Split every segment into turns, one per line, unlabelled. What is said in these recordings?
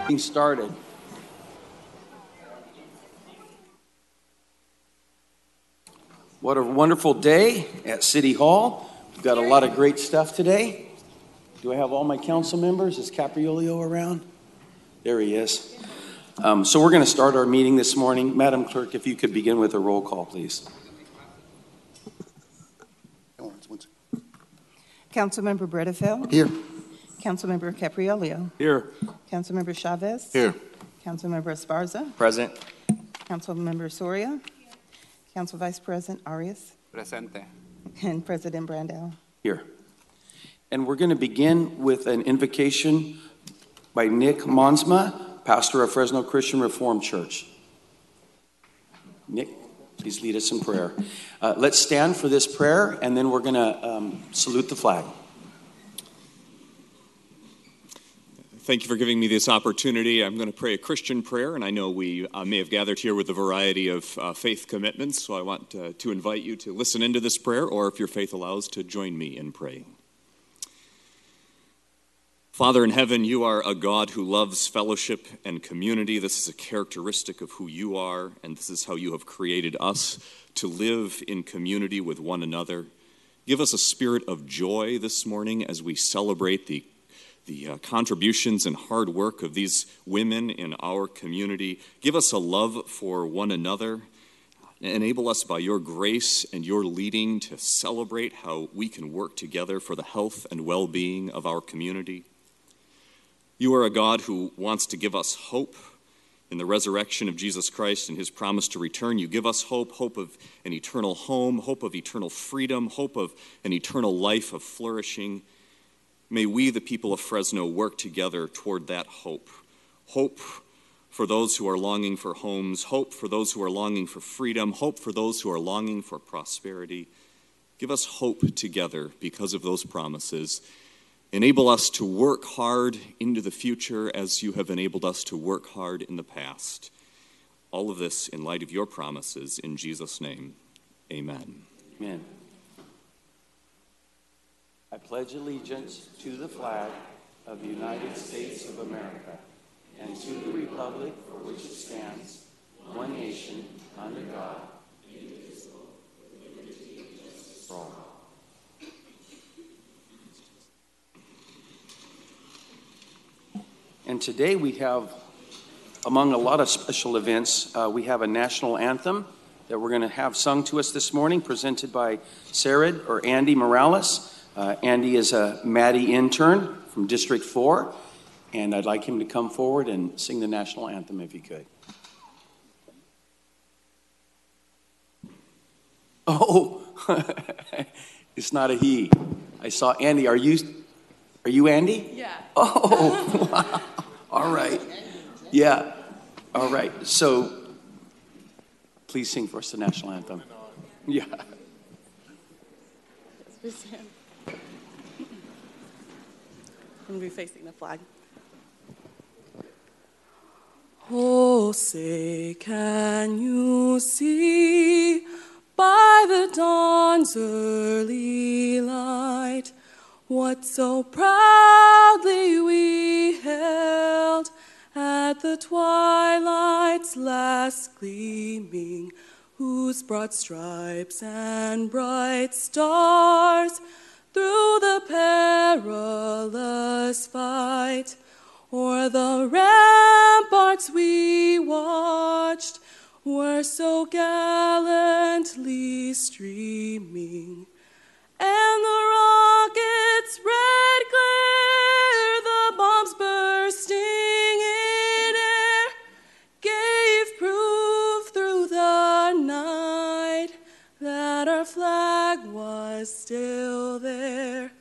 Getting started. What a wonderful day at City Hall. We've got a lot of great stuff today. Do I have all my council members? Is Capriolio around? There he is. So we're going to start our meeting this morning. Madam Clerk, if you could begin with a roll call, please.
Councilmember Bredefeld.
Here.
Councilmember Capriolio.
Here.
Councilmember Chavez.
Here.
Councilmember Esparza.
Present.
Councilmember Soria. Council Vice President Arias.
Presente.
And President Brandao.
Here. And we're going to begin with an invocation by Nick Monsma, pastor of Fresno Christian Reformed Church. Nick, please lead us in prayer. Let's stand for this prayer, and then we're going to salute the flag.
Thank you for giving me this opportunity. I'm going to pray a Christian prayer, and I know we may have gathered here with a variety of faith commitments, so I want to invite you to listen into this prayer, or if your faith allows, to join me in praying. Father in heaven, you are a God who loves fellowship and community. This is a characteristic of who you are, and this is how you have created us to live in community with one another. Give us a spirit of joy this morning as we celebrate the contributions and hard work of these women in our community. Give us a love for one another. Enable us by your grace and your leading to celebrate how we can work together for the health and well-being of our community. You are a God who wants to give us hope in the resurrection of Jesus Christ and his promise to return. You give us hope of an eternal home, hope of eternal freedom, hope of an eternal life of flourishing. May we, the people of Fresno, work together toward that hope. Hope for those who are longing for homes, hope for those who are longing for freedom, hope for those who are longing for prosperity. Give us hope together because of those promises. Enable us to work hard into the future as you have enabled us to work hard in the past. All of this in light of your promises, in Jesus' name, amen.
Amen. I pledge allegiance to the flag of the United States of America and to the republic for which it stands, one nation, under God, indivisible, with liberty and justice for all. And today we have, among a lot of special events, we have a national anthem that we're going to have sung to us this morning, presented by Sarid, or Andy Morales. Andy is a Maddie intern from District 4, and I'd like him to come forward and sing the national anthem if he could. Oh, it's not a he. I saw Andy. Are you Andy?
Yeah.
Oh, wow. All right. Yeah. All right. So please sing for us the national anthem. Yeah.
I'm going to be facing the flag. Oh, say, can you see by the dawn's early light what so proudly we held at the twilight's last gleaming, whose broad stripes and bright stars through the perilous fight o'er the ramparts we watched were so gallantly streaming, and the rocket's red glare, the bombs bursting in air, gave proof through the night that our flag was still there.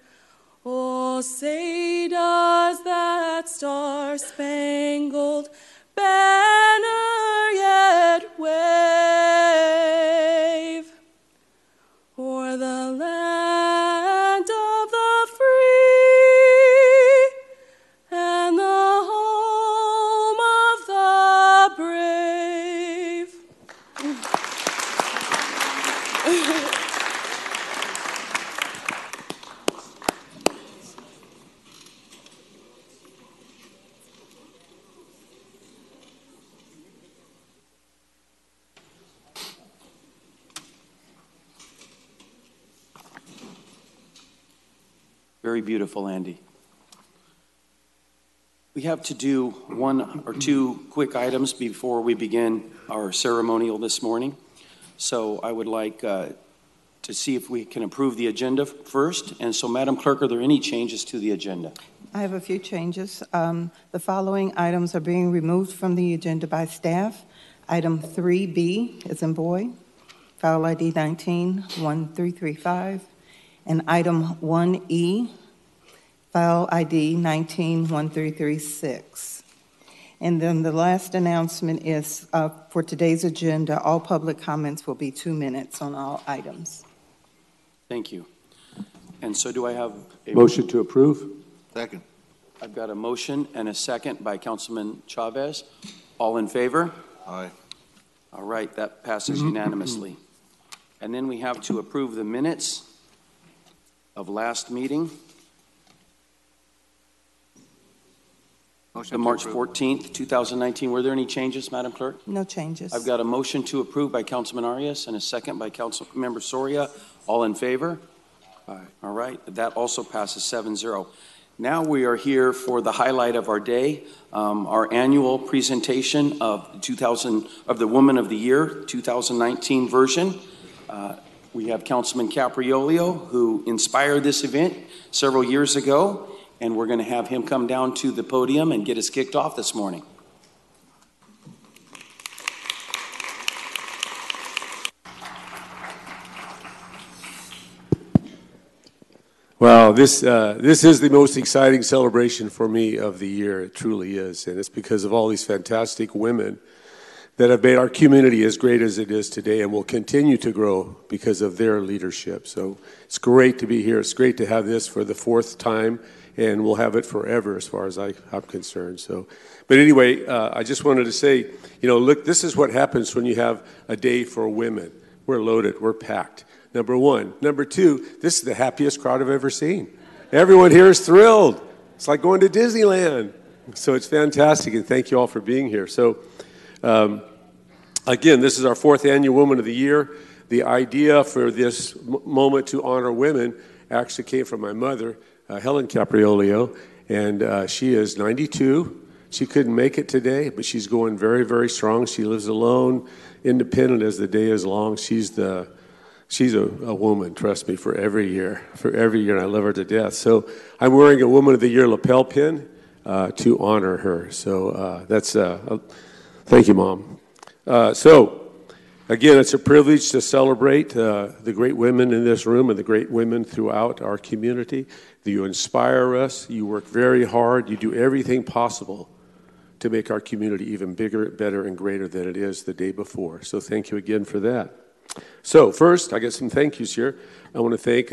Oh, say does that star-spangled banner yet wave o'er the land of the free and the home of the brave?
Very beautiful, Andy. We have to do one or two quick items before we begin our ceremonial this morning. So I would like to see if we can approve the agenda first. And so, Madam Clerk, are there any changes to the agenda?
I have a few changes. The following items are being removed from the agenda by staff. Item 3B is in boy, file ID 19-1335, and item 1E, file ID 19-1336. And then the last announcement is for today's agenda, all public comments will be 2 minutes on all items.
Thank you. And so do I have a
Motion to approve?
Second.
I've got a motion and a second by Councilman Chavez. All in favor?
Aye.
All right, that passes unanimously. And then we have to approve the minutes of last meeting,
Motion
the
to
March
approve.
14th, 2019. Were there any changes, Madam Clerk?
No changes.
I've got a motion to approve by Councilman Arias and a second by Councilmember Soria. All in favor? Aye. All right, that also passes 7-0. Now we are here for the highlight of our day, our annual presentation of the Woman of the Year 2019 version. We have Councilman Capriolio, who inspired this event several years ago, and we're going to have him come down to the podium and get us kicked off this morning.
Wow, this is the most exciting celebration for me of the year. It truly is. And it's because of all these fantastic women that have made our community as great as it is today and will continue to grow because of their leadership. So it's great to be here. It's great to have this for the fourth time, and we'll have it forever as far as I'm concerned. So, but anyway, I just wanted to say, look, this is what happens when you have a day for women. We're loaded. We're packed. Number one. Number two, this is the happiest crowd I've ever seen. Everyone here is thrilled. It's like going to Disneyland. So it's fantastic, and thank you all for being here. So, again, this is our fourth annual Woman of the Year. The idea for this moment to honor women actually came from my mother, Helen Capriolio, and she is 92. She couldn't make it today, but she's going very, very strong. She lives alone, independent as the day is long. She's a woman, trust me, for every year, and I love her to death. So I'm wearing a Woman of the Year lapel pin to honor her. So thank you, Mom. So again, it's a privilege to celebrate the great women in this room and the great women throughout our community. You inspire us. You work very hard. You do everything possible to make our community even bigger, better, and greater than it is the day before. So thank you again for that. So first, I got some thank yous here. I want to thank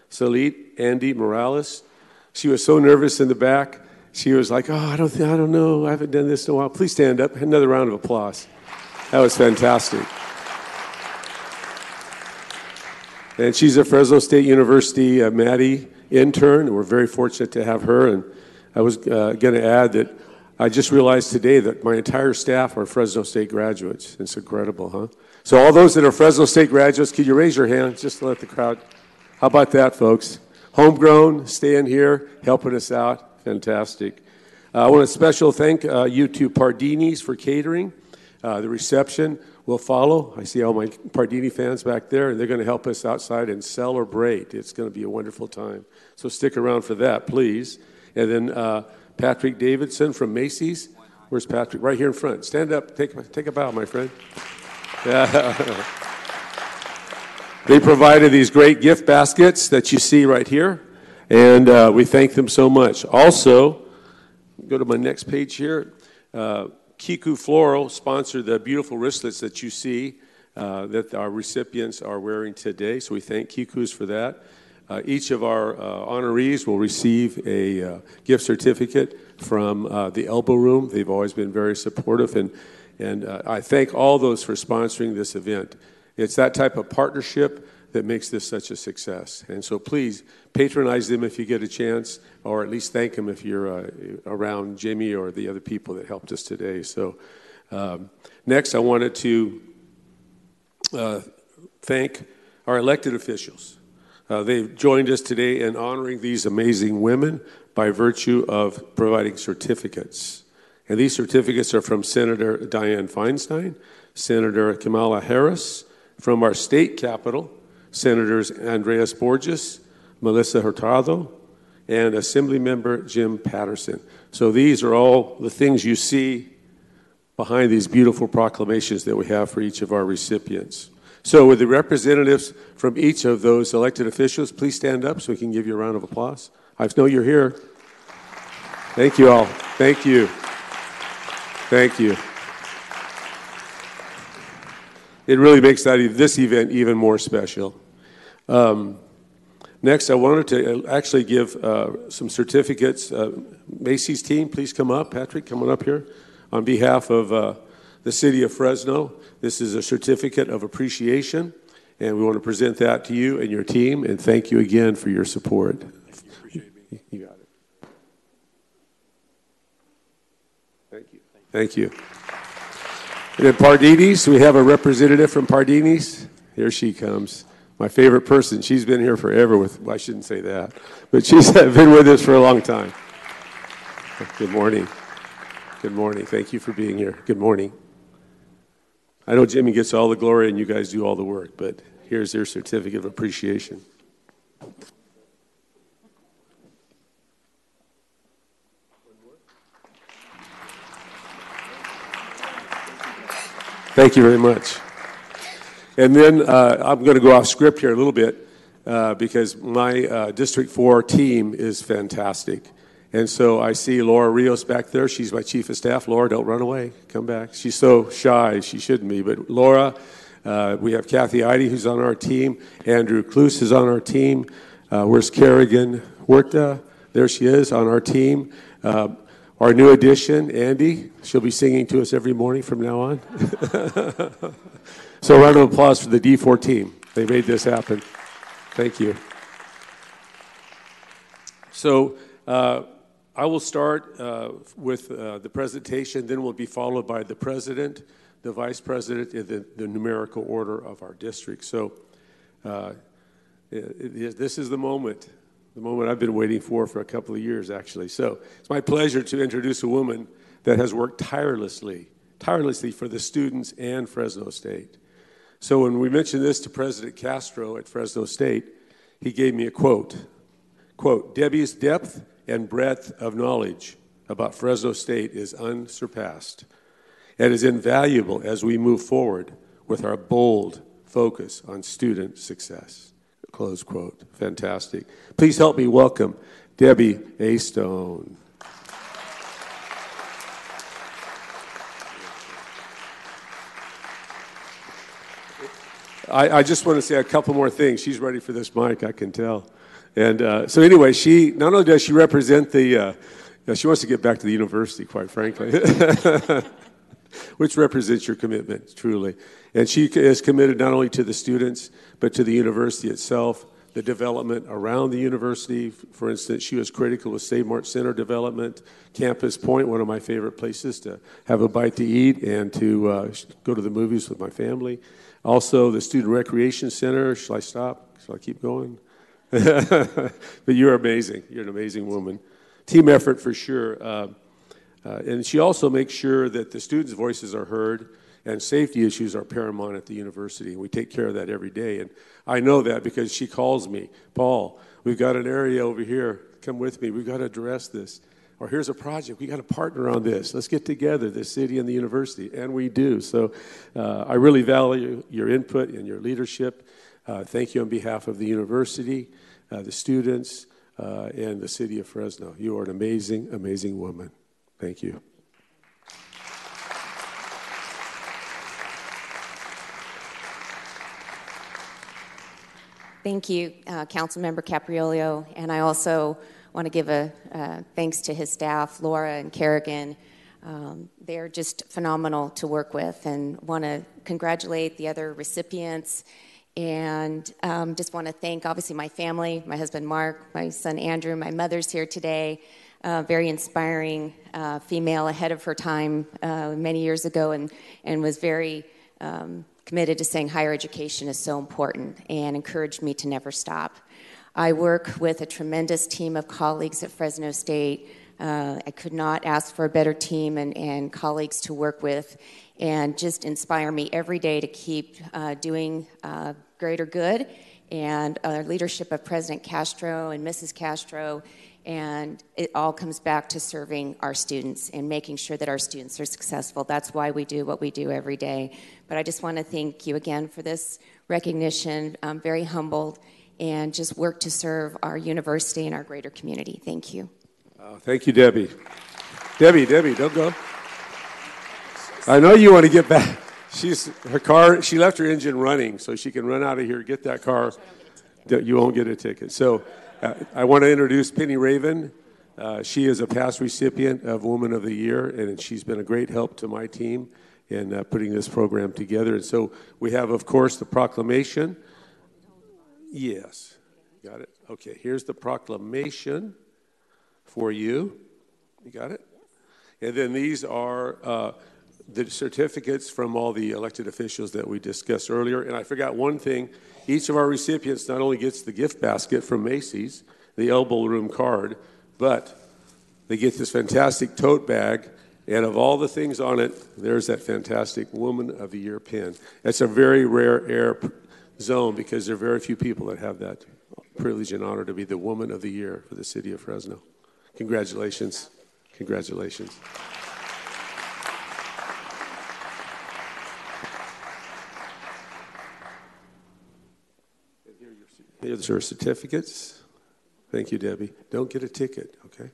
Salit, Andy Morales. She was so nervous in the back. She was like, I don't know. I haven't done this in a while. Please stand up. Another round of applause. That was fantastic. And she's a Fresno State University Maddie intern. And we're very fortunate to have her. And I was going to add that I just realized today that my entire staff are Fresno State graduates. It's incredible, huh? So all those that are Fresno State graduates, could you raise your hand just to let the crowd? How about that, folks? Homegrown, staying here, helping us out. Fantastic. I want to special thank you to Pardini's for catering. The reception will follow. I see all my Pardini fans back there, and they're going to help us outside and celebrate. It's going to be a wonderful time. So stick around for that, please. And then Patrick Davidson from Macy's. Where's Patrick? Right here in front. Stand up. Take a bow, my friend. Yeah. They provided these great gift baskets that you see right here, and we thank them so much. Also, go to my next page here. Kiku Floral sponsored the beautiful wristlets that you see that our recipients are wearing today, so we thank Kiku's for that. Each of our honorees will receive a gift certificate from the Elbow Room. They've always been very supportive, and I thank all those for sponsoring this event. It's that type of partnership that makes this such a success. And so please patronize them if you get a chance, or at least thank them if you're around Jimmy or the other people that helped us today. So next, I wanted to thank our elected officials. They've joined us today in honoring these amazing women by virtue of providing certificates. And these certificates are from Senator Dianne Feinstein, Senator Kamala Harris, from our state capital, Senators Andreas Borges, Melissa Hurtado, and Assemblymember Jim Patterson. So these are all the things you see behind these beautiful proclamations that we have for each of our recipients. So with the representatives from each of those elected officials, please stand up so we can give you a round of applause. I know you're here. Thank you all. Thank you. Thank you. It really makes this event even more special. Next, I wanted to actually give some certificates. Macy's team, please come up. Patrick, come on up here. On behalf of the city of Fresno, this is a certificate of appreciation, and we want to present that to you and your team, and thank you again for your support. You got it. Thank you. Thank you. And then Pardini's, we have a representative from Pardini's. Here she comes. My favorite person. She's been here forever well, I shouldn't say that, but she's been with us for a long time. Good morning. Good morning. Thank you for being here. Good morning. I know Jimmy gets all the glory and you guys do all the work, but here's their certificate of appreciation. Thank you very much. And then I'm going to go off script here a little bit because my District 4 team is fantastic. And so I see Laura Rios back there. She's my chief of staff. Laura, don't run away. Come back. She's so shy. She shouldn't be. But Laura, we have Kathy Eide, who's on our team. Andrew Kloos is on our team. Where's Kerrigan Huerta? There she is on our team. Our new addition, Andy, she'll be singing to us every morning from now on. So a round of applause for the D4 team. They made this happen. Thank you. So I will start with the presentation, then we'll be followed by the president, the vice president, and the numerical order of our district. So this is the moment I've been waiting for a couple of years, actually. So it's my pleasure to introduce a woman that has worked tirelessly for the students and Fresno State. So when we mentioned this to President Castro at Fresno State, he gave me a quote, Debbie's depth and breadth of knowledge about Fresno State is unsurpassed and is invaluable as we move forward with our bold focus on student success. Close quote. Fantastic. Please help me welcome Debbie A. Stone. I just want to say a couple more things. She's ready for this mic, I can tell. And so anyway, she not only does she represent she wants to get back to the university, quite frankly, which represents your commitment, truly. And she is committed not only to the students, but to the university itself, the development around the university. For instance, she was critical of Save Mart Center development, Campus Point, one of my favorite places to have a bite to eat and to go to the movies with my family. Also, the Student Recreation Center. Shall I stop? Shall I keep going? But you're amazing. You're an amazing woman. Team effort for sure. And she also makes sure that the students' voices are heard and safety issues are paramount at the university. And we take care of that every day. And I know that because she calls me, Paul, we've got an area over here. Come with me. We've got to address this. Or here's a project. We got to partner on this. Let's get together, the city and the university. And we do. So I really value your input and your leadership. Thank you on behalf of the university, the students, and the city of Fresno. You are an amazing, amazing woman. Thank you.
Thank you, Councilmember Capriolio, and I also want to give a thanks to his staff, Laura and Kerrigan. They're just phenomenal to work with, and want to congratulate the other recipients, and just want to thank, obviously, my family, my husband Mark, my son Andrew, my mother's here today, very inspiring female ahead of her time many years ago, and was very committed to saying higher education is so important and encouraged me to never stop. I work with a tremendous team of colleagues at Fresno State. I could not ask for a better team and colleagues to work with, and just inspire me every day to keep doing greater good. And leadership of President Castro and Mrs. Castro, and it all comes back to serving our students and making sure that our students are successful. That's why we do what we do every day. But I just want to thank you again for this recognition. I'm very humbled, and just work to serve our university and our greater community. Thank you.
Thank you, Debbie. Debbie, don't go. I know you want to get back. She left her engine running, so she can run out of here, get that car. You won't get a ticket. So I want to introduce Penny Raven. She is a past recipient of Woman of the Year, and she's been a great help to my team in putting this program together. And so we have, of course, the proclamation. Yes, got it. Okay, here's the proclamation for you. You got it? And then these are the certificates from all the elected officials that we discussed earlier. And I forgot one thing. Each of our recipients not only gets the gift basket from Macy's, the elbow room card, but they get this fantastic tote bag. And of all the things on it, there's that fantastic Woman of the Year pin. That's a very rare zone because there are very few people that have that privilege and honor to be the Woman of the Year for the city of Fresno. Congratulations. Congratulations. Here's your certificates. Thank you, Debbie. Don't get a ticket, okay?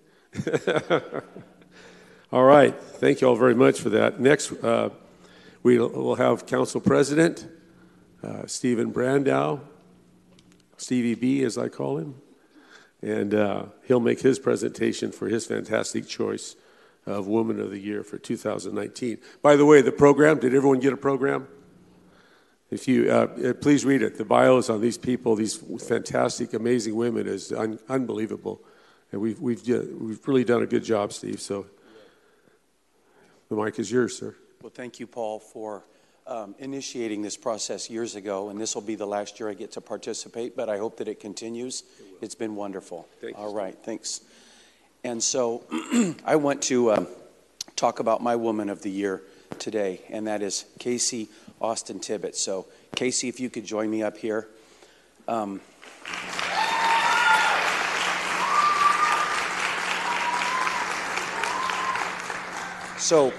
All right. Thank you all very much for that. Next, we'll have Council President Stephen Brandow, Stevie B, as I call him, and he'll make his presentation for his fantastic choice of Woman of the Year for 2019. By the way, the program, did everyone get a program? If you please read it. The bios on these people, these fantastic, amazing women, is unbelievable, and we've really done a good job, Steve. So the mic is yours, sir.
Well, thank you, Paul, for initiating this process years ago, and this will be the last year I get to participate, but I hope that it continues. It's been wonderful. All right, thanks. And so I want to talk about my Woman of the Year today, and that is Casey Austin Tibbetts. So, Casey, if you could join me up here. So,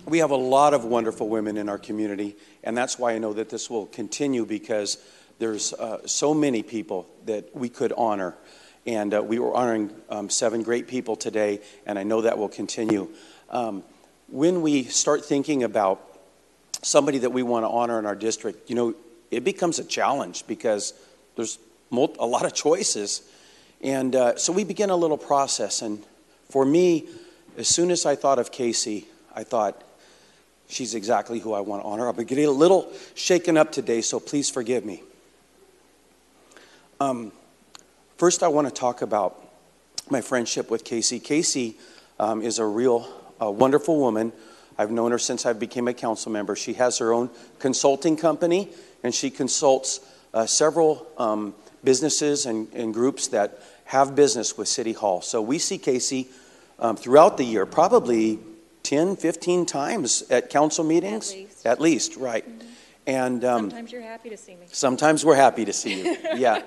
we have a lot of wonderful women in our community, and that's why I know that this will continue, because there's so many people that we could honor. And we were honoring 7 great people today, and I know that will continue. When we start thinking about somebody that we want to honor in our district, you know, it becomes a challenge because there's a lot of choices. And so we begin a little process. And for me, as soon as I thought of Casey, I thought, she's exactly who I want to honor. I'll be getting a little shaken up today, so please forgive me. First, I want to talk about my friendship with Casey. Casey is a real wonderful woman. I've known her since I became a council member. She has her own consulting company, and she consults several businesses and groups that have business with City Hall. So we see Casey throughout the year, probably 10, 15 times at council meetings. At least, right. Mm-hmm. And
sometimes you're happy to see me.
Sometimes we're happy to see you, yeah.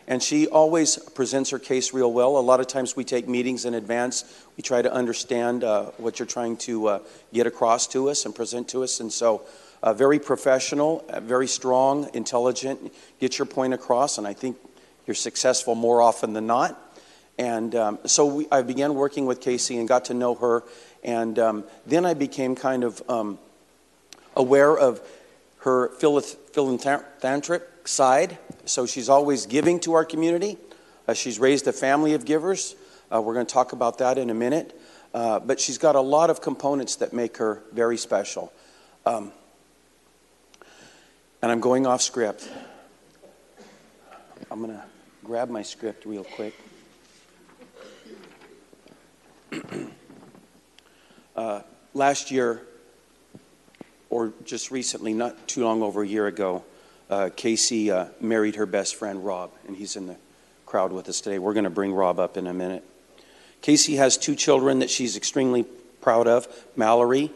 And she always presents her case real well. A lot of times we take meetings in advance. We try to understand what you're trying to get across to us and present to us. And so very professional, very strong, intelligent, get your point across. And I think you're successful more often than not. And so I began working with Casey and got to know her. And then I became kind of aware of her philanthropic side. So she's always giving to our community. She's raised a family of givers. We're going to talk about that in a minute. But she's got a lot of components that make her very special. And I'm going off script. I'm going to grab my script real quick. Last year, or just recently, not too long over a year ago, Casey married her best friend, Rob, and he's in the crowd with us today. We're going to bring Rob up in a minute. Casey has 2 children that she's extremely proud of. Mallory,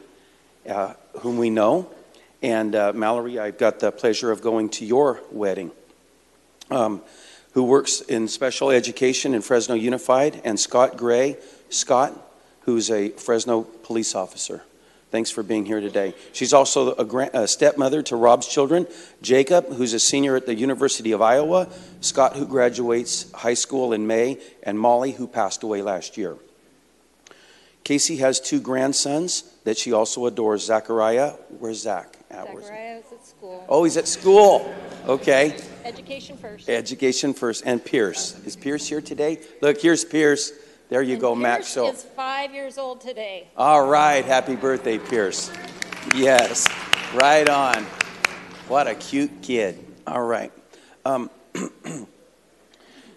whom we know, and Mallory, I've got the pleasure of going to your wedding, who works in special education in Fresno Unified, and Scott Gray. Scott, who's a Fresno police officer. Thanks for being here today. She's also a stepmother to Rob's children, Jacob, who's a senior at the University of Iowa, Scott, who graduates high school in May, and Molly, who passed away last year. Casey has 2 grandsons that she also adores. Zachariah, where's Zach?
Zachariah is at school.
Oh, he's at school. Okay.
Education first.
Education first. And Pierce. Is Pierce here today? Look, here's Pierce. There you go, Max.
Pierce is 5 years old today.
All right. Happy birthday, Pierce. Yes. Right on. What a cute kid. All right.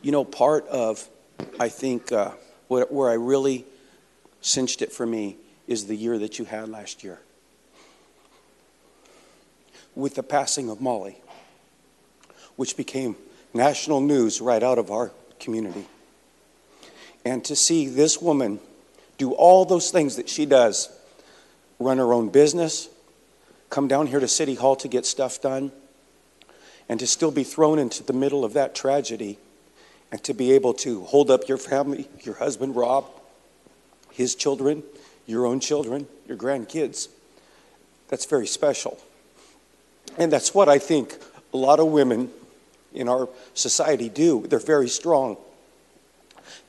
You know, part of, I think, where I really cinched it for me is the year that you had last year. With the passing of Molly, which became national news right out of our community. And to see this woman do all those things that she does, run her own business, come down here to City Hall to get stuff done, and to still be thrown into the middle of that tragedy, and to be able to hold up your family, your husband Rob, his children, your own children, your grandkids, that's very special. And that's what I think a lot of women in our society do. They're very strong.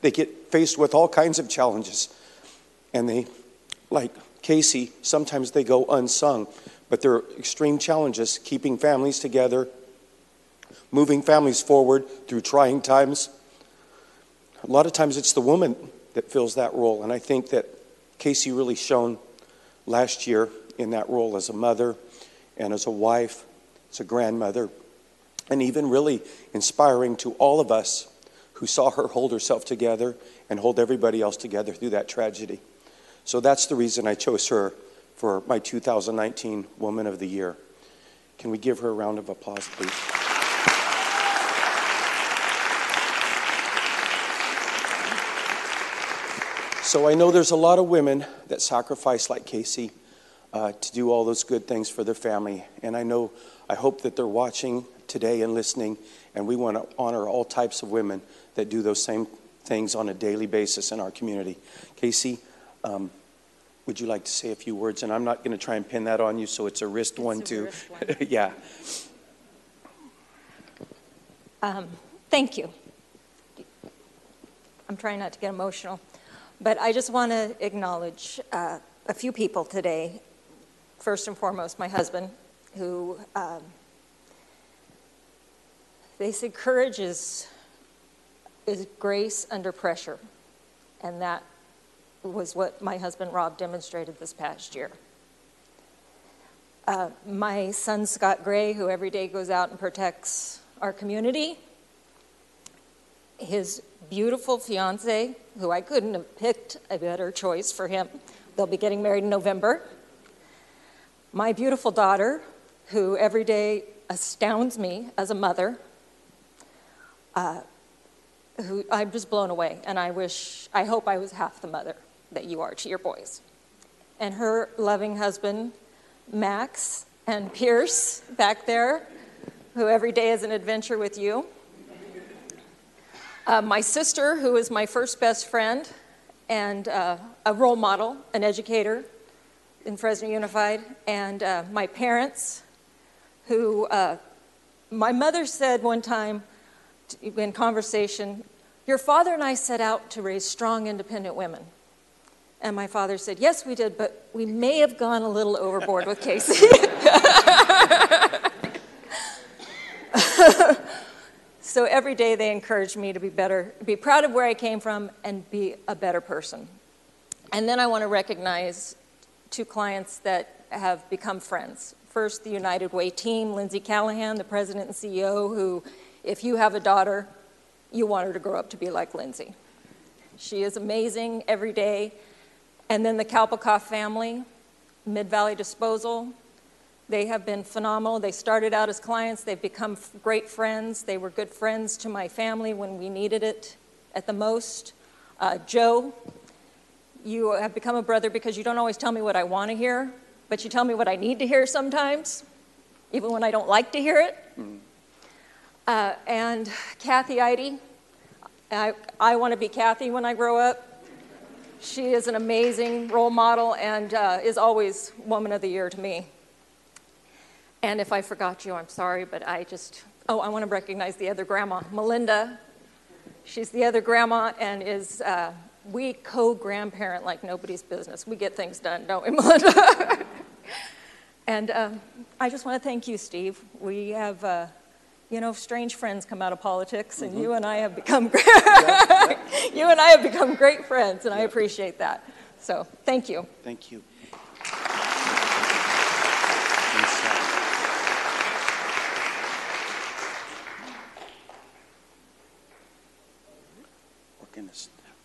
They get faced with all kinds of challenges. And they, like Casey, sometimes they go unsung. But they're extreme challenges, keeping families together, moving families forward through trying times. A lot of times it's the woman that fills that role. And I think that Casey really shone last year in that role as a mother and as a wife, as a grandmother, and even really inspiring to all of us who saw her hold herself together and hold everybody else together through that tragedy. So that's the reason I chose her for my 2019 Woman of the Year. Can we give her a round of applause, please? So I know there's a lot of women that sacrifice like Casey to do all those good things for their family. And I hope that they're watching today and listening, and we want to honor all types of women that do those same things on a daily basis in our community. Casey, would you like to say a few words? And I'm not going to try and pin that on you, so it's a wrist one too. Yeah.
Thank you. I'm trying not to get emotional, but I just want to acknowledge a few people today. First and foremost, my husband, who they say courage is grace under pressure, and that was what my husband Rob demonstrated this past year. My son Scott Gray, who every day goes out and protects our community. His beautiful fiance, who I couldn't have picked a better choice for him. They'll be getting married in November. My beautiful daughter, who every day astounds me as a mother, who I'm just blown away, and I hope I was half the mother that you are to your boys. And her loving husband, Max, and Pierce back there, who every day is an adventure with you. My sister, who is my first best friend and a role model, an educator in Fresno Unified, and my parents, who my mother said one time in conversation, "Your father and I set out to raise strong, independent women." And my father said, "Yes, we did, but we may have gone a little overboard with Casey." So every day they encouraged me to be better, be proud of where I came from, and be a better person. And then I want to recognize two clients that have become friends. First, the United Way team, Lindsay Callahan, the president and CEO, who, if you have a daughter, you want her to grow up to be like Lindsay. She is amazing every day. And then the Kalpakoff family, Mid-Valley Disposal, They have been phenomenal. They started out as clients. They've become great friends. They were good friends to my family when we needed it at the most. Joe, you have become a brother because you don't always tell me what I want to hear, but you tell me what I need to hear sometimes, even when I don't like to hear it. And Kathy Eide, I want to be Kathy when I grow up. She is an amazing role model and is always Woman of the Year to me. And if I forgot you, I'm sorry, but I want to recognize the other grandma, Melinda. She's the other grandma and is, we co-grandparent like nobody's business. We get things done, don't we, Melinda? And I just want to thank you, Steve. We have, strange friends come out of politics, and you and I have become great friends, and I appreciate that. So, thank you.
Thank you.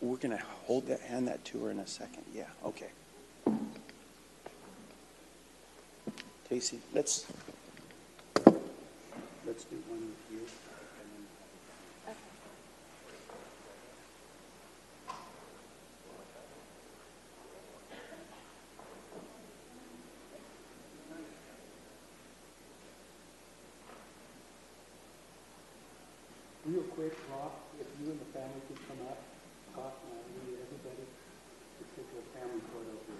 We're gonna hand that to her in a second. Yeah. Okay. Casey, let's do one with you. Real quick, Rob, if you and the family could come up, talk, we need everybody to take a family photo here.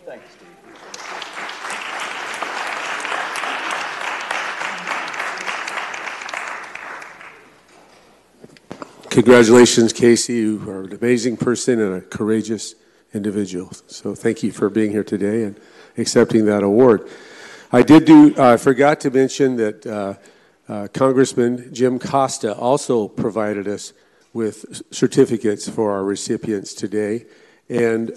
Thanks, Steve.
Congratulations, Casey. You are an amazing person and a courageous individual. So thank you for being here today and accepting that award. I forgot to mention that Congressman Jim Costa also provided us with certificates for our recipients today. And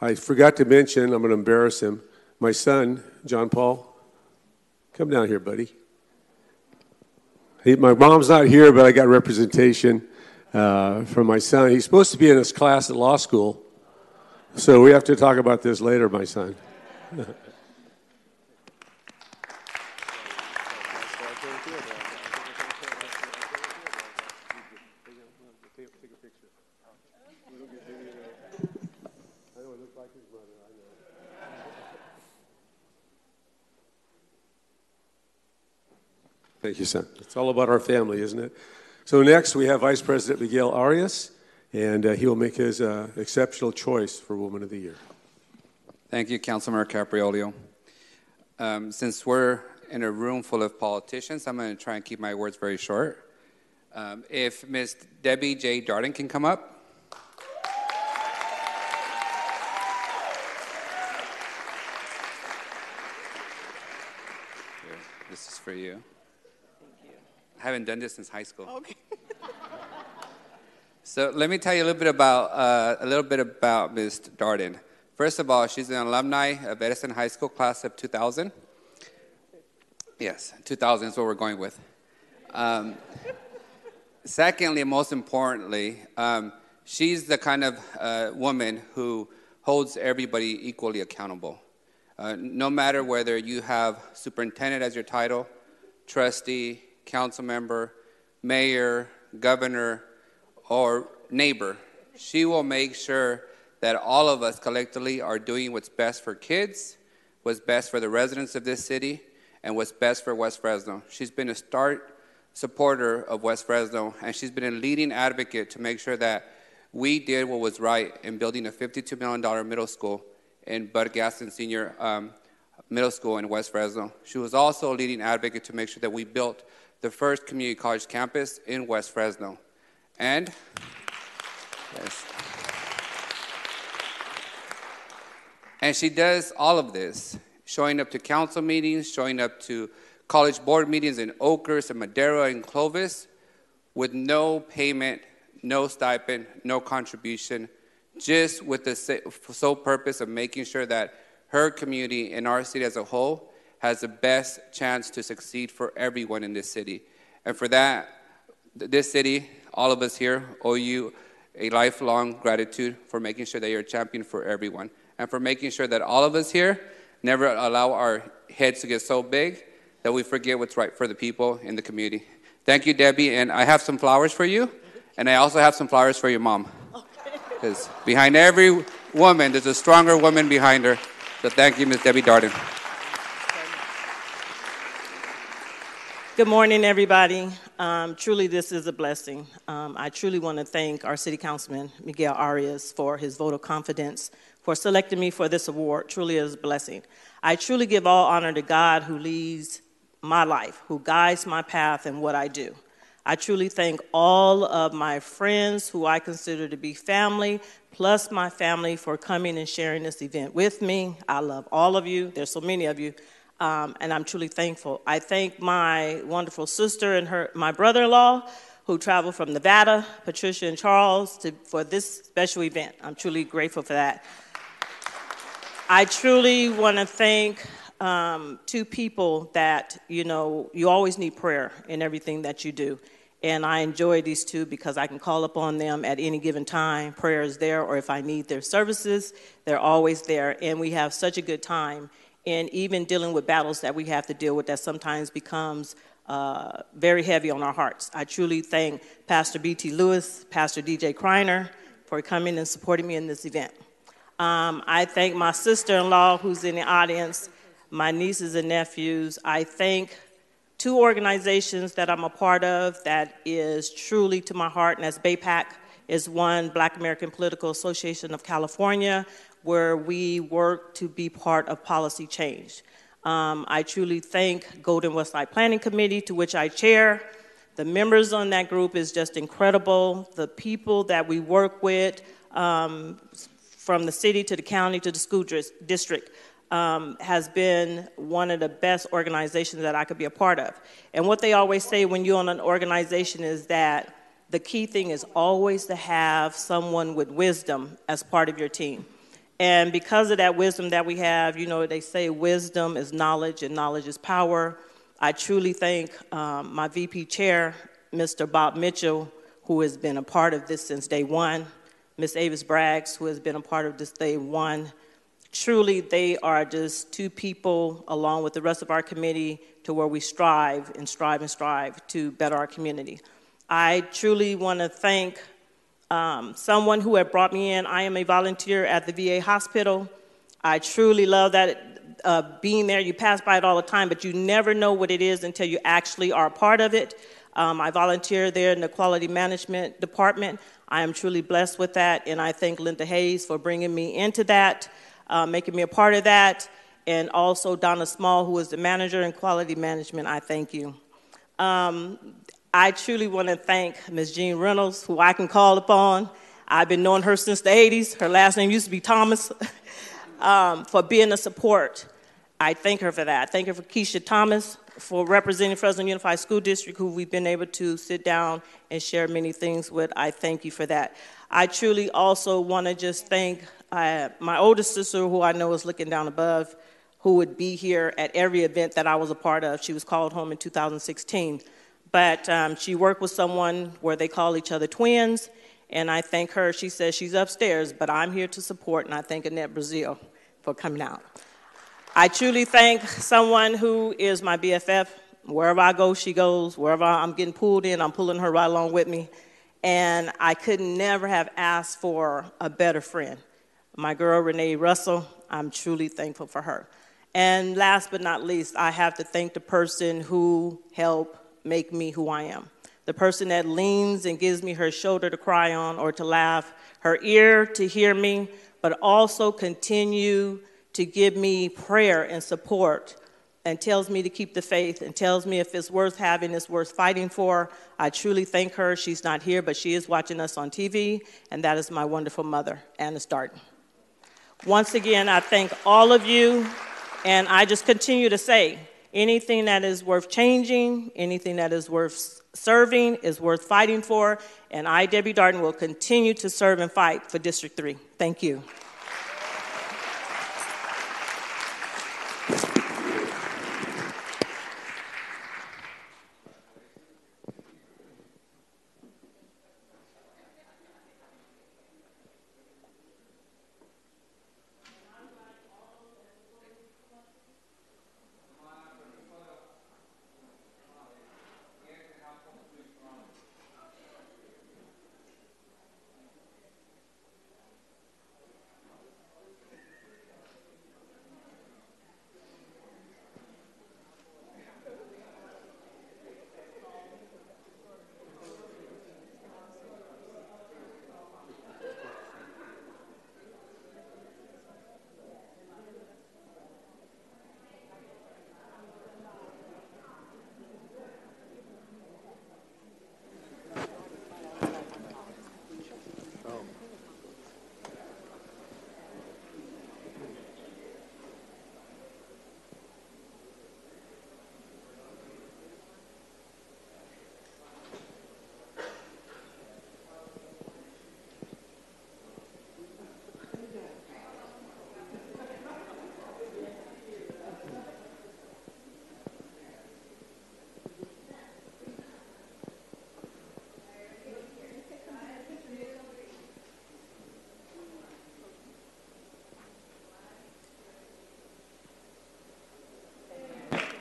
I forgot to mention, I'm going to embarrass him, my son, John Paul. Come down here, buddy. My mom's not here, but I got representation from my son. He's supposed to be in his class at law school, so we have to talk about this later, my son. Thank you, son. It's all about our family, isn't it? So next we have Vice President Miguel Arias, and he will make his exceptional choice for Woman of the Year.
Thank you, Councilmember Capriolio. Since we're in a room full of politicians, I'm going to try and keep my words very short. If Ms. Debbie J. Darden can come up. Here, this is for you. I haven't done this since high school. Okay. So let me tell you a little bit about Ms. Darden. First of all, she's an alumni of Edison High School class of 2000. Yes, 2000 is what we're going with. Secondly, and most importantly, she's the kind of woman who holds everybody equally accountable. No matter whether you have superintendent as your title, trustee, council member, mayor, governor, or neighbor, she will make sure that all of us collectively are doing what's best for kids, what's best for the residents of this city, and what's best for West Fresno. She's been a stark supporter of West Fresno, and she's been a leading advocate to make sure that we did what was right in building a $52 million middle school in Bud Gaston Senior Middle School in West Fresno. She was also a leading advocate to make sure that we built the first community college campus in West Fresno. And, yes. And she does all of this, showing up to council meetings, showing up to college board meetings in Oakhurst and Madera and Clovis with no payment, no stipend, no contribution, just with the sole purpose of making sure that her community and our city as a whole has the best chance to succeed for everyone in this city. And for that, this city, all of us here, owe you a lifelong gratitude for making sure that you're a champion for everyone, and for making sure that all of us here never allow our heads to get so big that we forget what's right for the people in the community. Thank you, Debbie, and I have some flowers for you, and I also have some flowers for your mom. Because behind every woman, there's a stronger woman behind her. So thank you, Ms. Debbie Darden.
Good morning, everybody. Truly, this is a blessing. I truly want to thank our City Councilman, Miguel Arias, for his vote of confidence, for selecting me for this award. Truly is a blessing. I truly give all honor to God who leads my life, who guides my path and what I do. I truly thank all of my friends who I consider to be family, plus my family, for coming and sharing this event with me. I love all of you. There's so many of you. And I'm truly thankful. I thank my wonderful sister and my brother-in-law who traveled from Nevada, Patricia and Charles, for this special event. I'm truly grateful for that. I truly want to thank two people that, you always need prayer in everything that you do. And I enjoy these two because I can call upon them at any given time. Prayer is there, or if I need their services, they're always there. And we have such a good time. And even dealing with battles that we have to deal with that sometimes becomes very heavy on our hearts. I truly thank Pastor B.T. Lewis, Pastor D.J. Kreiner for coming and supporting me in this event. I thank my sister-in-law who's in the audience, my nieces and nephews. I thank two organizations that I'm a part of that is truly to my heart, and that's BAPAC is one, Black American Political Association of California, where we work to be part of policy change. I truly thank Golden Westside Planning Committee, to which I chair. The members on that group is just incredible. The people that we work with, from the city to the county to the school district, has been one of the best organizations that I could be a part of. And what they always say when you're on an organization is that the key thing is always to have someone with wisdom as part of your team. And because of that wisdom that we have, they say wisdom is knowledge and knowledge is power. I truly thank my VP chair, Mr. Bob Mitchell, who has been a part of this since day one, Ms. Avis Braggs, who has been a part of this day one. Truly, they are just two people, along with the rest of our committee, to where we strive and strive and strive to better our community. I truly want to thank someone who had brought me in. I am a volunteer at the VA hospital. I truly love that being there. You pass by it all the time, but you never know what it is until you actually are a part of it. I volunteer there in the quality management department. I am truly blessed with that, and I thank Linda Hayes for bringing me into that, making me a part of that, and also Donna Small, who is the manager in quality management. I thank you. I truly want to thank Ms. Jean Reynolds, who I can call upon. I've been knowing her since the 80s. Her last name used to be Thomas, for being a support. I thank her for that. I thank her for Keisha Thomas for representing Fresno Unified School District, who we've been able to sit down and share many things with. I thank you for that. I truly also want to just thank my oldest sister, who I know is looking down above, who would be here at every event that I was a part of. She was called home in 2016. But she worked with someone where they call each other twins, and I thank her. She says she's upstairs, but I'm here to support, and I thank Annette Brazil for coming out. I truly thank someone who is my BFF. Wherever I go, she goes. Wherever I'm getting pulled in, I'm pulling her right along with me. And I could never have asked for a better friend. My girl, Renee Russell, I'm truly thankful for her. And last but not least, I have to thank the person who helped make me who I am. The person that leans and gives me her shoulder to cry on or to laugh, her ear to hear me, but also continue to give me prayer and support and tells me to keep the faith and tells me if it's worth having, it's worth fighting for. I truly thank her. She's not here, but she is watching us on TV, and that is my wonderful mother, Anna Starton. Once again, I thank all of you, and I just continue to say, anything that is worth changing, anything that is worth serving is worth fighting for, and I, Debbie Darden, will continue to serve and fight for District 3. Thank you.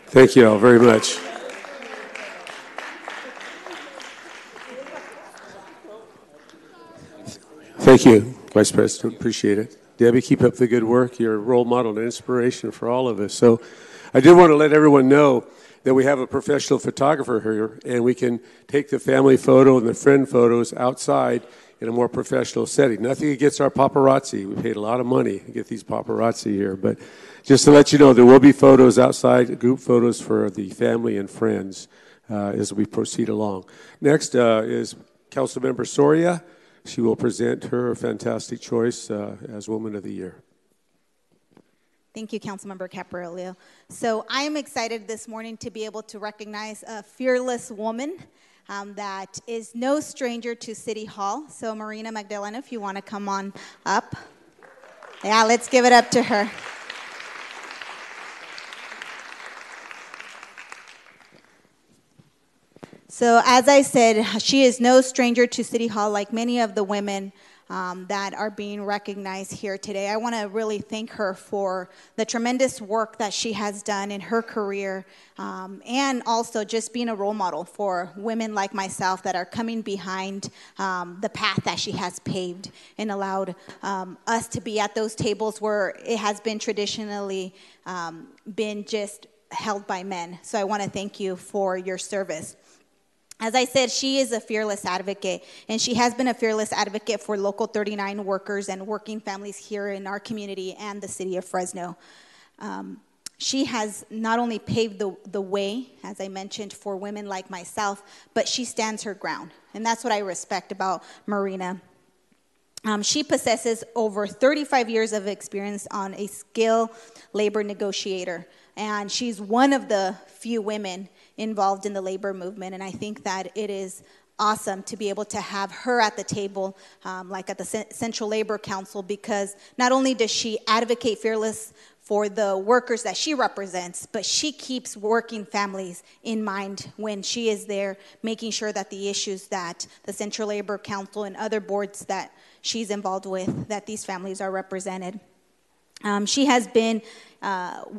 Thank you all very much. Thank you, Vice President. Appreciate it. Debbie, keep up the good work. You're a role model and inspiration for all of us. So I did want to let everyone know that we have a professional photographer here, and we can take the family photo and the friend photos outside in a more professional setting. Nothing against our paparazzi. We paid a lot of money to get these paparazzi here. But just to let you know, there will be photos outside, group photos for the family and friends as we proceed along. Next is Councilmember Soria. She will present her fantastic choice as Woman of the Year.
Thank you, Councilmember Capriolio. So I am excited this morning to be able to recognize a fearless woman that is no stranger to City Hall. So Marina Magdalena, if you want to come on up. Yeah, let's give it up to her. So as I said, she is no stranger to City Hall, like many of the women that are being recognized here today. I want to really thank her for the tremendous work that she has done in her career, and also just being a role model for women like myself that are coming behind the path that she has paved and allowed us to be at those tables where it has been traditionally been just held by men. So I want to thank you for your service. As I said, she is a fearless advocate, and she has been a fearless advocate for Local 39 workers and working families here in our community and the city of Fresno. She has not only paved the way, as I mentioned, for women like myself, but she stands her ground, and that's what I respect about Marina. She possesses over 35 years of experience on a skilled labor negotiator, and she's one of the few women involved in the labor movement, and I think that it is awesome to be able to have her at the table, like at the Central Labor Council, because not only does she advocate fearless for the workers that she represents, but she keeps working families in mind when she is there, making sure that the issues that the Central Labor Council and other boards that she's involved with, that these families are represented. She has been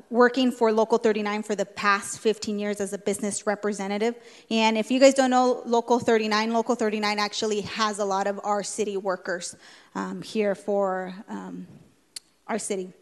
working for Local 39 for the past 15 years as a business representative. And if you guys don't know Local 39 actually has a lot of our city workers here for our city.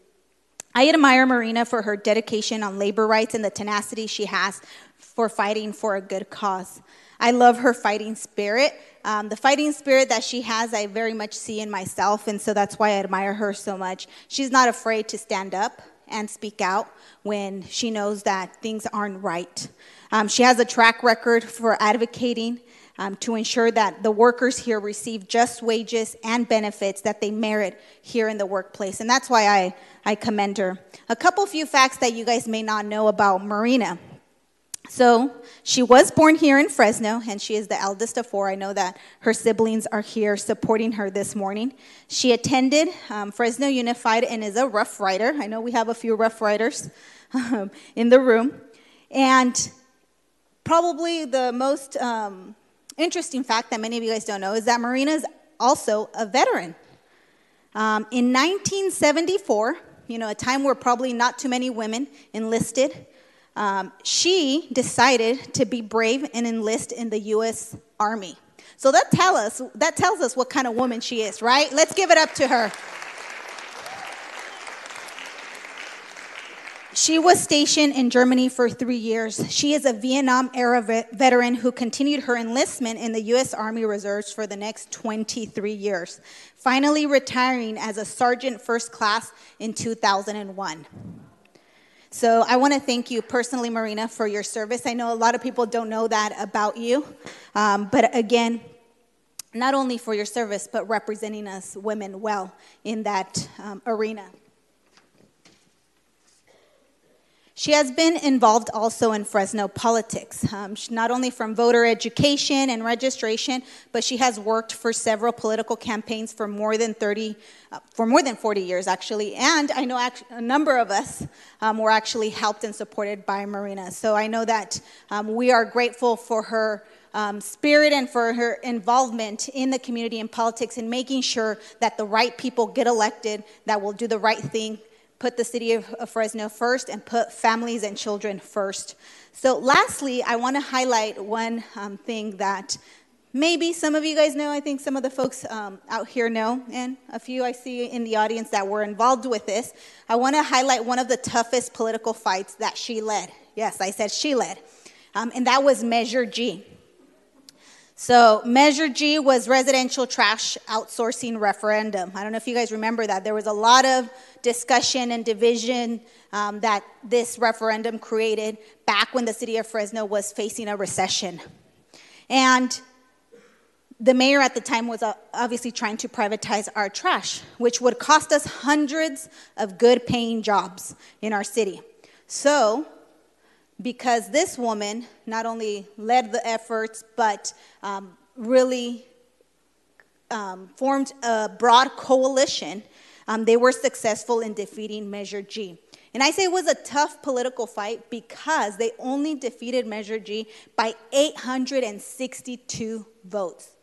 I admire Marina for her dedication on labor rights and the tenacity she has for fighting for a good cause. I love her fighting spirit. The fighting spirit that she has, I very much see in myself, and so that's why I admire her so much. She's not afraid to stand up and speak out when she knows that things aren't right. She has a track record for advocating to ensure that the workers here receive just wages and benefits that they merit here in the workplace. And that's why I commend her. A few facts that you guys may not know about Marina. So she was born here in Fresno, and she is the eldest of 4. I know that her siblings are here supporting her this morning. She attended Fresno Unified and is a Rough Rider. I know we have a few Rough Riders in the room. And probably the most interesting fact that many of you guys don't know is that Marina is also a veteran. In 1974, a time where probably not too many women enlisted, she decided to be brave and enlist in the U.S. Army. So that tells us what kind of woman she is, right? Let's give it up to her. She was stationed in Germany for 3 years. She is a Vietnam-era veteran who continued her enlistment in the U.S. Army Reserves for the next 23 years, finally retiring as a Sergeant First Class in 2001. So I want to thank you personally, Marina, for your service. I know a lot of people don't know that about you. But again, not only for your service, but representing us women well in that arena. She has been involved also in Fresno politics, not only from voter education and registration, but she has worked for several political campaigns for more than 40 years, actually. And I know a number of us were actually helped and supported by Marina. So I know that we are grateful for her spirit and for her involvement in the community and politics and making sure that the right people get elected that will do the right thing, put the city of Fresno first, and put families and children first. So lastly, I want to highlight one thing that maybe some of you guys know. I think some of the folks out here know, and a few I see in the audience that were involved with this. I want to highlight one of the toughest political fights that she led. Yes, I said she led. And that was Measure G. So Measure G was residential trash outsourcing referendum. I don't know if you guys remember that. There was a lot of discussion and division that this referendum created back when the city of Fresno was facing a recession. And the mayor at the time was obviously trying to privatize our trash, which would cost us hundreds of good-paying jobs in our city. So because this woman not only led the efforts, but really formed a broad coalition, they were successful in defeating Measure G. And I say it was a tough political fight because they only defeated Measure G by 862 votes.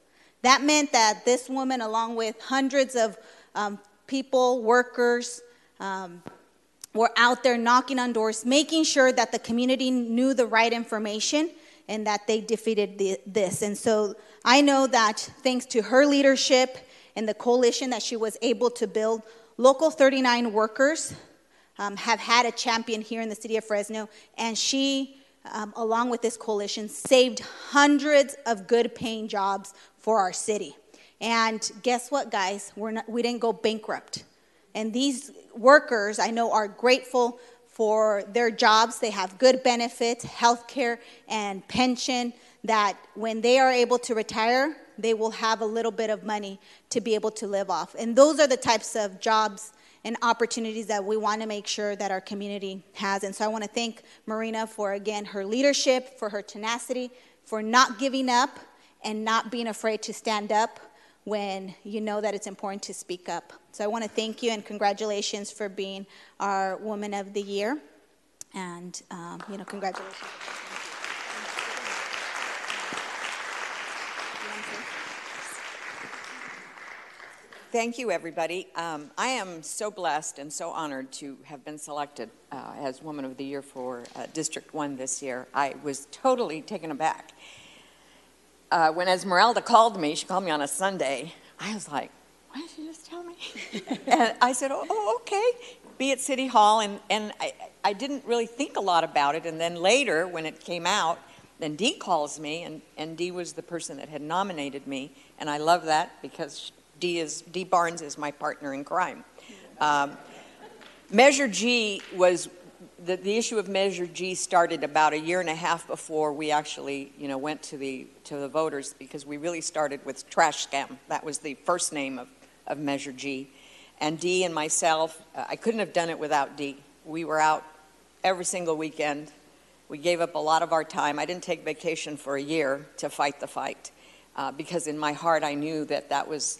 That meant that this woman, along with hundreds of people, workers, were out there knocking on doors, making sure that the community knew the right information and that they defeated this. And so I know that thanks to her leadership and the coalition that she was able to build, Local 39 workers have had a champion here in the city of Fresno, and she, along with this coalition, saved hundreds of good-paying jobs for our city. And guess what, guys? We didn't go bankrupt. And these workers, I know, are grateful for their jobs. They have good benefits, health care, and pension, that when they are able to retire, they will have a little bit of money to be able to live off. And those are the types of jobs and opportunities that we want to make sure that our community has. And so I want to thank Marina for, again, her leadership, for her tenacity, for not giving up and not being afraid to stand up when you know that it's important to speak up. So I want to thank you and congratulations for being our Woman of the Year. And, congratulations.
Thank you, everybody. I am so blessed and so honored to have been selected as Woman of the Year for District 1 this year. I was totally taken aback. When Esmeralda called me, she called me on a Sunday, I was like, why did she just tell me? And I said, oh, okay, be at City Hall. And I didn't really think a lot about it. And then later, when it came out, then Dee calls me, and Dee was the person that had nominated me. And I love that because Dee Barnes is my partner in crime. Measure G was, the issue of Measure G started about a year and a half before we actually, went to the voters, because we really started with trash scam. That was the first name of Measure G. And Dee and myself, I couldn't have done it without Dee. We were out every single weekend. We gave up a lot of our time. I didn't take vacation for a year to fight the fight, because in my heart I knew that was,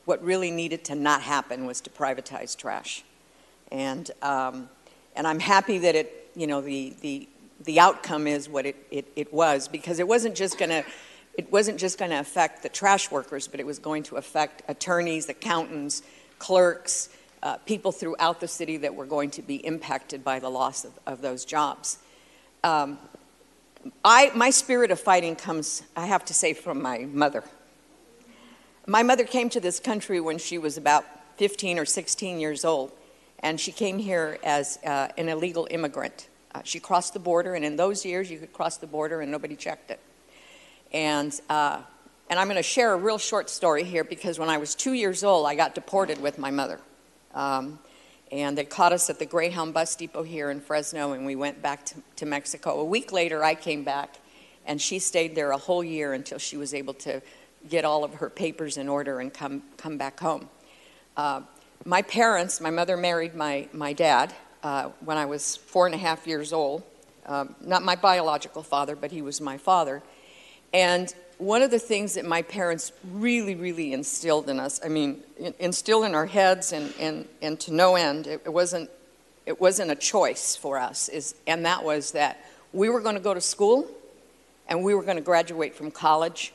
what really needed to not happen was to privatize trash. And I'm happy that the outcome is what it was, because it wasn't just going to affect the trash workers, but it was going to affect attorneys, accountants, clerks, people throughout the city that were going to be impacted by the loss of those jobs. My spirit of fighting comes, I have to say, from my mother. My mother came to this country when she was about 15 or 16 years old, and she came here as an illegal immigrant. She crossed the border, and in those years you could cross the border and nobody checked it. And I'm going to share a real short story here, because when I was 2 years old, I got deported with my mother. And they caught us at the Greyhound bus depot here in Fresno, and we went back to Mexico. A week later, I came back, and she stayed there a whole year until she was able to get all of her papers in order and come back home. My parents, my mother married my dad when I was 4.5 years old. Not my biological father, but he was my father. And one of the things that my parents really, really instilled in us, instilled in our heads and to no end, it wasn't a choice for us, and that was that we were going to go to school, and we were going to graduate from college,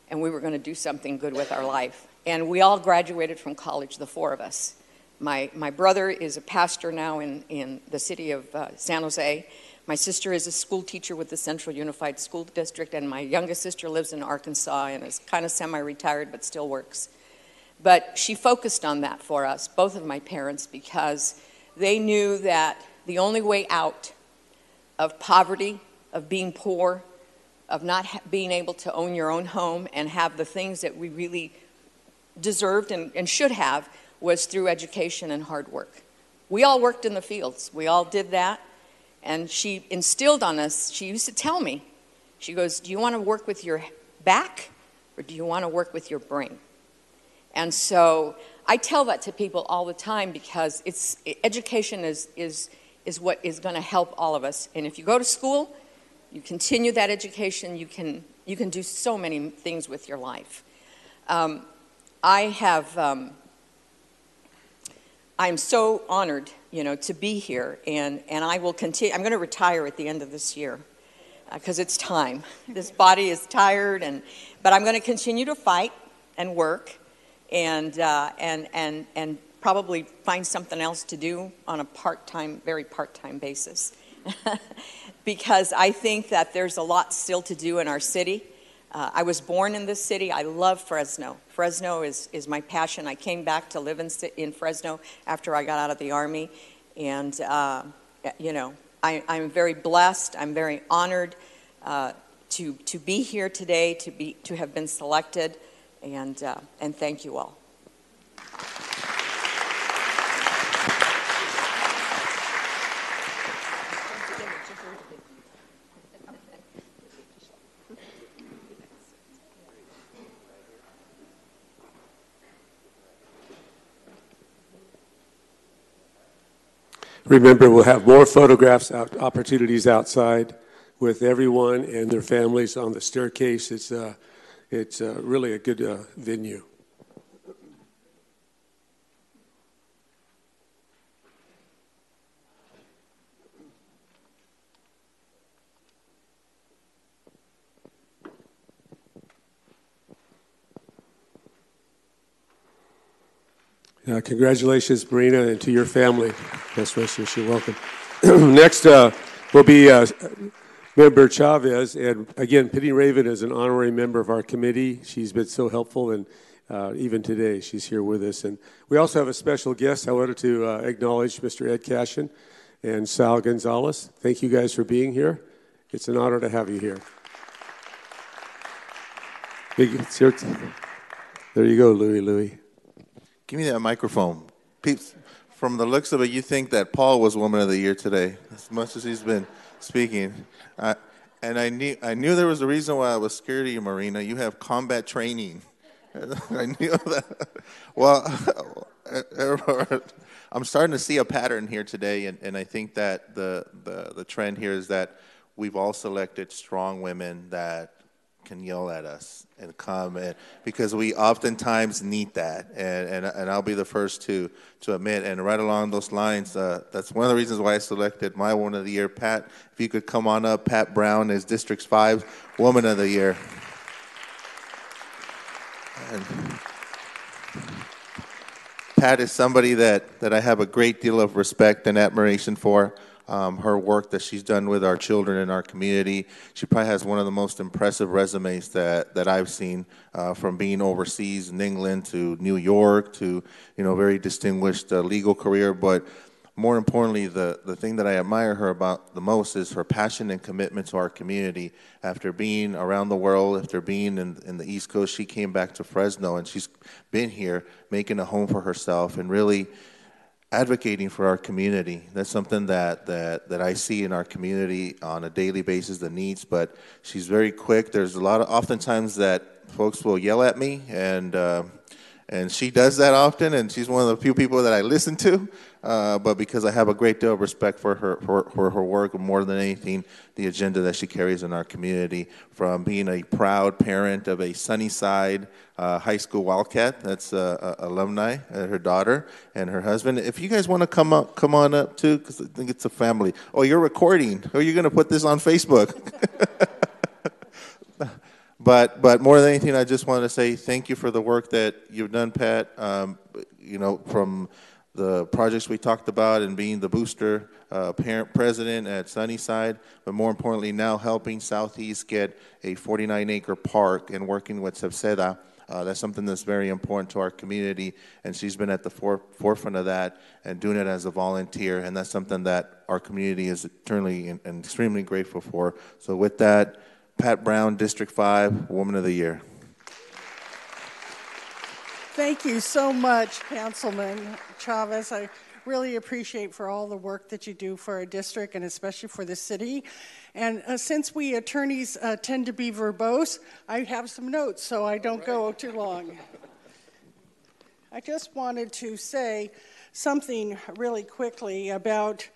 and we were going to do something good with our life. And we all graduated from college, the four of us. My brother is a pastor now in the city of San Jose. My sister is a school teacher with the Central Unified School District, and my youngest sister lives in Arkansas and is kind of semi-retired but still works. But she focused on that for us, both of my parents, because they knew that the only way out of poverty, of being poor, of not being able to own your own home and have the things that we really deserved and should have, was through education and hard work. We all worked in the fields. We all did that. And she instilled on us, she used to tell me, she goes, do you want to work with your back or do you want to work with your brain? And so I tell that to people all the time, because education is what is going to help all of us. And if you go to school, you continue that education, you can do so many things with your life. I'm so honored, to be here, and I will continue. I'm going to retire at the end of this year, because it's time. This body is tired, but I'm going to continue to fight and work, and probably find something else to do on a very part-time basis, because I think that there's a lot still to do in our city. I was born in this city. I love Fresno. Fresno is my passion. I came back to live in Fresno after I got out of the Army. And, I'm very blessed. I'm very honored to be here today, to have been selected. And thank you all.
Remember, we'll have more photographs, opportunities outside with everyone and their families on the staircase. It's really a good venue. Congratulations, Marina, and to your family. Best wishes. You're welcome. Next will be Member Chavez. And again, Penny Raven is an honorary member of our committee. She's been so helpful, and even today she's here with us. And we also have a special guest. I wanted to acknowledge Mr. Ed Cashin and Sal Gonzalez. Thank you guys for being here. It's an honor to have you here. There you go, Louie.
Give me that microphone. Peeps,
from the looks of it, you think that Paul was Woman of the Year today, as much as he's been speaking. And I knew there was a reason why I was scared of you, Marina. You have combat training. I knew that. Well, I'm starting to see a pattern here today, and I think that the trend here is that we've all selected strong women that can yell at us and come, and because we oftentimes need that, and I'll be the first to admit, and right along those lines, that's one of the reasons why I selected my Woman of the Year. Pat, if you could come on up. Pat Brown is District 5 Woman of the Year. And Pat is somebody that I have a great deal of respect and admiration for. Her work that she's done with our children in our community. She probably has one of the most impressive resumes that I've seen, from being overseas in England to New York to, very distinguished legal career. But more importantly, the thing that I admire her about the most is her passion and commitment to our community. After being around the world, after being in the East Coast, she came back to Fresno, and she's been here making a home for herself and really advocating for our community. That's something that I see in our community on a daily basis, the needs, but she's very quick. There's oftentimes that folks will yell at me, and she does that often, and she's one of the few people that I listen to, but because I have a great deal of respect for her work, and more than anything, the agenda that she carries in our community, from being a proud parent of a Sunnyside high school Wildcat, that's alumni, her daughter and her husband. If you guys want to come on up too, because I think it's a family. Oh, you're recording. Oh, you're going to put this on Facebook. But more than anything, I just want to say thank you for the work that you've done, Pat. From the projects we talked about and being the booster parent president at Sunnyside, but more importantly now helping Southeast get a 49-acre park and working with Sepseda. That's something that's very important to our community, and she's been at the forefront of that and doing it as a volunteer, and that's something that our community is eternally and extremely grateful for. So with that, Pat Brown, District 5, Woman of the Year.
Thank you so much, Councilman Chavez. I really appreciate for all the work that you do for our district and especially for the city. And since we attorneys tend to be verbose, I have some notes so I don't go too long. I just wanted to say something really quickly about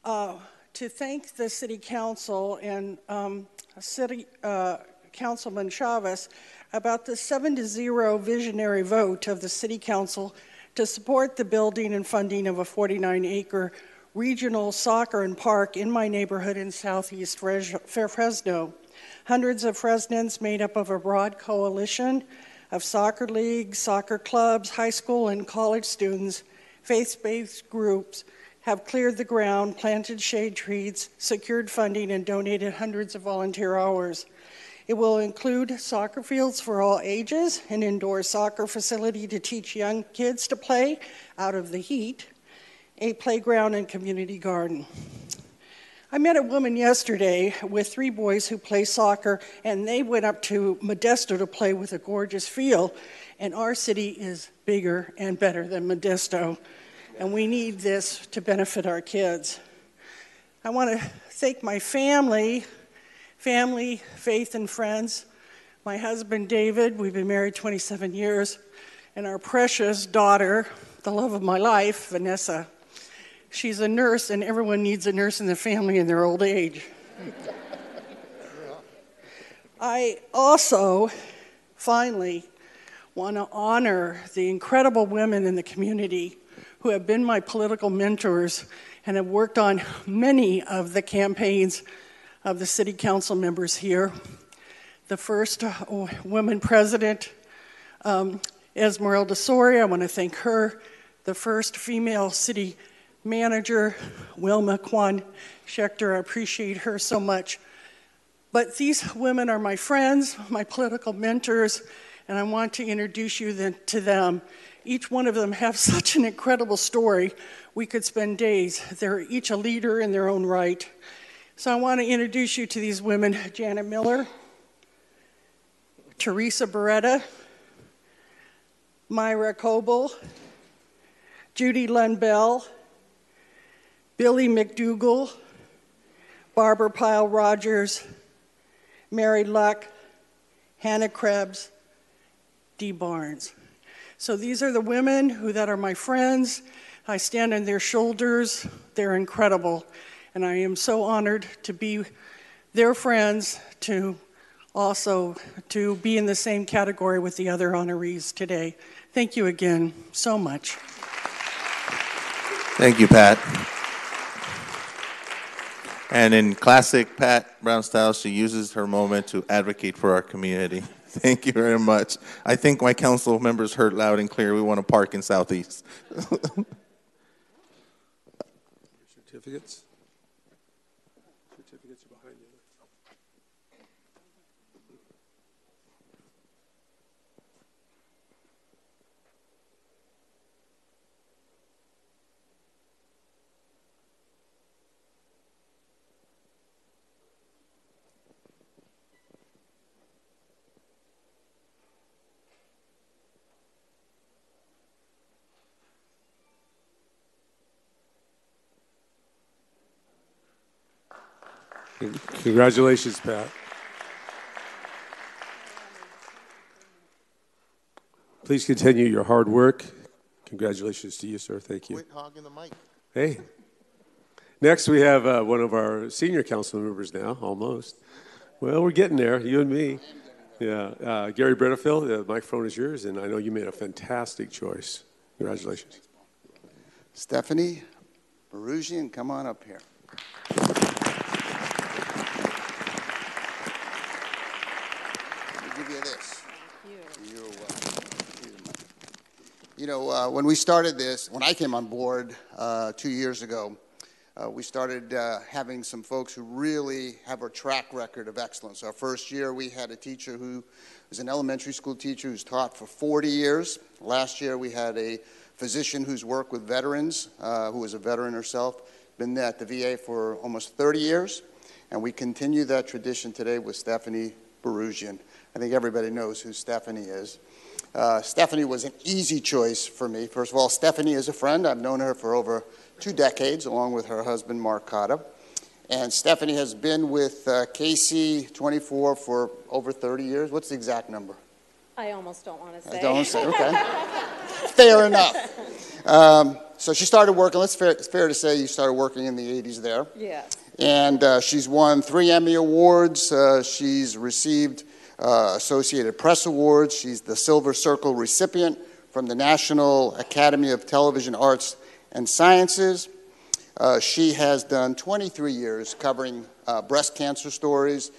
to thank the City Council and Councilman Chavez about the 7-0 visionary vote of the City Council to support the building and funding of a 49-acre regional soccer and park in my neighborhood in Southeast Fresno. Hundreds of Fresnans made up of a broad coalition of soccer leagues, soccer clubs, high school and college students, faith-based groups have cleared the ground, planted shade trees, secured funding, and donated hundreds of volunteer hours. It will include soccer fields for all ages, an indoor soccer facility to teach young kids to play out of the heat, a playground and community garden. I met a woman yesterday with 3 boys who play soccer, and they went up to Modesto to play with a gorgeous field, and our city is bigger and better than Modesto, and we need this to benefit our kids. I want to thank my family, faith, and friends. My husband, David, we've been married 27 years, and our precious daughter, the love of my life, Vanessa. She's a nurse, and everyone needs a nurse in the family in their old age. I also, finally, want to honor the incredible women in the community who have been my political mentors and have worked on many of the campaigns of the city council members here. The first woman president, Esmeralda Soria, I want to thank her. The first female city manager, Wilma Kwan Schechter, I appreciate her so much. But these women are my friends, my political mentors, and I want to introduce you to them. Each one of them have such an incredible story. We could spend days. They're each a leader in their own right. So I want to introduce you to these women: Janet Miller, Teresa Beretta, Myra Coble, Judy Lundbell, Billy McDougall, Barbara Pyle Rogers, Mary Luck, Hannah Krebs, Dee Barnes. So these are the women that are my friends. I stand on their shoulders. They're incredible. And I am so honored to be their friends, to also to be in the same category with the other honorees today. Thank you again so much.
Thank you, Pat. And in classic Pat Brown style, she uses her moment to advocate for our community. Thank you very much. I think my council members heard loud and clear. We want to park in Southeast.
Certificates? Certificates are behind you. Congratulations, Pat. Please continue your hard work. Congratulations to you, sir. Thank you.
Quit hogging the mic.
Hey. Next, we have one of our senior council members now, almost. Well, we're getting there, you and me. Yeah, Gary Bredefeld, the microphone is yours, and I know you made a fantastic choice. Congratulations.
Stephanie Barugian, come on up here. Give you this. Thank you. You're welcome. You know, when we started this, when I came on board 2 years ago, we started having some folks who really have a track record of excellence. Our first year, we had a teacher who was an elementary school teacher who's taught for 40 years. Last year, we had a physician who's worked with veterans, who was a veteran herself, been at the VA for almost 30 years. And we continue that tradition today with Stephanie Barugian. I think everybody knows who Stephanie is. Stephanie was an easy choice for me. First of all, Stephanie is a friend. I've known her for over 2 decades, along with her husband, Mark Cotta. And Stephanie has been with KC24 for over 30 years. What's the exact number?
I almost don't want to say.
I don't say, okay. Fair enough. So she started working, it's fair to say you started working in the 80s there.
Yes.
And she's won 3 Emmy Awards. She's received Associated Press Awards. She's the Silver Circle recipient from the National Academy of Television Arts and Sciences. She has done 23 years covering breast cancer stories,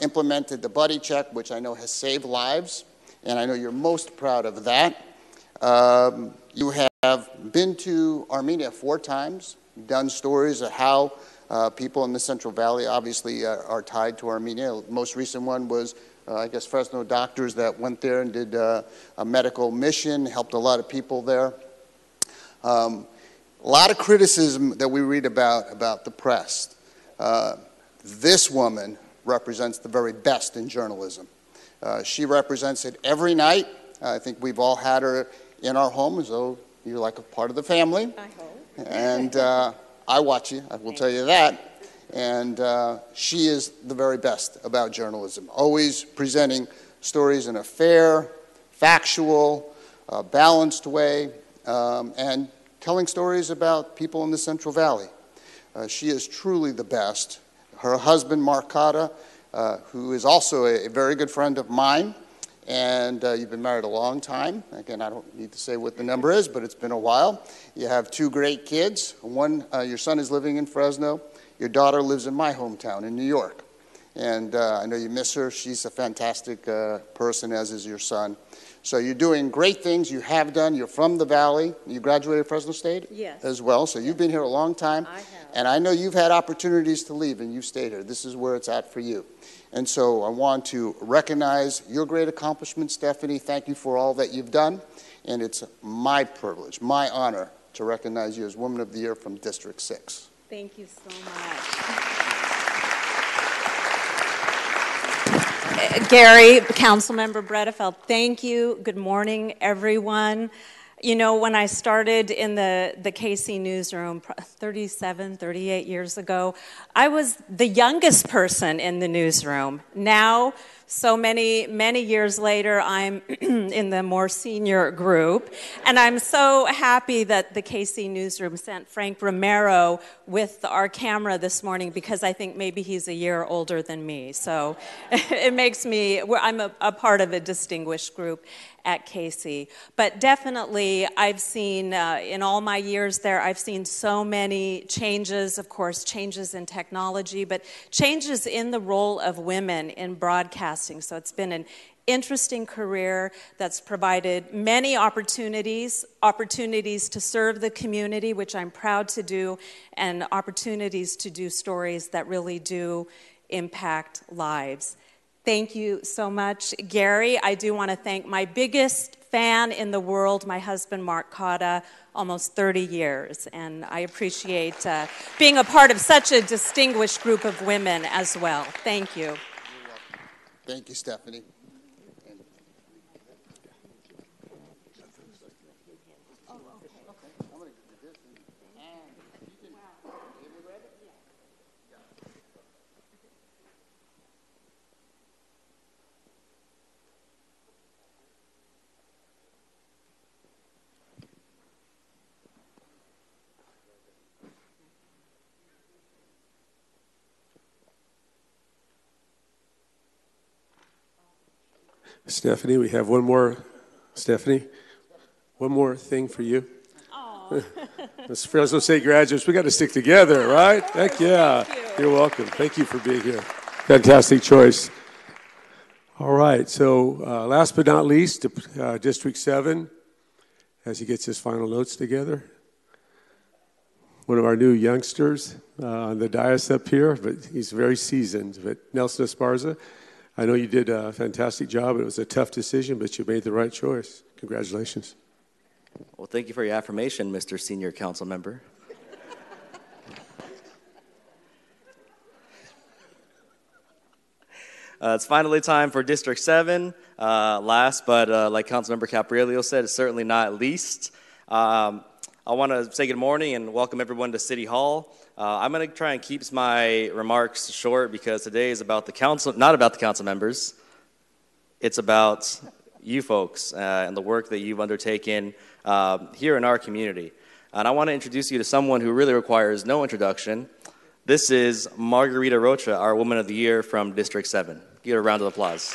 implemented the Buddy Check, which I know has saved lives, and I know you're most proud of that. You have been to Armenia 4 times, done stories of how people in the Central Valley obviously are tied to Armenia. The most recent one was I guess Fresno doctors that went there and did a medical mission, helped a lot of people there. A lot of criticism that we read about the press. This woman represents the very best in journalism. She represents it every night. I think we've all had her in our home, as though you're like a part of the family. I hope. And I watch you, I will tell you that. And she is the very best about journalism, always presenting stories in a fair, factual, balanced way, and telling stories about people in the Central Valley. She is truly the best. Her husband, Mark Cotta, who is also a very good friend of mine, and you've been married a long time. Again, I don't need to say what the number is, but it's been a while. You have 2 great kids. One, your son is living in Fresno. Your daughter lives in my hometown in New York. And I know you miss her. She's a fantastic person, as is your son. So you're doing great things. You have done. You're from the Valley. You graduated Fresno State?
Yes.
As well. So you've been here a long time.
I have.
And I know you've had opportunities to leave, and you've stayed here. This is where it's at for you. And so I want to recognize your great accomplishments, Stephanie. Thank you for all that you've done. And it's my privilege, my honor, to recognize you as Woman of the Year from District 6.
Thank you so much.
Gary, Councilmember Bredefeld, thank you. Good morning, everyone. You know, when I started in the KC newsroom 38 years ago, I was the youngest person in the newsroom. Now, so many years later, I'm in the more senior group, and I'm so happy that the KC newsroom sent Frank Romero with our camera this morning, because I think maybe he's a year older than me. So it makes me, I'm a part of a distinguished group at KC. But definitely, I've seen, in all my years there, I've seen so many changes, of course, changes in technology, but changes in the role of women in broadcasting. So it's been an interesting career that's provided many opportunities to serve the community, which I'm proud to do, and opportunities to do stories that really do impact lives. Thank you so much, Gary. I do want to thank my biggest fan in the world, my husband, Mark Cotta, almost 30 years. And I appreciate being a part of such a distinguished group of women as well. Thank you.
Thank you, Stephanie.
Stephanie, we have one more. Stephanie, one more thing for you. As Fresno State graduates, we got to stick together, right? Heck yeah. You're welcome. Thank you for being here. Fantastic choice. All right, so last but not least, District 7, as he gets his final notes together. One of our new youngsters on the dais up here, but he's very seasoned. But Nelson Esparza, I know you did a fantastic job. It was a tough decision, but you made the right choice. Congratulations.
Well, thank you for your affirmation, Mr. Senior Council Member. It's finally time for District 7. Last, but like Councilmember Caprillo said, it's certainly not least. I want to say good morning and welcome everyone to City Hall. I'm going to try and keep my remarks short because today is about the council, not about the council members. It's about you folks and the work that you've undertaken here in our community. And I want to introduce you to someone who really requires no introduction. This is Margarita Rocha, our Woman of the Year from District 7. Give her a round of applause.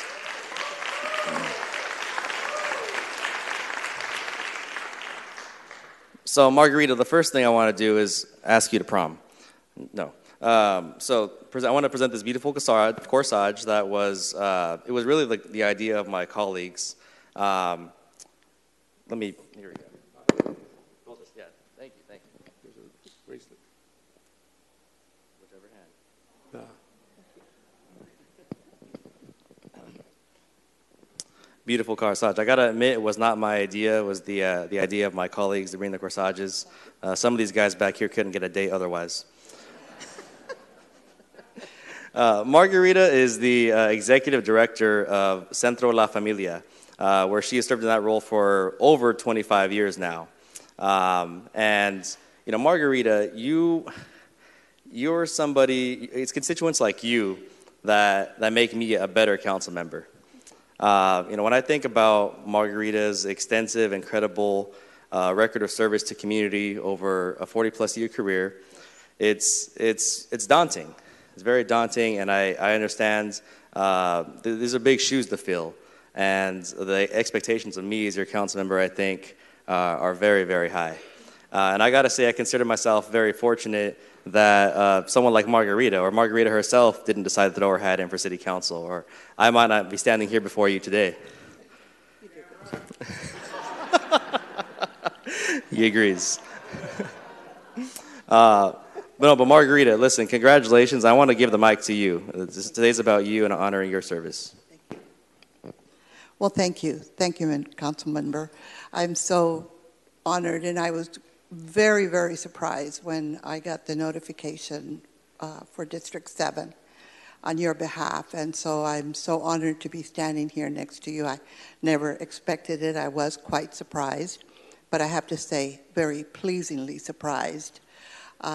So, Margarita, the first thing I want to do is ask you to prom. No. I want to present this beautiful corsage that was, it was really the idea of my colleagues. Here we go. Hold this, yeah, thank you.
There's a bracelet.
Whichever hand. Beautiful corsage. I gotta admit, it was not my idea. It was the idea of my colleagues to bring the corsages. Some of these guys back here couldn't get a date otherwise. Margarita is the executive director of Centro La Familia, where she has served in that role for over 25 years now. And you know, Margarita, you're somebody. It's constituents like you that make me a better council member. You know, when I think about Margarita's extensive, incredible record of service to community over a 40-plus year career, it's daunting. It's very daunting, and I understand these are big shoes to fill, and the expectations of me as your council member, I think, are very, very high. And I got to say, I consider myself very fortunate that someone like Margarita, or Margarita herself, didn't decide to throw her hat in for city council, or I might not be standing here before you today. He agrees. But Margarita, listen, congratulations. I want to give the mic to you. Today's about you and honoring your service.
Thank you. Well, thank you. Thank you, Council Member. I'm so honored, and I was very, very surprised when I got the notification for District 7 on your behalf. And so I'm so honored to be standing here next to you. I never expected it. I was quite surprised. but I have to say, very pleasingly surprised.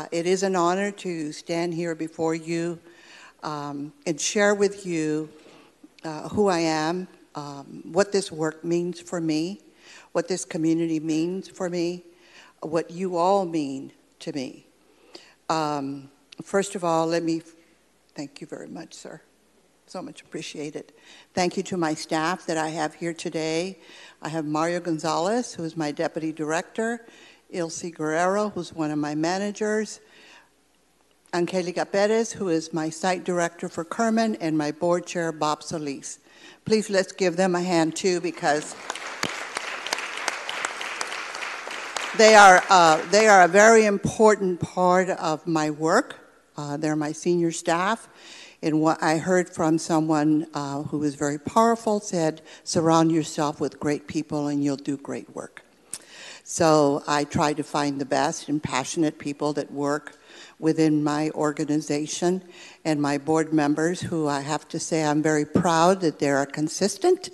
It is an honor to stand here before you and share with you who I am, what this work means for me, what this community means for me, what you all mean to me. First of all, let me thank you very much, sir. So much appreciated. Thank you to my staff that I have here today. I have Mario Gonzalez, who is my deputy director, Ilse Guerrero, who's one of my managers, Angelica Perez, who is my site director for Kerman, and my board chair, Bob Solis. Please let's give them a hand too, because they are a very important part of my work. They're my senior staff. And what I heard from someone who was very powerful said, surround yourself with great people and you'll do great work. So I try to find the best and passionate people that work within my organization, and my board members, who I have to say I'm very proud that they are consistent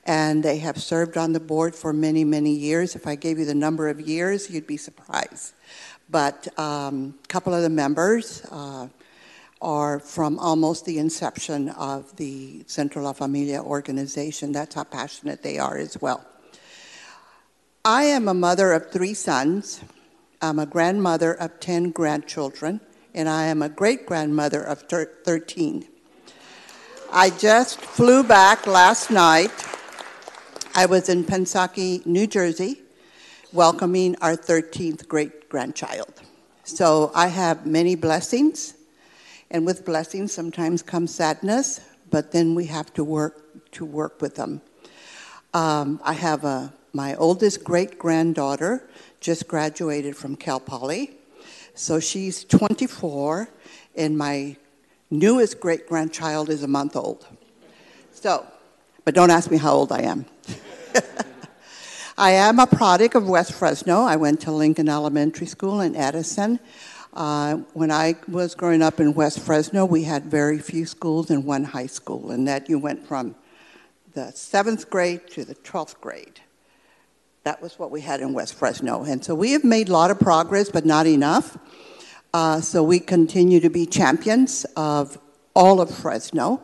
and they have served on the board for many, many years. If I gave you the number of years, you'd be surprised. But a couple of the members are from almost the inception of the Centro La Familia organization. That's how passionate they are as well. I am a mother of 3 sons. I'm a grandmother of 10 grandchildren, and I am a great-grandmother of 13. I just flew back last night. I was in Pensacola, New Jersey, welcoming our 13th great-grandchild. So I have many blessings, and with blessings sometimes comes sadness, but then we have to work with them. I have my oldest great-granddaughter just graduated from Cal Poly, so she's 24, and my newest great-grandchild is a month old. So, but don't ask me how old I am. I am a product of West Fresno. I went to Lincoln Elementary School in Edison. When I was growing up in West Fresno, we had very few schools and 1 high school, and that you went from the 7th grade to the 12th grade. That was what we had in West Fresno. And so we have made a lot of progress, but not enough. So we continue to be champions of all of Fresno.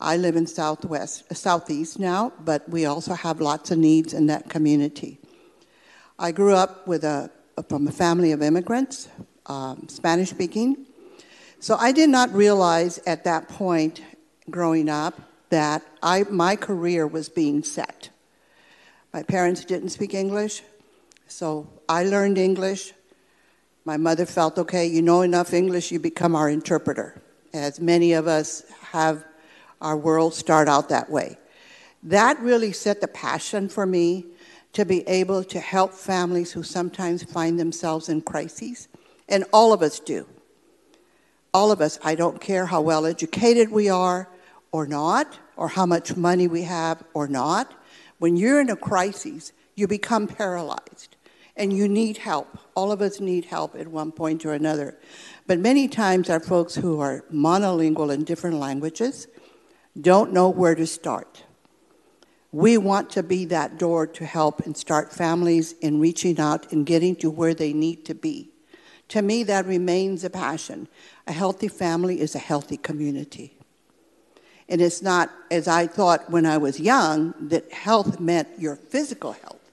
I live in Southeast now, but we also have lots of needs in that community. I grew up from a family of immigrants, Spanish speaking. So I did not realize at that point growing up that my career was being set. My parents didn't speak English, so I learned English. My mother felt, okay, you know enough English, you become our interpreter. As many of us have our world start out that way. That really set the passion for me to be able to help families who sometimes find themselves in crises, and all of us do. All of us, I don't care how well educated we are or not, or how much money we have or not. When you're in a crisis, you become paralyzed and you need help. All of us need help at one point or another. But many times our folks who are monolingual in different languages don't know where to start. We want to be that door to help and start families in reaching out and getting to where they need to be. To me, that remains a passion. A healthy family is a healthy community. And it's not, as I thought when I was young, that health meant your physical health.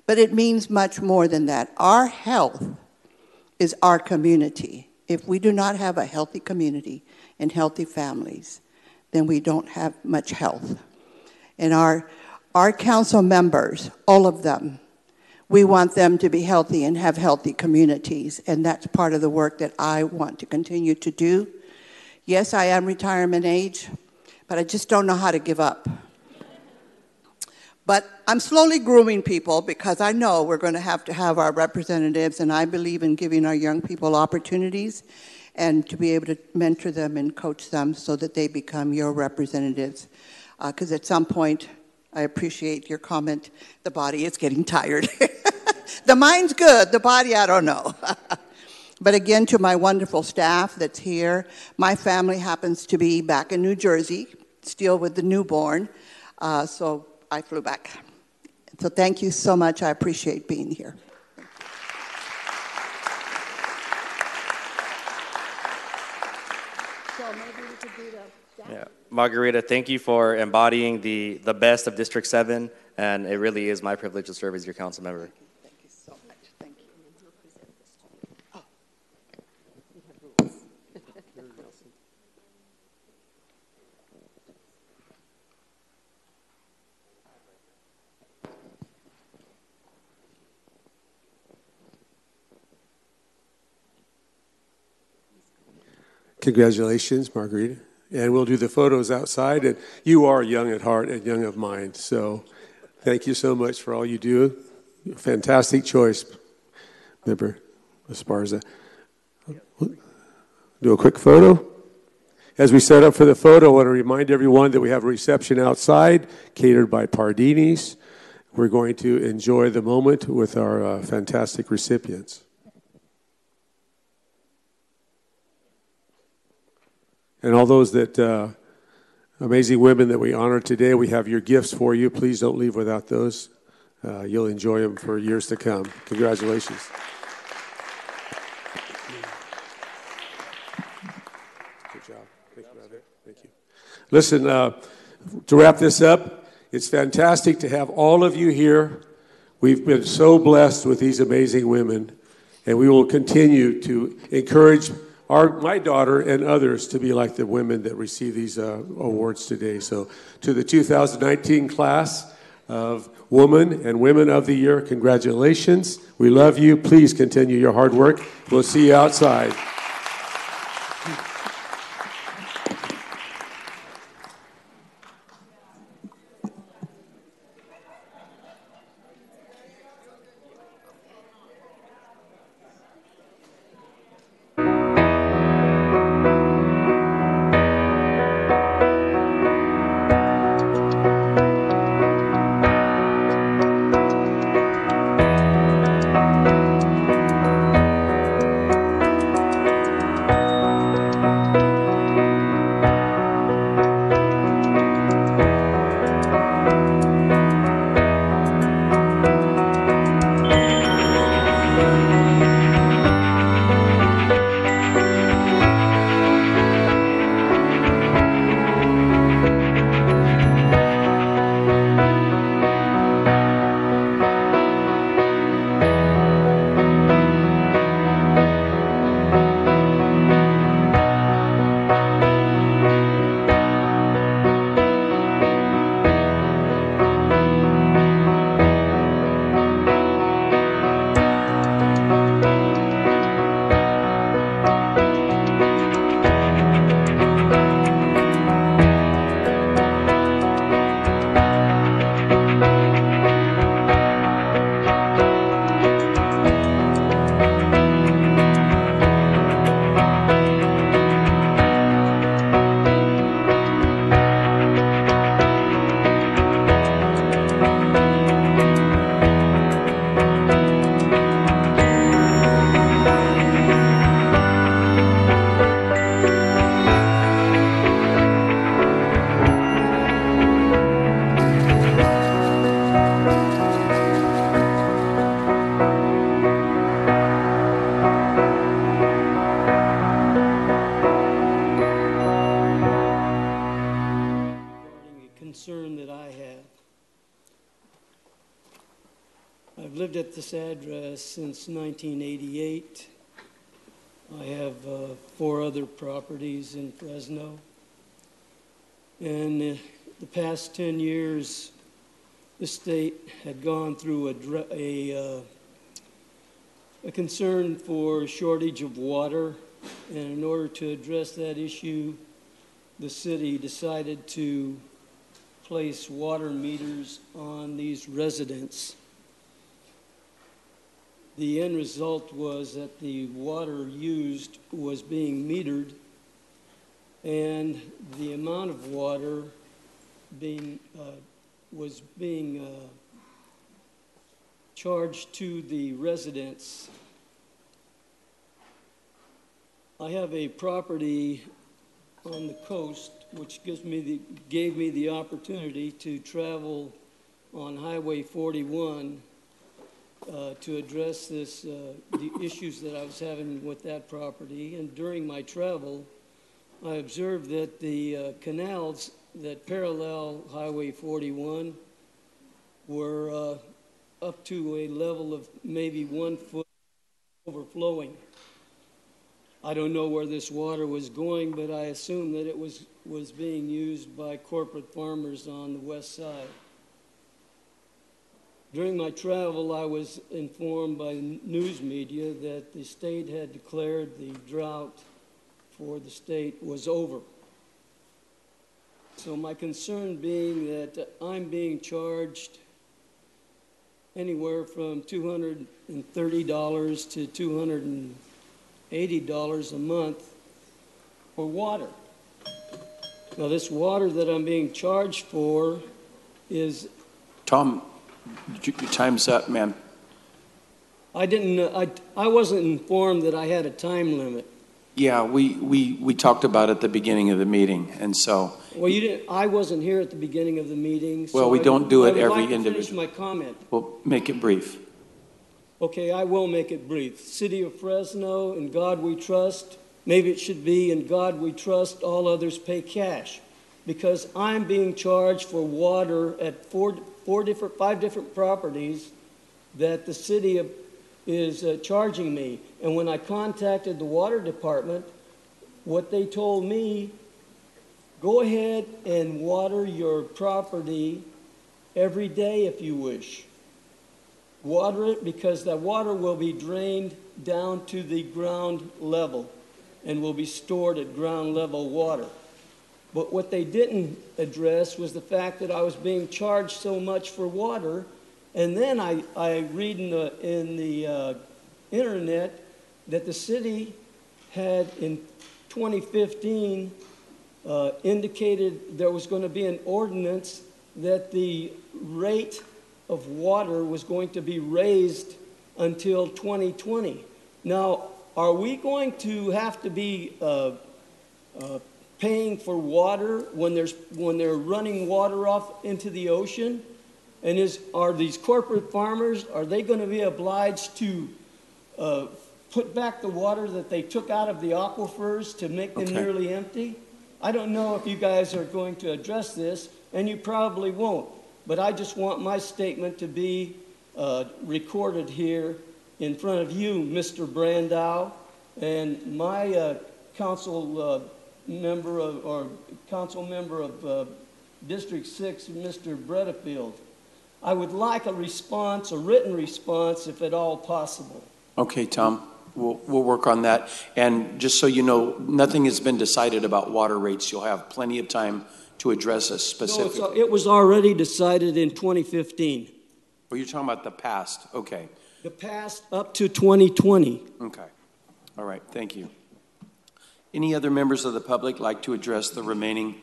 But it means much more than that. Our health is our community. If we do not have a healthy community and healthy families, then we don't have much health. And our council members, all of them, we want them to be healthy and have healthy communities. And that's part of the work that I want to continue to do. Yes, I am retirement age, but I just don't know how to give up. But I'm slowly grooming people because I know we're going to have our representatives, and I believe in giving our young people opportunities and to be able to mentor them and coach them so that they become your representatives. Because at some point, I appreciate your comment, the body is getting tired. The mind's good, the body, I don't know. But again, to my wonderful staff that's here, my family happens to be back in New Jersey, still with the newborn, so I flew back. So thank you so much. I appreciate being here.
Yeah. Margarita, thank you for embodying the best of District 7, and it really is my privilege to serve as your council member.
Thank you so much. Thank you.
Congratulations, Margarita. And we'll do the photos outside. And you are young at heart and young of mind. So thank you so much for all you do. Fantastic choice, Member Esparza. Do a quick photo. As we set up for the photo, I want to remind everyone that we have a reception outside, catered by Pardini's. We're going to enjoy the moment with our fantastic recipients. And all those that amazing women that we honor today, we have your gifts for you. Please don't leave without those. You'll enjoy them for years to come. Congratulations. Good job. Thank you, brother. Thank you. Listen, to wrap this up, it's fantastic to have all of you here. We've been so blessed with these amazing women, and we will continue to encourage my daughter and others to be like the women that receive these awards today. So to the 2019 class of Woman and Women of the Year, congratulations. We love you. Please continue your hard work. We'll see you outside.
I've lived at this address since 1988. I have 4 other properties in Fresno. And the past 10 years, the state had gone through a concern for shortage of water. And in order to address that issue, the city decided to place water meters on these residents. The end result was that the water used was being metered, and the amount of water was being charged to the residents. I have a property on the coast which gave me the opportunity to travel on Highway 41 to address the issues that I was having with that property. And during my travel, I observed that the canals that parallel Highway 41 were up to a level of maybe 1 foot overflowing. I don't know where this water was going, but I assume that it was being used by corporate farmers on the west side. During my travel, I was informed by news media that the state had declared the drought for the state was over. So my concern being that I'm being charged anywhere from $230 to $280 a month for water. Now this water that I'm being charged for is...
Tom, your time's up, man.
I wasn't informed that I had a time limit.
Yeah, we talked about it at the beginning of the meeting, and so...
Well, you didn't. I wasn't here at the beginning of the meeting. So
well, we don't do it every
individual.
individual.
Finish my comment.
Well, make it brief.
Okay, I will make it brief. City of Fresno, in God we trust. Maybe it should be, in God we trust, all others pay cash. Because I'm being charged for water at five different properties that the city is charging me. And when I contacted the water department, what they told me, go ahead and water your property every day if you wish. Water it because that water will be drained down to the ground level and will be stored at ground level water. But what they didn't address was the fact that I was being charged so much for water. And then I read in the internet that the city had in 2015 indicated there was going to be an ordinance that the rate of water was going to be raised until 2020. Now, are we going to have to be paying for water when they're running water off into the ocean? And are these corporate farmers, are they going to be obliged to put back the water that they took out of the aquifers to make them nearly empty? I don't know if you guys are going to address this, and you probably won't. But I just want my statement to be recorded here in front of you, Mr. Brandow, and my council member of District 6, Mr. Bredefield. I would like a response, a written response, if at all possible.
Okay, Tom, we'll work on that. And just so you know, nothing has been decided about water rates. You'll have plenty of time to address us specifically.
No, it was already decided in 2015.
Well, you're talking about the past. Okay.
The past up to 2020.
Okay. All right. Thank you. Any other members of the public like to address the remaining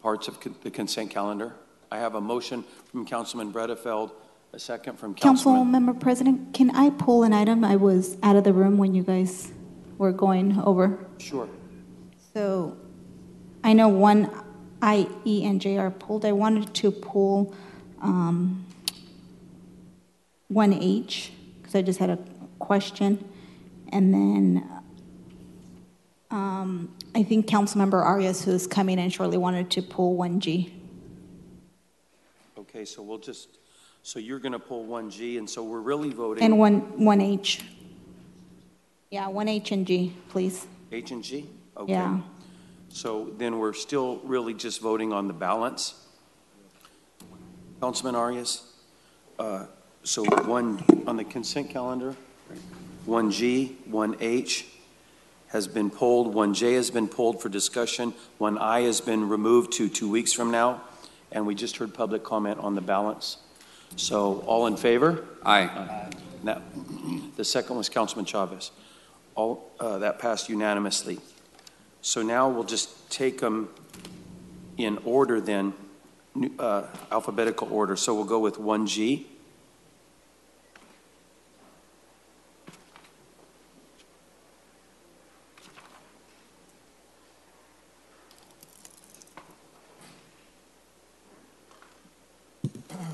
parts of the consent calendar? I have a motion from Councilman Bredefeld, a second from
Council Member President, can I pull an item? I was out of the room when you guys were going over.
Sure.
So I know 1I, E, and J are pulled. I wanted to pull 1H because I just had a question. And then I think Councilmember Arias, who's coming in shortly, wanted to pull 1G.
Okay, so so you're going to pull 1G, and so we're really voting.
And 1H. Yeah, 1H and G, please.
H and G? Okay.
Yeah.
So then we're still really just voting on the balance. Councilman Arias? So one on the consent calendar, 1G, 1H has been pulled, 1J has been pulled for discussion, 1I has been removed to 2 weeks from now, and we just heard public comment on the balance. So all in favor?
Aye.
Now, the second was Councilman Chavez. All that passed unanimously. So now we'll just take them in order then, alphabetical order. So we'll go with 1G.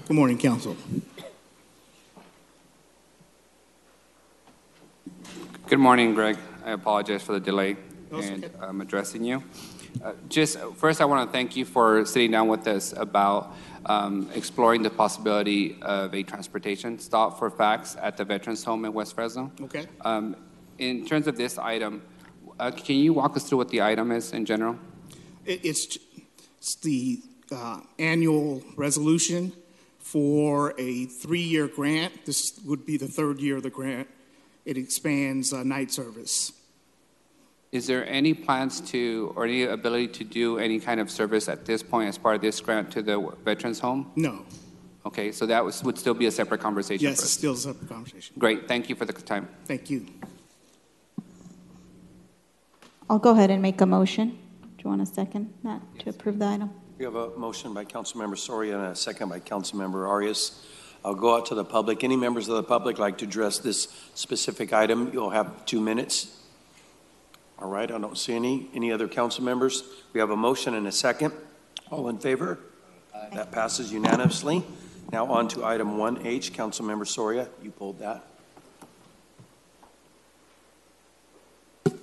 Good morning, Council.
Good morning, Greg. I apologize for the delay
That's
in
okay.
addressing you. Just first, I want to thank you for sitting down with us about exploring the possibility of a transportation stop for FACTS at the Veterans Home in West Fresno.
Okay.
In terms of this item, can you walk us through what the item is in general?
It's the annual resolution for a 3-year grant. This would be the 3rd year of the grant. It expands night service.
Is there any plans to, or any ability to do any kind of service at this point as part of this grant to the Veterans Home?
No.
Okay, so that would still be a separate conversation
Yes,
for
it's
us.
still a separate conversation.
Great, thank you for the time.
Thank you.
I'll go ahead and make a motion. Do you want a second that to approve the item?
We have a motion by Councilmember Soria and a second by Councilmember Arias. I'll go out to the public. Any members of the public like to address this specific item? You'll have 2 minutes. All right, I don't see any. Any other council members? We have a motion and a second. All in favor? Aye. That passes unanimously. Now on to item 1H. Councilmember Soria, you pulled that.
Good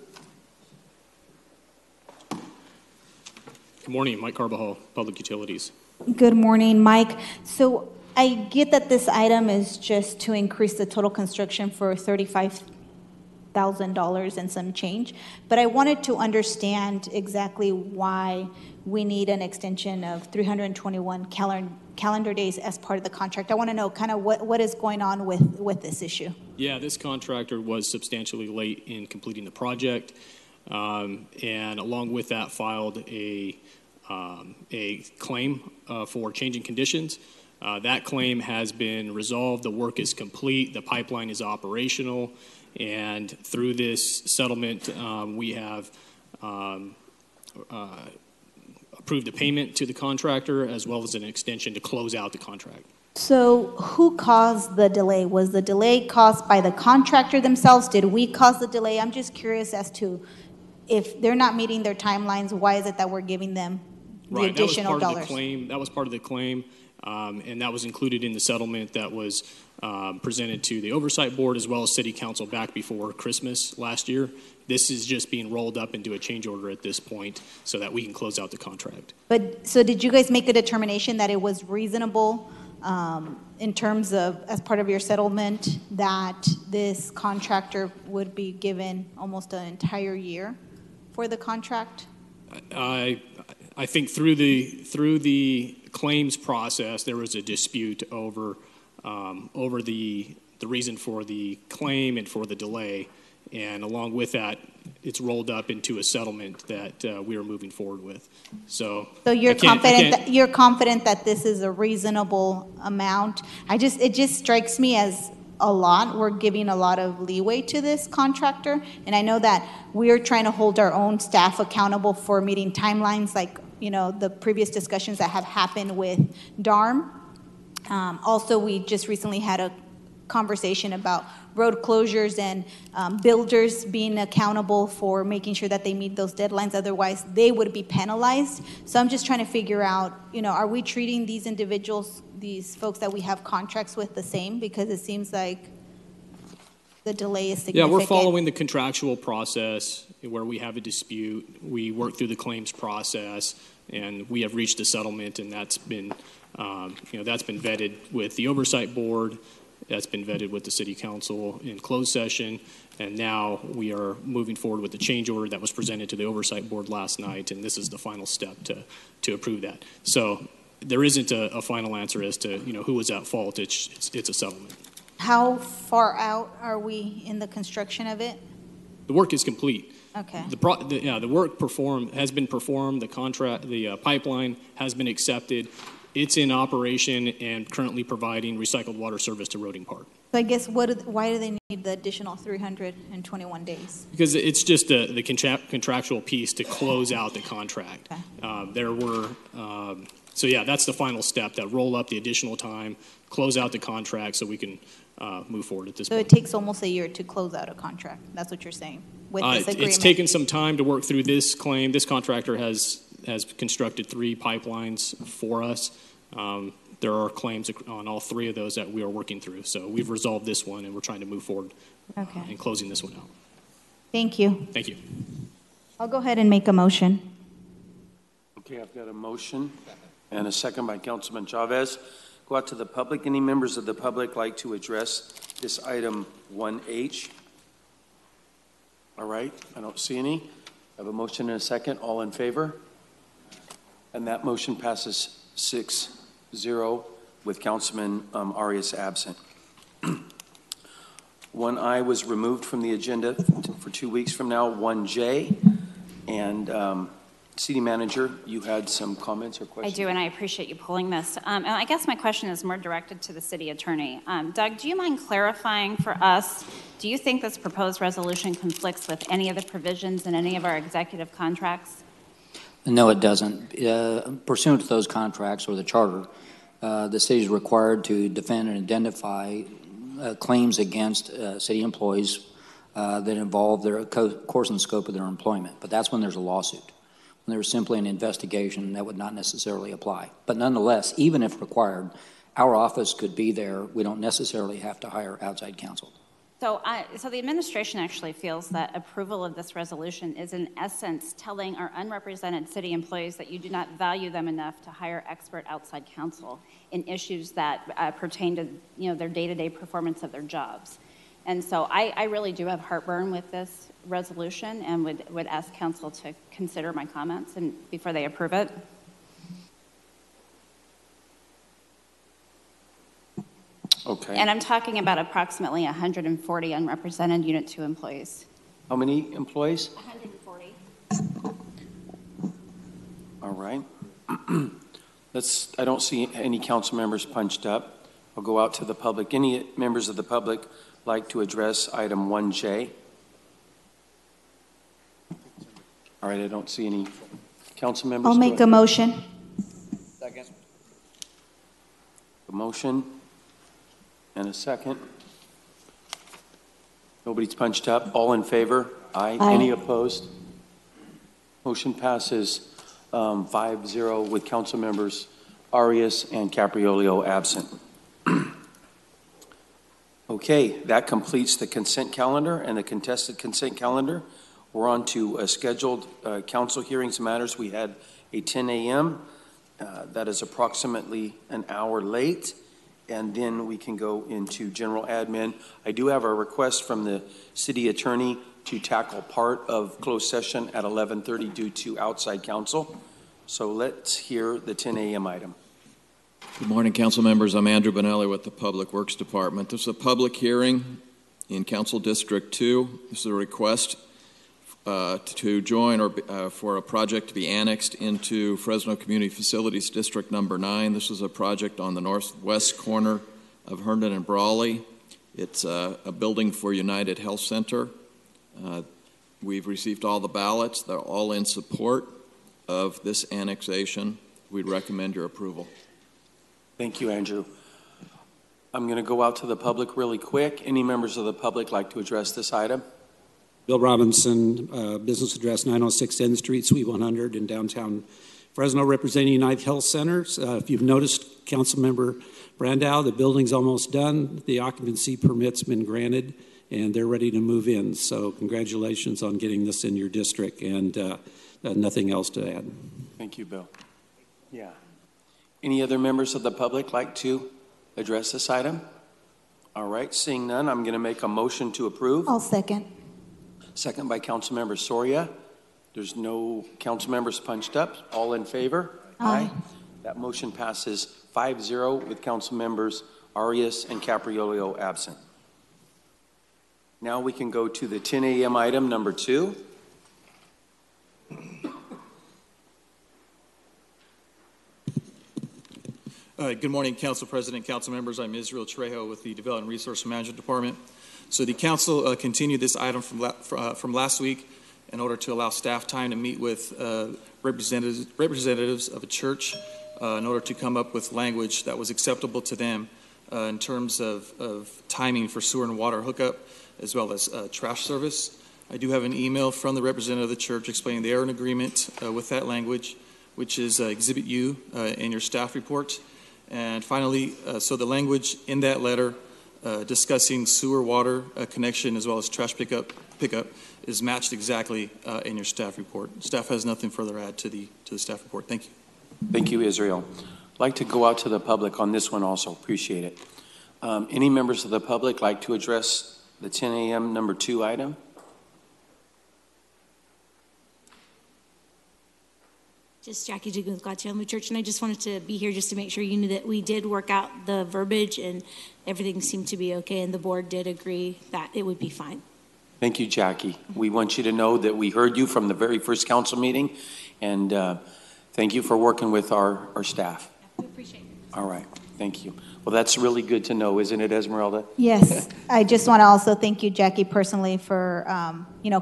morning, Mike Carbajal, Public Utilities.
Good morning, Mike. So I get that this item is just to increase the total construction for $35,000 and some change, but I wanted to understand exactly why we need an extension of 321 calendar days as part of the contract. I want to know kind of what is going on with this issue.
Yeah, this contractor was substantially late in completing the project, and along with that filed a claim for changing conditions. That claim has been resolved. The work is complete. The pipeline is operational. And through this settlement, we have approved a payment to the contractor as well as an extension to close out the contract.
So who caused the delay? Was the delay caused by the contractor themselves? Did we cause the delay? I'm just curious as to if they're not meeting their timelines, why is it that we're giving them the additional dollars?
That was part of the claim, and that was included in the settlement that was presented to the Oversight Board as well as City Council back before Christmas last year. This is just being rolled up into a change order at this point so that we can close out the contract.
But so did you guys make a determination that it was reasonable in terms of, as part of your settlement, that this contractor would be given almost an entire year for the contract?
I think through the claims process, there was a dispute over the reason for the claim and for the delay, and along with that, it's rolled up into a settlement that we are moving forward with. So
you're confident that this is a reasonable amount? It just strikes me as a lot. We're giving a lot of leeway to this contractor, and I know that we're trying to hold our own staff accountable for meeting timelines, like the previous discussions that have happened with DARM. Also, we just recently had a conversation about road closures and builders being accountable for making sure that they meet those deadlines. Otherwise, they would be penalized. So I'm just trying to figure out, are we treating these individuals, these folks that we have contracts with, the same? Because it seems like the delay is significant.
Yeah, we're following the contractual process where we have a dispute. We work through the claims process, and we have reached a settlement, and that's been vetted with the Oversight Board. That's been vetted with the City Council in closed session, and now we are moving forward with the change order that was presented to the Oversight Board last night, and this is the final step to approve that. So there isn't a final answer as to who was at fault. It's a settlement.
How far out are we in the construction of it?
The work is complete.
Okay.
The work has been performed. The pipeline has been accepted. It's in operation and currently providing recycled water service to Roding Park.
So I guess why do they need the additional 321 days?
Because it's just the contractual piece to close out the contract. Okay. So yeah, that's the final step, that roll up the additional time, close out the contract so we can move forward at this point.
So it takes almost a year to close out a contract. That's what you're saying with this agreement?
It's taken some time to work through this claim. This contractor has constructed 3 pipelines for us. there are claims on all 3 of those that we are working through. So we've resolved this one, and we're trying to move forward in closing this one out.
Thank you.
Thank you.
I'll go ahead and make a motion.
Okay, I've got a motion and a second by Councilman Chavez. Go out to the public. Any members of the public like to address this item 1H? All right, I don't see any. I have a motion and a second. All in favor? And that motion passes 6-0 with Councilman Arias absent. 1I was removed from the agenda for 2 weeks from now. 1J, and City Manager, you had some comments or questions?
I do, and I appreciate you pulling this. And I guess my question is more directed to the City Attorney. Doug, do you mind clarifying for us, do you think this proposed resolution conflicts with any of the provisions in any of our executive contracts?
No, it doesn't. Pursuant to those contracts or the charter, the city is required to defend and identify claims against city employees that involve their course and scope of their employment. But that's when there's a lawsuit. When there's simply an investigation, that would not necessarily apply. But nonetheless, even if required, our office could be there. We don't necessarily have to hire outside counsel.
So the administration actually feels that approval of this resolution is in essence telling our unrepresented city employees that you do not value them enough to hire expert outside counsel in issues that pertain to their day-to-day performance of their jobs. And so I really do have heartburn with this resolution and would ask council to consider my comments before they approve it.
Okay.
And I'm talking about approximately 140 unrepresented Unit 2 employees.
How many employees?
140.
All right. I don't see any council members punched up. I'll go out to the public. Any members of the public like to address item 1J? All right, I don't see any council members.
I'll make a motion.
Second.
A motion and a second. Nobody's punched up. All in favor? Aye.
Aye.
Any opposed? Motion passes 5-0 with council members Arias and Capriolio absent. Okay, that completes the consent calendar and the contested consent calendar. We're on to scheduled council hearings matters. We had a 10 a.m. That is approximately an hour late, and then we can go into general admin. I do have a request from the city attorney to tackle part of closed session at 11:30 due to outside counsel. So let's hear the 10 a.m. item.
Good morning, council members. I'm Andrew Bonelli with the Public Works Department. This is a public hearing in Council District 2. This is a request to join or for a project to be annexed into Fresno Community Facilities District Number 9. This is a project on the northwest corner of Herndon and Brawley. It's a building for United Health Center. We've received all the ballots. They're all in support of this annexation. We'd recommend your approval.
Thank you, Andrew. I'm going to go out to the public really quick. Any members of the public like to address this item?
Bill Robinson, business address 906 N Street, Suite 100 in downtown Fresno, representing United Health Centers. If you've noticed, Councilmember Brandow, the building's almost done. The occupancy permit's been granted, and they're ready to move in. So congratulations on getting this in your district, and nothing else to add.
Thank you, Bill. Yeah. Any other members of the public like to address this item? All right, seeing none, I'm going to make a motion to approve.
I'll second.
Second by Councilmember Soria. There's no council members punched up. All in favor?
Aye.
That motion passes 5-0 with council members Arias and Capriolio absent. Now we can go to the 10 a.m. item number 2.
Good morning, Council President, Council members. I'm Israel Trejo with the Development Resource Management Department. So the Council continued this item from last week in order to allow staff time to meet with representatives of a church in order to come up with language that was acceptable to them in terms of timing for sewer and water hookup as well as trash service. I do have an email from the representative of the church explaining they are in agreement with that language, which is Exhibit U in your staff report. And finally, so the language in that letter discussing sewer water connection as well as trash pickup is matched exactly in your staff report. Staff has nothing further to add to the staff report. Thank you.
Thank you, Israel. I'd like to go out to the public on this one also. Appreciate it. Any members of the public like to address the 10 a.m. number 2 item?
Just Jackie Jiggins with God Family Church, and I just wanted to be here just to make sure you knew that we did work out the verbiage and everything seemed to be okay, and the board did agree that it would be fine.
Thank you, Jackie. We want you to know that we heard you from the very first council meeting, and thank you for working with our staff.
We appreciate it.
All right. Thank you. Well, that's really good to know, isn't it, Esmeralda?
Yes. I just want to also thank you, Jackie, personally for,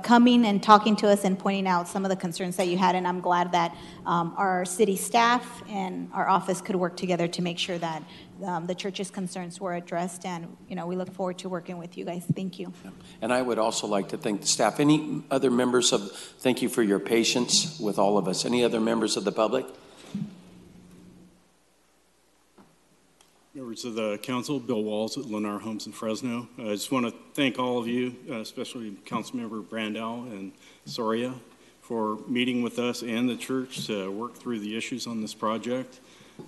coming and talking to us and pointing out some of the concerns that you had. And I'm glad that our city staff and our office could work together to make sure that the church's concerns were addressed. And, we look forward to working with you guys. Thank you.
And I would also like to thank the staff. Any other members thank you for your patience with all of us. Any other members of the public?
Members of the council, Bill Walls at Lennar Homes in Fresno. I just want to thank all of you, especially Councilmember Brandau and Soria, for meeting with us and the church to work through the issues on this project.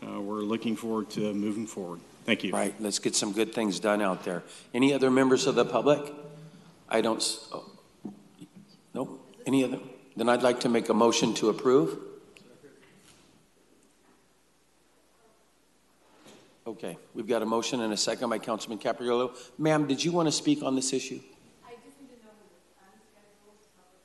We're looking forward to moving forward. Thank you.
Right. Let's get some good things done out there. Any other members of the public? I don't. Oh, nope. Any other? Then I'd like to make a motion to approve. Okay, we've got a motion and a second by Councilman Caprillo. Ma'am, did you want to speak on this issue?
I just need to know the unscheduled public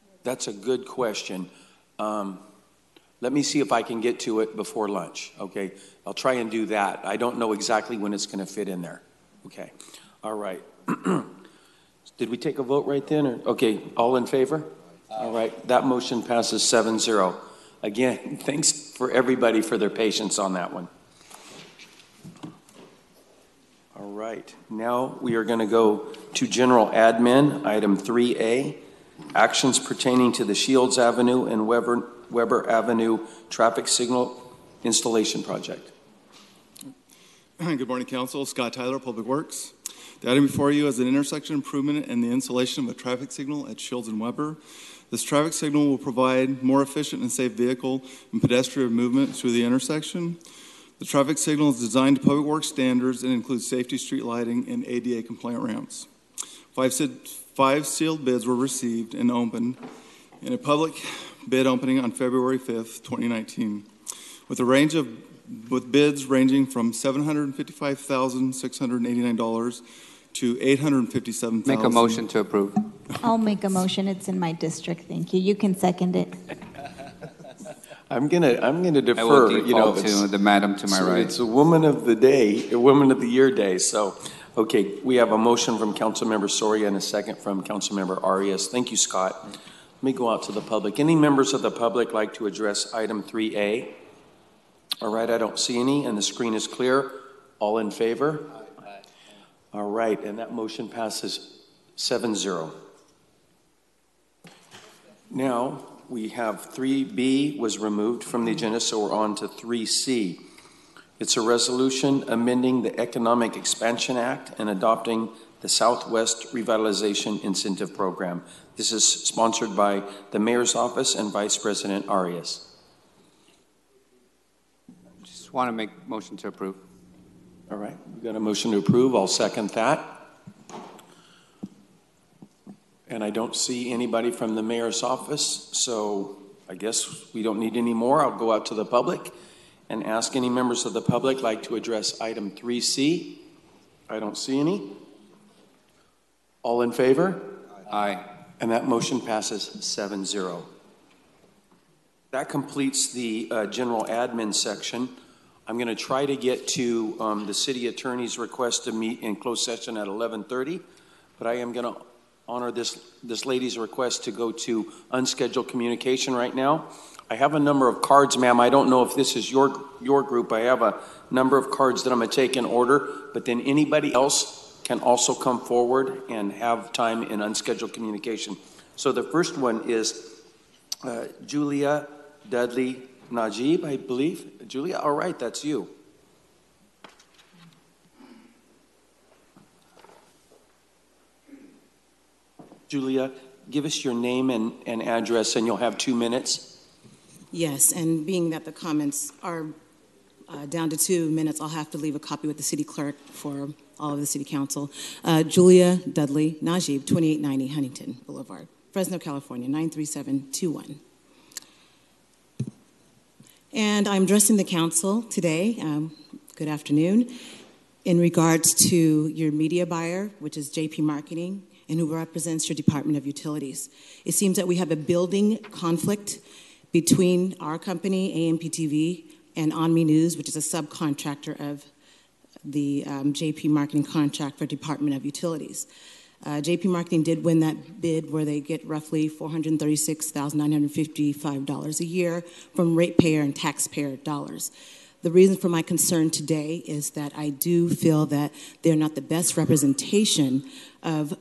comments.
That's a good question. Let me see if I can get to it before lunch, okay? I'll try and do that. I don't know exactly when it's going to fit in there. Okay, all right. Did we take a vote right then? Or okay, all in favor? All right, that motion passes 7-0. Again, thanks for everybody for their patience on that one. All right, now we are going to go to General Admin, item 3A, actions pertaining to the Shields Avenue and Weber Avenue traffic signal installation project.
Good morning, Council. Scott Tyler, Public Works. The item before you is an intersection improvement and the installation of a traffic signal at Shields and Weber. This traffic signal will provide more efficient and safe vehicle and pedestrian movement through the intersection. The traffic signal is designed to Public Works standards and includes safety street lighting and ADA compliant ramps. 5 sealed bids were received and opened in a public bid opening on February 5th, 2019, with bids ranging from $755,689 to $857,000.
Make a motion to approve.
I'll make a motion. It's in my district. Thank you. You can second it.
I'm gonna defer.
I will default to the madam to my right.
It's a woman of the day, a woman of the year day. So, okay, we have a motion from Councilmember Soria and a second from Councilmember Arias. Thank you, Scott. Let me go out to the public. Any members of the public like to address item 3A? All right, I don't see any, and the screen is clear. All in favor? Aye. All right, and that motion passes 7-0. Now, we have 3B was removed from the agenda, so we're on to 3C. It's a resolution amending the Economic Expansion Act and adopting the Southwest Revitalization Incentive Program. This is sponsored by the Mayor's Office and Vice President Arias.
Just want to make a motion to approve.
All right, we've got a motion to approve. I'll second that. And I don't see anybody from the Mayor's Office, so I guess we don't need any more. I'll go out to the public and ask any members of the public like to address item 3C. I don't see any. All in favor?
Aye.
And that motion passes 7-0. That completes the general admin section. I'm going to try to get to the city attorney's request to meet in closed session at 11:30, but I am going to honor this lady's request to go to unscheduled communication right now. I have a number of cards, ma'am. I don't know if this is your group. I have a number of cards that I'm going to take in order, but then anybody else can also come forward and have time in unscheduled communication. So the first one is Julia Dudley Najib, I believe. Julia, all right, that's you. Julia, give us your name and address, and you'll have 2 minutes.
Yes, and being that the comments are down to 2 minutes, I'll have to leave a copy with the city clerk for all of the city council. Julia Dudley Najib, 2890 Huntington Boulevard, Fresno, California, 93721. And I'm addressing the council today, good afternoon, in regards to your media buyer, which is JP Marketing, and who represents your Department of Utilities. It seems that we have a building conflict between our company, AMPTV, and ONME News, which is a subcontractor of the JP Marketing contract for Department of Utilities. JP Marketing did win that bid where they get roughly $436,955 a year from ratepayer and taxpayer dollars. The reason for my concern today is that I do feel that they're not the best representation of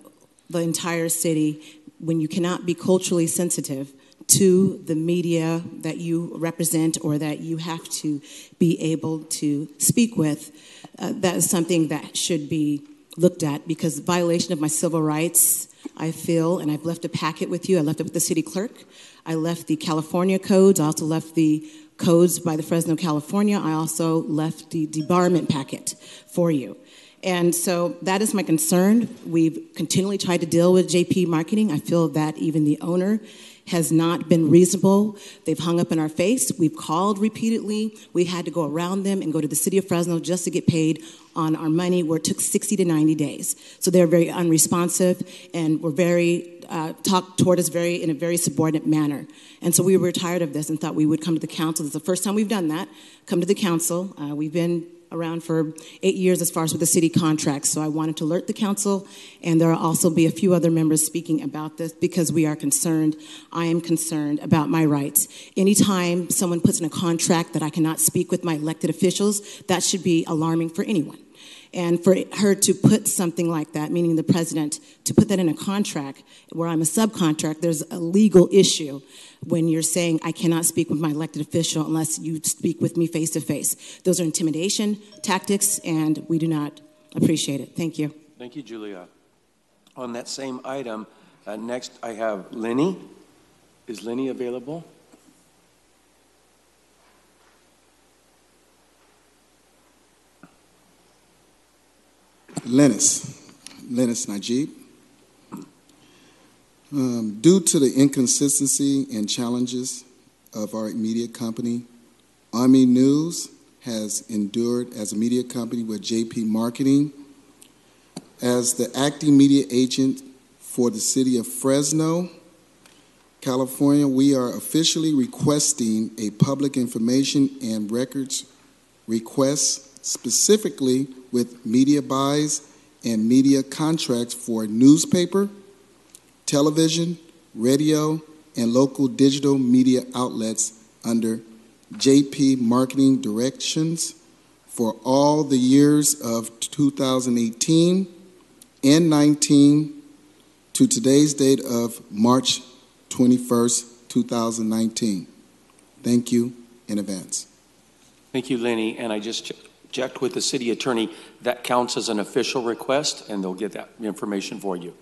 the entire city when you cannot be culturally sensitive to the media that you represent or that you have to be able to speak with. That is something that should be looked at, because violation of my civil rights, I feel, and I've left a packet with you. I left it with the city clerk. I left the California codes. I also left the codes by the Fresno, California. I also left the debarment packet for you. And so that is my concern. We've continually tried to deal with JP Marketing. I feel that even the owner has not been reasonable. They've hung up in our face. We've called repeatedly. We had to go around them and go to the city of Fresno just to get paid on our money, where it took 60 to 90 days. So they're very unresponsive and were very, talked toward us in a very subordinate manner. And so we were tired of this and thought we would come to the council. This is the first time we've done that, come to the council. We've been around for 8 years as far as with the city contracts. So I wanted to alert the council, and there will also be a few other members speaking about this because we are concerned. I am concerned about my rights. Anytime someone puts in a contract that I cannot speak with my elected officials, that should be alarming for anyone. And for her to put something like that, meaning the president, to put that in a contract where I'm a subcontract, there's a legal issue when you're saying I cannot speak with my elected official unless you speak with me face to face. Those are intimidation tactics, and we do not appreciate it. Thank you.
Thank you, Julia. On that same item, next I have Lenny. Is Lenny available?
Lennis Najib. Due to the inconsistency and challenges of our media company, ONME News has endured as a media company with JP Marketing. As the acting media agent for the city of Fresno, California, we are officially requesting a public information and records request, specifically with media buys and media contracts for newspaper, television, radio, and local digital media outlets under JP Marketing directions for all the years of 2018 and 19 to today's date of March 21st, 2019. Thank you in advance.
Thank you, Lenny. And I just checked with the city attorney. That counts as an official request, and they'll get that information for you.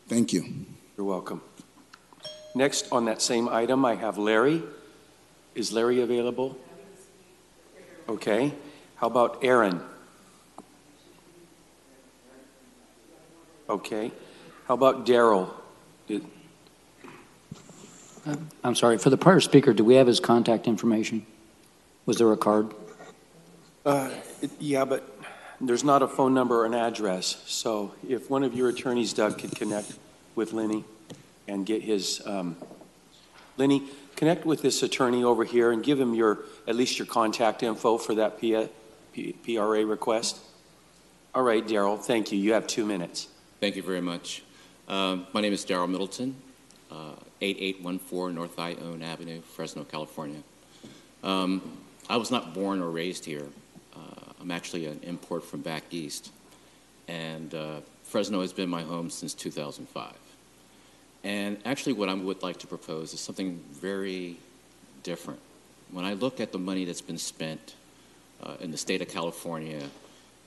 Thank you.
You're welcome. Next on that same item, I have Larry. Is Larry available? Okay. How about Aaron? Okay. How about Daryl?
I'm sorry, for the prior speaker, do we have his contact information? Was there a card?
Yeah, but there's not a phone number or an address. So if one of your attorneys, Doug, could connect with Lenny and get his, Lenny, connect with this attorney over here and give him at least your contact info for that PRA request. All right, Daryl, thank you. You have 2 minutes.
Thank you very much. My name is Daryl Middleton, 8814 North Ione Avenue, Fresno, California. I was not born or raised here. I'm actually an import from back east. And Fresno has been my home since 2005. And actually what I would like to propose is something very different. when I look at the money that's been spent in the state of California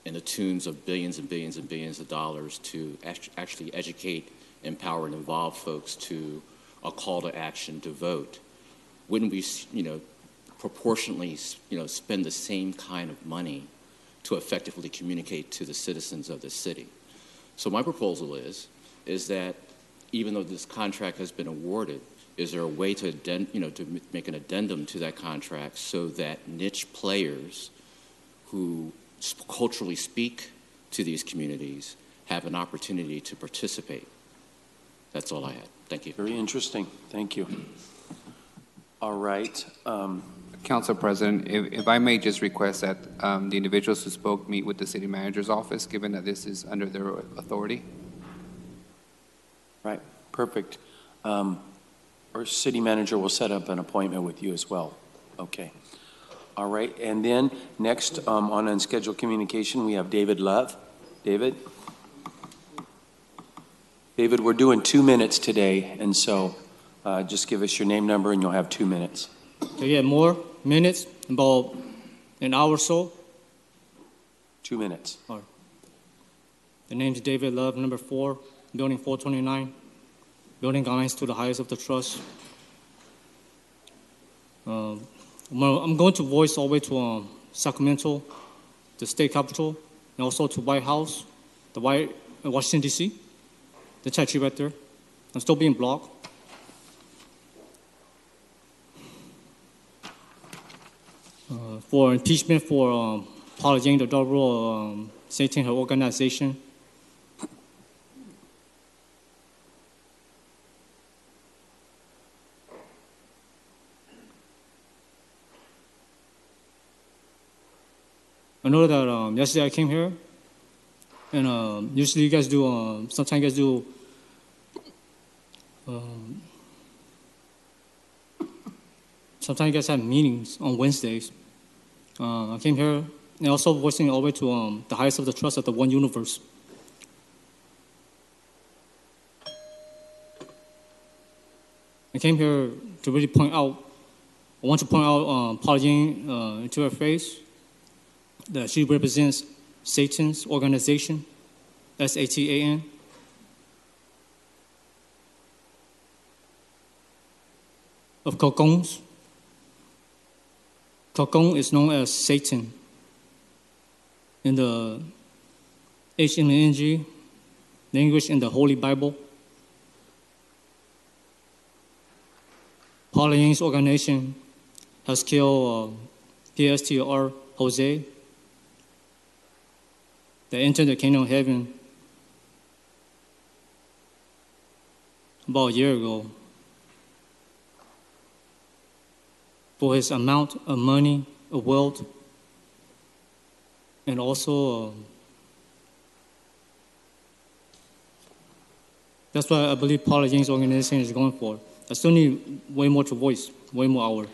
in the tunes of billions and billions and billions of dollars to actually educate, empower, and involve folks to a call to action to vote, wouldn't we, proportionally, spend the same kind of money to effectively communicate to the citizens of the city? So my proposal is that even though this contract has been awarded, is there a way to, to make an addendum to that contract so that niche players who culturally speak to these communities have an opportunity to participate? That's all I had. Thank you.
Very interesting. Thank you. All right.
Council President, if I may just request that the individuals who spoke meet with the city manager's office, given that this is under their authority.
Right. Perfect. Our city manager will set up an appointment with you as well. Okay. All right. And then next on unscheduled communication, we have David Love. David? David, we're doing 2 minutes today, and so just give us your name, number, and you'll have 2 minutes.
So yeah, more minutes, about an hour or so.
2 minutes.
All right. The name's David Love, number 4, building 429, building guidelines to the highest of the trust. I'm going to voice all the way to Sacramento, the state capital, and also to White House, Washington, D.C., the Chai Chi right there. I'm still being blocked. For impeachment for Paula Yang, the double Satan, her organization. I know that yesterday I came here, and usually you guys do, sometimes you guys do sometimes you guys have meetings on Wednesdays. I came here and also voicing all the way to the highest of the trust at the One Universe. I came here to really point out, I want to point out Paula Yang into her face, that she represents Satan's organization, Satan. Of Kokons. Kokon is known as Satan in the HMNG language in the Holy Bible. Paula Yang's organization has killed PSTR Jose that entered the kingdom of heaven about a year ago for his amount of money, of wealth, and also that's what I believe Paula Yang's organization is going for. I still need way more to voice, way more hour.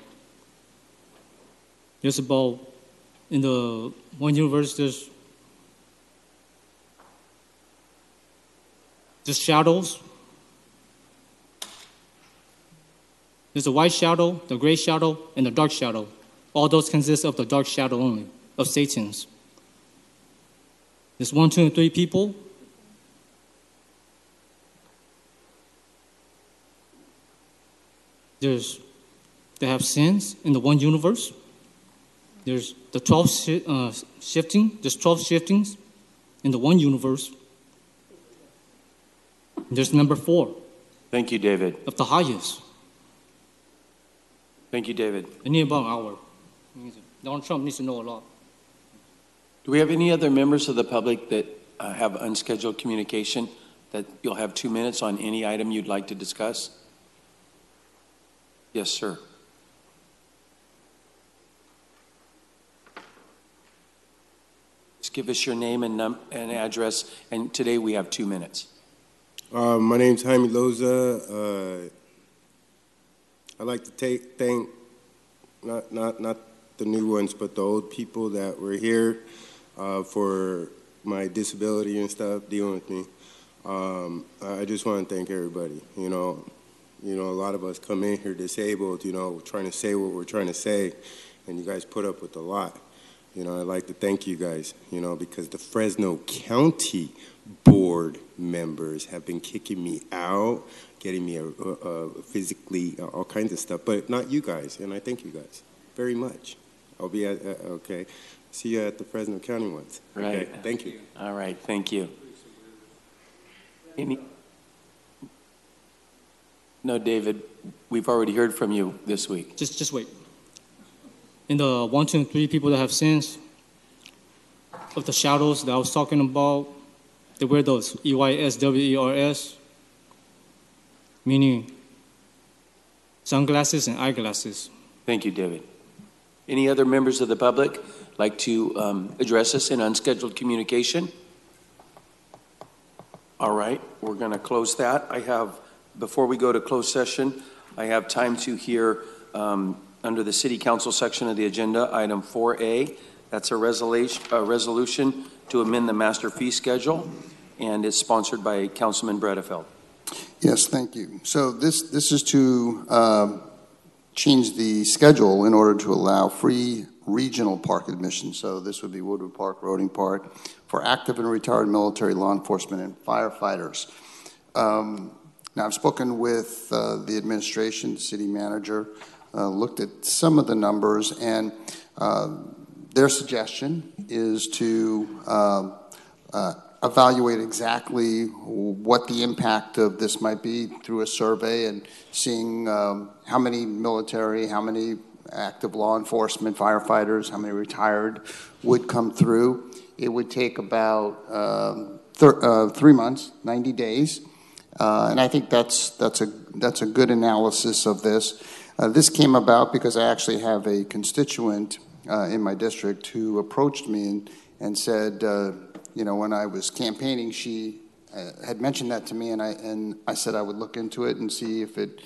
There's about, in the One Universe, there's shadows. There's a white shadow, the gray shadow, and the dark shadow. All those consist of the dark shadow only, of Satan's. There's 1, 2, and 3 people. They have sins in the One Universe. There's the 12 shifting. There's 12 shiftings in the One Universe. There's number 4.
Thank you, David.
Of the highest.
Thank you, David.
I need about an hour. Donald Trump needs to know a lot.
Do we have any other members of the public that have unscheduled communication that you'll have 2 minutes on any item you'd like to discuss? Yes, sir. Just give us your name and address, and today we have 2 minutes.
My name's Jaime Loza. I'd like to thank not the new ones, but the old people that were here for my disability and stuff, dealing with me. I just want to thank everybody. You know, You know, a lot of us come in here disabled, you know, trying to say what we're trying to say, and you guys put up with a lot. You know, I'd like to thank you guys, you know, because the Fresno County board members have been kicking me out, getting me physically, all kinds of stuff, but not you guys, and I thank you guys very much. I'll be at, okay. See you at the Fresno County ones.
Right.
Okay, thank you.
All right, thank you. No, David, we've already heard from you this week.
Just wait. In the 1, 2, and 3 people that have sins, of the shadows that I was talking about, they wear those EYSWERS, meaning sunglasses and eyeglasses.
Thank you, David. Any other members of the public like to address us in unscheduled communication? All right, we're going to close that. Before we go to closed session, I have time to hear under the City Council section of the agenda, item 4A. That's a resolution to amend the master fee schedule, and it's sponsored by Councilman Bredefeld.
Yes, thank you. So this is to change the schedule in order to allow free regional park admission. So this would be Woodward Park, Roding Park, for active and retired military, law enforcement, and firefighters. Now, I've spoken with the administration, the city manager, looked at some of the numbers, and their suggestion is to evaluate exactly what the impact of this might be through a survey and seeing how many military, how many active law enforcement, firefighters, how many retired would come through. It would take about 3 months, 90 days. And I think that's a good analysis of this. This came about because I actually have a constituent in my district who approached me and said, you know, when I was campaigning, she had mentioned that to me, and I said I would look into it and see if it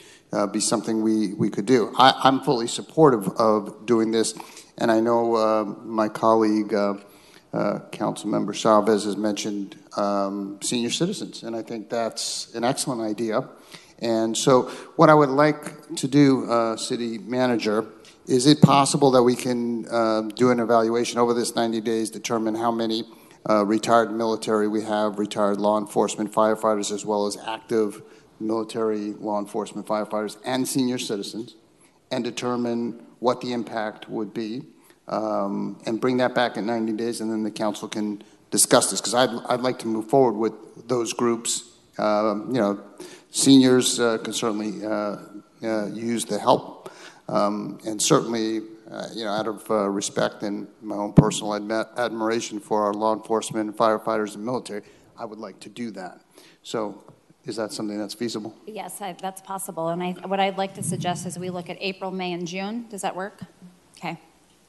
be something we could do. I'm fully supportive of doing this, and I know my colleague, Councilmember Chavez, has mentioned senior citizens, and I think that's an excellent idea. And so what I would like to do, City Manager, is it possible that we can do an evaluation over this 90 days, determine how many retired military we have, retired law enforcement firefighters, as well as active military law enforcement firefighters and senior citizens, and determine what the impact would be, and bring that back in 90 days, and then the council can discuss this, because I'd like to move forward with those groups. You know, seniors can certainly use the help, and certainly, you know, out of respect and my own personal admiration for our law enforcement, firefighters, and military, I would like to do that. So, is that something that's feasible?
Yes, that's possible. And what I'd like to suggest is we look at April, May, and June. Does that work? Okay.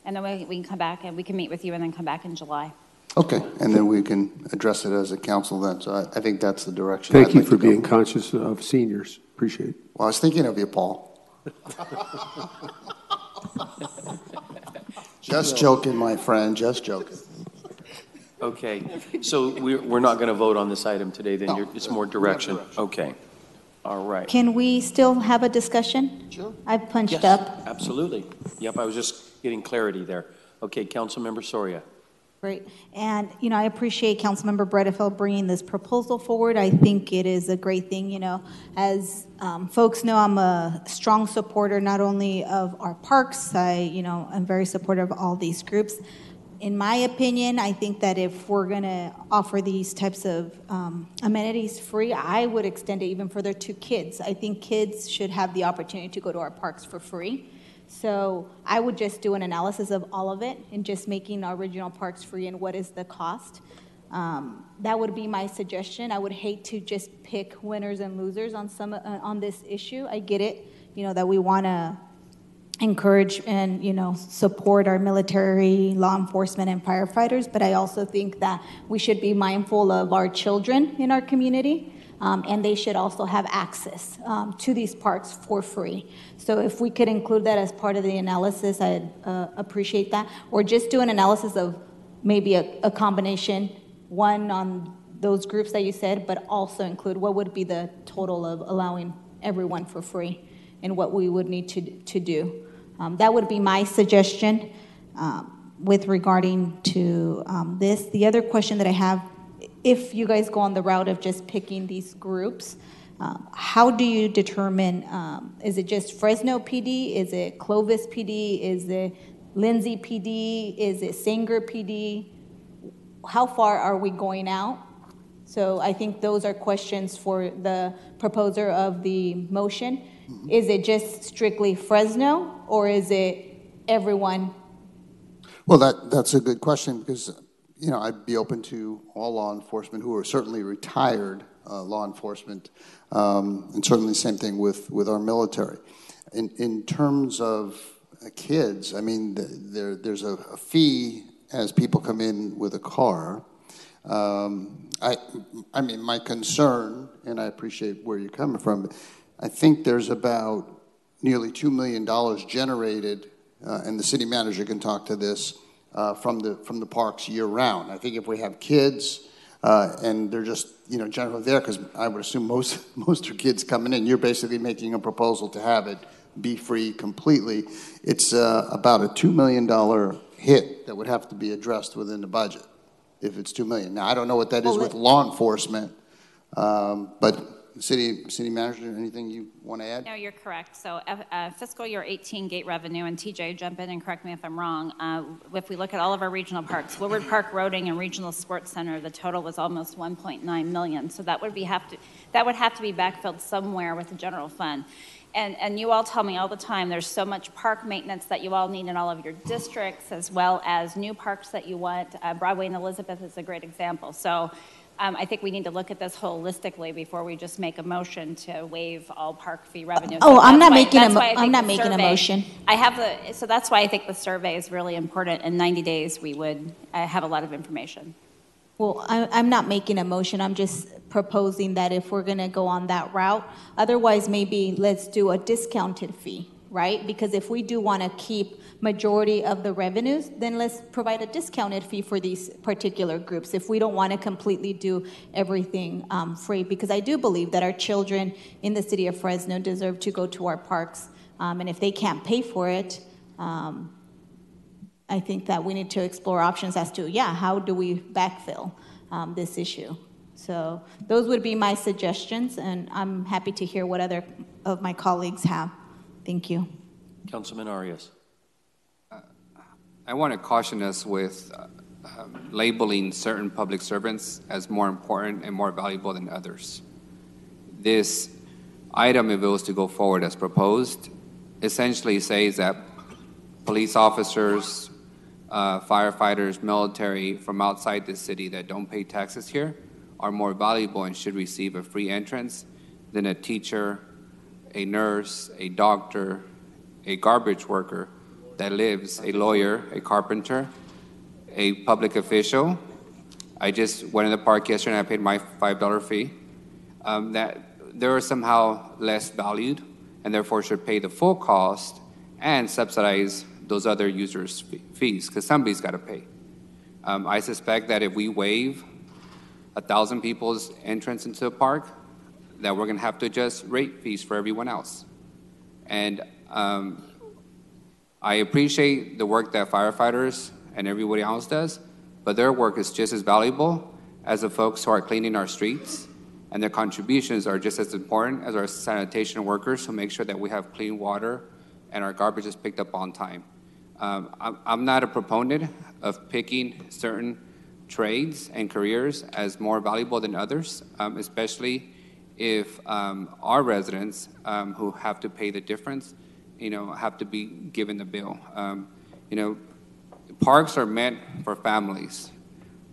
And then we can come back and we can meet with you and then come back in July.
Okay, and then we can address it as a council then. So I think that's the direction.
Thank you for being conscious of seniors. Appreciate it.
Well, I was thinking of you, Paul. Just joking, my friend, just joking.
Okay, so we're not going to vote on this item today, then? It's more direction. Okay, all right.
Can we still have a discussion?
Sure.
I've punched
Yes,
up.
absolutely. Yep, I was just getting clarity there. Okay, Councilmember Soria.
Great. And, you know, I appreciate Councilmember Bredefeld bringing this proposal forward. I think it is a great thing. You know, as folks know, I'm a strong supporter not only of our parks, I'm very supportive of all these groups. In my opinion, I think that if we're going to offer these types of amenities free, I would extend it even further to kids. I think kids should have the opportunity to go to our parks for free. So I would just do an analysis of all of it and just making our regional parks free and what is the cost. That would be my suggestion. I would hate to just pick winners and losers on this issue. I get it, you know, that we want to encourage and, you know, support our military, law enforcement, and firefighters, but I also think that we should be mindful of our children in our community, and they should also have access to these parks for free. So if we could include that as part of the analysis, I'd appreciate that. Or just do an analysis of maybe a combination, one on those groups that you said, but also include what would be the total of allowing everyone for free and what we would need to do. That would be my suggestion with regarding to this. The other question that I have, if you guys go on the route of just picking these groups, how do you determine, is it just Fresno PD? Is it Clovis PD? Is it Lindsay PD? Is it Sanger PD? How far are we going out? So I think those are questions for the proposer of the motion. Is it just strictly Fresno, or is it everyone?
Well, that's a good question, because I'd be open to all law enforcement who are certainly retired law enforcement, and certainly the same thing with our military. In terms of kids, I mean, there's a fee as people come in with a car. I mean, my concern, and I appreciate where you're coming from, I think there's about nearly $2 million generated, and the city manager can talk to this, from the parks year round. I think if we have kids, and they're just generally there, because I would assume most are kids coming in, you're basically making a proposal to have it be free completely. It's about a $2 million hit that would have to be addressed within the budget if it's $2 million. Now, I don't know what that is with law enforcement, but city manager, anything you want to add?
No, you're correct. So fiscal year 18 gate revenue, and TJ, jump in and correct me if I'm wrong. If we look at all of our regional parks, Woodward Park, Roding, and Regional Sports Center, the total was almost 1.9 million. So that would have to be backfilled somewhere with the general fund. And you all tell me all the time there's so much park maintenance that you all need in all of your districts, as well as new parks that you want. Broadway and Elizabeth is a great example. So I think we need to look at this holistically before we just make a motion to waive all park fee revenue.
I'm not making a motion.
So that's why I think the survey is really important. In 90 days, we would have a lot of information.
Well, I'm not making a motion. I'm just proposing that if we're going to go on that route, otherwise maybe let's do a discounted fee, right? Because if we do want to keep majority of the revenues, then let's provide a discounted fee for these particular groups if we don't want to completely do everything free. Because I do believe that our children in the city of Fresno deserve to go to our parks. And if they can't pay for it, I think that we need to explore options as to, how do we backfill this issue? So those would be my suggestions, and I'm happy to hear what other of my colleagues have. Thank you.
Councilman Arias.
I want to caution us with labeling certain public servants as more important and more valuable than others. This item, if it was to go forward as proposed, essentially says that police officers, firefighters, military from outside the city that don't pay taxes here are more valuable and should receive a free entrance than a teacher, a nurse, a doctor, a garbage worker that lives, a lawyer, a carpenter, a public official. I just went in the park yesterday and I paid my $5 fee. That they are somehow less valued and therefore should pay the full cost and subsidize those other users' fees, because somebody's got to pay. I suspect that if we waive 1,000 people's entrance into a park, that we're going to have to adjust rate fees for everyone else. And I appreciate the work that firefighters and everybody else does, but their work is just as valuable as the folks who are cleaning our streets, and their contributions are just as important as our sanitation workers who make sure that we have clean water and our garbage is picked up on time. I'm not a proponent of picking certain trades and careers as more valuable than others, especially if our residents who have to pay the difference, have to be given the bill. Parks are meant for families.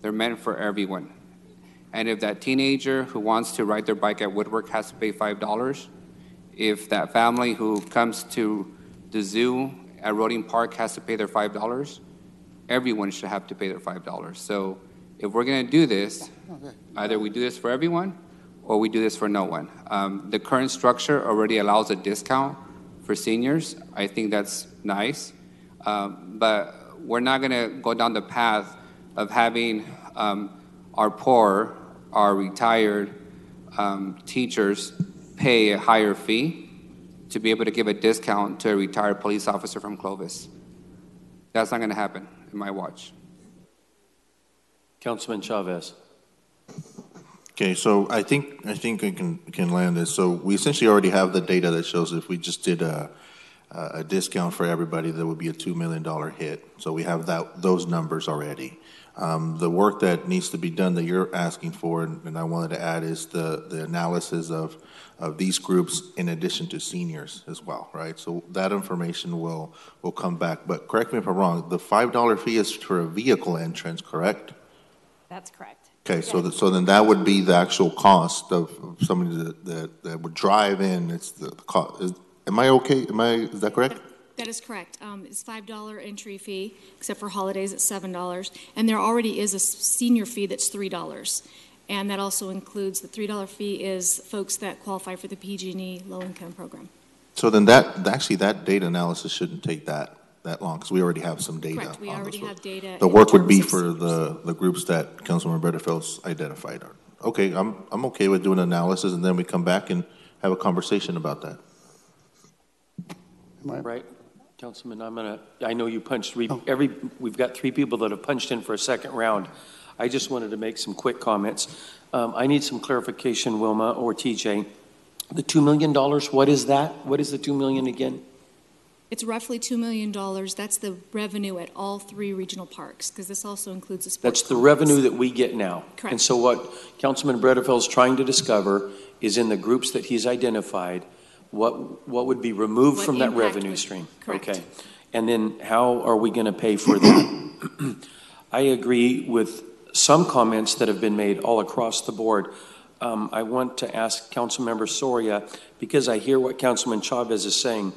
They're meant for everyone. And if that teenager who wants to ride their bike at Woodward has to pay $5, if that family who comes to the zoo at Roding Park has to pay their $5, everyone should have to pay their $5. So if we're going to do this, either we do this for everyone or we do this for no one. The current structure already allows a discount for seniors. I think that's nice. But we're not going to go down the path of having our poor, our retired teachers pay a higher fee to be able to give a discount to a retired police officer from Clovis. That's not going to happen in my watch.
Councilman Chavez.
Okay, so I think I can land this. So we essentially already have the data that shows if we just did a discount for everybody, there would be a $2 million hit. So we have those numbers already. The work that needs to be done that you're asking for, and I wanted to add, is the analysis of these groups in addition to seniors as well, right? So that information will come back. But correct me if I'm wrong, the $5 fee is for a vehicle entrance, correct?
That's correct.
Okay, so then that would be the actual cost of somebody that would drive in. It's the cost. Am I okay? Is that correct?
That is correct. It's $5 entry fee, except for holidays it's $7. And there already is a senior fee that's $3. And that also includes the $3 fee is folks that qualify for the PG&E low-income program.
So then that data analysis shouldn't take that long because we already have some data.
Correct. We already have data.
The work would be for the groups that Councilmember Butterfield's identified. Okay, I'm okay with doing an analysis and then we come back and have a conversation about that.
Am I right? Councilman, I know you punched we've got 3 people that have punched in for a second round. I just wanted to make some quick comments. I need some clarification, Wilma or TJ. The $2 million, what is that? What is the $2 million again?
It's roughly $2 million. That's the revenue at all 3 regional parks, because this also includes the sports.
That's the revenue that we get now.
Correct.
And so what Councilman Bredefield's trying to discover is in the groups that he's identified, what would be removed from that revenue stream?
Correct.
Okay. And then how are we going to pay for that? I agree with some comments that have been made all across the board. I want to ask Councilmember Soria, because I hear what Councilman Chavez is saying.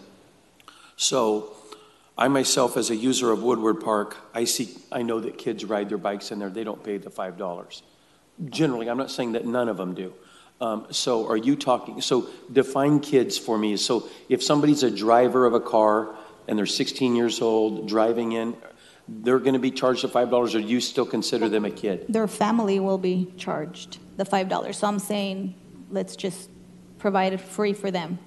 So I myself, as a user of Woodward Park, I know that kids ride their bikes in there. They don't pay the $5. Generally, I'm not saying that none of them do. So are you talking, so define kids for me. So if somebody's a driver of a car and they're 16 years old driving in, they're going to be charged the $5, or you still consider them a kid?
Their family will be charged the $5. So I'm saying let's just provide it free for them.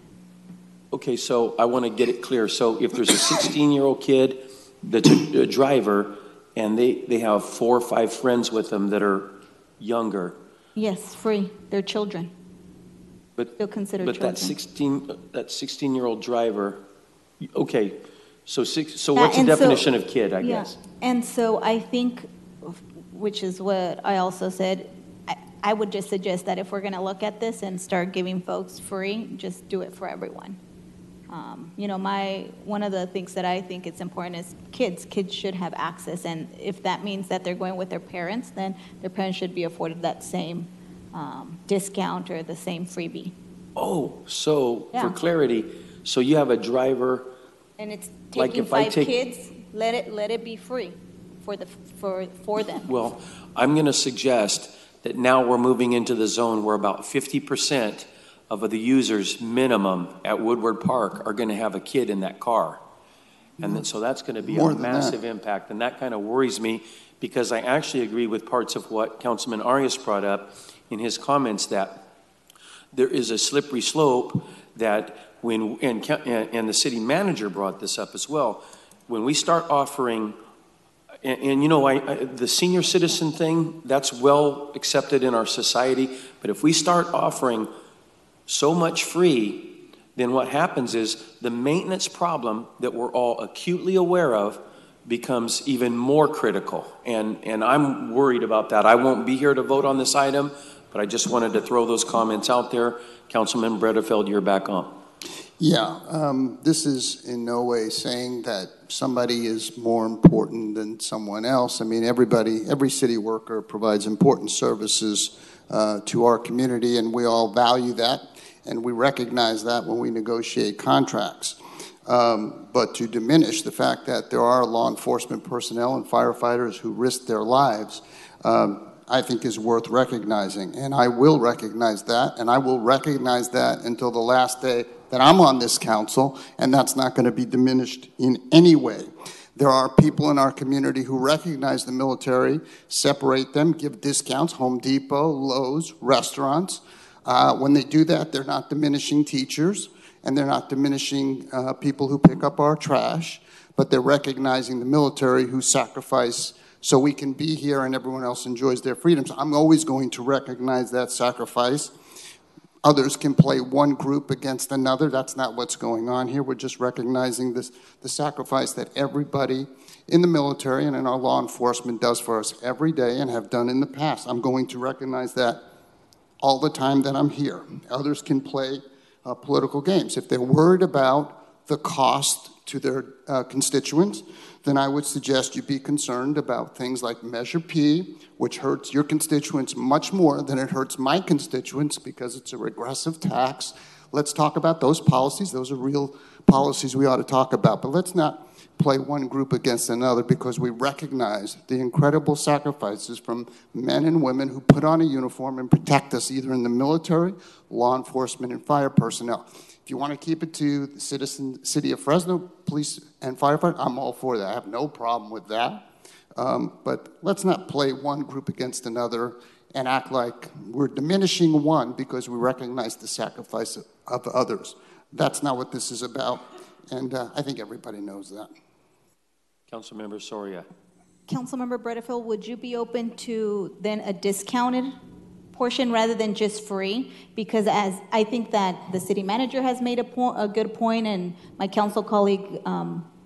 Okay, so I want to get it clear. So if there's a 16-year-old kid that's a driver and they have 4 or 5 friends with them that are younger.
Yes, free. They're children.
But
still considered
children. But that 16-year-old driver, okay, so what's the definition of kid, I guess?
And so I think, which is what I also said, I would just suggest that if we're going to look at this and start giving folks free, just do it for everyone. One of the things that I think is important is kids. Kids should have access, and if that means that they're going with their parents, then their parents should be afforded that same discount or the same freebie.
Oh, so for clarity, so you have a driver,
and it's
like
taking
if
5 kids, let it be free for them.
Well, I'm going to suggest that now we're moving into the zone where about 50% of the users minimum at Woodward Park are going to have a kid in that car. And then, so that's going to be a massive impact. And that kind of worries me, because I actually agree with parts of what Councilman Arias brought up in his comments, that there is a slippery slope that and the city manager brought this up as well, when we start offering, the senior citizen thing, that's well accepted in our society, but if we start offering so much free, then what happens is the maintenance problem that we're all acutely aware of becomes even more critical. And I'm worried about that. I won't be here to vote on this item, but I just wanted to throw those comments out there. Councilman Bredefeld, you're back on.
Yeah, this is in no way saying that somebody is more important than someone else. I mean, every city worker provides important services to our community, and we all value that, and we recognize that when we negotiate contracts. But to diminish the fact that there are law enforcement personnel and firefighters who risk their lives, I think is worth recognizing. And I will recognize that, and I will recognize that until the last day that I'm on this council, and that's not going to be diminished in any way. There are people in our community who recognize the military, separate them, give discounts, Home Depot, Lowe's, restaurants. When they do that, they're not diminishing teachers, and they're not diminishing people who pick up our trash, but they're recognizing the military who sacrifice so we can be here and everyone else enjoys their freedoms. I'm always going to recognize that sacrifice. Others can play one group against another. That's not what's going on here. We're just recognizing the sacrifice that everybody in the military and in our law enforcement does for us every day and have done in the past. I'm going to recognize that all the time that I'm here. Others can play political games. If they're worried about the cost to their constituents, then I would suggest you be concerned about things like Measure P, which hurts your constituents much more than it hurts my constituents because it's a regressive tax. Let's talk about those policies. Those are real policies we ought to talk about. But let's not play one group against another because we recognize the incredible sacrifices from men and women who put on a uniform and protect us either in the military, law enforcement, and fire personnel. If you want to keep it to the city of Fresno, police and firefighters, I'm all for that. I have no problem with that. But let's not play one group against another and act like we're diminishing one because we recognize the sacrifice of others. That's not what this is about, and I think everybody knows that.
Councilmember Soria.
Councilmember Butterfield, would you be open to then a discounted portion rather than just free? Because as I think that the city manager has made a good point, and my council colleague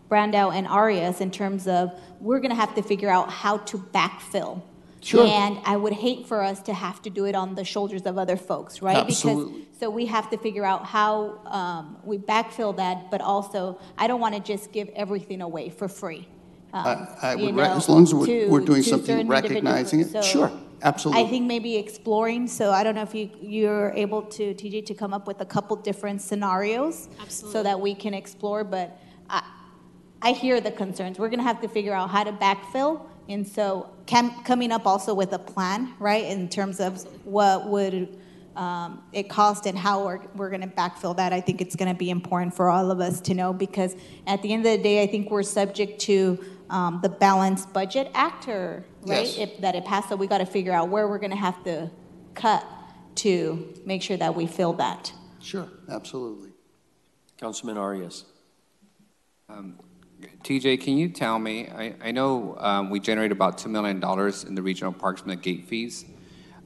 Brandau and Arias, in terms of we're going to have to figure out how to backfill.
Sure.
And I would hate for us to have to do it on the shoulders of other folks, right?
Absolutely.
Because so we have to figure out how we backfill that, but also I don't want to just give everything away for free.
I would, as long as we're doing something recognizing it,
so
sure, absolutely.
I think maybe exploring, so I don't know if you're able to, TJ, to come up with a couple different scenarios.
Absolutely.
So that we can explore, but I hear the concerns. We're going to have to figure out how to backfill, and so coming up also with a plan, right, in terms of what would it cost and how we're going to backfill that. I think it's going to be important for all of us to know, because at the end of the day, I think we're subject to the Balanced Budget Act, right?
Yes.
That it passed, so we got to figure out where we're going to have to cut to make sure that we fill that.
Sure, absolutely.
Councilman Arias.
TJ, can you tell me, I know we generate about $2 million in the regional parks from the gate fees.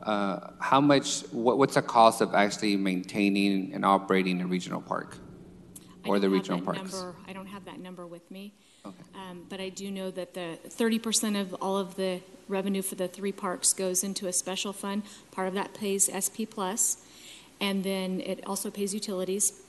How much, what's the cost of actually maintaining and operating a regional park or the regional parks?
I don't have that number with me.
Okay.
But I do know that the 30% of all of the revenue for the 3 parks goes into a special fund. Part of that pays SP Plus, and then it also pays utilities.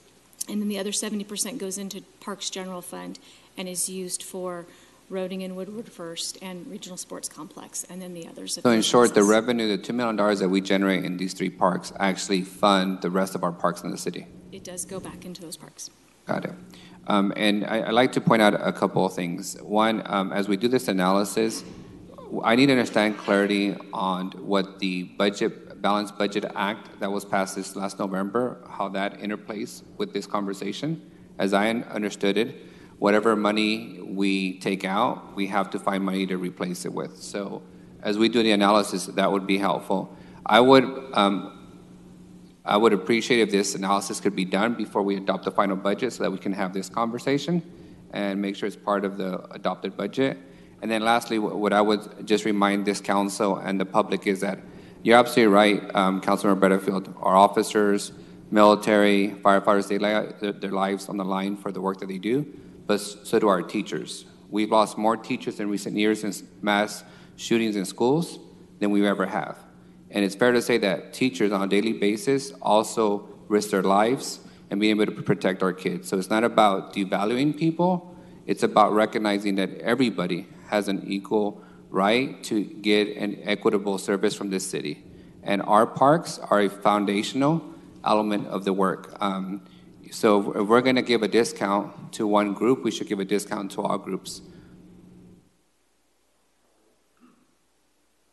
And then the other 70% goes into Parks General Fund and is used for Roding and Woodward First and Regional Sports Complex, and then the others.
So in short, the revenue, the $2 million that we generate in these 3 parks actually fund the rest of our parks in the city?
It does go back into those parks.
Got it. And I'd like to point out a couple of things. One, as we do this analysis, I need to understand clarity on what the Balanced Budget Act that was passed this last November, how that interplays with this conversation. As I understood it, whatever money we take out, we have to find money to replace it with. So as we do the analysis, that would be helpful. I would appreciate if this analysis could be done before we adopt the final budget so that we can have this conversation and make sure it's part of the adopted budget. And then lastly, what I would just remind this council and the public is that you're absolutely right, Councilmember Butterfield. Our officers, military, firefighters, they lay their lives on the line for the work that they do, but so do our teachers. We've lost more teachers in recent years in mass shootings in schools than we ever have. And it's fair to say that teachers on a daily basis also risk their lives and being able to protect our kids. So it's not about devaluing people, it's about recognizing that everybody has an equal right to get an equitable service from this city. And our parks are a foundational element of the work. So if we're going to give a discount to one group, we should give a discount to all groups.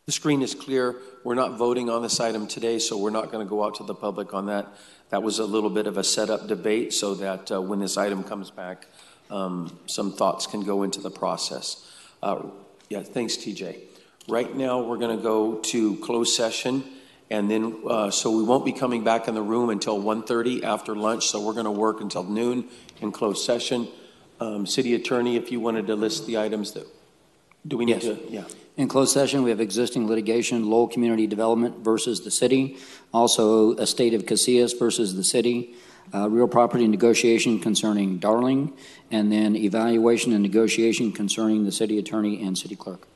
The screen is clear. We're not voting on this item today, so we're not going to go out to the public on that. That was a little bit of a setup debate so that when this item comes back, some thoughts can go into the process. Yeah, thanks, TJ. Right now, we're going to go to closed session, And then, so we won't be coming back in the room until 1:30 after lunch, so we're going to work until noon in closed session. City Attorney, if you wanted to list the items that, do we need to? Yeah.
In closed session, we have existing litigation, Lowell Community Development versus the city, also Estate of Casillas versus the city, real property negotiation concerning Darling, and then evaluation and negotiation concerning the city attorney and city clerk.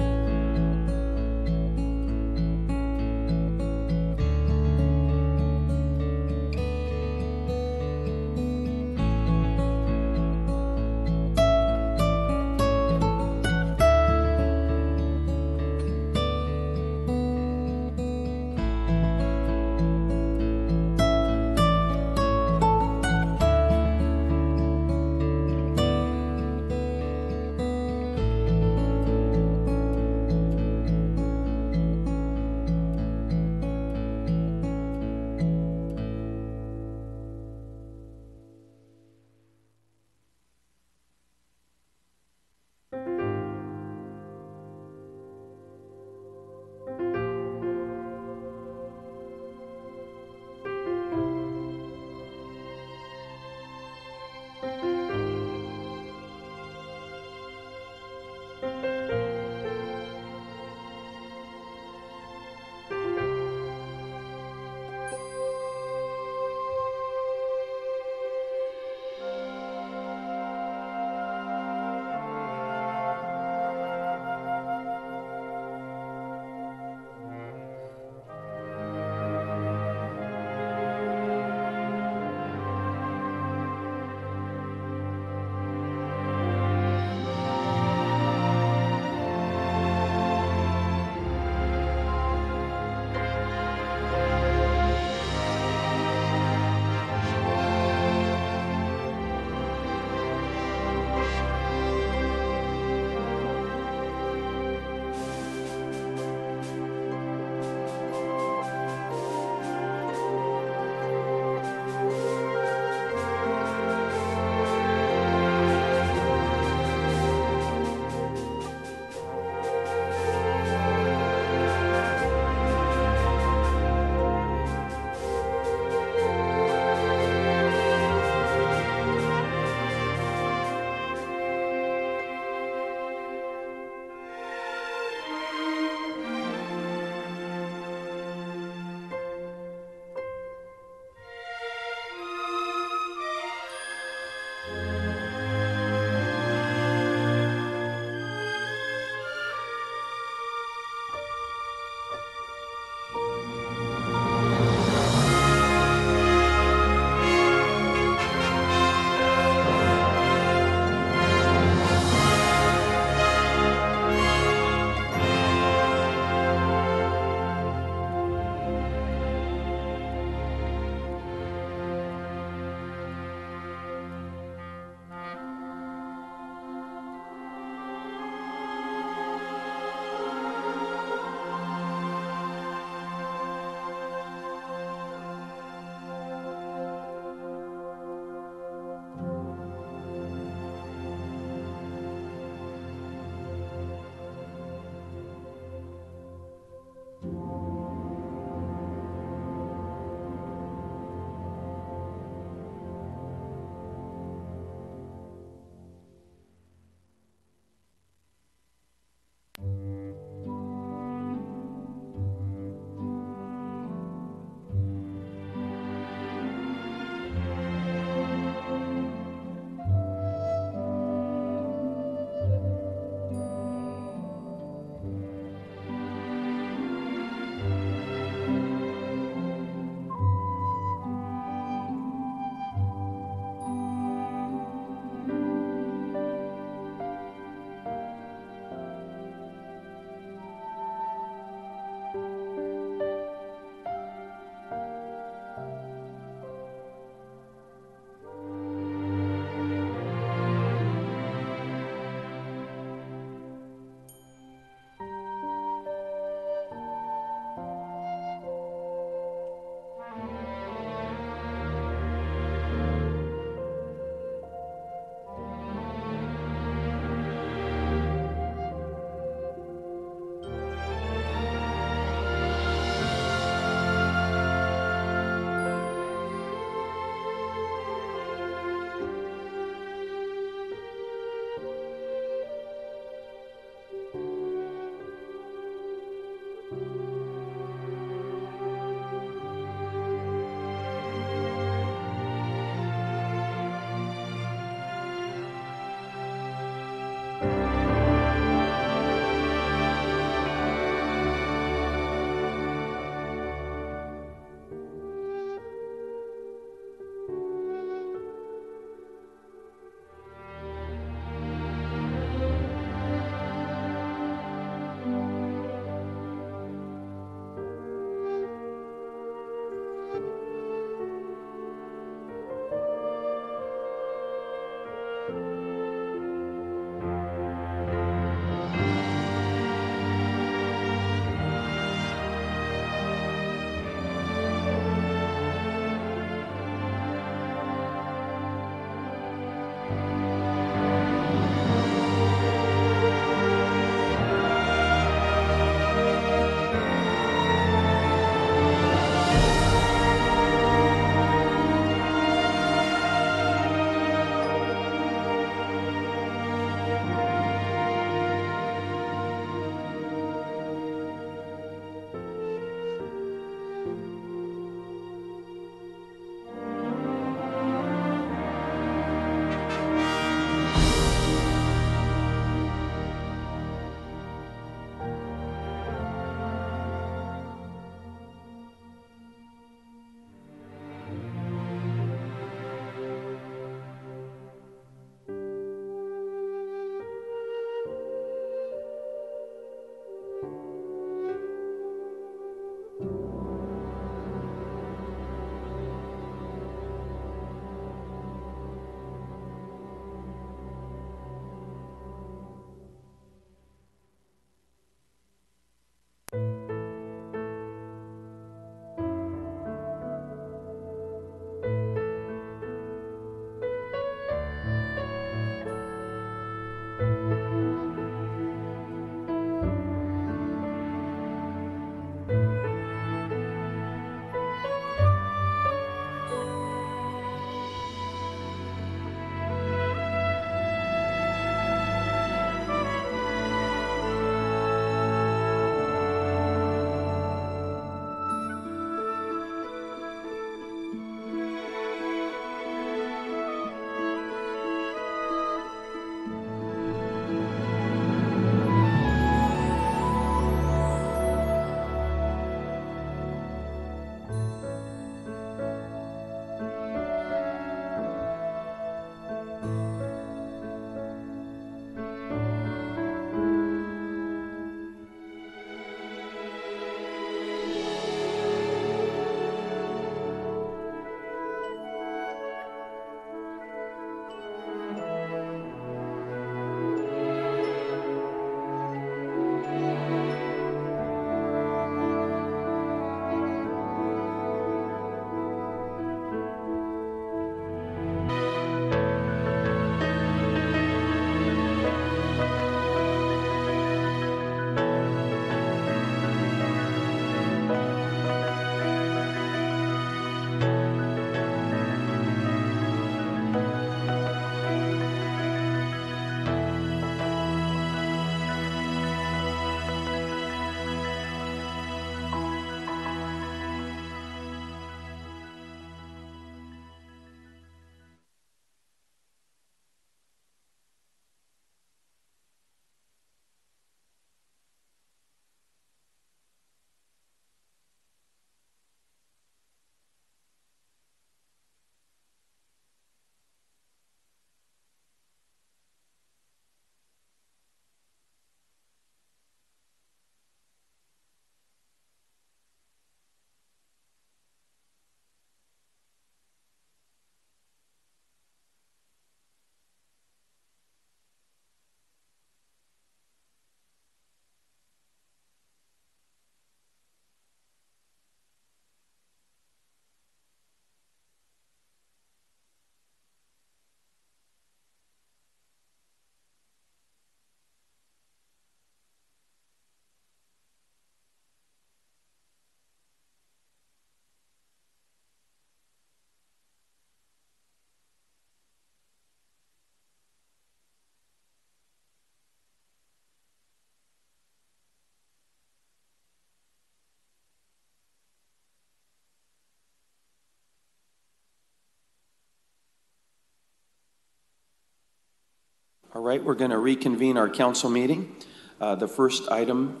All right, we're going to reconvene our council meeting. The first item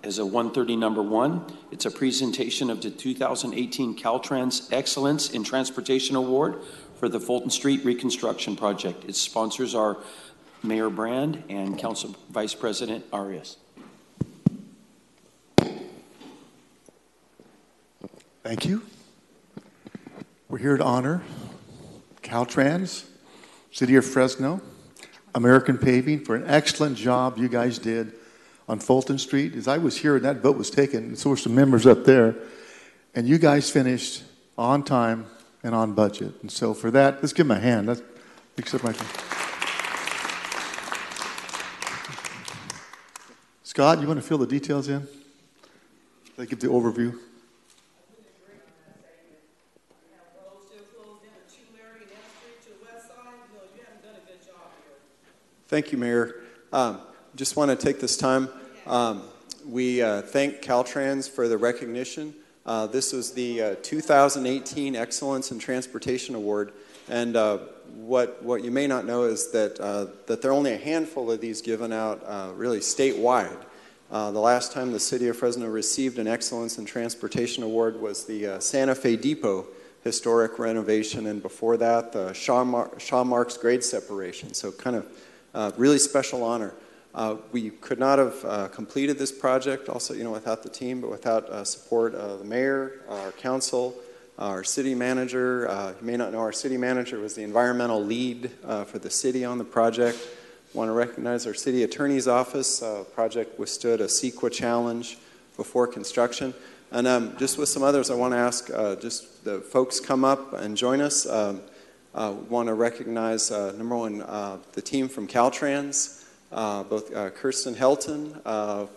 is a 130 number 1. It's a presentation of the 2018 Caltrans Excellence in Transportation Award for the Fulton Street Reconstruction Project. Its sponsors are Mayor Brand and Council Vice President Arias.
Thank you. We're here to honor Caltrans, City of Fresno, American Paving for an excellent job you guys did on Fulton Street. As I was here and that vote was taken, and so were some members up there, and you guys finished on time and on budget. And so for that, let's give them a hand. Let's accept my hand. Scott, you want to fill the details in? They give the overview.
Thank you, Mayor. Just want to take this time. We thank Caltrans for the recognition. This was the 2018 Excellence in Transportation Award. And what you may not know is that there are only a handful of these given out really statewide. The last time the City of Fresno received an Excellence in Transportation Award was the Santa Fe Depot historic renovation, and before that, the Shaw Marks grade separation. So kind of really special honor. We could not have completed this project also, without the team, but without support of the mayor, our council, our city manager. You may not know our city manager was the environmental lead for the city on the project. Want to recognize our city attorney's office. Project withstood a CEQA challenge before construction. And just with some others, I want to ask just the folks come up and join us. Want to recognize, number one, the team from Caltrans, both Kirsten Helton,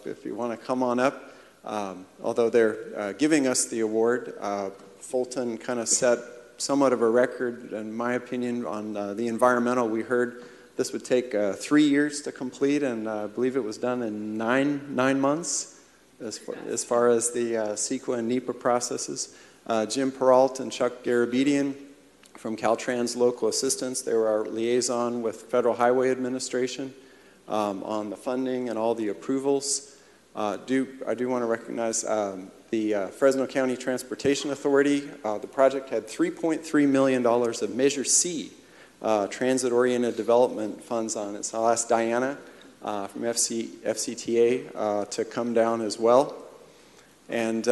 if you want to come on up. Although they're giving us the award, Fulton kind of set somewhat of a record, in my opinion, on the environmental. We heard this would take 3 years to complete, and I believe it was done in nine months as far as the CEQA and NEPA processes. Jim Peralt and Chuck Garabedian from Caltrans Local Assistance. They were our liaison with Federal Highway Administration on the funding and all the approvals. I do want to recognize the Fresno County Transportation Authority. The project had $3.3 million of Measure C transit-oriented development funds on it. So I'll ask Diana from FCTA to come down as well. And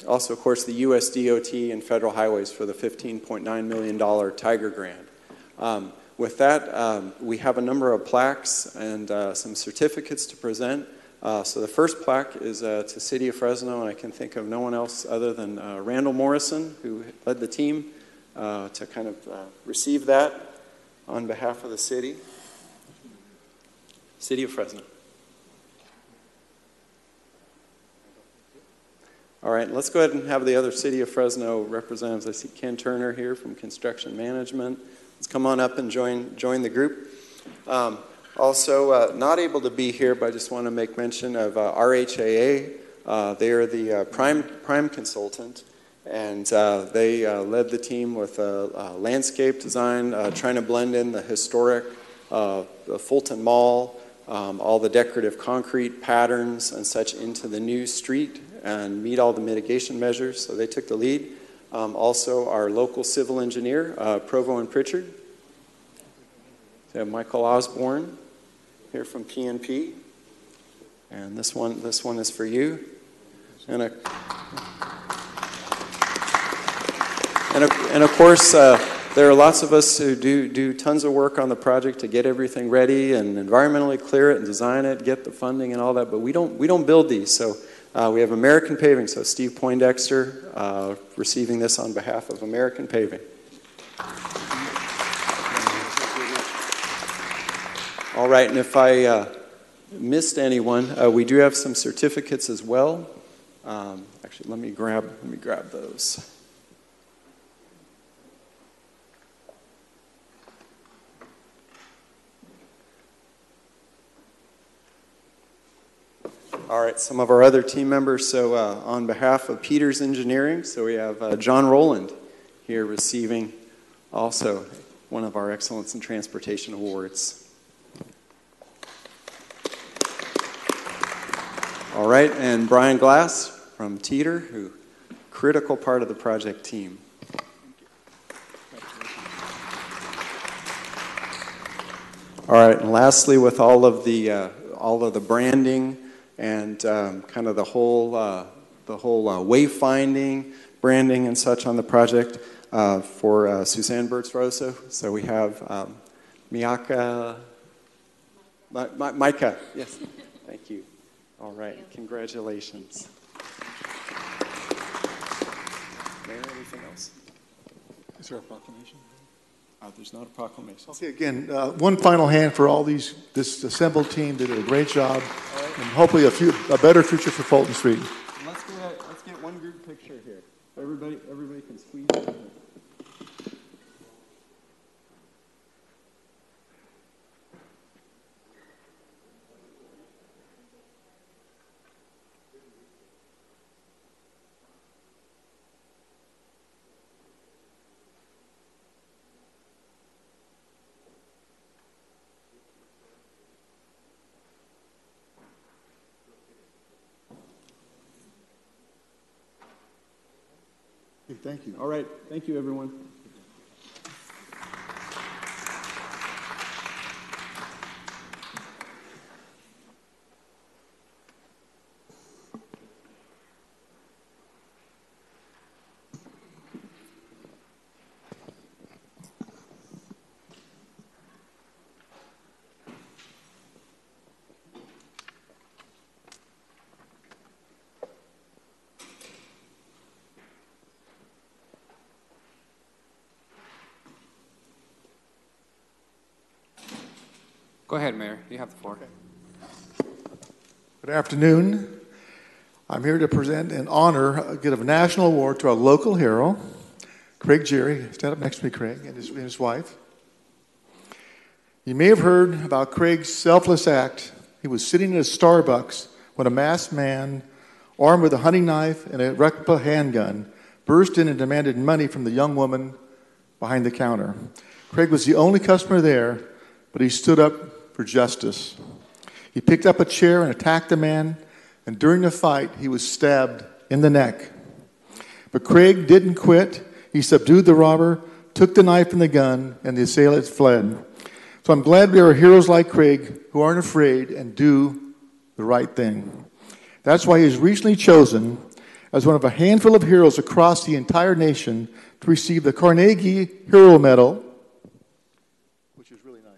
also, of course, the US DOT and Federal Highways for the $15.9 million Tiger Grant. With that, we have a number of plaques and some certificates to present. So the first plaque is to City of Fresno, and I can think of no one else other than Randall Morrison, who led the team to kind of receive that on behalf of the city. City of Fresno. All right, let's go ahead and have the other City of Fresno representatives. I see Ken Turner here from Construction Management. Let's come on up and join the group. Also, not able to be here, but I just want to make mention of RHAA. They are the prime consultant, and they led the team with landscape design, trying to blend in the historic the Fulton Mall, all the decorative concrete patterns and such into the new street and meet all the mitigation measures. So they took the lead. Also, our local civil engineer, Provo and Pritchard. We have Michael Osborne here from PNP, and this one is for you. And of course, there are lots of us who do tons of work on the project to get everything ready and environmentally clear it and design it, get the funding and all that. But we don't build these. So we have American Paving. So Steve Poindexter receiving this on behalf of American Paving. All right, and if I missed anyone, we do have some certificates as well. Actually, let me grab those. All right, some of our other team members. So on behalf of Peters Engineering, so we have John Rowland here receiving also one of our Excellence in Transportation Awards. All right, and Brian Glass from Teeter, who critical part of the project team. All right, and lastly, with all of the branding and kind of the whole wayfinding, branding and such on the project for Suzanne Bertz-Rosso. So we have Micah, yes, thank you. All right, congratulations. Mayor, anything else?
Is there a proclamation?
There's not a proclamation.
Okay, again, one final hand for all this assembled team that did a great job, and hopefully a better future for Fulton Street.
Let's get one group picture here. Everybody can squeeze in.
Thank you.
All right. Thank you, everyone.
Go ahead, Mayor. You have the floor.
Good afternoon. I'm here to present and honor, give a national award to our local hero, Craig Jerry. Stand up next to me, Craig, and his wife. You may have heard about Craig's selfless act. He was sitting at a Starbucks when a masked man, armed with a hunting knife and a replica handgun, burst in and demanded money from the young woman behind the counter. Craig was the only customer there, but he stood up for justice. He picked up a chair and attacked the man, and during the fight, he was stabbed in the neck. But Craig didn't quit. He subdued the robber, took the knife and the gun, and the assailant fled. So I'm glad there are heroes like Craig who aren't afraid and do the right thing. That's why he was recently chosen as one of a handful of heroes across the entire nation to receive the Carnegie Hero Medal, which is really nice.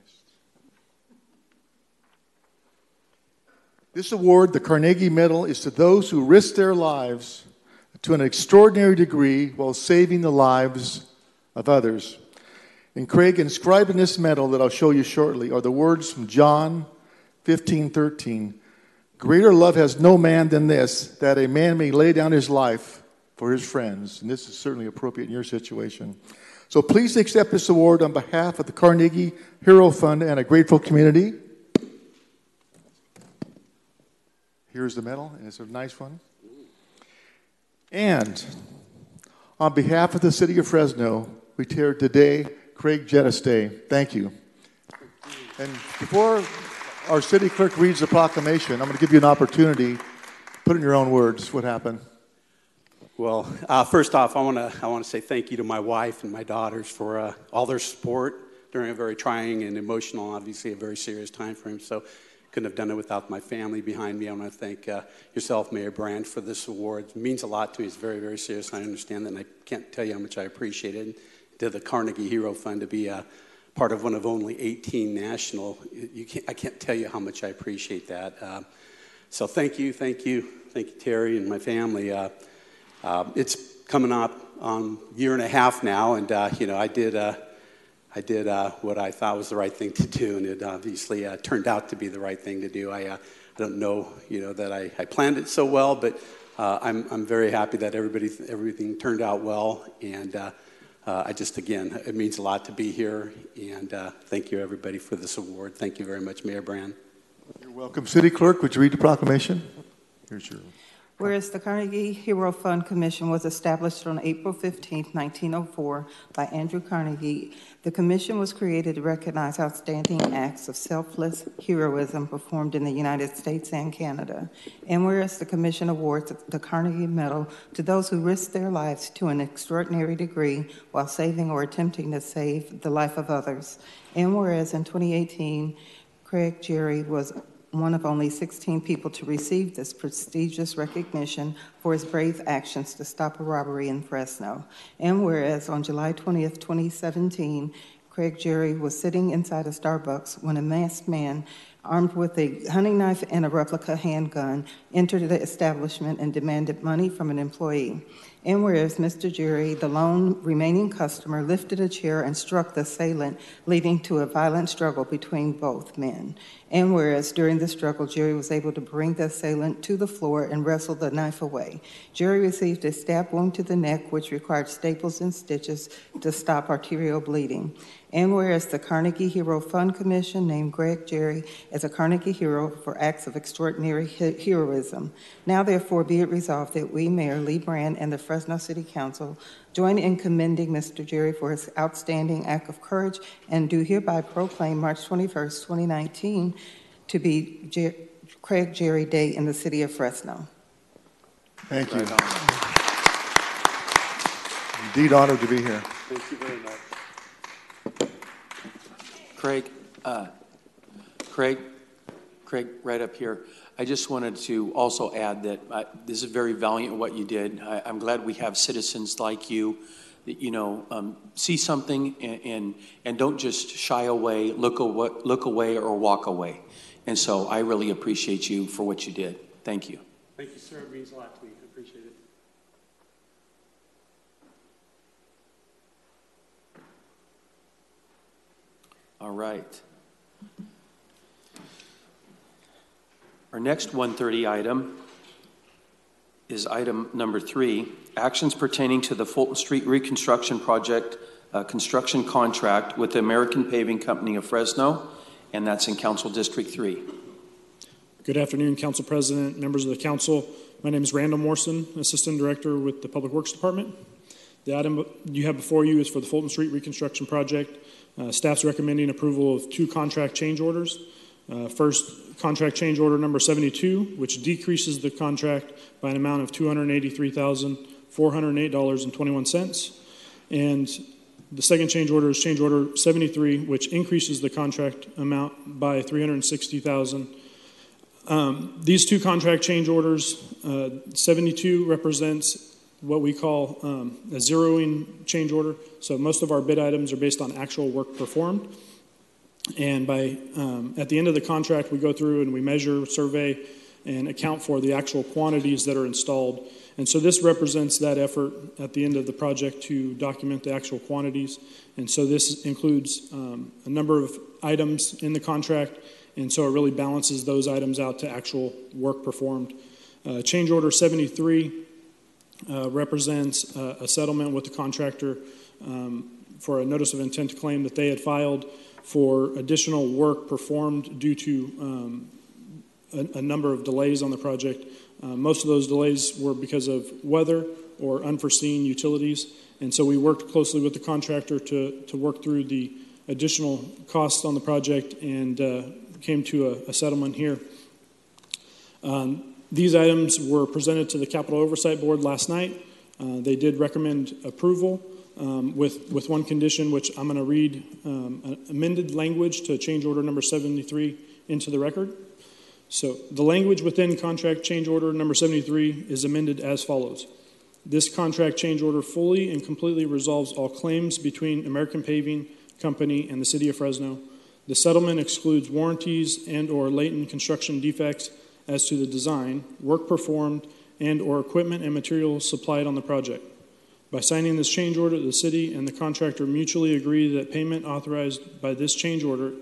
This award, the Carnegie Medal, is to those who risk their lives to an extraordinary degree while saving the lives of others. And Craig, inscribed in this medal that I'll show you shortly are the words from John 15:13. Greater love has no man than this, that a man may lay down his life for his friends. And this is certainly appropriate in your situation. So please accept this award on behalf of the Carnegie Hero Fund and a grateful community. Here's the medal, and it's a nice one. And on behalf of the city of Fresno, we tear today Craig Jettis Day. Thank you. And before our city clerk reads the proclamation, I'm going to give you an opportunity to put in your own words what happened.
Well, first off, I want to say thank you to my wife and my daughters for all their support during a very trying and emotional, obviously a very serious time frame. So couldn't have done it without my family behind me. I want to thank yourself, Mayor Brand, for this award. It means a lot to me. It's very, very serious. I understand that, and I can't tell you how much I appreciate it. To the Carnegie Hero Fund to be part of one of only 18 national. I can't tell you how much I appreciate that. So thank you, Terry and my family. It's coming up on a year and a half now, and I did what I thought was the right thing to do, and it obviously turned out to be the right thing to do. I don't know, that I planned it so well, but I'm very happy that everything turned out well, and again, it means a lot to be here, and thank you, everybody, for this award. Thank you very much, Mayor Brand.
You're welcome. City Clerk, would you read the proclamation? Here's your...
Whereas the Carnegie Hero Fund Commission was established on April 15, 1904 by Andrew Carnegie, the commission was created to recognize outstanding acts of selfless heroism performed in the United States and Canada. And whereas the commission awards the Carnegie Medal to those who risk their lives to an extraordinary degree while saving or attempting to save the life of others. And whereas in 2018, Craig Jerry was one of only 16 people to receive this prestigious recognition for his brave actions to stop a robbery in Fresno. And whereas on July 20th, 2017, Craig Jerry was sitting inside a Starbucks when a masked man armed with a hunting knife and a replica handgun entered the establishment and demanded money from an employee. And whereas Mr. Jerry, the lone remaining customer, lifted a chair and struck the assailant, leading to a violent struggle between both men. And whereas during the struggle, Jerry was able to bring the assailant to the floor and wrestle the knife away. Jerry received a stab wound to the neck, which required staples and stitches to stop arterial bleeding. And whereas the Carnegie Hero Fund Commission named Greg Jerry as a Carnegie Hero for acts of extraordinary heroism. Now therefore be it resolved that we, Mayor Lee Brand, and the Fresno City Council join in commending Mr. Jerry for his outstanding act of courage and do hereby proclaim March 21st, 2019 to be Craig Jerry Day in the city of Fresno.
Thank you. Indeed honored to be here.
Thank you very much.
Craig, right up here. I just wanted to also add that this is very valiant what you did. I'm glad we have citizens like you that, see something and don't just shy away, look away or walk away. And so I really appreciate you for what you did. Thank you.
Thank you, sir. It means a lot to me. I appreciate it.
All right. Our next 130 item is item number 3, actions pertaining to the Fulton Street Reconstruction Project construction contract with the American Paving Company of Fresno, and that's in Council District 3.
Good afternoon, Council President, members of the Council. My name is Randall Morrison, Assistant Director with the Public Works Department. The item you have before you is for the Fulton Street Reconstruction Project. Staff's recommending approval of 2 contract change orders. First, contract change order number 72, which decreases the contract by an amount of $283,408.21. And the second change order is change order 73, which increases the contract amount by $360,000. These 2 contract change orders, 72 represents what we call a zeroing change order. So most of our bid items are based on actual work performed. And at the end of the contract, we go through and we measure, survey, and account for the actual quantities that are installed. And so this represents that effort at the end of the project to document the actual quantities. And so this includes a number of items in the contract, and so it really balances those items out to actual work performed. Change order 73 represents a settlement with the contractor for a notice of intent to claim that they had filed for additional work performed due to a number of delays on the project. Most of those delays were because of weather or unforeseen utilities, and so we worked closely with the contractor to work through the additional costs on the project and came to a settlement here. These items were presented to the Capital Oversight Board last night. They did recommend approval with one condition, which I'm going to read amended language to change order number 73 into the record. So the language within contract change order number 73 is amended as follows. This contract change order fully and completely resolves all claims between American Paving Company and the City of Fresno. The settlement excludes warranties and or latent construction defects as to the design, work performed, and or equipment and materials supplied on the project. By signing this change order, the city and the contractor mutually agree that payment authorized by this change order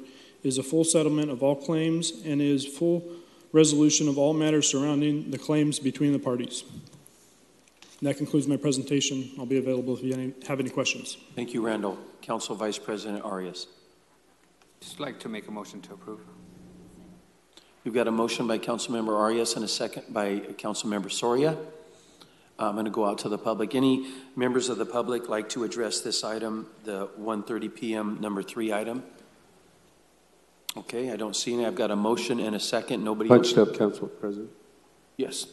is a full settlement of all claims and is full resolution of all matters surrounding the claims between the parties. And that concludes my presentation. I'll be available if you have any questions.
Thank you, Randall. Council Vice President Arias.
Just like to make a motion to approve.
We've got a motion by Councilmember Arias and a second by Councilmember Soria. I'm going to go out to the public. Any members of the public like to address this item, the 1:30 p.m. number 3 item? Okay, I don't see any. I've got a motion and a second. Nobody
Punched
else?
up, Council President.
Yes.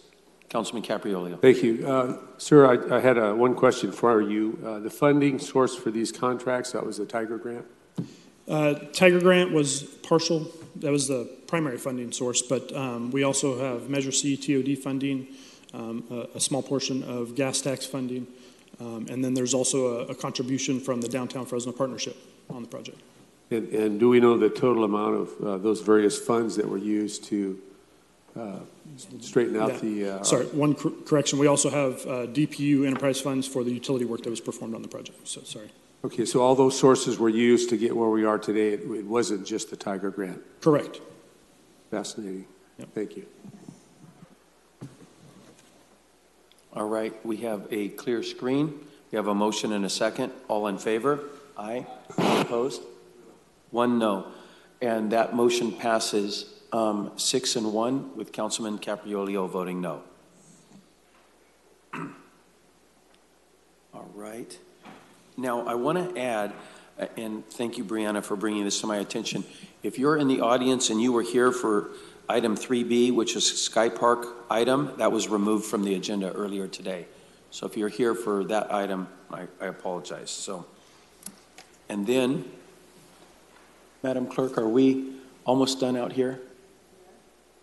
Councilman Capriolio.
Thank you. Sir, I had one question for you. The funding source for these contracts, that was the Tiger Grant?
Tiger Grant was partial. That was the primary funding source, but we also have Measure C TOD funding, a small portion of gas tax funding, and then there's also a contribution from the Downtown Fresno Partnership on the project.
And do we know the total amount of those various funds that were used to straighten out the...
Sorry, one correction. We also have DPU enterprise funds for the utility work that was performed on the project. So, sorry.
Okay, so all those sources were used to get where we are today. It wasn't just the Tiger Grant.
Correct.
Fascinating. Yep. Thank you.
All right, we have a clear screen. We have a motion and a second. All in favor? Aye. All opposed? 1 no. And that motion passes 6-1 with Councilman Capriolio voting no. All right. Now, I want to add, and thank you, Brianna, for bringing this to my attention. If you're in the audience and you were here for item 3B, which is Sky Park item, that was removed from the agenda earlier today. So if you're here for that item, I apologize. So, and then, Madam Clerk, are we almost done out here?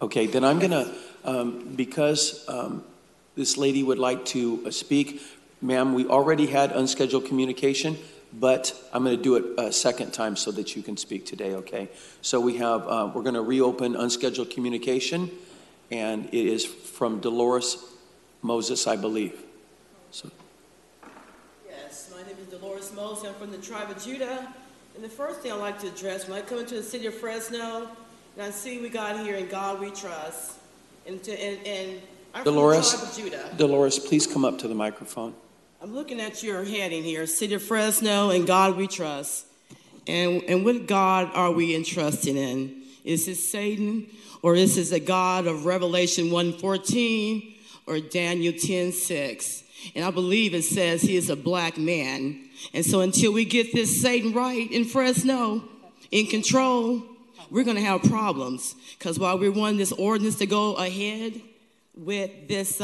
Okay, then I'm going to, because this lady would like to speak, ma'am, we already had unscheduled communication, but I'm going to do it a second time so that you can speak today, okay? So we have, we're going to reopen unscheduled communication, and it is from Dolores Moses, I believe. So.
Yes, my name is Dolores Moses. I'm from the tribe of Judah. And the first thing I'd like to address, when I come into the city of Fresno, and I see we got here, in God we trust, and I'm
Dolores,
from the tribe of Judah.
Dolores, please come up to the microphone.
I'm looking at your heading here, City of Fresno, and God we trust. And what God are we entrusting in? Is it Satan, or is it a God of Revelation 1:14 or Daniel 10:6? And I believe it says he is a black man. And so until we get this Satan right in Fresno, in control, we're going to have problems. Because while we want this ordinance to go ahead with this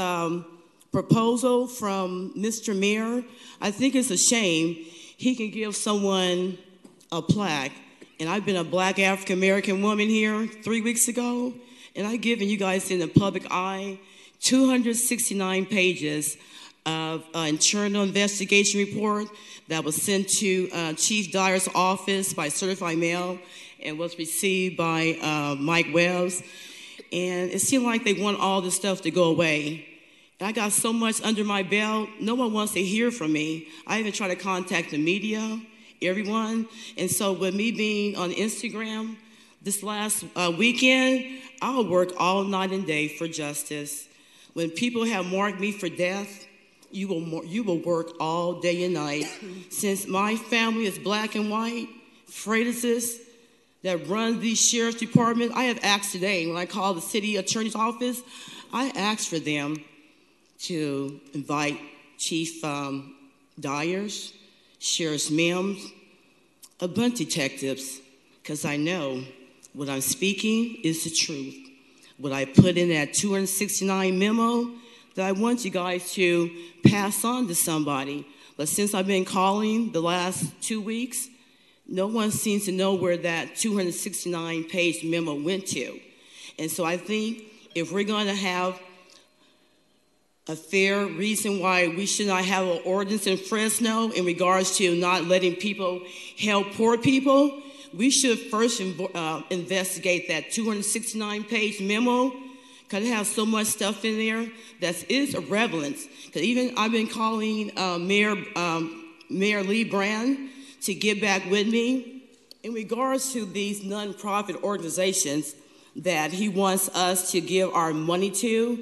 proposal from Mr. Mayor, I think it's a shame he can give someone a plaque. And I've been a black African-American woman here 3 weeks ago, and I've given you guys in the public eye 269 pages of internal investigation report that was sent to Chief Dyer's office by certified mail and was received by Mike Webbs. And it seemed like they want all this stuff to go away. And I got so much under my belt, no one wants to hear from me. I even try to contact the media, everyone. And so with me being on Instagram this last weekend, I'll work all night and day for justice. When people have marked me for death, you will work all day and night. Since my family is black and white, Freitas that runs the sheriff's department, I have asked today, when I called the city attorney's office, I asked for them to invite Chief Dyers, Sheriff Mims, a bunch of detectives, because I know what I'm speaking is the truth. What I put in that 269 memo that I want you guys to pass on to somebody. But since I've been calling the last 2 weeks, no one seems to know where that 269-page memo went to. And so I think if we're going to have a fair reason why we should not have an ordinance in Fresno in regards to not letting people help poor people, we should first investigate that 269-page memo, because it has so much stuff in there that is irrelevant. Because even I've been calling Mayor Lee Brand to get back with me in regards to these nonprofit organizations that he wants us to give our money to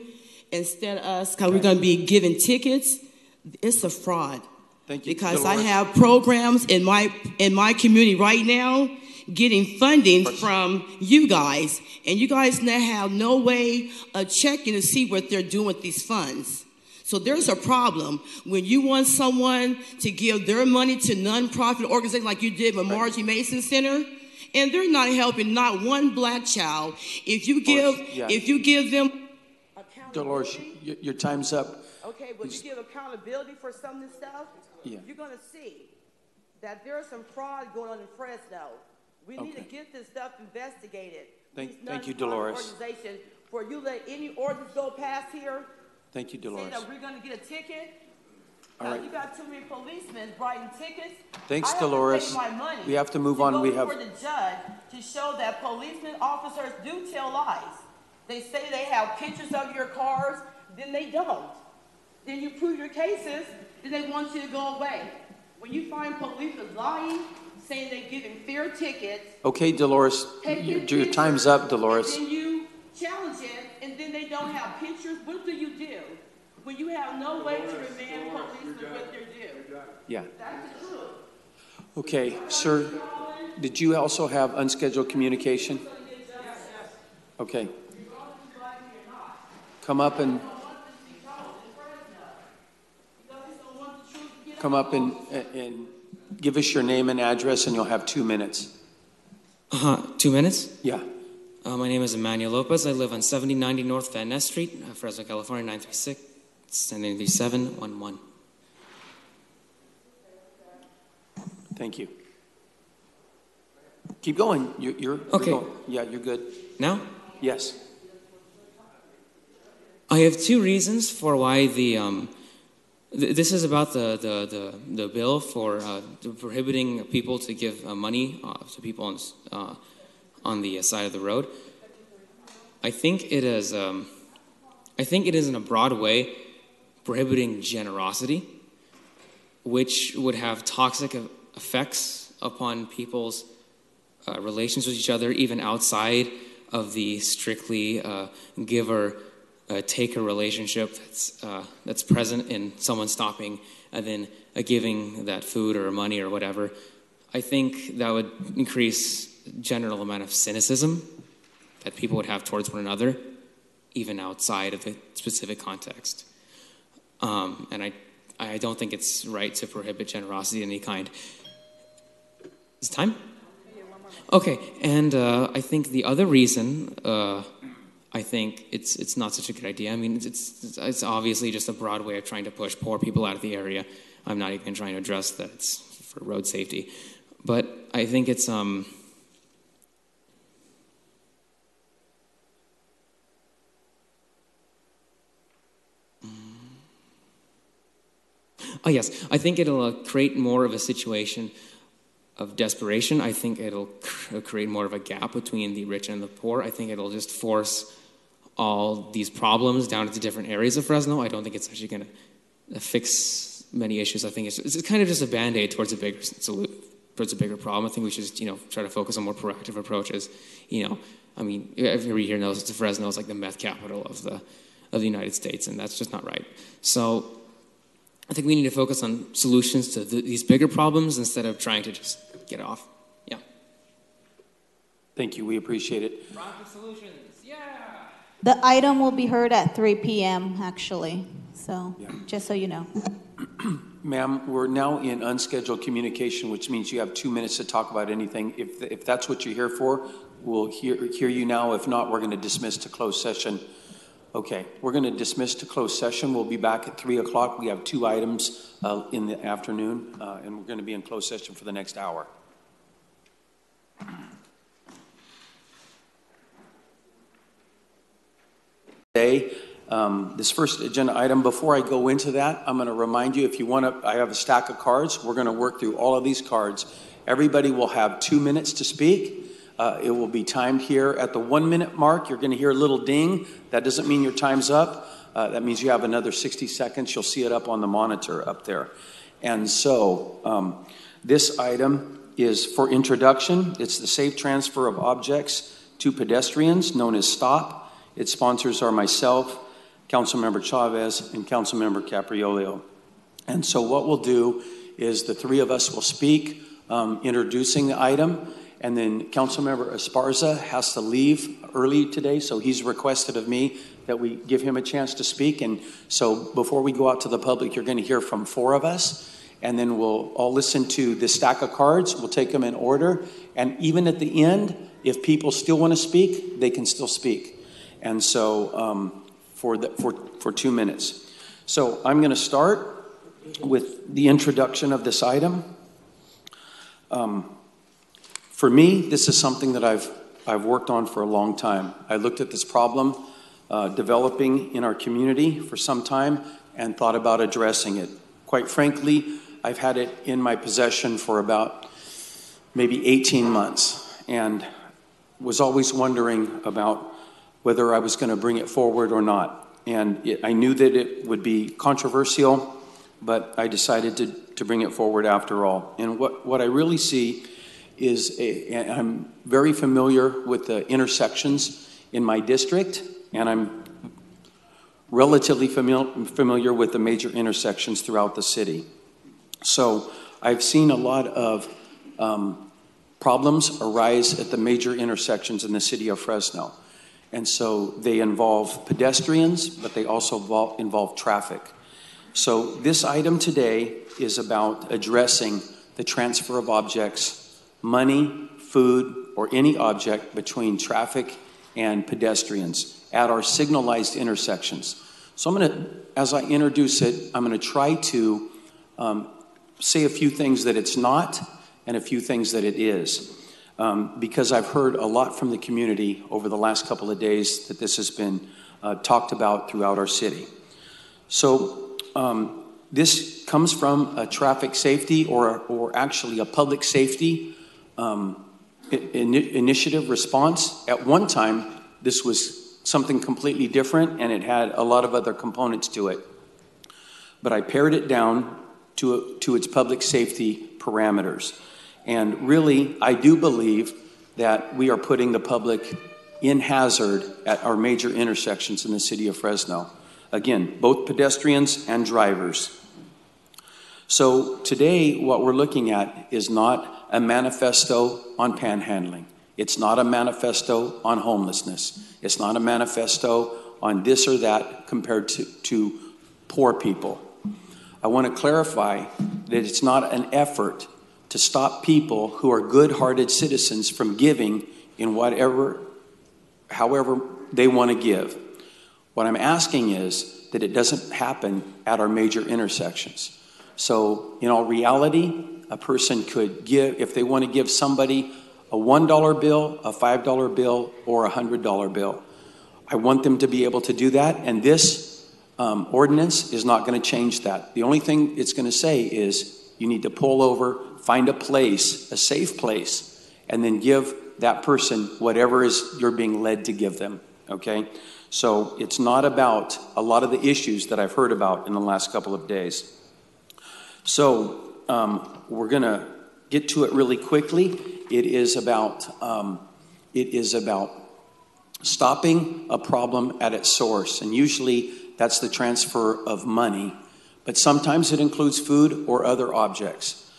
instead of us, because we're going to be giving tickets. It's a fraud.
Thank you,
because
Dolores.
I have programs in my community right now, getting funding from you guys, and you guys now have no way of checking to see what they're doing with these funds. So there's a problem when you want someone to give their money to nonprofit organizations like you did with Margie Mason Center, and they're not helping not one black child. If you give them
Dolores, your time's up.
okay, but you give accountability for some of this stuff,
Yeah.
you're going to see that there's some fraud going on in Fresno. We need to get this stuff investigated.
Thank you, Dolores.
Organization, for you let any ordinance go past here,
Thank you,
say
Dolores.
that we're going to get a ticket.
All right.
You got too many policemen writing tickets.
Thanks,
I have to
Dolores.
take my money
We have to move on.
Go
We have.
before the judge to show that policemen officers do tell lies. They say they have pictures of your cars, then they don't. Then you prove your cases, then they want you to go away. When you find policemen lying, saying they're giving fair tickets,
Okay, Dolores, your time's up, Dolores.
and then you challenge it, and then they don't have pictures, what do you do? When you have no way to remand policemen what they're due.
Yeah.
That's the truth.
Okay, sir, did you also have unscheduled communication? Okay. Come up and give us your name and address, and you'll have 2 minutes.
2 minutes?
Yeah.
My name is Emmanuel Lopez. I live on 7090 North Van Ness Street, Fresno, California, 936-937-11.
Thank you. Keep going. You're
okay.
Going. Yeah, you're good.
Now?
Yes.
I have two reasons for why this is about the bill for prohibiting people to give money to people on the side of the road. I think it is in a broad way prohibiting generosity, which would have toxic effects upon people's relations with each other, even outside of the strictly giver-taker relationship that's present in someone stopping and then giving that food or money or whatever. I think that would increase general amount of cynicism that people would have towards one another, even outside of the specific context. And I don't think it's right to prohibit generosity of any kind. Is it time? Okay, and I think the other reason I think it's not such a good idea. I mean, it's obviously just a broad way of trying to push poor people out of the area. I'm not even trying to address that it's for road safety, but I think it's Oh yes, I think it'll create more of a situation of desperation. I think it'll create more of a gap between the rich and the poor. I think it'll just force all these problems down into different areas of Fresno. I don't think it's actually going to fix many issues. I think it's kind of just a Band-Aid towards a bigger problem. I think we should just, try to focus on more proactive approaches. I mean, everybody here knows that Fresno is like the meth capital of the United States, and that's just not right. So I think we need to focus on solutions to these bigger problems instead of trying to just get off. Yeah.
Thank you. We appreciate it.
Profit solutions. Yeah.
The item will be heard at 3 p.m. actually, so just so you know.
Ma'am, we're now in unscheduled communication, which means you have 2 minutes to talk about anything. If that's what you're here for, we'll hear you now. If not, we're going to dismiss to closed session. Okay, we're going to dismiss to closed session. We'll be back at 3 o'clock. We have 2 items in the afternoon, and we're going to be in closed session for the next hour. Today, this first agenda item, before I go into that, I'm going to remind you, if you want to, I have a stack of cards. We're going to work through all of these cards. Everybody will have 2 minutes to speak. It will be timed here at the 1 minute mark. You're going to hear a little ding. That doesn't mean your time's up. That means you have another 60 seconds. You'll see it up on the monitor up there. And so this item is for introduction. It's the safe transfer of objects to pedestrians, known as STOP. Its sponsors are myself, Councilmember Chavez, and Councilmember Capriolio. And so what we'll do is the 3 of us will speak, introducing the item. And then Councilmember Esparza has to leave early today, so he's requested of me that we give him a chance to speak. And so before we go out to the public, you're going to hear from 4 of us. And then we'll all listen to the stack of cards. We'll take them in order. And even at the end, if people still want to speak, they can still speak. And so for 2 minutes. So I'm going to start with the introduction of this item. For me, this is something that I've worked on for a long time. I looked at this problem developing in our community for some time and thought about addressing it. Quite frankly, I've had it in my possession for about maybe 18 months and was always wondering about whether I was going to bring it forward or not. And I knew that it would be controversial, but I decided to bring it forward after all. And what I really see is, and I'm very familiar with the intersections in my district, and I'm relatively familiar with the major intersections throughout the city. So I've seen a lot of problems arise at the major intersections in the city of Fresno. And so they involve pedestrians, but they also involve traffic. So this item today is about addressing the transfer of objects, money, food, or any object between traffic and pedestrians at our signalized intersections. So I'm going to, as I introduce it, I'm going to try to say a few things that it's not and a few things that it is. Because I've heard a lot from the community over the last couple of days that this has been talked about throughout our city. So this comes from a traffic safety or actually a public safety initiative response. At one time, this was something completely different and it had a lot of other components to it. But I pared it down to its public safety parameters. And really, I do believe that we are putting the public in hazard at our major intersections in the city of Fresno. Again, both pedestrians and drivers. So today, what we're looking at is not a manifesto on panhandling. It's not a manifesto on homelessness. It's not a manifesto on this or that compared to poor people. I want to clarify that it's not an effort to stop people who are good-hearted citizens from giving in however they want to give. What I'm asking is that it doesn't happen at our major intersections. So in all reality, a person could give, if they want to give somebody a $1 bill, a $5 bill, or a $100 bill. I want them to be able to do that, and this ordinance is not going to change that. The only thing it's going to say is you need to pull over, find a place, a safe place, and then give that person whatever you're being led to give them, okay? So it's not about a lot of the issues that I've heard about in the last couple of days. So we're going to get to it really quickly. It is about stopping a problem at its source, and usually that's the transfer of money, but sometimes it includes food or other objects.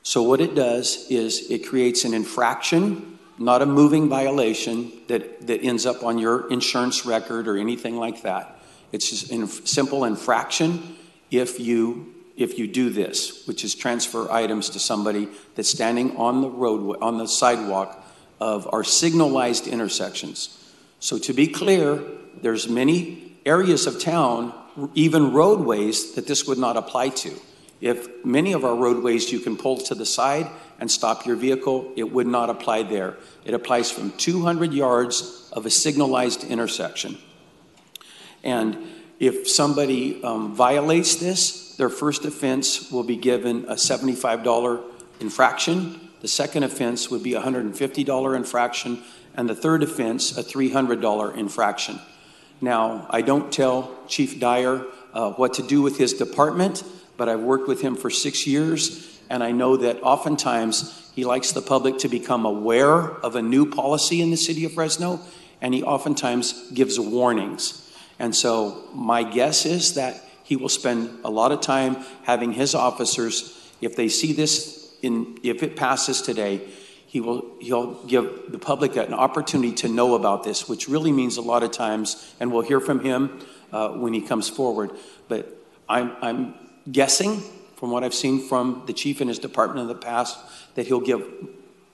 So what it does is it creates an infraction, not a moving violation that ends up on your insurance record or anything like that. It's just a simple infraction if you do this, which is transfer items to somebody that's standing on the roadway, on the sidewalk of our signalized intersections. So to be clear, there's many areas of town, even roadways, that this would not apply to. If many of our roadways you can pull to the side and stop your vehicle, it would not apply there. It applies from 200 yards of a signalized intersection. And if somebody violates this, their first offense will be given a $75 infraction. The second offense would be a $150 infraction. And the third offense, a $300 infraction. Now, I don't tell Chief Dyer what to do with his department, but I've worked with him for 6 years, and I know that oftentimes he likes the public to become aware of a new policy in the city of Fresno, and he oftentimes gives warnings. And so my guess is that he will spend a lot of time having his officers, if they see this, if it passes today, he'll give the public an opportunity to know about this, which really means a lot of times, and we'll hear from him when he comes forward. But I'm guessing, from what I've seen from the chief and his department in the past, that he'll give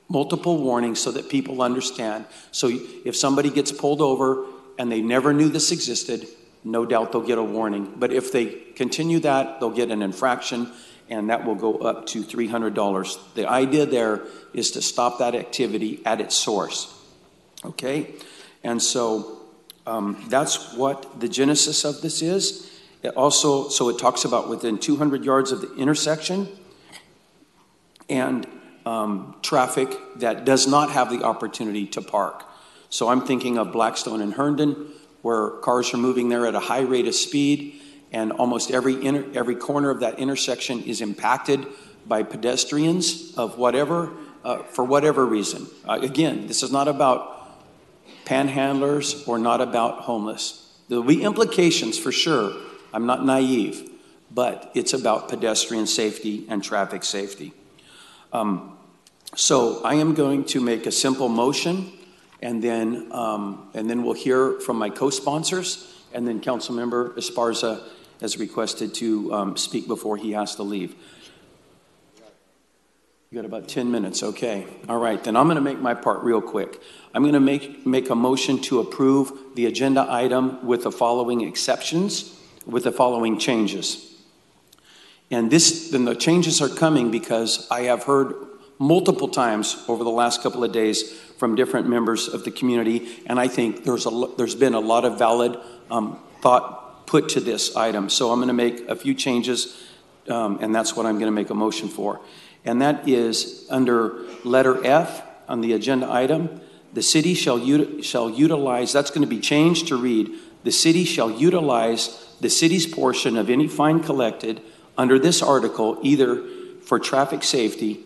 multiple warnings so that people understand. So if somebody gets pulled over and they never knew this existed, no doubt they'll get a warning. But if they continue that, they'll get an infraction, and that will go up to $300. The idea there is to stop that activity at its source, okay? And so that's what the genesis of this is. It also, so it talks about within 200 yards of the intersection, and traffic that does not have the opportunity to park. So I'm thinking of Blackstone and Herndon, where cars are moving there at a high rate of speed, and almost every corner of that intersection is impacted by pedestrians of whatever, for whatever reason. Again, this is not about panhandlers or not about homeless. There will be implications for sure. I'm not naive, but it's about pedestrian safety and traffic safety. So I am going to make a simple motion, and then we'll hear from my co-sponsors, and then Councilmember Esparza has requested to speak before he has to leave. You got about 10 minutes, okay. All right, then I'm gonna make my part real quick. I'm gonna make a motion to approve the agenda item with the following exceptions, with the following changes. And then the changes are coming because I have heard multiple times over the last couple of days from different members of the community, and I think there's been a lot of valid thought put to this item. So I'm going to make a few changes, and that's what I'm going to make a motion for. And that is under letter F on the agenda item, the city shall utilize, that's going to be changed to read, the city shall utilize the city's portion of any fine collected under this article, either for traffic safety,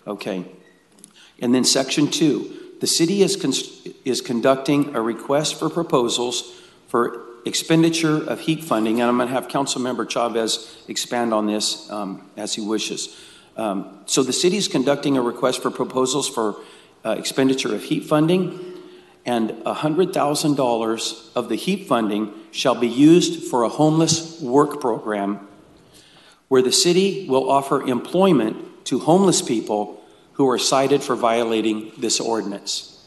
okay. And then section 2, the city is conducting a request for proposals for expenditure of HEAP funding, and I'm going to have Councilmember Chavez expand on this as he wishes. So the city is conducting a request for proposals for expenditure of HEAP funding, and $100,000 of the HEAP funding shall be used for a homeless work program where the city will offer employment to homeless people who are cited for violating this ordinance.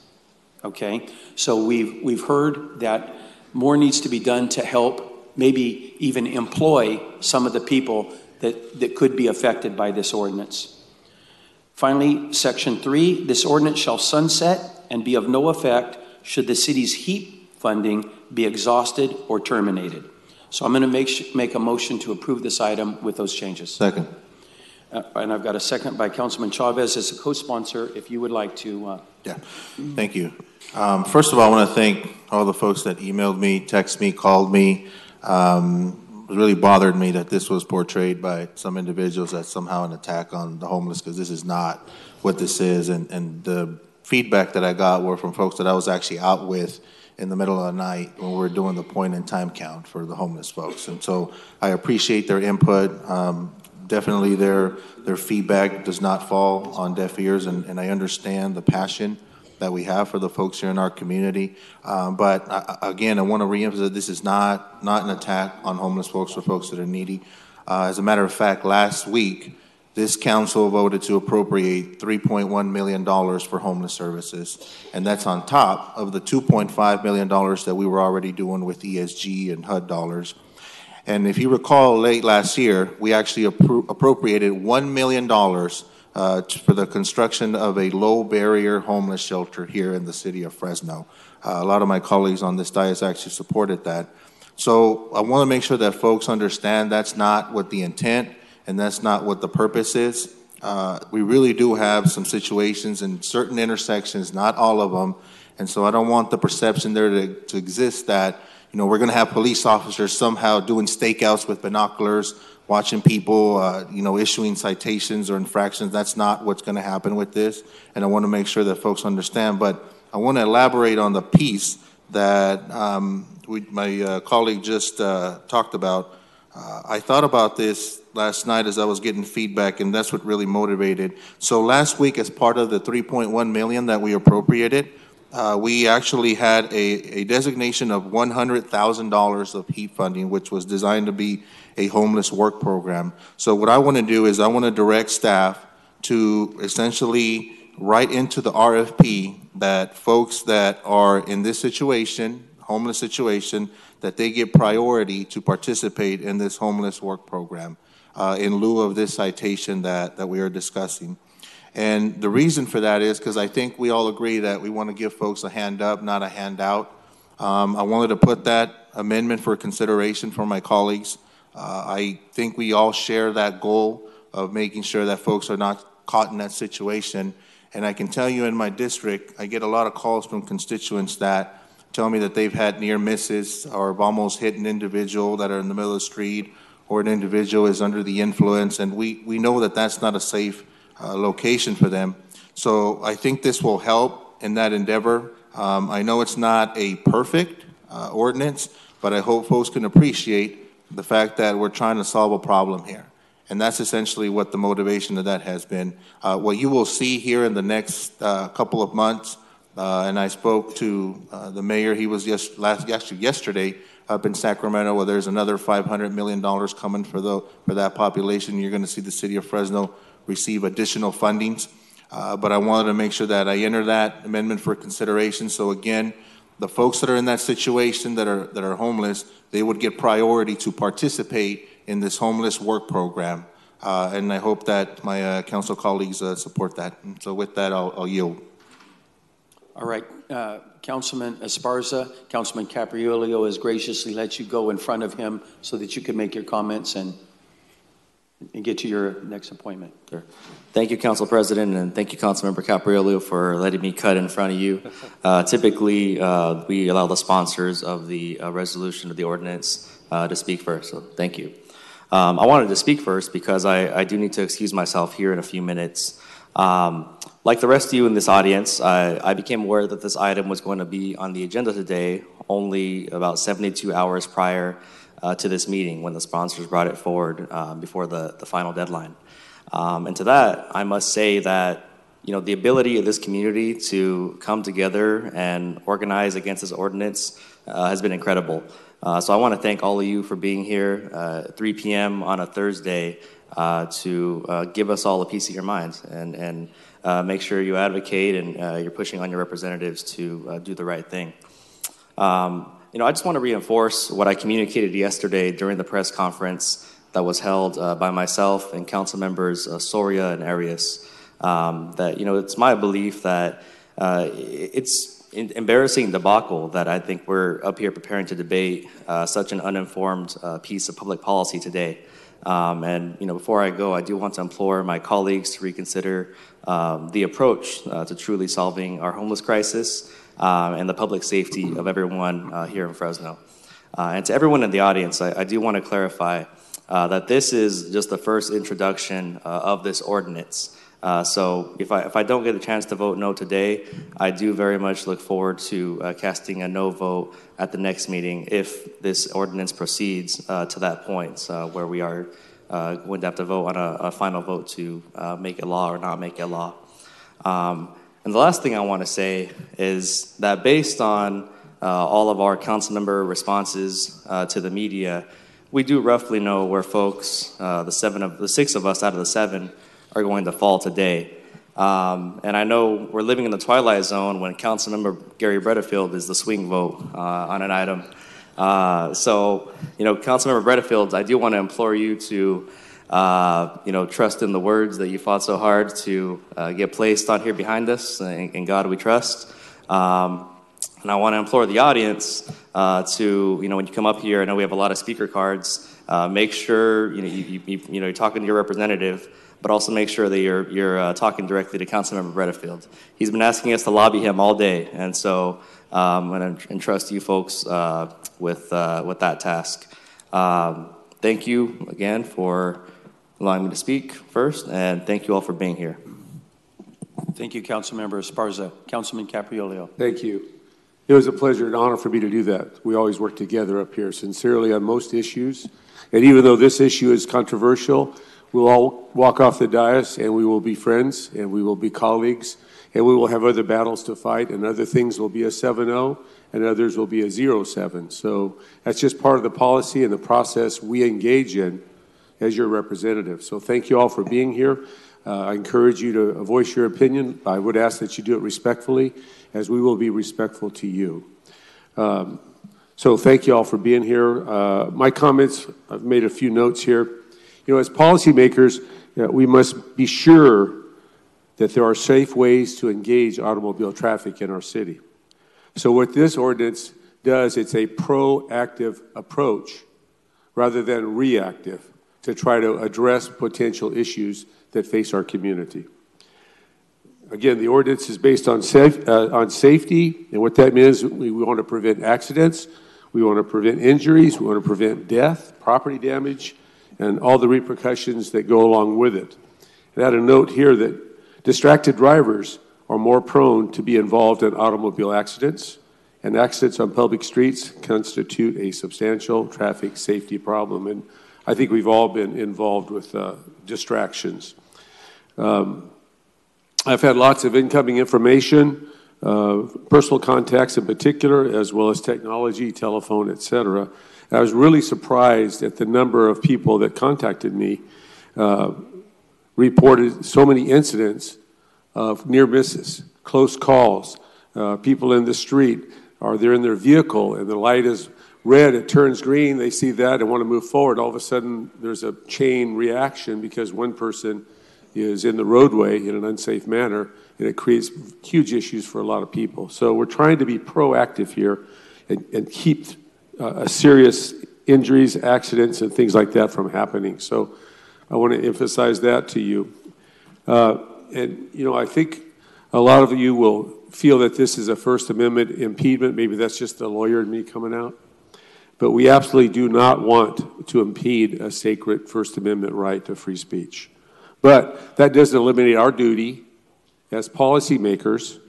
Okay, so we've heard that more needs to be done to help maybe even employ some of the people that could be affected by this ordinance. Finally, section 3, this ordinance shall sunset and be of no effect should the city's HEAP funding be exhausted or terminated. So I'm going to make a motion to approve this item with those changes.
Second.
And I've got a second by Councilman Chavez as a co-sponsor, if you would like to.
Yeah, thank you. First of all, I want to thank all the folks that emailed me, texted me, called me. It really bothered me that this was portrayed by some individuals as somehow an attack on the homeless, because this is not what this is. And the feedback that I got were from folks that I was actually out with in the middle of the night when we were doing the point in time count for the homeless folks. And so I appreciate their input. Definitely their feedback does not fall on deaf ears, and I understand the passion that we have for the folks here in our community. But again, I want to reemphasize that this is not an attack on homeless folks or folks that are needy. As a matter of fact, last week, this council voted to appropriate $3.1 million for homeless services, and that's on top of the $2.5 million that we were already doing with ESG and HUD dollars. And if you recall, late last year, we actually appropriated $1 million for the construction of a low-barrier homeless shelter here in the city of Fresno. A lot of my colleagues on this dais actually supported that. So I want to make sure that folks understand that's not what the intent and that's not what the purpose is. We really do have some situations in certain intersections, not all of them, and so I don't want the perception there to exist that, you know, we're going to have police officers somehow doing stakeouts with binoculars, watching people, you know, issuing citations or infractions. That's not what's going to happen with this, and I want to make sure that folks understand. But I want to elaborate on the piece that my colleague just talked about. I thought about this last night as I was getting feedback, and that's what really motivated. So last week, as part of the $3.1 million that we appropriated, we actually had a designation of $100,000 of HEAP funding, which was designed to be a homeless work program. So what I want to do is I want to direct staff to essentially write into the RFP that folks that are in this situation, homeless situation, that they get priority to participate in this homeless work program in lieu of this citation that we are discussing. And the reason for that is because I think we all agree that we want to give folks a hand up, not a handout. I wanted to put that amendment for consideration for my colleagues. I think we all share that goal of making sure that folks are not caught in that situation. And I can tell you in my district, I get a lot of calls from constituents that tell me that they've had near misses or have almost hit an individual that are in the middle of the street, or an individual is under the influence, and we know that that's not a safe location for them. So I think this will help in that endeavor. I know it's not a perfect ordinance, but I hope folks can appreciate the fact that we're trying to solve a problem here. And that's essentially what the motivation of that has been. What you will see here in the next couple of months, and I spoke to the mayor, he was yesterday up in Sacramento, where there's another $500 million coming for that population. You're going to see the city of Fresno receive additional fundings. But I wanted to make sure that I enter that amendment for consideration. So again, the folks that are in that situation that are homeless, they would get priority to participate in this homeless work program. And I hope that my council colleagues support that. And so with that, I'll yield.
All right, Councilman Esparza, Councilman Capriolio has graciously let you go in front of him so that you can make your comments and get to your next appointment.
Sure. Thank you, Council President, and thank you, Councilmember Capriolio, for letting me cut in front of you. Typically, we allow the sponsors of the resolution of the ordinance to speak first, so thank you. I wanted to speak first because I do need to excuse myself here in a few minutes. Like the rest of you in this audience, I became aware that this item was going to be on the agenda today only about 72 hours prior to this meeting when the sponsors brought it forward before the final deadline. And to that, I must say that the ability of this community to come together and organize against this ordinance has been incredible. So I want to thank all of you for being here at 3 p.m. on a Thursday to give us all a piece of your minds and make sure you advocate and you're pushing on your representatives to do the right thing. I just want to reinforce what I communicated yesterday during the press conference that was held by myself and council members Soria and Arias. That it's my belief that it's an embarrassing debacle that I think we're up here preparing to debate such an uninformed piece of public policy today. And before I go, I do want to implore my colleagues to reconsider the approach to truly solving our homeless crisis and the public safety of everyone here in Fresno. And to everyone in the audience, I do want to clarify that this is just the first introduction of this ordinance. So if I don't get a chance to vote no today, I do very much look forward to casting a no vote at the next meeting if this ordinance proceeds to that point where we are going to have to vote on a final vote to make it law or not make it law. And the last thing I want to say is that based on all of our council member responses to the media, we do roughly know where folks, the 6 of us out of the 7, are going to fall today. And I know we're living in the twilight zone when Councilmember Gary Bredefield is the swing vote on an item. So, Councilmember Bredefield, I do want to implore you to, trust in the words that you fought so hard to get placed on here behind us. In God we trust. And I want to implore the audience to, when you come up here, I know we have a lot of speaker cards. Make sure you're talking to your representative, but also make sure that you're talking directly to Councilmember Bredefield. He's been asking us to lobby him all day, and so I'm going to entrust you folks with that task. Thank you again for allowing me to speak first, and thank you all for being here.
Thank you, Councilmember Esparza. Councilman Capriolio.
Thank you. It was a pleasure and honor for me to do that. We always work together up here sincerely on most issues. And even though this issue is controversial, we'll all walk off the dais and we will be friends and we will be colleagues and we will have other battles to fight, and other things will be a 7-0 and others will be a 0-7. So that's just part of the policy and the process we engage in as your representative. So thank you all for being here. I encourage you to voice your opinion. I would ask that you do it respectfully, as we will be respectful to you. So thank you all for being here. My comments, I've made a few notes here. You know, as policymakers, we must be sure that there are safe ways to engage automobile traffic in our city. So what this ordinance does, it's a proactive approach rather than reactive to try to address potential issues that face our community. Again, the ordinance is based on safety, and what that means, we want to prevent accidents, we want to prevent injuries, we want to prevent death, property damage, and all the repercussions that go along with it. And add a note here that distracted drivers are more prone to be involved in automobile accidents, and accidents on public streets constitute a substantial traffic safety problem. And I think we've all been involved with distractions. I've had lots of incoming information, personal contacts in particular, as well as technology, telephone, et cetera. And I was really surprised at the number of people that contacted me, reported so many incidents of near misses, close calls, people in the street, or they're in their vehicle and the light is red, it turns green, they see that and want to move forward. All of a sudden, there's a chain reaction because one person is in the roadway in an unsafe manner, and it creates huge issues for a lot of people. So we're trying to be proactive here and keep serious injuries, accidents, and things like that from happening. So I want to emphasize that to you. And, you know, I think a lot of you will feel that this is a First Amendment impediment. Maybe that's just the lawyer in me coming out. But we absolutely do not want to impede a sacred First Amendment right to free speech. But that doesn't eliminate our duty as policymakers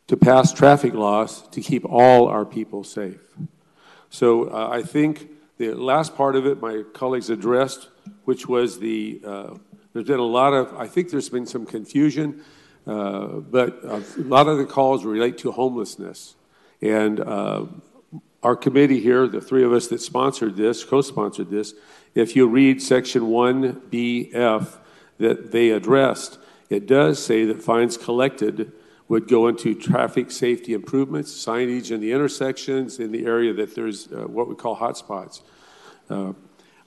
to pass traffic laws to keep all our people safe. So I think the last part of it my colleagues addressed, which was there's been a lot of, I think there's been some confusion, but a lot of the calls relate to homelessness. And our committee here, the three of us that sponsored this, co-sponsored this, if you read section 1BF that they addressed, it does say that fines collected would go into traffic safety improvements, signage in the intersections, in the area that there's what we call hotspots.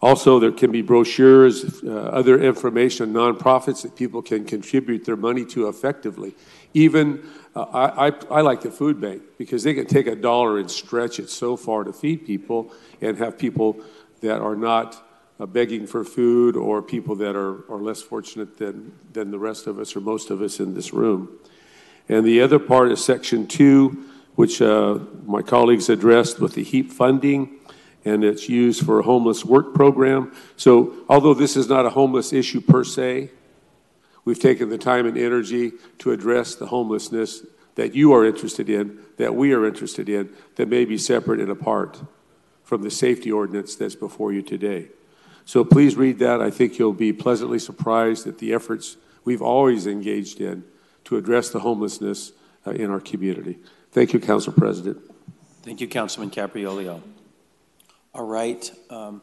Also, there can be brochures, other information, nonprofits that people can contribute their money to effectively. Even, I like the food bank because they can take $1 and stretch it so far to feed people and have people that are not begging for food or people that are less fortunate than the rest of us or most of us in this room. And the other part is section 2, which my colleagues addressed with the HEAP funding, and it's used for a homeless work program. So although this is not a homeless issue per se, we've taken the time and energy to address the homelessness that you are interested in, that we are interested in, that may be separate and apart from the safety ordinance that's before you today. So please read that. I think you'll be pleasantly surprised at the efforts we've always engaged in to address the homelessness in our community. Thank you, Council President.
Thank you, Councilman Capriolio. All right. Are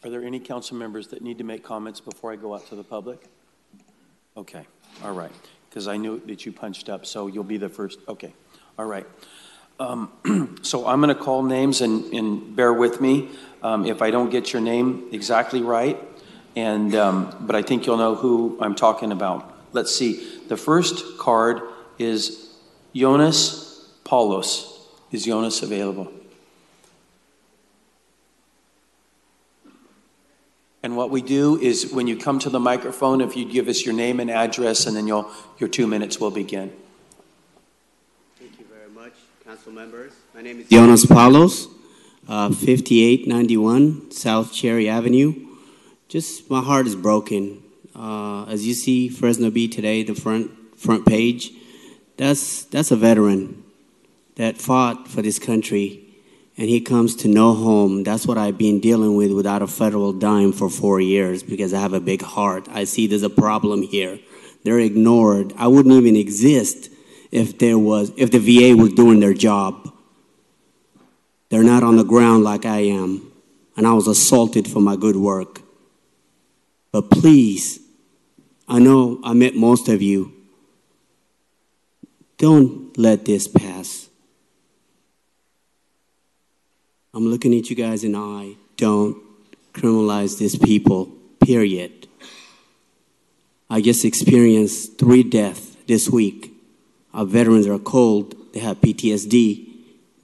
there any council members that need to make comments before I go out to the public? Okay. All right. Because I knew that you punched up, so you'll be the first. Okay. All right. So I'm going to call names and bear with me if I don't get your name exactly right. And but I think you'll know who I'm talking about. Let's see. The first card is Jonas Paulos. Is Jonas available? And what we do is when you come to the microphone, if you give us your name and address, and then your 2 minutes will begin.
Thank you very much, council members. My name is Jonas Paulos, 5891 South Cherry Avenue. Just my heart is broken. As you see, Fresno Bee today, the front page, that's a veteran. that fought for this country, and he comes to no home. That's what I've been dealing with without a federal dime for 4 years because I have a big heart. I see there's a problem here. They're ignored. I wouldn't even exist if the VA was doing their job. They're not on the ground like I am, and I was assaulted for my good work. But please, I know I met most of you. Don't let this pass. I'm looking at you guys in the eye. Don't criminalize these people, period. I just experienced 3 deaths this week. Our veterans are cold. They have PTSD.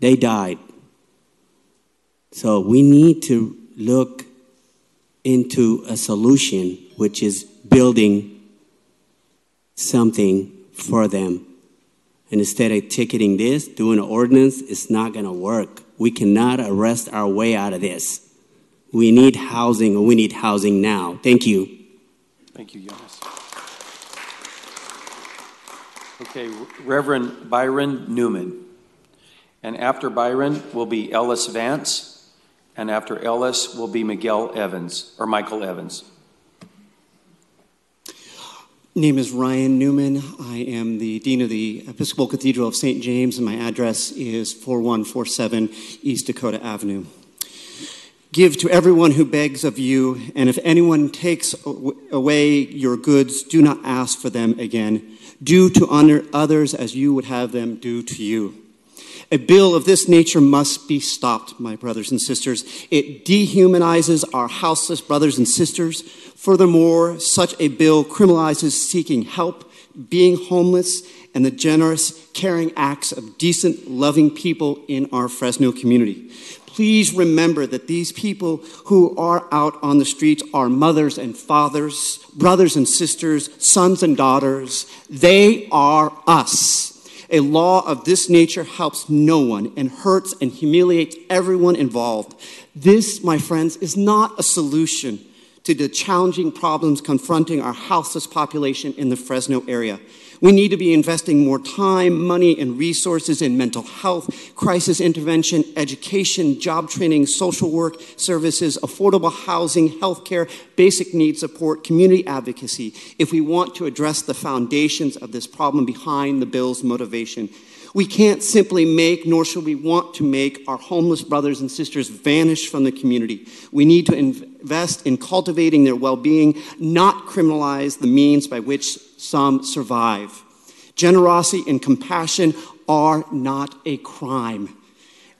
They died. So we need to look into a solution, which is building something for them. And instead of ticketing this, doing an ordinance, it's not going to work. We cannot arrest our way out of this. We need housing, and we need housing now. Thank you.
Thank you, Jonas. Okay, Reverend Byron Newman. And after Byron will be Ellis Vance. And after Ellis will be Michael Evans.
Name is Ryan Newman. I am the Dean of the Episcopal Cathedral of St. James, and my address is 4147 East Dakota Avenue. Give to everyone who begs of you, and if anyone takes away your goods, do not ask for them again. Do to honor others as you would have them do to you. A bill of this nature must be stopped, my brothers and sisters. It dehumanizes our houseless brothers and sisters. Furthermore, such a bill criminalizes seeking help, being homeless, and the generous, caring acts of decent, loving people in our Fresno community. Please remember that these people who are out on the streets are mothers and fathers, brothers and sisters, sons and daughters. They are us. A law of this nature helps no one and hurts and humiliates everyone involved. This, my friends, is not a solution to the challenging problems confronting our houseless population in the Fresno area. We need to be investing more time, money, and resources in mental health, crisis intervention, education, job training, social work services, affordable housing, healthcare, basic needs support, community advocacy, if we want to address the foundations of this problem behind the bill's motivation. We can't simply make, nor should we want to make, our homeless brothers and sisters vanish from the community. We need to invest in cultivating their well-being, not criminalize the means by which some survive. Generosity and compassion are not a crime.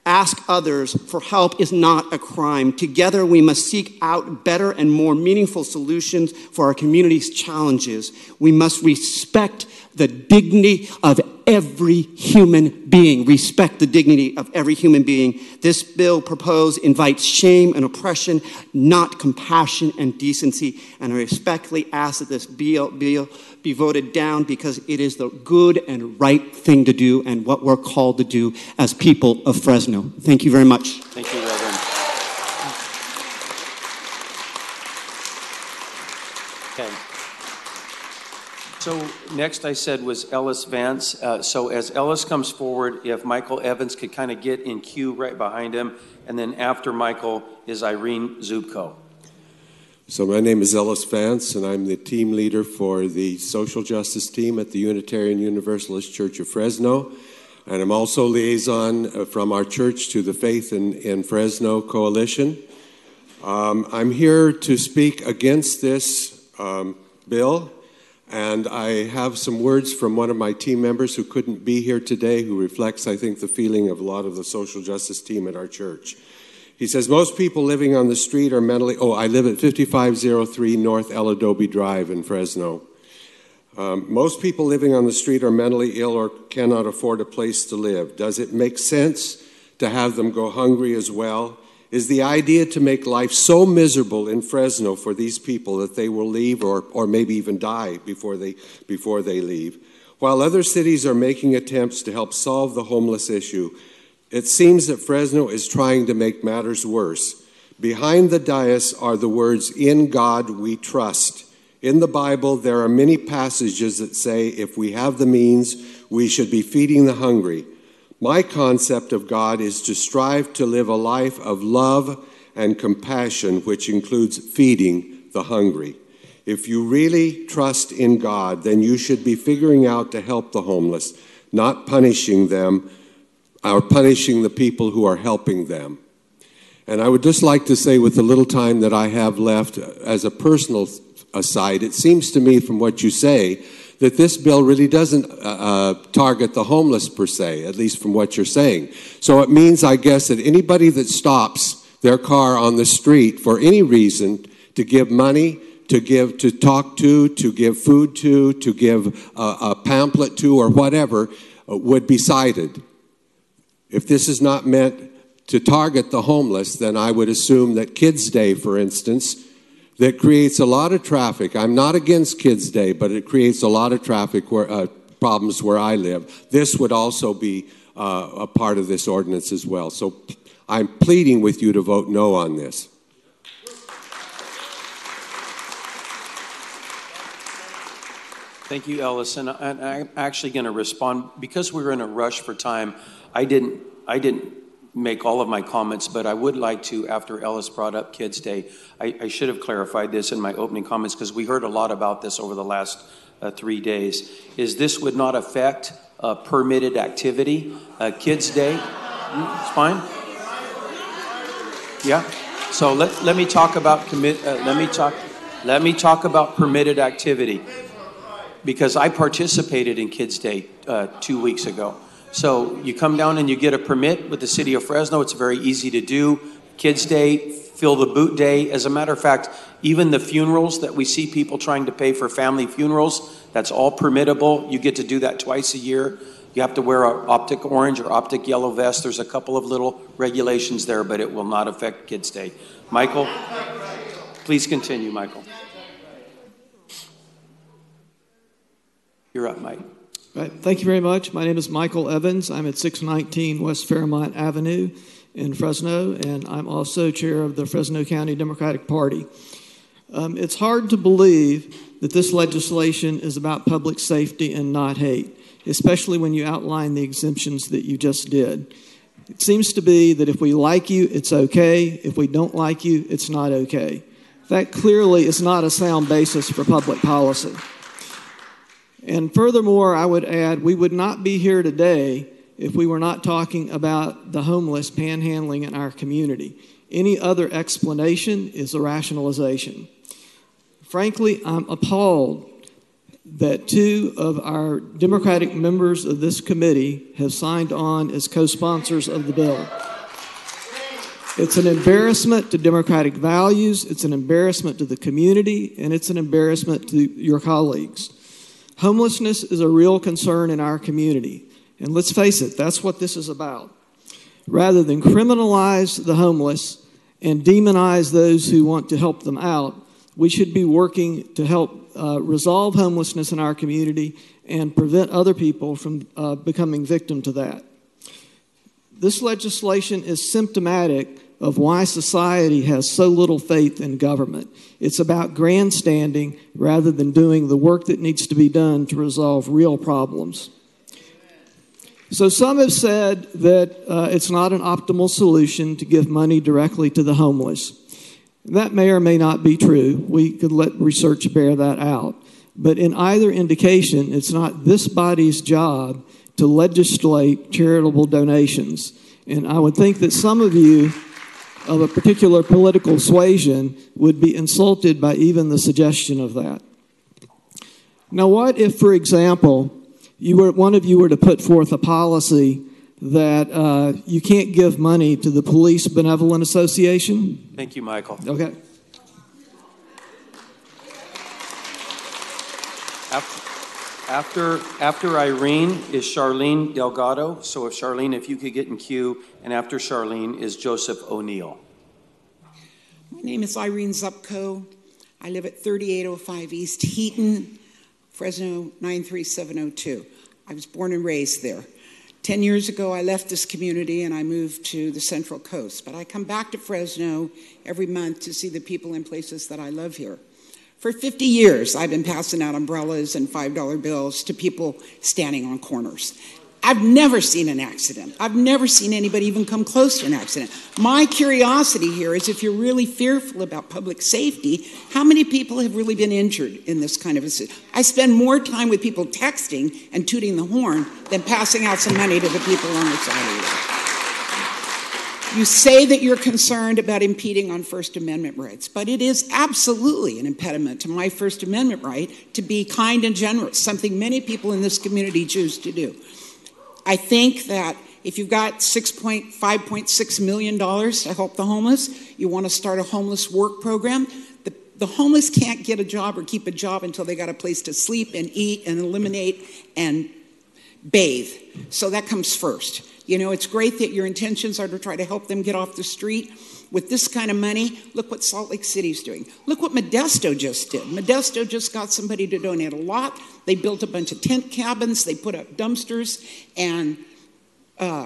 Ask others for help is not a crime. Together we must seek out better and more meaningful solutions for our community's challenges. We must respect the dignity of every human being. Respect the dignity of every human being. This bill proposed invites shame and oppression, not compassion and decency. And I respectfully ask that this bill be voted down because it is the good and right thing to do and what we're called to do as people of Fresno. Thank you very much.
Thank you, Reverend. Okay. So next I said was Ellis Vance. So as Ellis comes forward, if Michael Evans could kind of get in queue right behind him, and then after Michael is Irene Zubko.
So my name is Ellis Vance, and I'm the team leader for the social justice team at the Unitarian Universalist Church of Fresno. And I'm also liaison from our church to the Faith in Fresno Coalition. I'm here to speak against this bill, and I have some words from one of my team members who couldn't be here today, who reflects, I think, the feeling of a lot of the social justice team at our church. He says, most people living on the street are mentally, I live at 5503 North El Adobe Drive in Fresno. Most people living on the street are mentally ill or cannot afford a place to live. Does it make sense to have them go hungry as well? Is the idea to make life so miserable in Fresno for these people that they will leave or maybe even die before they leave? While other cities are making attempts to help solve the homeless issue, it seems that Fresno is trying to make matters worse. Behind the dais are the words, "In God we trust." In the Bible, there are many passages that say if we have the means, we should be feeding the hungry. My concept of God is to strive to live a life of love and compassion, which includes feeding the hungry. If you really trust in God, then you should be figuring out to help the homeless, not punishing them or punishing the people who are helping them. And I would just like to say, with the little time that I have left, as a personal aside, it seems to me from what you say that this bill really doesn't target the homeless per se, at least from what you're saying. So it means, I guess, that anybody that stops their car on the street for any reason to give money, to talk to give food to give a pamphlet to, or whatever, would be cited. If this is not meant to target the homeless, then I would assume that Kids Day, for instance, that creates a lot of traffic. I'm not against Kids Day, but it creates a lot of traffic problems where I live. This would also be a part of this ordinance as well. So I'm pleading with you to vote no on this.
Thank you, Ellis. And I'm actually going to respond. Because we were in a rush for time, I didn't make all of my comments, but I would like to, after Ellis brought up Kids Day, I should have clarified this in my opening comments, because we heard a lot about this over the last 3 days, is this would not affect permitted activity. Kids Day, it's fine? Yeah? So let me talk about let me talk about permitted activity, because I participated in Kids Day 2 weeks ago. So you come down and you get a permit with the city of Fresno. It's very easy to do. Kids Day, fill the boot day. As a matter of fact, even the funerals that we see people trying to pay for family funerals, that's all permittable. You get to do that twice a year. You have to wear an optic orange or optic yellow vest. There's a couple of little regulations there, but it will not affect Kids Day. Michael, please continue, Michael. You're up, Mike.
Right. Thank you very much. My name is Michael Evans. I'm at 619 West Fairmont Avenue in Fresno, and I'm also chair of the Fresno County Democratic Party. It's hard to believe that this legislation is about public safety and not hate, especially when you outline the exemptions that you just did. It seems to be that if we like you, it's okay. If we don't like you, it's not okay. That clearly is not a sound basis for public policy. And furthermore, I would add, we would not be here today if we were not talking about the homeless panhandling in our community. Any other explanation is a rationalization. Frankly, I'm appalled that 2 of our Democratic members of this committee have signed on as co-sponsors of the bill. It's an embarrassment to democratic values, it's an embarrassment to the community, and it's an embarrassment to your colleagues. Homelessness is a real concern in our community. And let's face it, that's what this is about. Rather than criminalize the homeless and demonize those who want to help them out, we should be working to help resolve homelessness in our community and prevent other people from becoming victim to that. This legislation is symptomatic of why society has so little faith in government. It's about grandstanding rather than doing the work that needs to be done to resolve real problems. So some have said that it's not an optimal solution to give money directly to the homeless. That may or may not be true. We could let research bear that out. But in either indication, it's not this body's job to legislate charitable donations. And I would think that some of you of a particular political suasion would be insulted by even the suggestion of that. Now, what if, for example, one of you were to put forth a policy that you can't give money to the Police Benevolent Association?
Thank you, Michael.
Okay.
After Irene is Charlene Delgado. So if Charlene, if you could get in queue, and after Charlene is Joseph O'Neill.
My name is Irene Zupko. I live at 3805 East Heaton, Fresno 93702. I was born and raised there. 10 years ago, I left this community and I moved to the Central Coast. But I come back to Fresno every month to see the people and places that I love here. For 50 years, I've been passing out umbrellas and $5 bills to people standing on corners. I've never seen an accident. I've never seen anybody even come close to an accident. My curiosity here is, if you're really fearful about public safety, how many people have really been injured in this kind of a situation? I spend more time with people texting and tooting the horn than passing out some money to the people on the side of the road. You say that you're concerned about impeding on First Amendment rights, but it is absolutely an impediment to my First Amendment right to be kind and generous, something many people in this community choose to do. I think that if you've got $5.6 million to help the homeless, you want to start a homeless work program. The homeless can't get a job or keep a job until they got a place to sleep and eat and eliminate and bathe. So that comes first. You know, it's great that your intentions are to try to help them get off the street. With this kind of money, look what Salt Lake City's doing. Look what Modesto just did. Modesto just got somebody to donate a lot. They built a bunch of tent cabins. They put up dumpsters and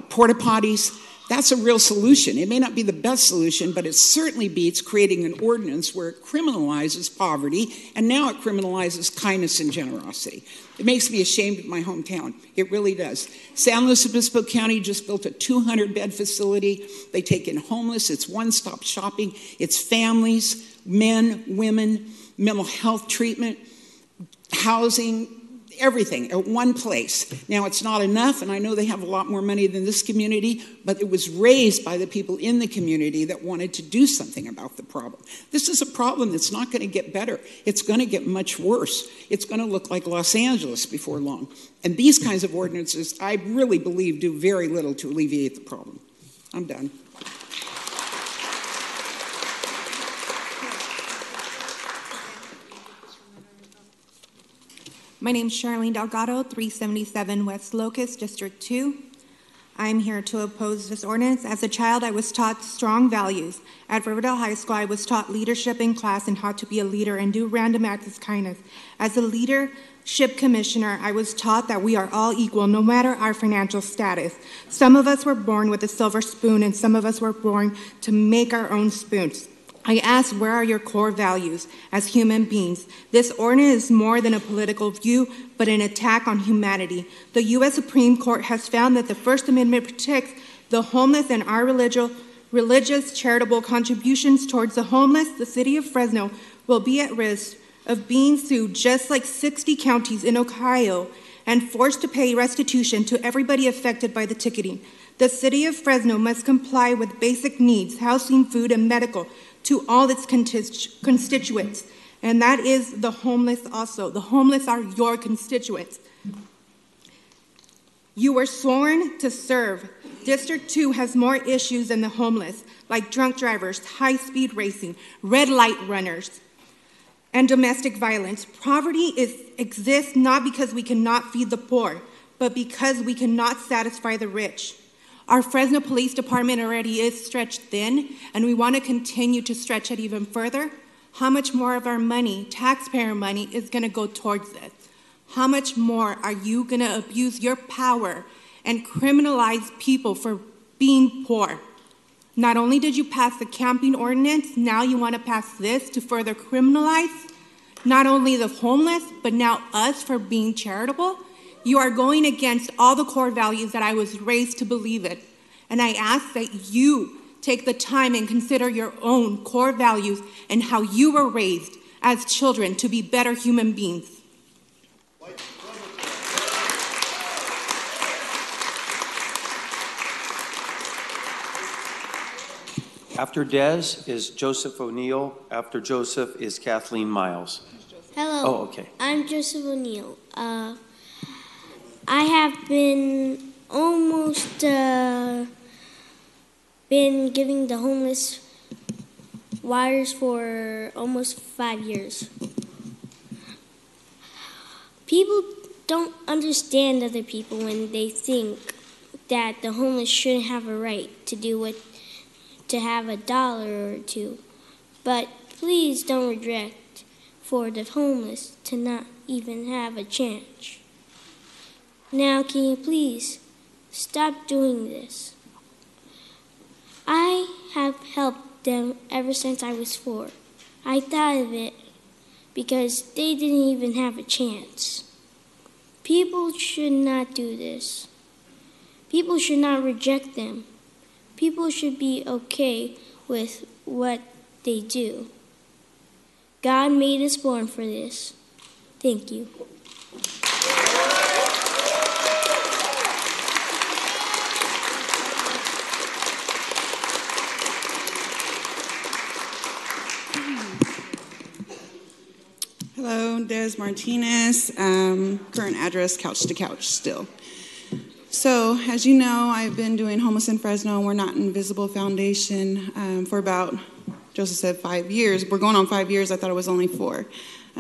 porta potties. That's a real solution. It may not be the best solution, but it certainly beats creating an ordinance where it criminalizes poverty, and now it criminalizes kindness and generosity. It makes me ashamed of my hometown. It really does. San Luis Obispo County just built a 200-bed facility. They take in homeless. It's one-stop shopping. It's families, men, women, mental health treatment, housing, everything at one place. Now, it's not enough, and I know they have a lot more money than this community, but it was raised by the people in the community that wanted to do something about the problem. This is a problem that's not going to get better. It's going to get much worse. It's going to look like Los Angeles before long. And these kinds of ordinances, I really believe, do very little to alleviate the problem. I'm done.
My name is Charlene Delgado, 377 West Locust, District 2. I'm here to oppose this ordinance. As a child, I was taught strong values. At Riverdale High School, I was taught leadership in class and how to be a leader and do random acts of kindness. As a leadership commissioner, I was taught that we are all equal, no matter our financial status. Some of us were born with a silver spoon, and some of us were born to make our own spoons. I ask, where are your core values as human beings? This ordinance is more than a political view, but an attack on humanity. The U.S. Supreme Court has found that the First Amendment protects the homeless, and our religious charitable contributions towards the homeless. The city of Fresno will be at risk of being sued, just like 60 counties in Ohio, and forced to pay restitution to everybody affected by the ticketing. The city of Fresno must comply with basic needs, housing, food, and medical, to all its constituents, and that is the homeless also. The homeless are your constituents. You were sworn to serve. District 2 has more issues than the homeless, like drunk drivers, high-speed racing, red light runners, and domestic violence. Poverty exists not because we cannot feed the poor, but because we cannot satisfy the rich. Our Fresno Police Department already is stretched thin, and we want to continue to stretch it even further. How much more of our money, taxpayer money, is going to go towards this? How much more are you going to abuse your power and criminalize people for being poor? Not only did you pass the camping ordinance, now you want to pass this to further criminalize not only the homeless, but now us for being charitable? You are going against all the core values that I was raised to believe in. And I ask that you take the time and consider your own core values and how you were raised as children to be better human beings.
After Des is Joseph O'Neill. After Joseph is Kathleen Miles.
Hello.
Oh, okay.
I'm Joseph O'Neill. I have been almost been giving the homeless wires for almost 5 years. People don't understand other people when they think that the homeless shouldn't have a right to do what, to have $1 or $2. But please don't reject for the homeless to not even have a chance. Now, can you please stop doing this? I have helped them ever since I was 4. I thought of it because they didn't even have a chance. People should not do this. People should not reject them. People should be okay with what they do. God made us born for this. Thank you.
Hello, Des Martinez, current address, couch to couch still. So, as you know, I've been doing Homeless in Fresno. We're Not Invisible Foundation for about, Joseph said 5 years. We're going on 5 years. I thought it was only 4.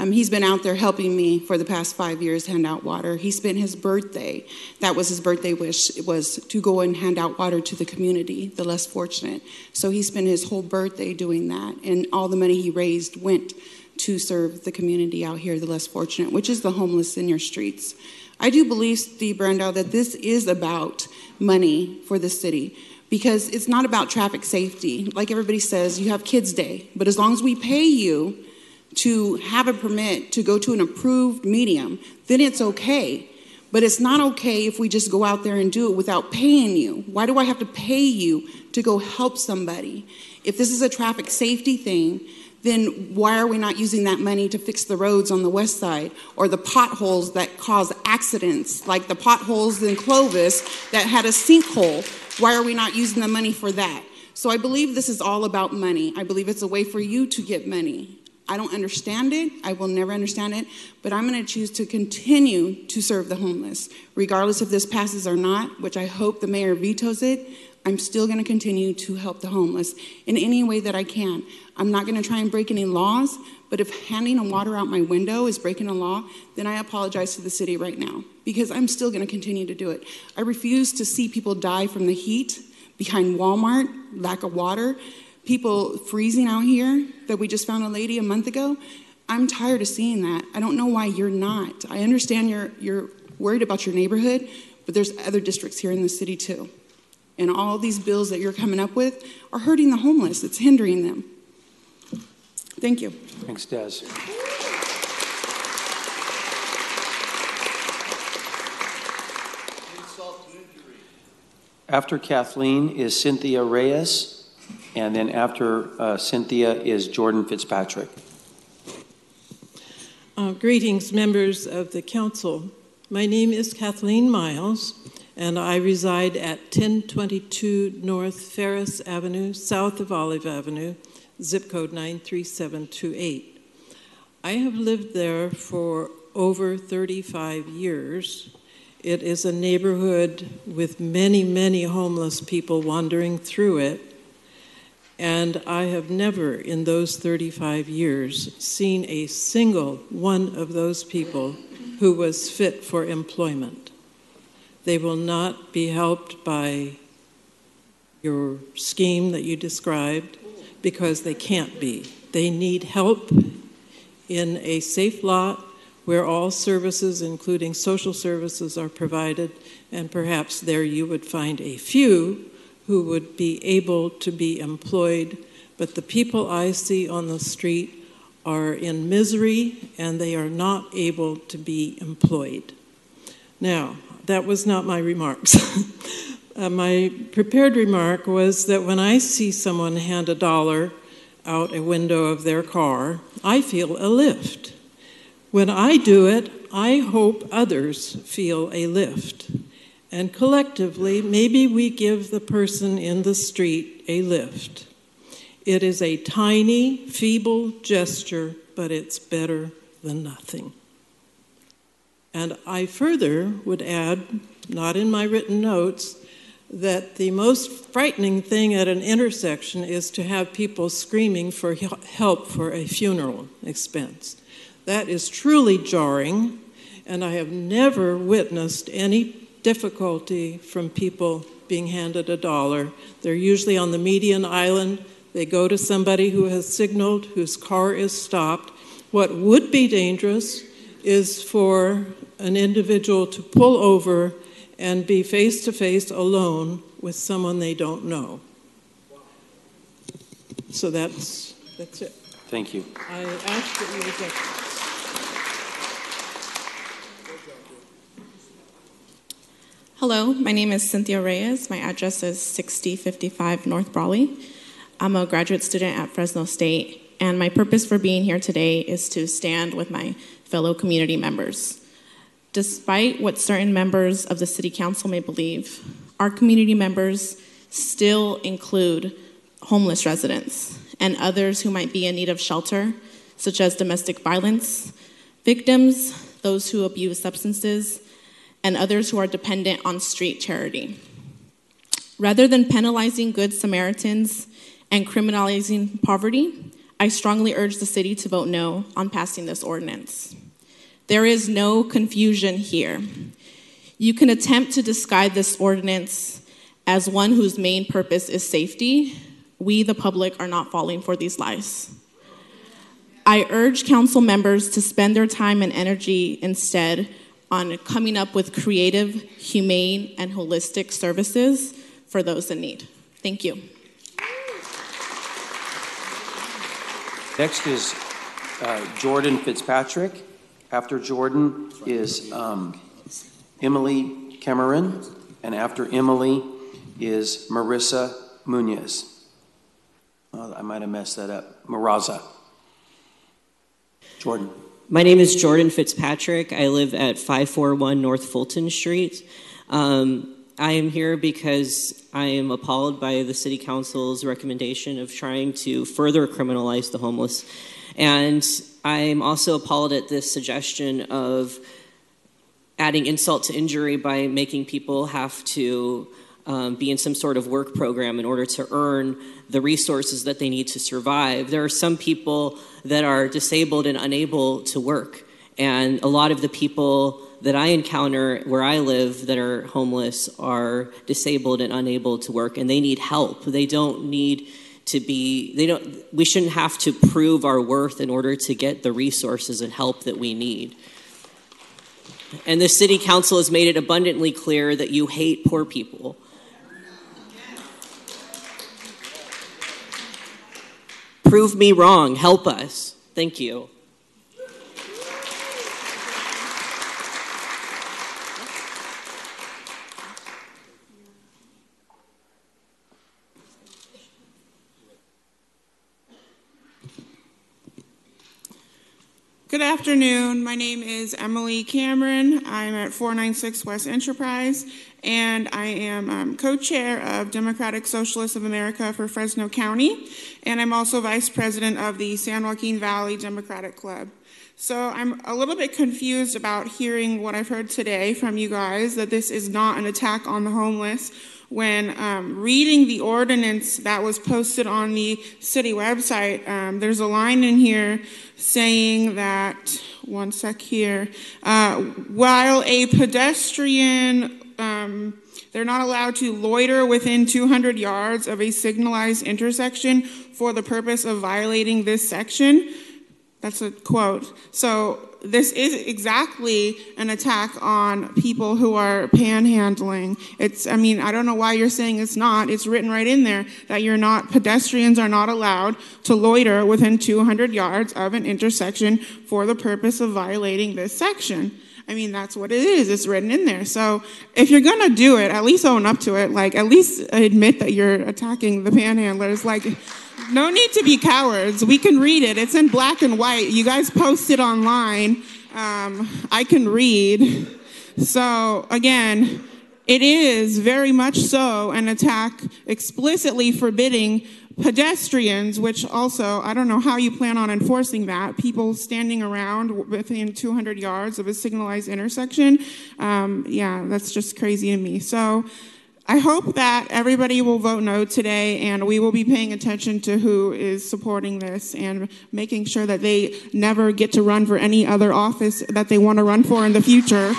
He's been out there helping me for the past 5 years hand out water. He spent his birthday, that was his birthday wish, it was to go and hand out water to the community, the less fortunate. So he spent his whole birthday doing that, and all the money he raised went to serve the community out here, the less fortunate, which is the homeless in your streets. I do believe, Steve Brandow, that this is about money for the city, because it's not about traffic safety. Like everybody says, you have Kids Day, but as long as we pay you to have a permit to go to an approved medium, then it's okay. But it's not okay if we just go out there and do it without paying you. Why do I have to pay you to go help somebody? If this is a traffic safety thing, then why are we not using that money to fix the roads on the west side or the potholes that cause accidents, like the potholes in Clovis that had a sinkhole? Why are we not using the money for that? So I believe this is all about money. I believe it's a way for you to get money. I don't understand it. I will never understand it. But I'm going to choose to continue to serve the homeless. Regardless if this passes or not, which I hope the mayor vetoes it, I'm still going to continue to help the homeless in any way that I can. I'm not going to try and break any laws, but if handing a water out my window is breaking a law, then I apologize to the city right now, because I'm still going to continue to do it. I refuse to see people die from the heat behind Walmart, lack of water, people freezing out here that we just found a lady a month ago. I'm tired of seeing that. I don't know why you're not. I understand you're worried about your neighborhood, but there's other districts here in the city too. And all these bills that you're coming up with are hurting the homeless. It's hindering them. Thank you.
Thanks, Des. After Kathleen is Cynthia Reyes, and then after Cynthia is Jordan Fitzpatrick.
Greetings, members of the council. My name is Kathleen Miles, and I reside at 1022 North Ferris Avenue, south of Olive Avenue, zip code 93728. I have lived there for over 35 years. It is a neighborhood with many, many homeless people wandering through it, and I have never in those 35 years seen a single one of those people who was fit for employment. They will not be helped by your scheme that you described because they can't be. They need help in a safe lot where all services, including social services, are provided, and perhaps there you would find a few who would be able to be employed. But the people I see on the street are in misery and they are not able to be employed. Now, that was not my remarks. My prepared remark was that when I see someone hand $1 out a window of their car, I feel a lift. When I do it, I hope others feel a lift. And collectively, maybe we give the person in the street a lift. It is a tiny, feeble gesture, but it's better than nothing. And I further would add, not in my written notes, that the most frightening thing at an intersection is to have people screaming for help for a funeral expense. That is truly jarring, and I have never witnessed any difficulty from people being handed $1. They're usually on the median island. They go to somebody who has signaled, whose car is stopped. What would be dangerous is for an individual to pull over and be face-to-face alone with someone they don't know. So that's it.
Thank you.
I ask that you reject it.
Hello, my name is Cynthia Reyes. My address is 6055 North Brawley. I'm a graduate student at Fresno State, and my purpose for being here today is to stand with my fellow community members. Despite what certain members of the City Council may believe, our community members still include homeless residents and others who might be in need of shelter, such as domestic violence, victims, those who abuse substances, and others who are dependent on street charity. Rather than penalizing Good Samaritans and criminalizing poverty, I strongly urge the city to vote no on passing this ordinance. There is no confusion here. You can attempt to disguise this ordinance as one whose main purpose is safety. We, the public, are not falling for these lies. I urge council members to spend their time and energy instead on coming up with creative, humane, and holistic services for those in need. Thank you.
Next is Jordan Fitzpatrick. After Jordan is Emily Cameron, and after Emily is Marissa Munoz. Oh, I might have messed that up. Maraza. Jordan.
My name is Jordan Fitzpatrick. I live at 541 North Fulton Street. I am here because I am appalled by the City Council's recommendation of trying to further criminalize the homeless. And I'm also appalled at this suggestion of adding insult to injury by making people have to be in some sort of work program in order to earn the resources that they need to survive. There are some people that are disabled and unable to work. And a lot of the people that I encounter where I live that are homeless are disabled and unable to work, and they need help. They don't need to be, we shouldn't have to prove our worth in order to get the resources and help that we need. And the City Council has made it abundantly clear that you hate poor people. Prove me wrong. Help us. Thank you.
Good afternoon. My name is Emily Cameron. I'm at 496 West Enterprise, and I am co-chair of Democratic Socialists of America for Fresno County, and I'm also vice president of the San Joaquin Valley Democratic Club. So I'm a little bit confused about hearing what I've heard today from you guys, that this is not an attack on the homeless, when reading the ordinance that was posted on the city website, there's a line in here saying that, one sec here, while a pedestrian, they're not allowed to loiter within 200 yards of a signalized intersection for the purpose of violating this section. That's a quote. So this is exactly an attack on people who are panhandling. I don't know why you're saying it's not. It's written right in there that pedestrians are not allowed to loiter within 200 yards of an intersection for the purpose of violating this section. That's what it is. It's written in there. So if you're going to do it, at least own up to it. At least admit that you're attacking the panhandlers. No need to be cowards. We can read it. It's in black and white. You guys post it online. I can read. So again, it is very much so an attack explicitly forbidding pedestrians, which also, I don't know how you plan on enforcing that. People standing around within 200 yards of a signalized intersection. That's just crazy to me. So I hope that everybody will vote no today, and we will be paying attention to who is supporting this and making sure that they never get to run for any other office that they want to run for in the future.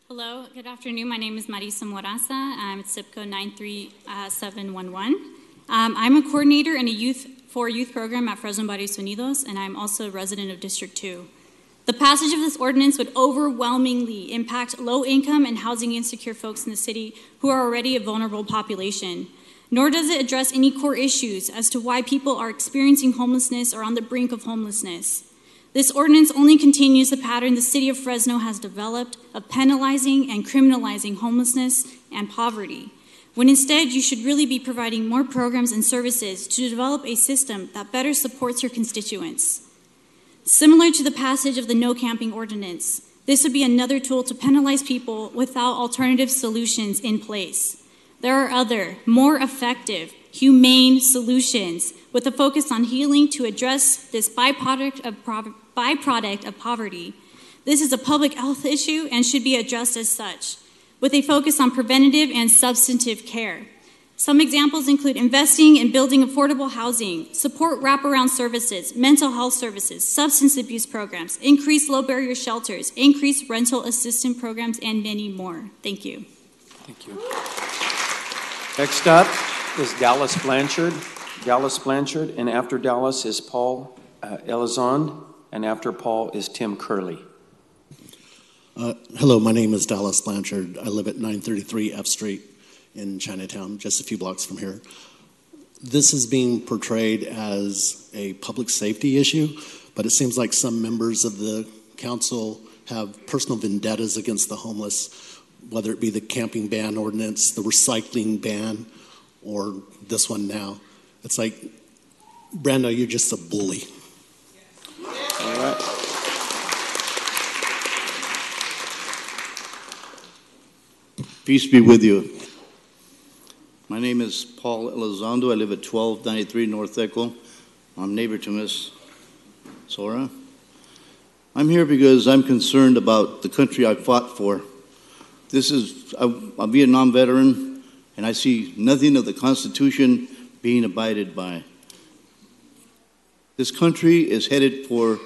Hello, good afternoon. My name is Marisa Moraza. I'm at zip code 93711. I'm a coordinator in a youth program at Fresno Barrios Unidos, and I'm also a resident of District 2. The passage of this ordinance would overwhelmingly impact low-income and housing insecure folks in the city who are already a vulnerable population. nor does it address any core issues as to why people are experiencing homelessness or on the brink of homelessness. This ordinance only continues the pattern the city of Fresno has developed of penalizing and criminalizing homelessness and poverty, when instead you should really be providing more programs and services to develop a system that better supports your constituents. Similar to the passage of the no camping ordinance, this would be another tool to penalize people without alternative solutions in place. There are other, more effective, humane solutions with a focus on healing to address this byproduct of poverty. This is a public health issue and should be addressed as such, with a focus on preventative and substantive care. Some examples include investing in building affordable housing, support wraparound services, mental health services, substance abuse programs, increase low barrier shelters, increase rental assistance programs, and many more. Thank you.
Thank you. Next up is Dallas Blanchard. Dallas Blanchard, and after Dallas is Paul Elizondo, and after Paul is Tim Curley.
Hello, my name is Dallas Blanchard. I live at 933 F Street in Chinatown, just a few blocks from here. This is being portrayed as a public safety issue, but it seems like some members of the council have personal vendettas against the homeless, whether it be the camping ban ordinance, the recycling ban, or this one now. It's like, Brando, you're just a bully.
All right.
Peace be with you. My name is Paul Elizondo. I live at 1293 North Echo. I'm neighbor to Miss Sora. I'm here because I'm concerned about the country I fought for. I'm a Vietnam veteran, and I see nothing of the Constitution being abided by. This country is headed for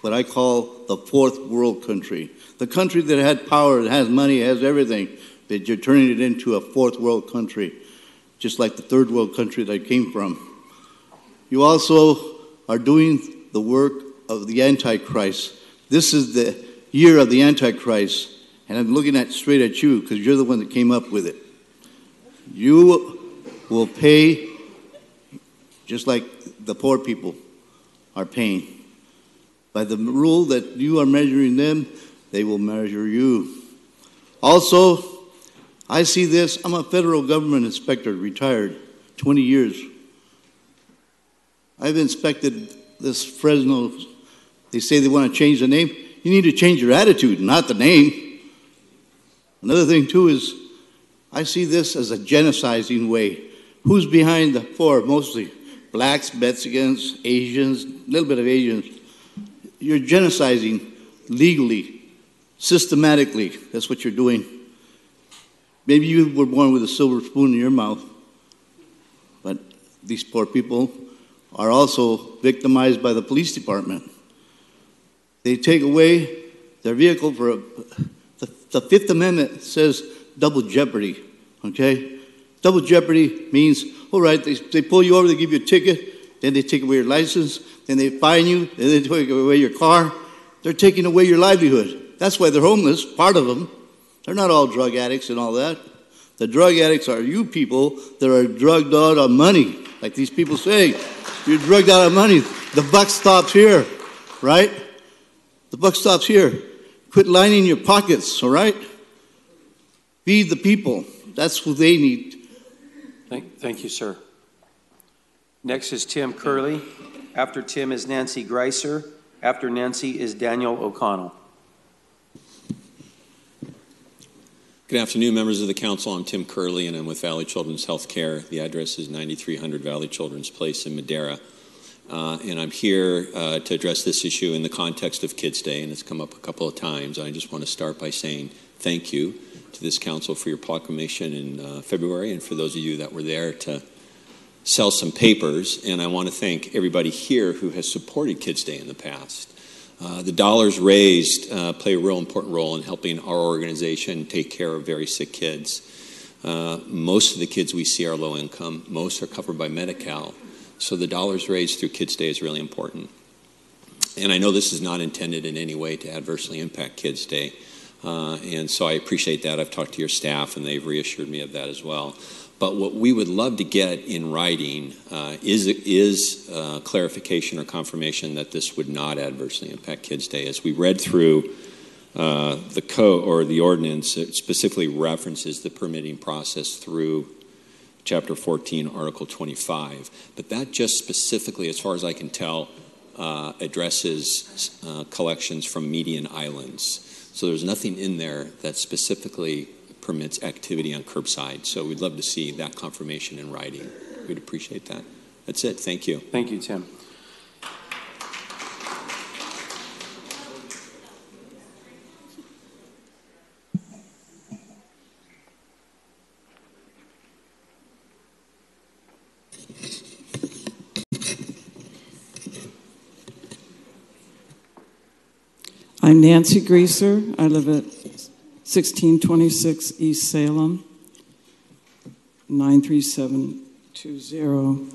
what I call the fourth world country. The country that had power, that has money, has everything, that you're turning it into a fourth world country, just like the third world country that I came from. You also are doing the work of the Antichrist. This is the year of the Antichrist, and I'm looking straight at you because you're the one that came up with it. You will pay just like the poor people are paying. By the rule that you are measuring them, they will measure you. Also, I see this. I'm a federal government inspector, retired, 20 years. I've inspected this Fresno. They say they want to change the name. You need to change your attitude, not the name. Another thing, too, is I see this as a genociding way. Who's behind the poor? Mostly blacks, Mexicans, Asians, a little bit of Asians. You're genociding legally, systematically. That's what you're doing. Maybe you were born with a silver spoon in your mouth, but these poor people are also victimized by the police department. They take away their vehicle for the Fifth Amendment says double jeopardy, okay? Double jeopardy means, all right, they pull you over, they give you a ticket, then they take away your license, then they fine you, then they take away your car. They're taking away your livelihood. That's why they're homeless, part of them. They're not all drug addicts and all that. The drug addicts are you people that are drugged out on money, like these people say. You're drugged out of money. The buck stops here, right? The buck stops here. Quit lining your pockets, all right? Feed the people. That's who they need.
Thank you, sir. Next is Tim Curley. After Tim is Nancy Greiser. After Nancy is Daniel O'Connell.
Good afternoon, members of the council. I'm Tim Curley, and I'm with Valley Children's Healthcare. The address is 9300 Valley Children's Place in Madera. And I'm here to address this issue in the context of Kids Day, and it's come up a couple of times. I just want to start by saying thank you to this council for your proclamation in February, and for those of you that were there to sell some papers. And I want to thank everybody here who has supported Kids Day in the past. The dollars raised play a real important role in helping our organization take care of very sick kids. Most of the kids we see are low income. Most are covered by Medi-Cal. So the dollars raised through Kids Day is really important. And I know this is not intended in any way to adversely impact Kids Day. And so I appreciate that. I've talked to your staff, and they've reassured me of that as well. But what we would love to get in writing is clarification or confirmation that this would not adversely impact Kids Day. As we read through the code or the ordinance, it specifically references the permitting process through Chapter 14, Article 25. But that just specifically, as far as I can tell, addresses collections from median islands. So there's nothing in there that specifically permits activity on curbside. So we'd love to see that confirmation in writing. We'd appreciate that. That's it. Thank you.
Thank you, Tim.
I'm Nancy Greaser. I live at 1626 East Salem, 93720.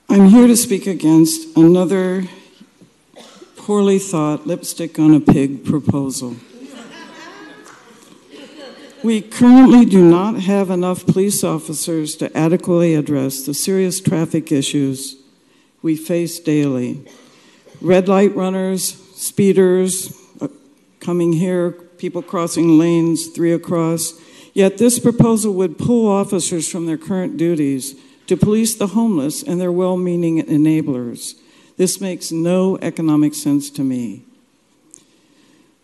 I'm here to speak against another poorly thought lipstick on a pig proposal. We currently do not have enough police officers to adequately address the serious traffic issues we face daily. Red light runners, speeders coming here, people crossing lanes, 3 across. Yet this proposal would pull officers from their current duties to police the homeless and their well-meaning enablers. This makes no economic sense to me.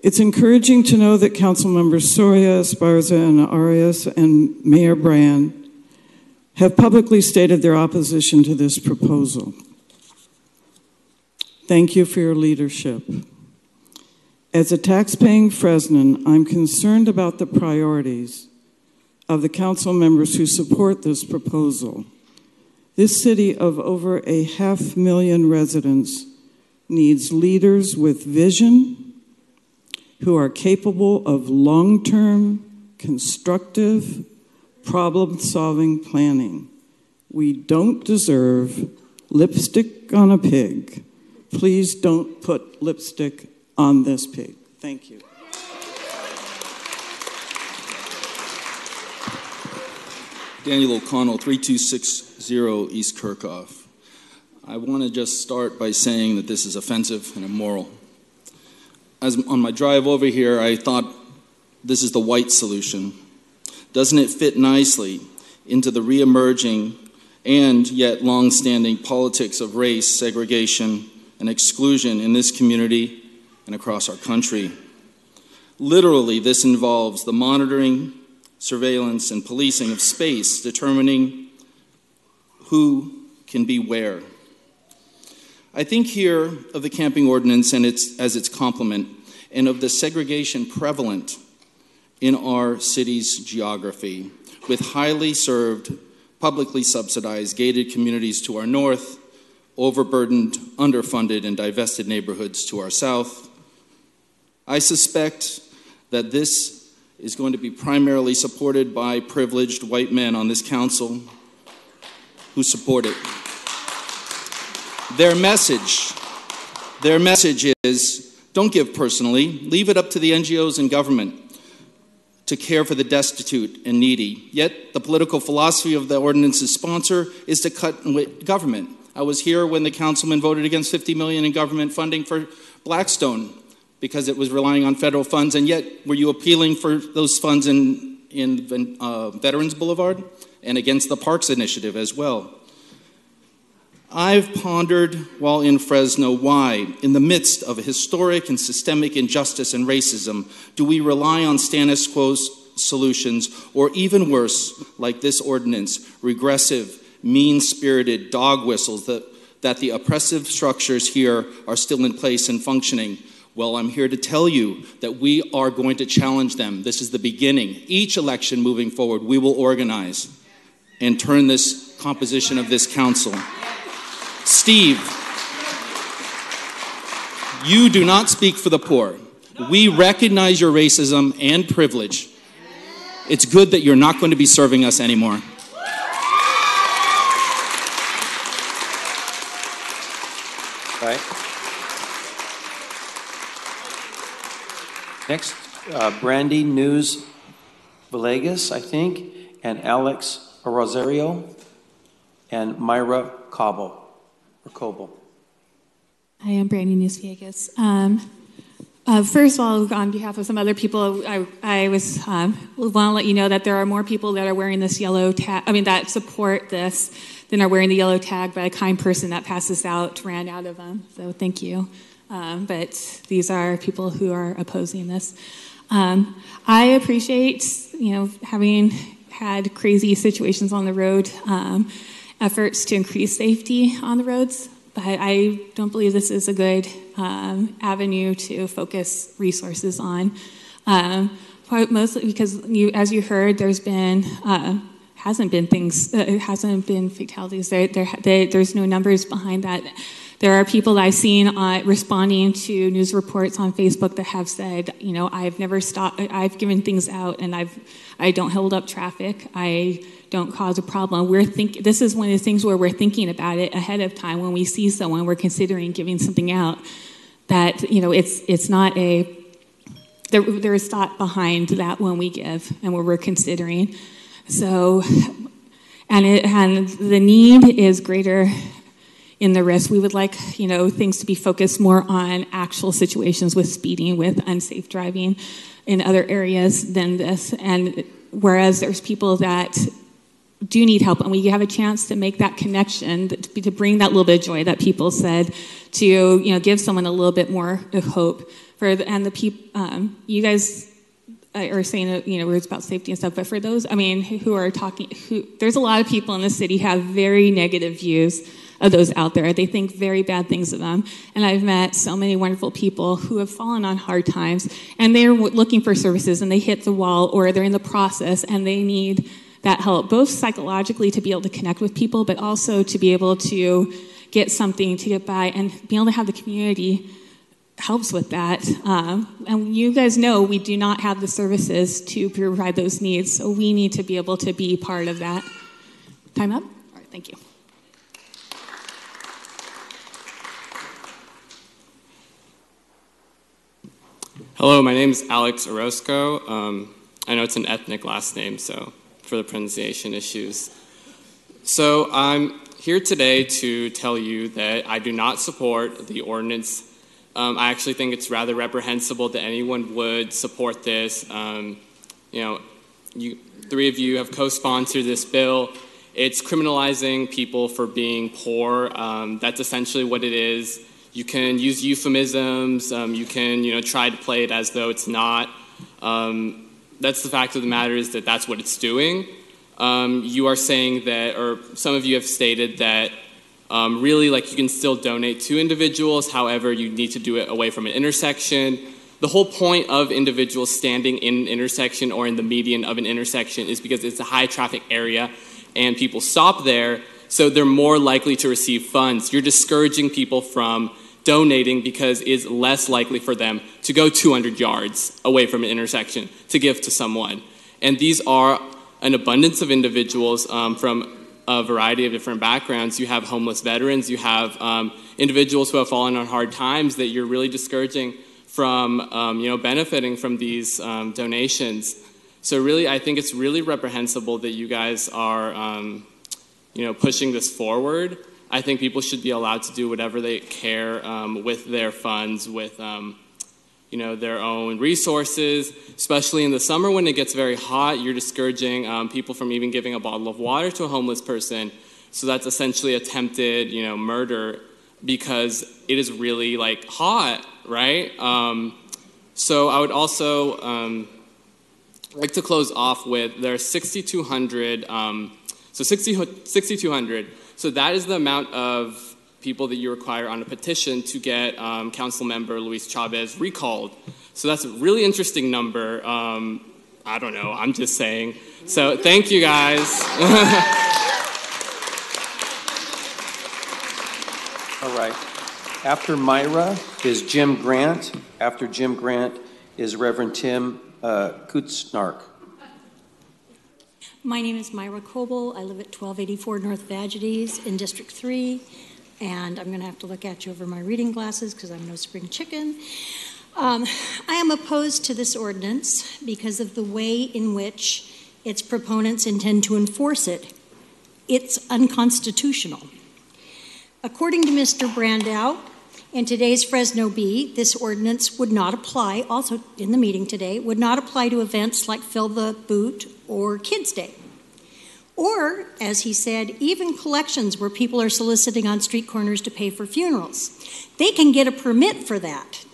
It's encouraging to know that Council Members Soria, Esparza, and Arias, and Mayor Brand have publicly stated their opposition to this proposal. Thank you for your leadership. As a tax-paying Fresnan, I'm concerned about the priorities of the council members who support this proposal. This city of over 500,000 residents needs leaders with vision who are capable of long-term, constructive, problem-solving planning. We don't deserve lipstick on a pig. Please don't put lipstick on this pig. Thank you.
Daniel O'Connell, 3260 East Kirkhoff. I want to just start by saying that this is offensive and immoral. As on my drive over here, I thought this is the white solution. Doesn't it fit nicely into the re-emerging and yet long-standing politics of race, segregation, and exclusion in this community and across our country? Literally, this involves the monitoring, surveillance, and policing of space, determining who can be where. I think here of the camping ordinance and as its complement, and of the segregation prevalent in our city's geography, with highly served, publicly subsidized, gated communities to our north, overburdened, underfunded, and divested neighborhoods to our south. I suspect that this is going to be primarily supported by privileged white men on this council who support it. Their message is, don't give personally, leave it up to the NGOs and government to care for the destitute and needy. Yet the political philosophy of the ordinance's sponsor is to cut government. I was here when the councilman voted against $50 million in government funding for Blackstone because it was relying on federal funds, and yet were you appealing for those funds in Veterans Boulevard and against the Parks Initiative as well? I've pondered while in Fresno why, in the midst of a historic and systemic injustice and racism, do we rely on status quo solutions, or even worse, like this ordinance, regressive, mean-spirited dog whistles that the oppressive structures here are still in place and functioning? Well, I'm here to tell you that we are going to challenge them. This is the beginning. Each election moving forward, we will organize and turn this composition of this council. Steve, you do not speak for the poor. We recognize your racism and privilege. It's good that you're not going to be serving us anymore.
Right. Next, Brandy News Villegas, I think, and Alex Rosario, and Myra Coble.
Hi, I'm Brandy News-Vegas. First of all, on behalf of some other people, I was want to let you know that there are more people that are wearing this yellow tag, that support this, than are wearing the yellow tag, but a kind person that passes out ran out of them, so thank you. But these are people who are opposing this. I appreciate, having had crazy situations on the road, efforts to increase safety on the roads, but I don't believe this is a good avenue to focus resources on. Mostly because, as you heard, there's been hasn't been fatalities. There's no numbers behind that. There are people that I've seen responding to news reports on Facebook that have said, I've never stopped, I've given things out, and I don't hold up traffic. I don't cause a problem. This is one of the things where we're thinking about it ahead of time. When we see someone, we're considering giving something out. That it's not there is thought behind that when we give and what we're considering. So, and the need is greater in the risk. We would like, things to be focused more on actual situations with speeding, with unsafe driving in other areas than this. And whereas there's people that do need help, and we have a chance to make that connection, to bring that little bit of joy that people said, to give someone a little bit more of hope. And the people, you guys are saying words about safety and stuff, but for those, who are talking, there's a lot of people in the city have very negative views of those out there. They think very bad things of them. And I've met so many wonderful people who have fallen on hard times, and they're looking for services, and they hit the wall, or they're in the process, and they need that help, both psychologically to be able to connect with people, but also to be able to get something to get by, and be able to have the community helps with that. And you guys know we do not have the services to provide those needs, so we need to be able to be part of that. Time up? All right, thank you.
Hello, my name is Alex Orozco. I know it's an ethnic last name, so for the pronunciation issues. So I'm here today to tell you that I do not support the ordinance. I actually think it's rather reprehensible that anyone would support this. You three of you have co-sponsored this bill. It's criminalizing people for being poor. That's essentially what it is. You can use euphemisms. You can, try to play it as though it's not. That's the fact of the matter, is that that's what it's doing. You are saying that, or some of you have stated that really, you can still donate to individuals. However, you need to do it away from an intersection. The whole point of individuals standing in an intersection or in the median of an intersection is because it's a high traffic area and people stop there, so they're more likely to receive funds. You're discouraging people from donating because it's less likely for them to go 200 yards away from an intersection to give to someone. And these are an abundance of individuals from a variety of different backgrounds. You have homeless veterans, you have individuals who have fallen on hard times that you're really discouraging from benefiting from these donations. So really, I think it's really reprehensible that you guys are pushing this forward. I think people should be allowed to do whatever they care with their funds, with their own resources, especially in the summer when it gets very hot. You're discouraging people from even giving a bottle of water to a homeless person. So that's essentially attempted, murder, because it is really hot, right? So I would also like to close off with, there are 6,200, 6,200. So that is the amount of people that you require on a petition to get Council Member Luis Chavez recalled. So that's a really interesting number. I don't know, I'm just saying. So thank you guys.
All right. After Myra is Jim Grant. After Jim Grant is Reverend Tim Kutzmark.
My name is Myra Coble. I live at 1284 North Vagides in District 3, and I'm going to have to look at you over my reading glasses because I'm no spring chicken. I am opposed to this ordinance because of the way in which its proponents intend to enforce it. It's unconstitutional. According to Mr. Brandow, in today's Fresno Bee, this ordinance would not apply, also in the meeting today, would not apply to events like Fill the Boot or Kids Day. Or, as he said, even collections where people are soliciting on street corners to pay for funerals. They can get a permit for that.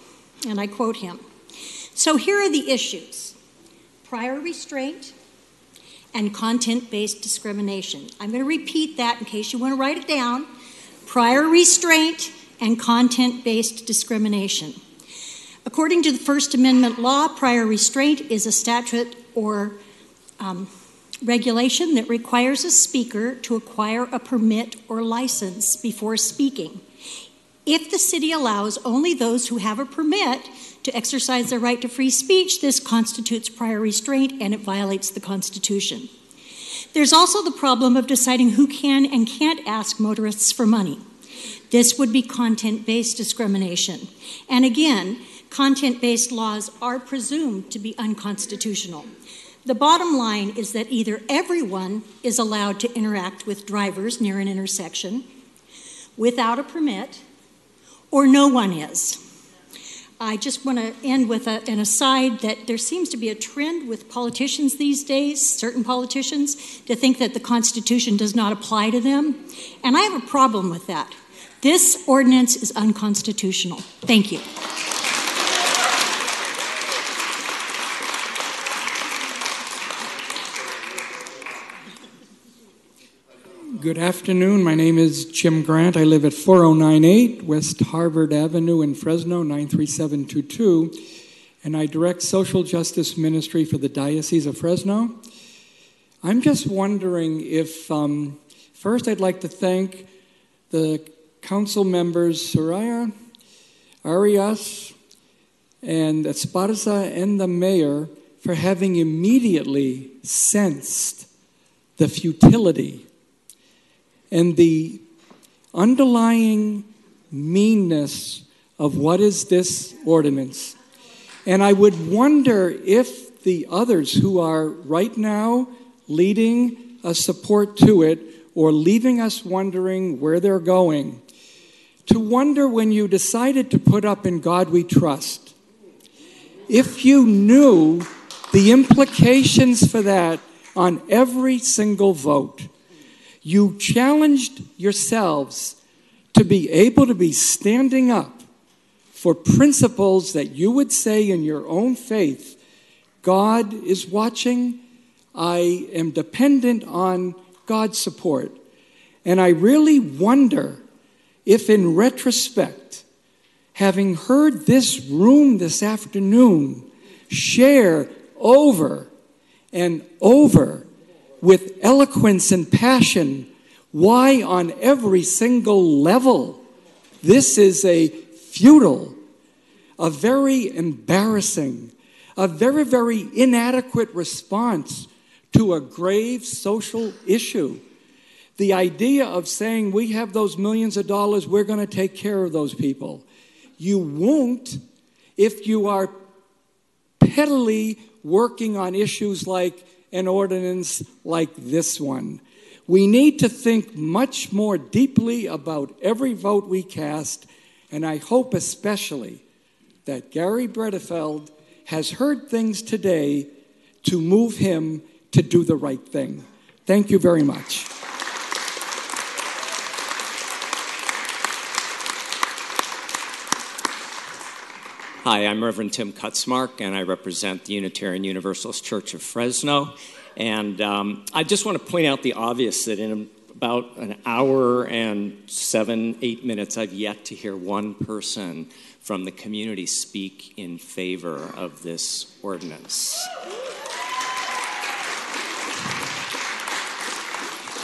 And I quote him. So here are the issues: prior restraint and content-based discrimination. I'm going to repeat that in case you want to write it down. Prior restraint and content-based discrimination. According to the First Amendment law, prior restraint is a statute or regulation that requires a speaker to acquire a permit or license before speaking. If the city allows only those who have a permit to exercise their right to free speech, this constitutes prior restraint and it violates the Constitution. There's also the problem of deciding who can and can't ask motorists for money. This would be content-based discrimination. And again, content-based laws are presumed to be unconstitutional. The bottom line is that either everyone is allowed to interact with drivers near an intersection without a permit, or no one is. I just want to end with an aside that there seems to be a trend with politicians these days, certain politicians, to think that the Constitution does not apply to them. And I have a problem with that. This ordinance is unconstitutional. Thank you.
Good afternoon. My name is Jim Grant. I live at 4098 West Harvard Avenue in Fresno, 93722, and I direct social justice ministry for the Diocese of Fresno. I'm just wondering if, first I'd like to thank the council members Soraya, Arias, and Esparza, and the mayor for having immediately sensed the futility and the underlying meanness of what is this ordinance. And I would wonder if the others who are right now leading a support to it or leaving us wondering where they're going, to wonder when you decided to put up In God We Trust, if you knew the implications for that on every single vote. You challenged yourselves to be able to be standing up for principles that you would say in your own faith, God is watching, I am dependent on God's support. And I really wonder if in retrospect, having heard this room this afternoon share over and over with eloquence and passion why on every single level this is a futile, a very embarrassing, a very, very inadequate response to a grave social issue. The idea of saying we have those millions of dollars, we're going to take care of those people. You won't if you are pettily working on issues like an ordinance like this one. We need to think much more deeply about every vote we cast, and I hope especially that Gary Bredefeld has heard things today to move him to do the right thing. Thank you very much.
Hi, I'm Reverend Tim Kutzmark, and I represent the Unitarian Universalist Church of Fresno. And I just want to point out the obvious that in about an hour and 7-8 minutes, I've yet to hear one person from the community speak in favor of this ordinance.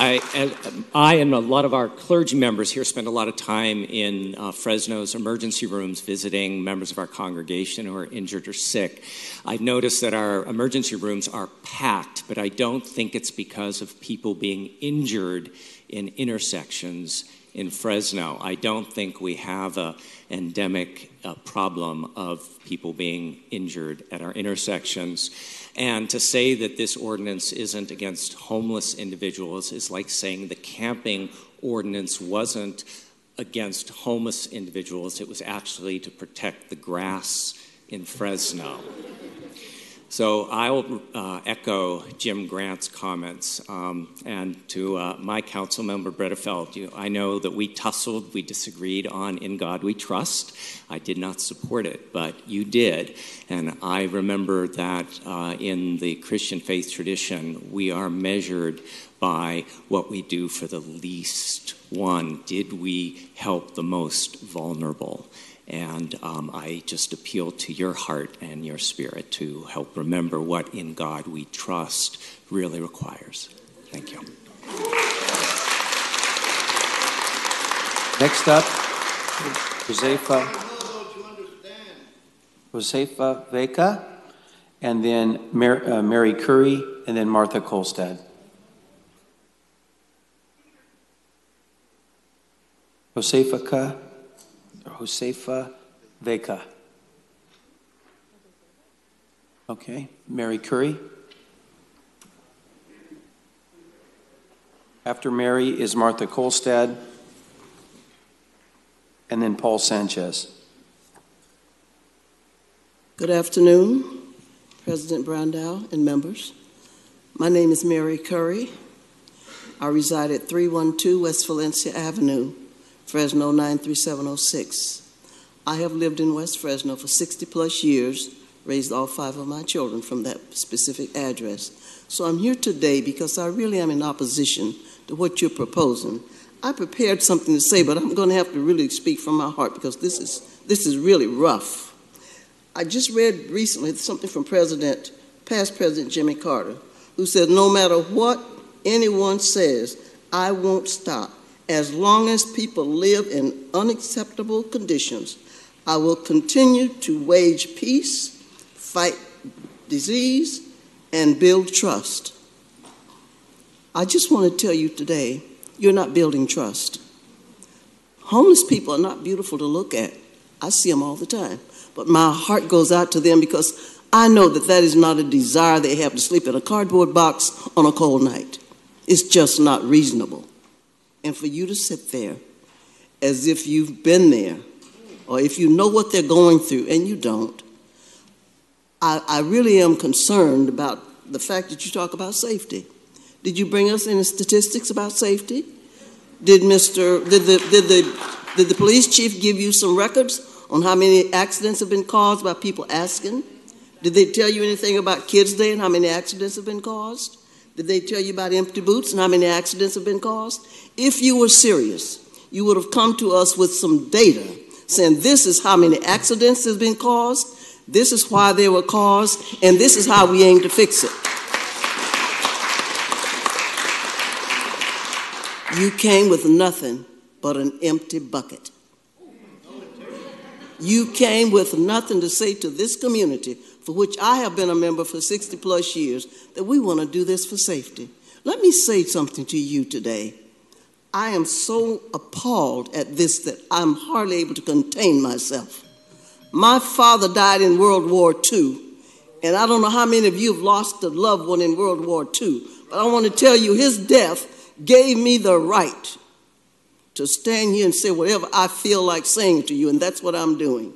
I and a lot of our clergy members here spend a lot of time in Fresno's emergency rooms visiting members of our congregation who are injured or sick. I've noticed that our emergency rooms are packed, but I don't think it's because of people being injured in intersections. in Fresno. I don't think we have an endemic problem of people being injured at our intersections. And to say that this ordinance isn't against homeless individuals is like saying the camping ordinance wasn't against homeless individuals. It was actually to protect the grass in Fresno. So I'll echo Jim Grant's comments, and to my council member, Bretta Feld, I know that we tussled, we disagreed on In God We Trust. I did not support it, but you did. And I remember that in the Christian faith tradition, we are measured by what we do for the least one. Did we help the most vulnerable? And I just appeal to your heart and your spirit to help remember what In God We Trust really requires. Thank you.
Next up, Josefa Vega, and then Mary Curry, and then Martha Kolstad. Josefa Vega. Okay, Mary Curry. After Mary is Martha Kolstad, and then Paul Sanchez.
Good afternoon, President Brandau and members. My name is Mary Curry. I reside at 312 West Valencia Avenue, Fresno 93706. I have lived in West Fresno for 60 plus years, raised all 5 of my children from that specific address. So I'm here today because I really am in opposition to what you're proposing. I prepared something to say, but I'm going to have to really speak from my heart because this is really rough. I just read recently something from past President Jimmy Carter, who said, no matter what anyone says, I won't stop. As long as people live in unacceptable conditions, I will continue to wage peace, fight disease, and build trust. I just want to tell you today, you're not building trust. Homeless people are not beautiful to look at. I see them all the time. But my heart goes out to them because I know that that is not a desire they have to sleep in a cardboard box on a cold night. It's just not reasonable. And for you to sit there as if you've been there, or if you know what they're going through, and you don't, I really am concerned about the fact that you talk about safety. Did you bring us any statistics about safety? Did the police chief give you some records on how many accidents have been caused by people asking? Did they tell you anything about Kids Day and how many accidents have been caused? Did they tell you about empty boots and how many accidents have been caused? If you were serious, you would have come to us with some data saying this is how many accidents have been caused, this is why they were caused, and this is how we aim to fix it. You came with nothing but an empty bucket. You came with nothing to say to this community, for which I have been a member for 60 plus years, that we want to do this for safety. Let me say something to you today. I am so appalled at this that I'm hardly able to contain myself. My father died in World War II, and I don't know how many of you have lost a loved one in World War II, but I want to tell you his death gave me the right to stand here and say whatever I feel like saying to you, and that's what I'm doing.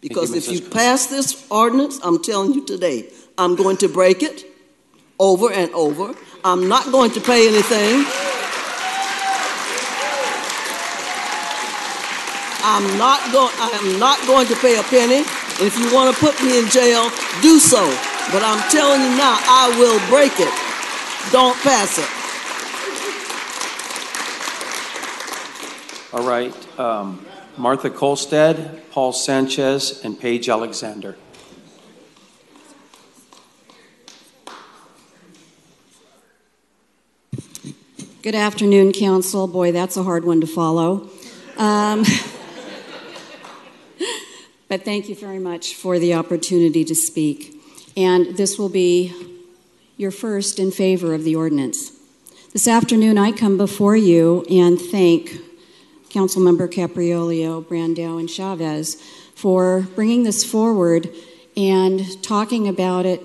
Because if you pass this ordinance, I'm telling you today, I'm going to break it over and over. I'm not going to pay anything. I am not going to pay a penny. And if you want to put me in jail, do so. But I'm telling you now, I will break it. Don't pass it.
All right. Martha Kolstad, Paul Sanchez, and Paige Alexander.
Good afternoon, Council. Boy, that's a hard one to follow. But thank you very much for the opportunity to speak. And this will be your first in favor of the ordinance. This afternoon, I come before you and thank Councilmember Capriolio, Brandau, and Chavez for bringing this forward and talking about it,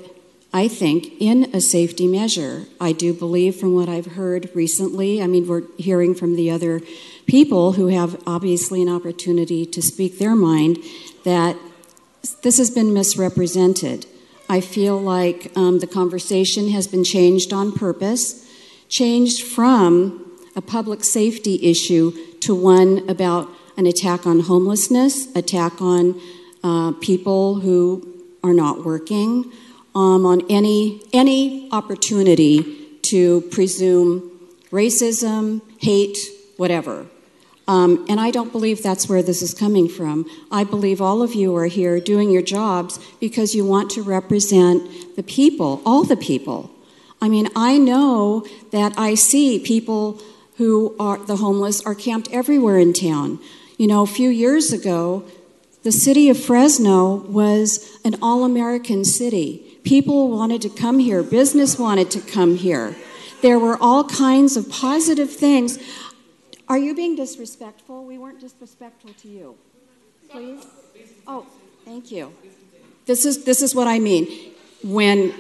I think, in a safety measure. I do believe from what I've heard recently, I mean, we're hearing from the other people who have obviously an opportunity to speak their mind, that this has been misrepresented. I feel like the conversation has been changed on purpose, changed from a public safety issue to one about an attack on homelessness, attack on people who are not working, on any opportunity to presume racism, hate, whatever. And I don't believe that's where this is coming from. I believe all of you are here doing your jobs because you want to represent the people, all the people. I mean, I know that I see people who are the homeless are camped everywhere in town. You know, a few years ago, the city of Fresno was an all-American city. People wanted to come here. Business wanted to come here. There were all kinds of positive things. Are you being disrespectful? We weren't disrespectful to you. Please? Oh, thank you. This is what I mean. When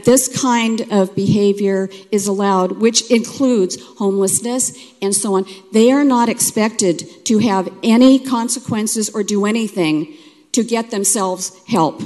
this kind of behavior is allowed, which includes homelessness and so on, they are not expected to have any consequences or do anything to get themselves help.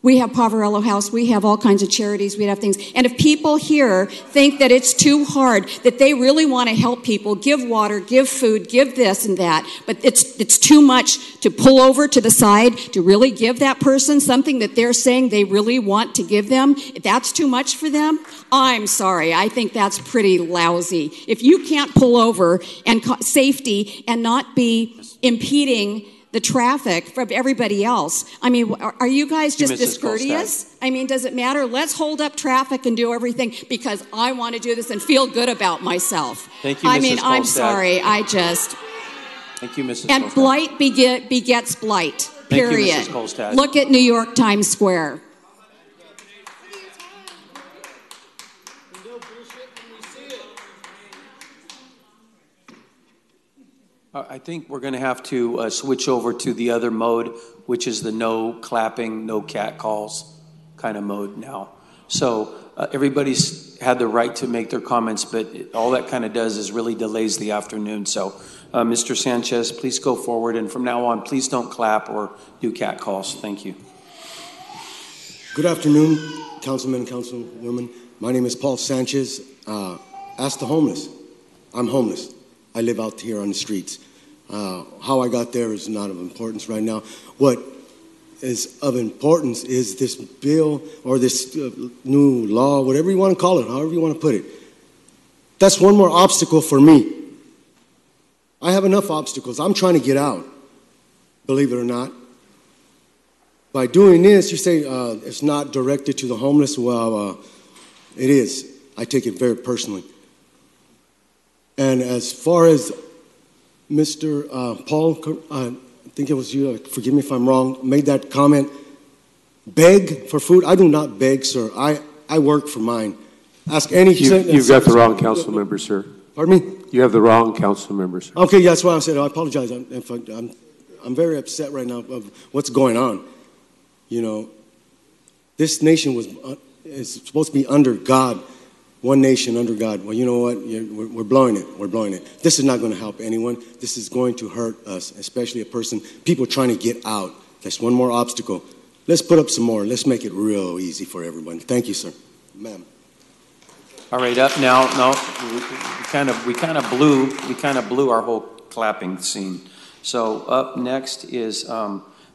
We have Poverello House, we have all kinds of charities, we have things. And if people here think that it's too hard, that they really want to help people, give water, give food, give this and that, but it's too much to pull over to the side to really give that person something that they're saying they really want to give them, if that's too much for them, I'm sorry, I think that's pretty lousy. If you can't pull over and safety and not be impeding the traffic from everybody else. I mean, are you guys just discourteous? I mean, does it matter? Let's hold up traffic and do everything because I want to do this and feel good about myself.
Thank you, Mrs.
I mean, I'm
Kolstad.
sorry.
Thank you, Mrs.
And
Kolstad.
blight begets blight, period.
Thank you, Mrs. Kolstad.
Look at New York Times Square.
I think we're going to have to switch over to the other mode, which is the no clapping, no cat calls kind of mode now. So everybody's had the right to make their comments, but all that kind of does is really delays the afternoon. So Mr. Sanchez, please go forward. And from now on, please don't clap or do cat calls. Thank you.
Good afternoon, councilmen and councilwomen. My name is Paul Sanchez. Ask the homeless. I'm homeless. I live out here on the streets. How I got there is not of importance right now. What is of importance is this bill or this new law, whatever you want to call it, however you want to put it. That's one more obstacle for me. I have enough obstacles. I'm trying to get out, believe it or not. By doing this, you say it's not directed to the homeless. Well, it is. I take it very personally. And as far as Mr. Paul, I think it was you, forgive me if I'm wrong, made that comment, beg for food. I do not beg, sir. I work for mine. Ask any...
You've got the wrong council member, sir.
Pardon me?
You have the wrong council member, sir.
Okay, that's why I said I apologize. I'm very upset right now of what's going on. You know, this nation is supposed to be under God. One nation under God. Well, you know what? We're blowing it. We're blowing it. This is not going to help anyone. This is going to hurt us, especially people trying to get out. That's one more obstacle. Let's put up some more. Let's make it real easy for everyone. Thank you, sir. Ma'am.
All right, up now. No, we kind of blew our whole clapping scene. So up next is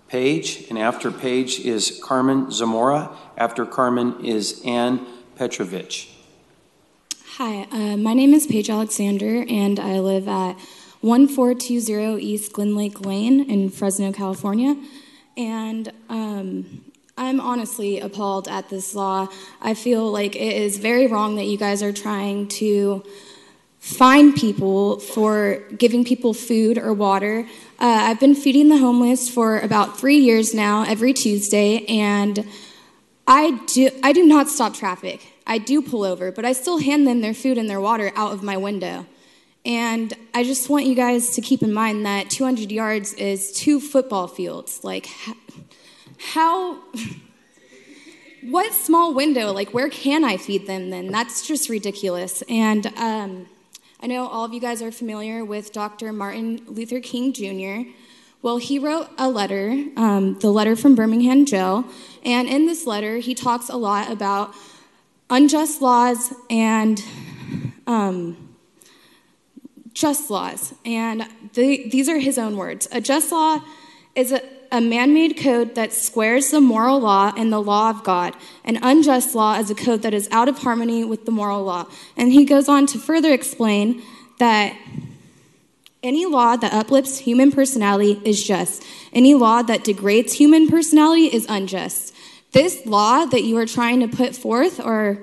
Paige, and after Paige is Carmen Zamora. After Carmen is Ann Petrovich.
Hi, my name is Paige Alexander, and I live at 1420 East Glen Lake Lane in Fresno, California. And I'm honestly appalled at this law. I feel like it is very wrong that you guys are trying to fine people for giving people food or water. I've been feeding the homeless for about 3 years now, every Tuesday, and I do not stop traffic. I do pull over, but I still hand them their food and their water out of my window. And I just want you guys to keep in mind that 200 yards is 2 football fields. Like, how, what small window, like, where can I feed them then? That's just ridiculous. And I know all of you guys are familiar with Dr. Martin Luther King Jr. Well, he wrote a letter, the letter from Birmingham Jail, and in this letter, he talks a lot about unjust laws and just laws. And these are his own words. A just law is a man-made code that squares the moral law and the law of God. An unjust law is a code that is out of harmony with the moral law. And he goes on to further explain that any law that uplifts human personality is just. Any law that degrades human personality is unjust. This law that you are trying to put forth, or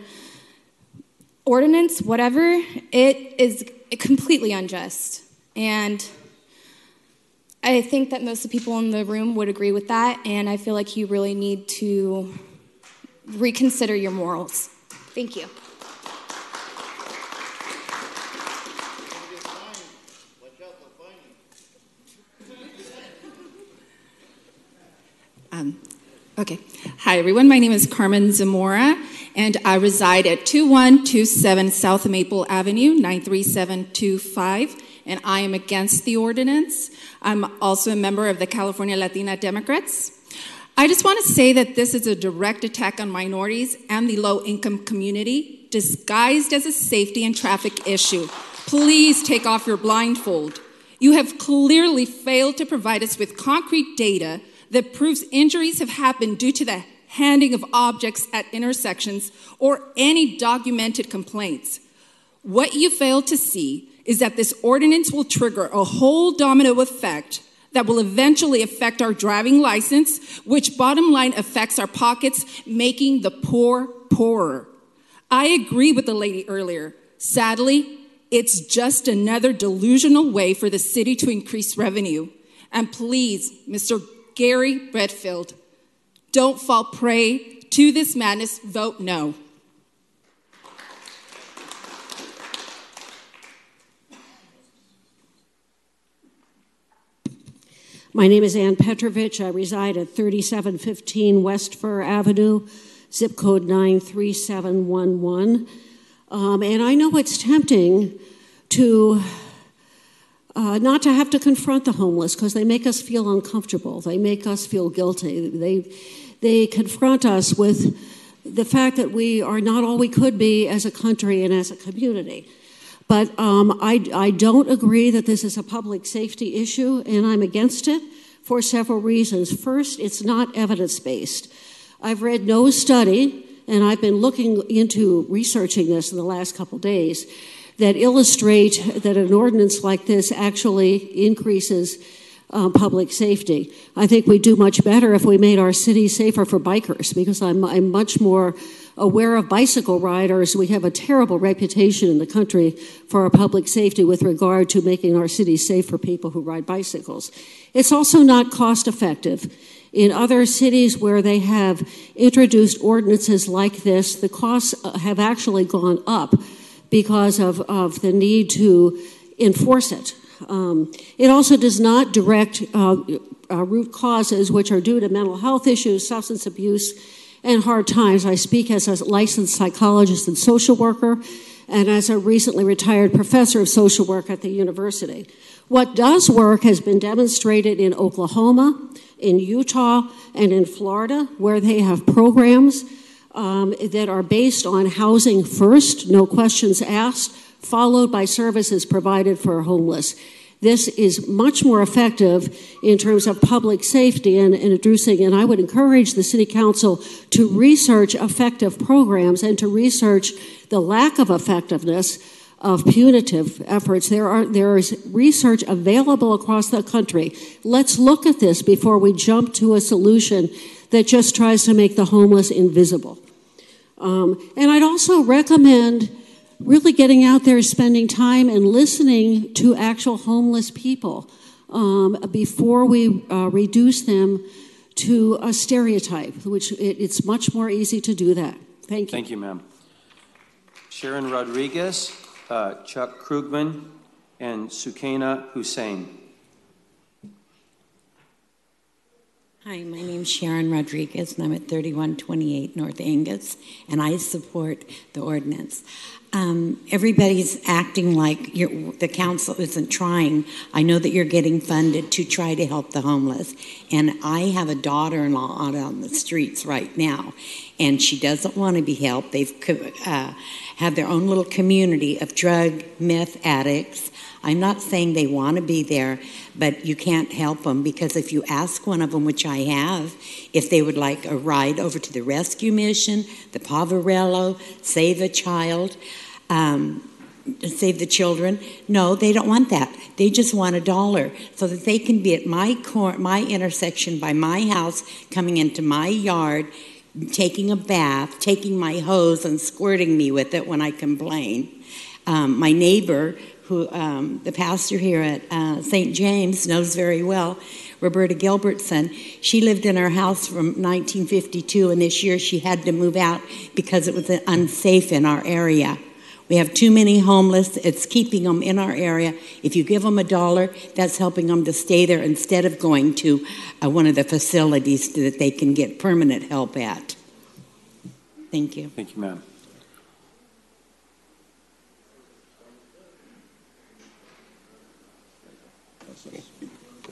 ordinance, whatever, it is completely unjust. And I think that most of the people in the room would agree with that, and I feel like you really need to reconsider your morals. Thank you.
Okay. Hi, everyone. My name is Carmen Zamora, and I reside at 2127 South Maple Avenue, 93725, and I am against the ordinance. I'm also a member of the California Latina Democrats. I just want to say that this is a direct attack on minorities and the low-income community, disguised as a safety and traffic issue. Please take off your blindfold. You have clearly failed to provide us with concrete data that proves injuries have happened due to the handing of objects at intersections or any documented complaints. What you fail to see is that this ordinance will trigger a whole domino effect that will eventually affect our driving license, which bottom line affects our pockets, making the poor poorer. I agree with the lady earlier. Sadly, it's just another delusional way for the city to increase revenue. And please, Mr. Gary Redfield, don't fall prey to this madness. Vote no.
My name is Ann Petrovich. I reside at 3715 West Fir Avenue, zip code 93711. And I know it's tempting to not to have to confront the homeless because they make us feel uncomfortable. They make us feel guilty. They confront us with the fact that we are not all we could be as a country and as a community. But I don't agree that this is a public safety issue, and I'm against it for several reasons. First, it's not evidence-based. I've read no study, and I've been looking into researching this in the last couple days, that illustrate that an ordinance like this actually increases public safety. I think we'd do much better if we made our city safer for bikers, because I'm much more aware of bicycle riders. We have a terrible reputation in the country for our public safety with regard to making our city safe for people who ride bicycles. It's also not cost effective. In other cities where they have introduced ordinances like this, the costs have actually gone up because of the need to enforce it. It also does not direct root causes, which are due to mental health issues, substance abuse, and hard times. I speak as a licensed psychologist and social worker, and as a recently retired professor of social work at the university. What does work has been demonstrated in Oklahoma, in Utah, and in Florida, where they have programs that are based on housing first, no questions asked, followed by services provided for homeless. This is much more effective in terms of public safety and addressing, and I would encourage the City Council to research effective programs and to research the lack of effectiveness of punitive efforts. There is research available across the country. Let's look at this before we jump to a solution that just tries to make the homeless invisible. And I'd also recommend really getting out there, spending time and listening to actual homeless people before we reduce them to a stereotype, which it's much more easy to do that. Thank you.
Thank you, ma'am. Sharon Rodriguez, Chuck Krugman, and Sukaina Hussein.
Hi, my name's Sharon Rodriguez, and I'm at 3128 North Angus, and I support the ordinance. Everybody's acting like the council isn't trying. I know that you're getting funded to try to help the homeless, and I have a daughter-in-law out on the streets right now, and she doesn't want to be helped. They've have their own little community of drug, meth addicts. I'm not saying they want to be there, but you can't help them, because if you ask one of them, which I have, if they would like a ride over to the rescue mission, the Poverello, Save a Child, Save the Children, no, they don't want that. They just want $1 so that they can be at my intersection by my house, coming into my yard, taking a bath, taking my hose and squirting me with it when I complain. My neighbor, who the pastor here at St. James knows very well, Roberta Gilbertson, she lived in her house from 1952, and this year she had to move out because it was unsafe in our area. We have too many homeless. It's keeping them in our area. If you give them $1, that's helping them to stay there instead of going to one of the facilities that they can get permanent help at. Thank you.
Thank you, ma'am.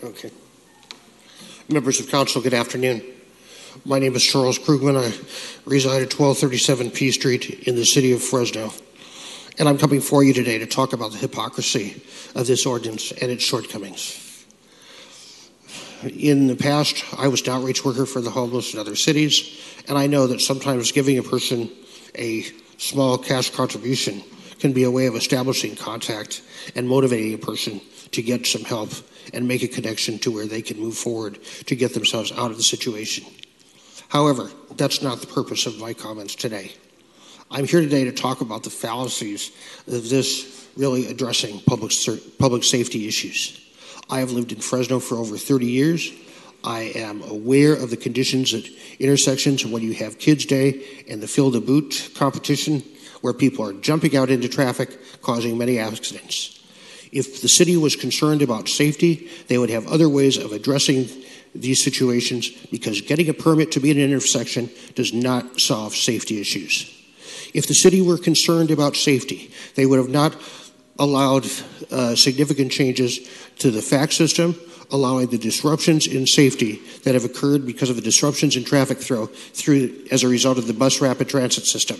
Okay. Members of council, good afternoon. My name is Charles Krugman. I reside at 1237 P Street in the city of Fresno. And I'm coming for you today to talk about the hypocrisy of this ordinance and its shortcomings. In the past, I was an outreach worker for the homeless in other cities, and I know that sometimes giving a person a small cash contribution can be a way of establishing contact and motivating a person to get some help and make a connection to where they can move forward to get themselves out of the situation. However, that's not the purpose of my comments today. I'm here today to talk about the fallacies of this really addressing public safety issues. I have lived in Fresno for over 30 years. I am aware of the conditions at intersections when you have Kids Day and the Fill the Boot competition, where people are jumping out into traffic, causing many accidents. If the city was concerned about safety, they would have other ways of addressing these situations, because getting a permit to be in an intersection does not solve safety issues. If the city were concerned about safety, they would have not allowed significant changes to the FACT system, allowing the disruptions in safety that have occurred because of the disruptions in traffic through as a result of the bus rapid transit system.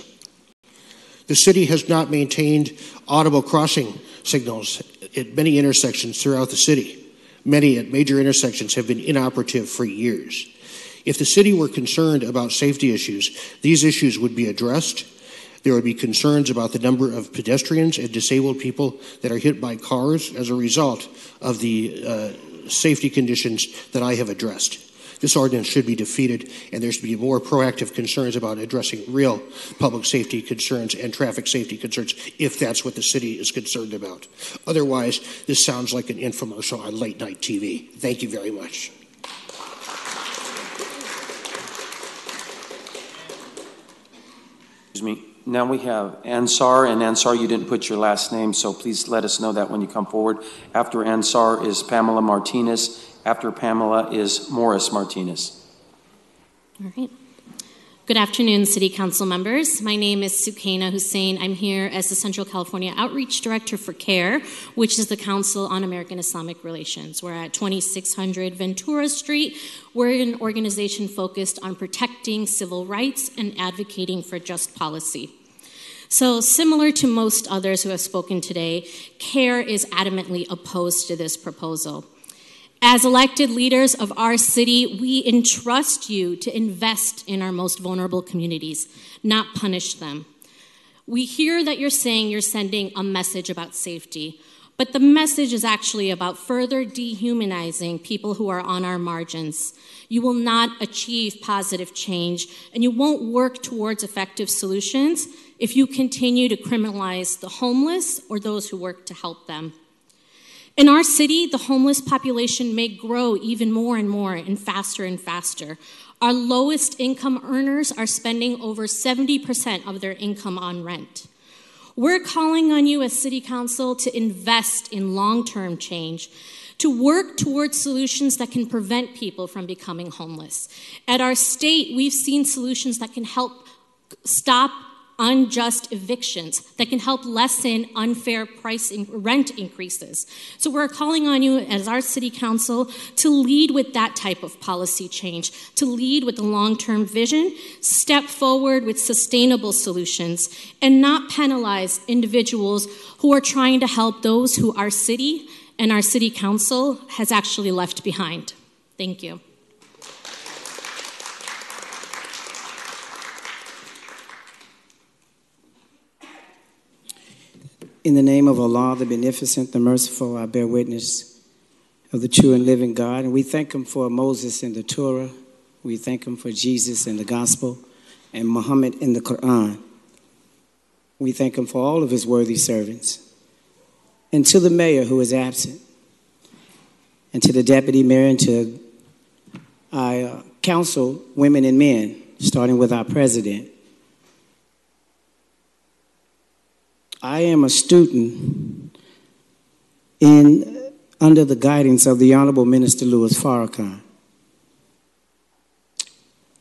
The city has not maintained audible crossing signals at many intersections throughout the city. Many at major intersections have been inoperative for years. If the city were concerned about safety issues, these issues would be addressed. There would be concerns about the number of pedestrians and disabled people that are hit by cars as a result of the safety conditions that I have addressed. This ordinance should be defeated, and there should be more proactive concerns about addressing real public safety concerns and traffic safety concerns, if that's what the city is concerned about. Otherwise, this sounds like an infomercial on late night TV. Thank you very much.
Excuse me. Now we have Ansar, and Ansar, you didn't put your last name, so please let us know that when you come forward. After Ansar is Pamela Martinez. After Pamela is Morris Martinez.
All right. Good afternoon, City Council members. My name is Sukaina Hussein. I'm here as the Central California Outreach Director for CARE, which is the Council on American Islamic Relations. We're at 2600 Ventura Street. We're an organization focused on protecting civil rights and advocating for just policy. So similar to most others who have spoken today, CARE is adamantly opposed to this proposal. As elected leaders of our city, we entrust you to invest in our most vulnerable communities, not punish them. We hear that you're saying you're sending a message about safety, but the message is actually about further dehumanizing people who are on our margins. You will not achieve positive change, and you won't work towards effective solutions if you continue to criminalize the homeless or those who work to help them. In our city, the homeless population may grow even more and more and faster. Our lowest income earners are spending over 70% of their income on rent. We're calling on you as City Council to invest in long-term change, to work towards solutions that can prevent people from becoming homeless. At our state, we've seen solutions that can help stop unjust evictions, that can help lessen unfair rent increases. So we're calling on you as our City Council to lead with that type of policy change, to lead with a long-term vision, step forward with sustainable solutions, and not penalize individuals who are trying to help those who our city and our City Council has actually left behind. Thank you.
In the name of Allah, the Beneficent, the Merciful, I bear witness of the true and living God. And we thank him for Moses in the Torah. We thank him for Jesus in the Gospel and Muhammad in the Quran. We thank him for all of his worthy servants. And to the mayor who is absent, and to the deputy mayor, and to our council, women and men, starting with our president. I am a student under the guidance of the Honorable Minister Louis Farrakhan.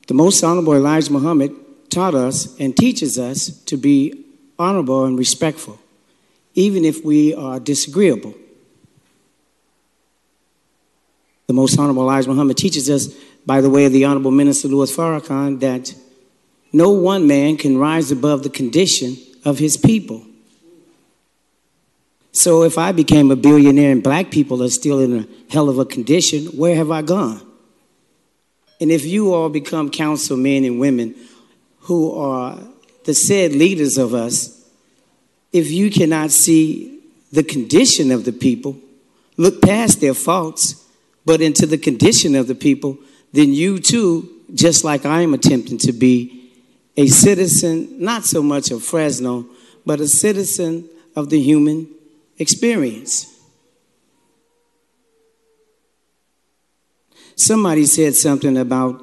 The Most Honorable Elijah Muhammad taught us and teaches us to be honorable and respectful, even if we are disagreeable. The Most Honorable Elijah Muhammad teaches us, by the way of the Honorable Minister Louis Farrakhan, that no one man can rise above the condition of his people. So if I became a billionaire and black people are still in a hell of a condition, where have I gone? And if you all become councilmen and women who are the said leaders of us, if you cannot see the condition of the people, look past their faults, but into the condition of the people, then you too, just like I am attempting to be, a citizen, not so much of Fresno, but a citizen of the human experience. Somebody said something about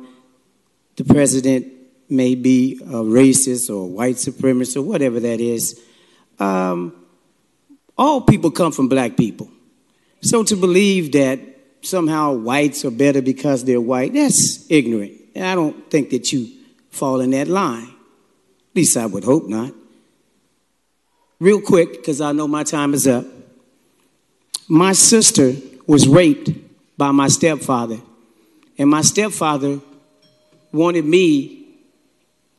the president may be a racist or white supremacist or whatever that is. All people come from black people. So to believe that somehow whites are better because they're white, that's ignorant. And I don't think that you fall in that line. At least I would hope not. Real quick, because I know my time is up. My sister was raped by my stepfather. And my stepfather wanted me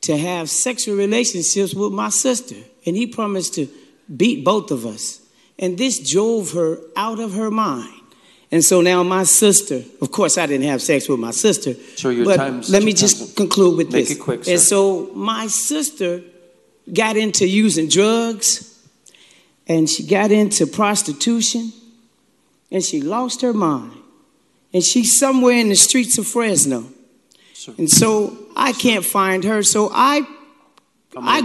to have sexual relationships with my sister. And he promised to beat both of us. And this drove her out of her mind. And so now my sister, of course I didn't have sex with my sister.
Sure, your
but
time's
let me just conclude with this.
Make it quick, sir.
And so my sister got into using drugs. And she got into prostitution. And she lost her mind. And she's somewhere in the streets of Fresno. And so I can't find her. So I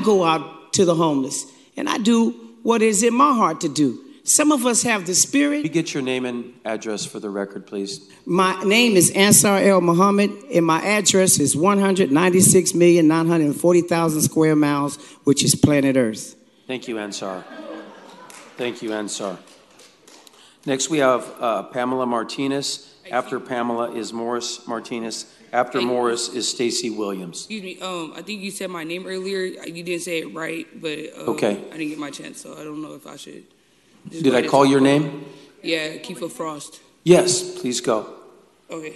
go out to the homeless. And I do what is in my heart to do. Some of us have the spirit.
Can you get your name and address for the record, please?
My name is Ansar El Muhammad, and my address is 196,940,000 square miles, which is planet Earth.
Thank you, Ansar. Thank you, Ansar. Next, we have Pamela Martinez. After Pamela is Morris Martinez. After Morris is Stacy Williams.
Excuse me. I think you said my name earlier. You didn't say it right, but
okay.
I didn't get my chance, so I don't know if I should.
Did I call your name?
Yeah, Akifa Frost.
Yes, please go.
Okay.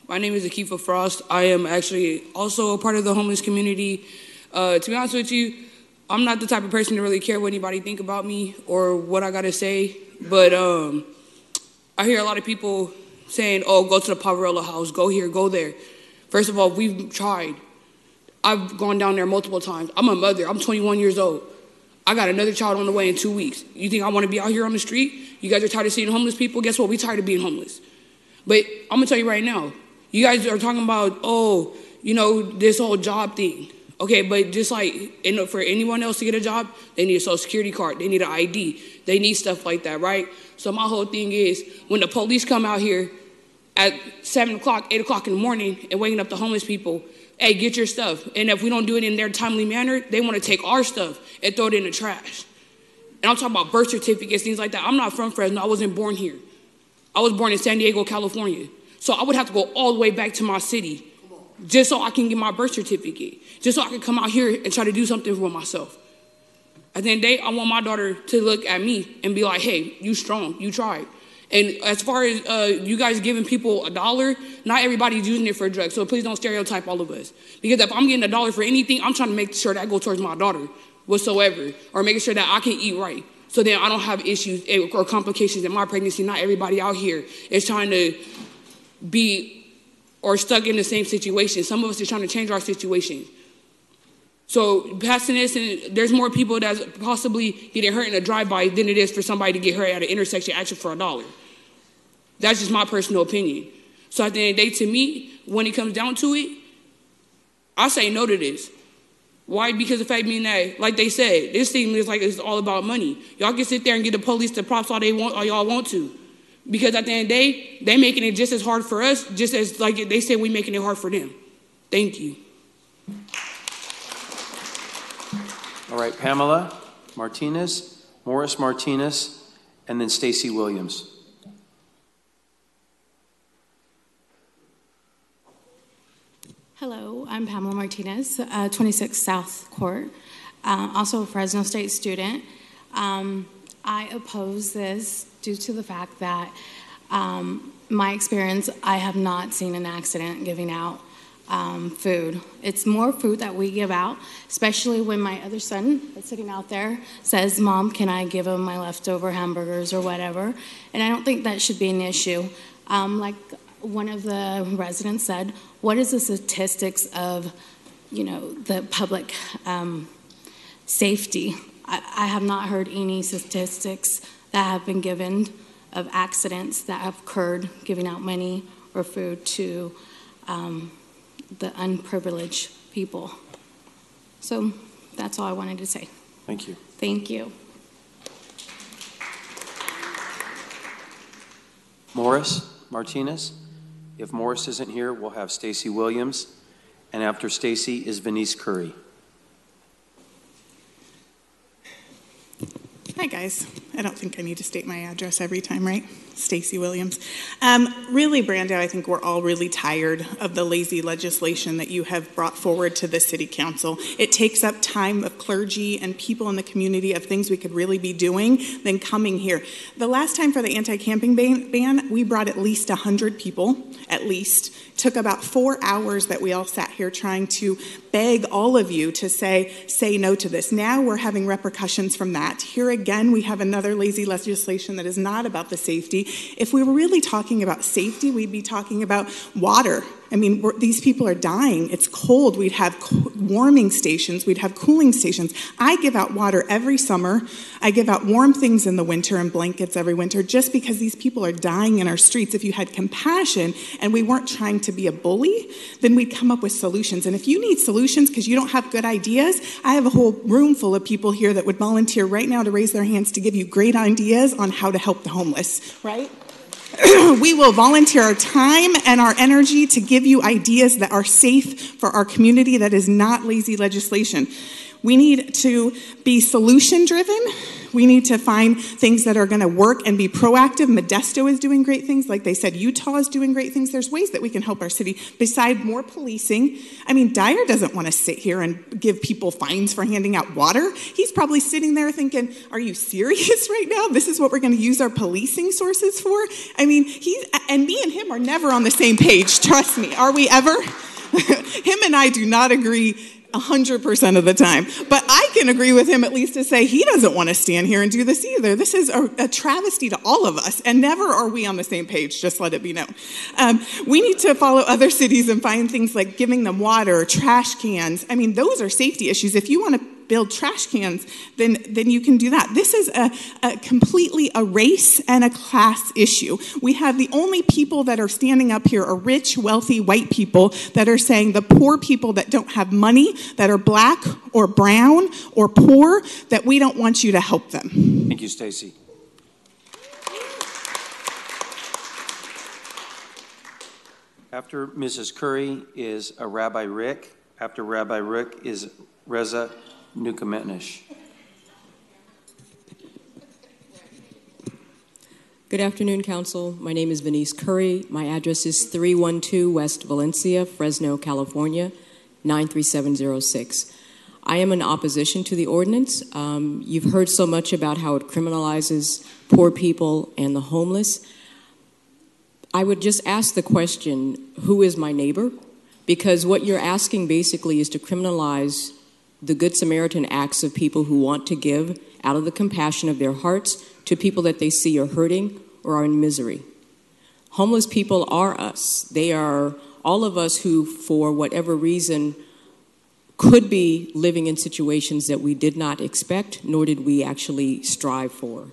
My name is Akifa Frost. I am actually also a part of the homeless community. To be honest with you, I'm not the type of person to really care what anybody think about me or what I gotta say, but I hear a lot of people saying, oh, go to the Poverello house, go here, go there. First of all, we've tried. I've gone down there multiple times. I'm a mother. I'm 21 years old. I got another child on the way in 2 weeks. You think I want to be out here on the street? You guys are tired of seeing homeless people? Guess what? We tired of being homeless. But I'm going to tell you right now, you guys are talking about, oh, you know, this whole job thing. Okay, but just like for anyone else to get a job, they need a social security card. They need an ID. They need stuff like that, right? So my whole thing is when the police come out here at 7 o'clock, 8 o'clock in the morning and waking up the homeless people, hey, get your stuff. And if we don't do it in their timely manner, they want to take our stuff and throw it in the trash. And I'm talking about birth certificates, things like that. I'm not from Fresno. I wasn't born here. I was born in San Diego, California. So I would have to go all the way back to my city just so I can get my birth certificate, just so I can come out here and try to do something for myself. At the end of the day, I want my daughter to look at me and be like, hey, you strong, you tried. And as far as you guys giving people $1, not everybody's using it for drugs, so please don't stereotype all of us. Because if I'm getting $1 for anything, I'm trying to make sure that goes towards my daughter whatsoever, or making sure that I can eat right, so then I don't have issues or complications in my pregnancy. Not everybody out here is trying to be or stuck in the same situation. Some of us are trying to change our situation. So passing this, and there's more people that's possibly getting hurt in a drive-by than it is for somebody to get hurt at an intersection asking for $1. That's just my personal opinion. So at the end of the day, to me, when it comes down to it, I say no to this. Why? Because the fact being that, like they said, this thing is like it's all about money. Y'all can sit there and get the police the props all y'all want to. Because at the end of the day, they making it just as hard for us, just as like they said we making it hard for them. Thank you.
All right, Pamela Martinez, Morris Martinez, and then Stacy Williams.
Hello, I'm Pamela Martinez, 26 South Court, also a Fresno State student. I oppose this due to the fact that my experience, I have not seen an accident giving out food. It's more food that we give out, especially when my other son that's sitting out there says, Mom, can I give him my leftover hamburgers or whatever? And I don't think that should be an issue. Like one of the residents said, what is the statistics of, the public safety? I have not heard any statistics that have been given of accidents that have occurred giving out money or food to the unprivileged people. So that's all I wanted to say.
Thank you.
Thank you.
Morris Martinez. If Morris isn't here, we'll have Stacy Williams. And after Stacy is Venice Curry.
Hi, guys. I don't think I need to state my address every time, right? Stacy Williams. Really, Brando, I think we're all really tired of the lazy legislation that you have brought forward to the City Council. It takes up time of clergy and people in the community of things we could really be doing than coming here. The last time for the anti-camping ban, we brought at least 100 people, at least. Took about 4 hours that we all sat here trying to beg all of you to say no to this. Now we're having repercussions from that. Here again, we have another lazy legislation that is not about the safety. If we were really talking about safety, we'd be talking about water. I mean, these people are dying. It's cold. We'd have warming stations. We'd have cooling stations. I give out water every summer. I give out warm things in the winter and blankets every winter just because these people are dying in our streets. If you had compassion and we weren't trying to be a bully, then we'd come up with solutions. And if you need solutions because you don't have good ideas, I have a whole room full of people here that would volunteer right now to raise their hands to give you great ideas on how to help the homeless, right? We will volunteer our time and our energy to give you ideas that are safe for our community. That is not lazy legislation. We need to be solution-driven. We need to find things that are going to work and be proactive. Modesto is doing great things. Like they said, Utah is doing great things. There's ways that we can help our city beside more policing. I mean, Dyer doesn't want to sit here and give people fines for handing out water. He's probably sitting there thinking, are you serious right now? This is what we're going to use our policing sources for? I mean, me and him are never on the same page. Trust me. Are we ever? Him and I do not agree 100% of the time. But I can agree with him at least to say he doesn't want to stand here and do this either. This is a travesty to all of us, and never are we on the same page, just let it be known. We need to follow other cities and find things like giving them water, trash cans. I mean, those are safety issues. If you want to build trash cans, then you can do that. This is a completely a race and a class issue. We have the only people that are standing up here are rich, wealthy, white people that are saying the poor people that don't have money, that are black or brown or poor, that we don't want you to help them.
Thank you, Stacy. After Mrs. Curry is Rabbi Rick. After Rabbi Rick is Reza Nukametnish.
Good afternoon, Council. My name is Venice Curry. My address is 312 West Valencia, Fresno, California, 93706. I am in opposition to the ordinance. You've heard so much about how it criminalizes poor people and the homeless. I would just ask the question, who is my neighbor? Because what you're asking basically is to criminalize the Good Samaritan acts of people who want to give out of the compassion of their hearts to people that they see are hurting or are in misery. Homeless people are us. They are all of us who, for whatever reason, could be living in situations that we did not expect, nor did we actually strive for.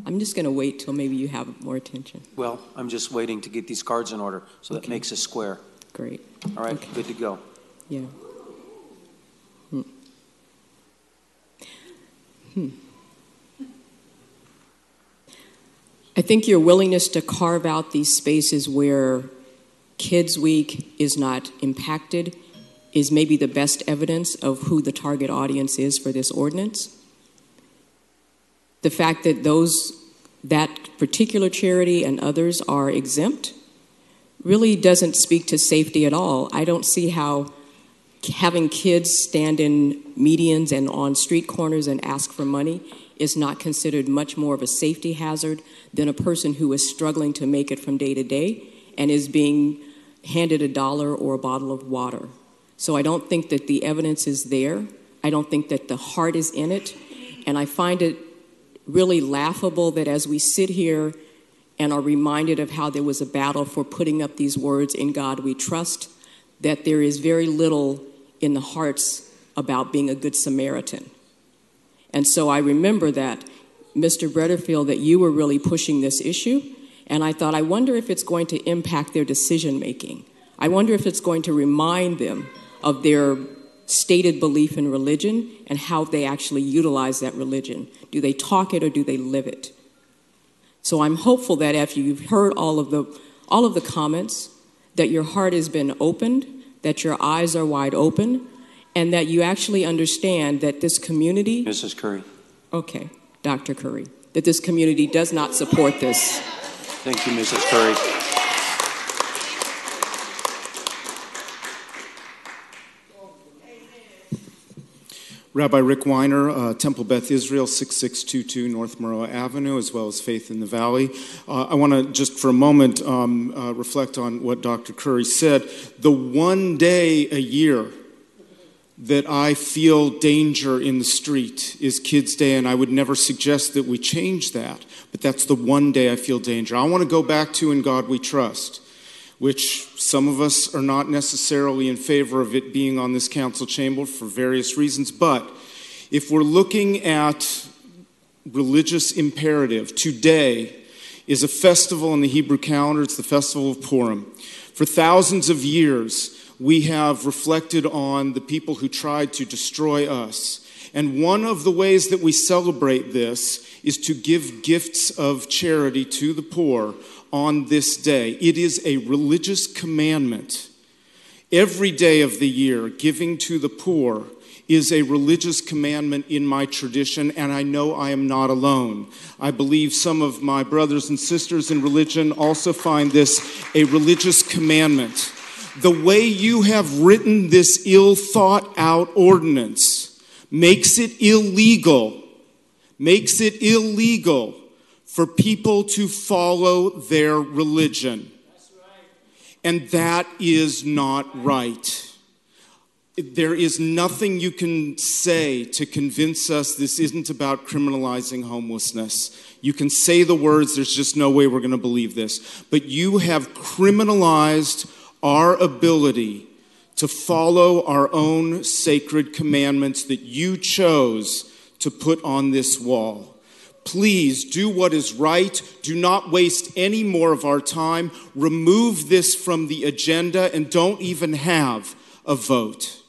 I'm just going to wait till maybe you have more attention.
Well, I'm just waiting to get these cards in order, so that makes us square.
Great.
All right, good to go.
Yeah. I think your willingness to carve out these spaces where Kids Week is not impacted is maybe the best evidence of who the target audience is for this ordinance. The fact that that particular charity and others are exempt really doesn't speak to safety at all. I don't see how having kids stand in medians and on street corners and ask for money is not considered much more of a safety hazard than a person who is struggling to make it from day to day and is being handed $1 or a bottle of water. So I don't think that the evidence is there. I don't think that the heart is in it. And I find it really laughable that as we sit here and are reminded of how there was a battle for putting up these words, "In God we trust," that there is very little in the hearts about being a good Samaritan. And so I remember that, Mr. Bretterfield, that you were really pushing this issue, and I thought, I wonder if it's going to impact their decision making. I wonder if it's going to remind them of their stated belief in religion and how they actually utilize that religion. Do they talk it or do they live it? So I'm hopeful that after you've heard all of the comments, that your heart has been opened, that your eyes are wide open, and that you actually understand that this community...
Mrs. Curry.
Okay, Dr. Curry. That this community does not support this.
Thank you, Mrs. Curry.
Rabbi Rick Weiner, Temple Beth Israel, 6622 North Murrow Avenue, as well as Faith in the Valley. I want to just for a moment reflect on what Dr. Curry said. The one day a year that I feel danger in the street is Kids Day, and I would never suggest that we change that, but that's the one day I feel danger. I want to go back to In God We Trust, which some of us are not necessarily in favor of it being on this council chamber for various reasons. But if we're looking at religious imperative, today is a festival in the Hebrew calendar. It's the festival of Purim. For thousands of years, we have reflected on the people who tried to destroy us. And one of the ways that we celebrate this is to give gifts of charity to the poor on this day. It is a religious commandment. Every day of the year, giving to the poor is a religious commandment in my tradition, and I know I am not alone. I believe some of my brothers and sisters in religion also find this a religious commandment. The way you have written this ill-thought-out ordinance makes it illegal for people to follow their religion. And that is not right. There is nothing you can say to convince us this isn't about criminalizing homelessness. You can say the words, there's just no way we're going to believe this. But you have criminalized our ability to follow our own sacred commandments that you chose to put on this wall. Please do what is right. Do not waste any more of our time. Remove this from the agenda and don't even have a vote.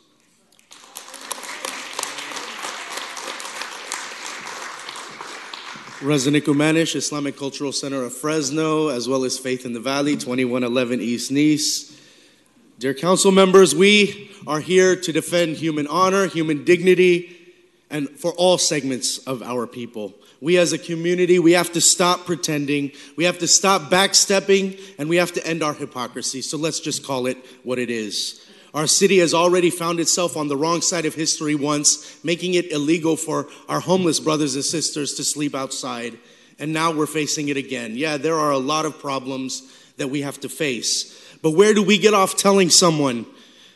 Rezan Ikumanis, Islamic Cultural Center of Fresno, as well as Faith in the Valley, 2111 East Nice. Dear council members, we are here to defend human honor, human dignity, and for all segments of our people. We as a community, we have to stop pretending, we have to stop backstepping, and we have to end our hypocrisy. So let's just call it what it is. Our city has already found itself on the wrong side of history once, making it illegal for our homeless brothers and sisters to sleep outside. And now we're facing it again. Yeah, there are a lot of problems that we have to face. But where do we get off telling someone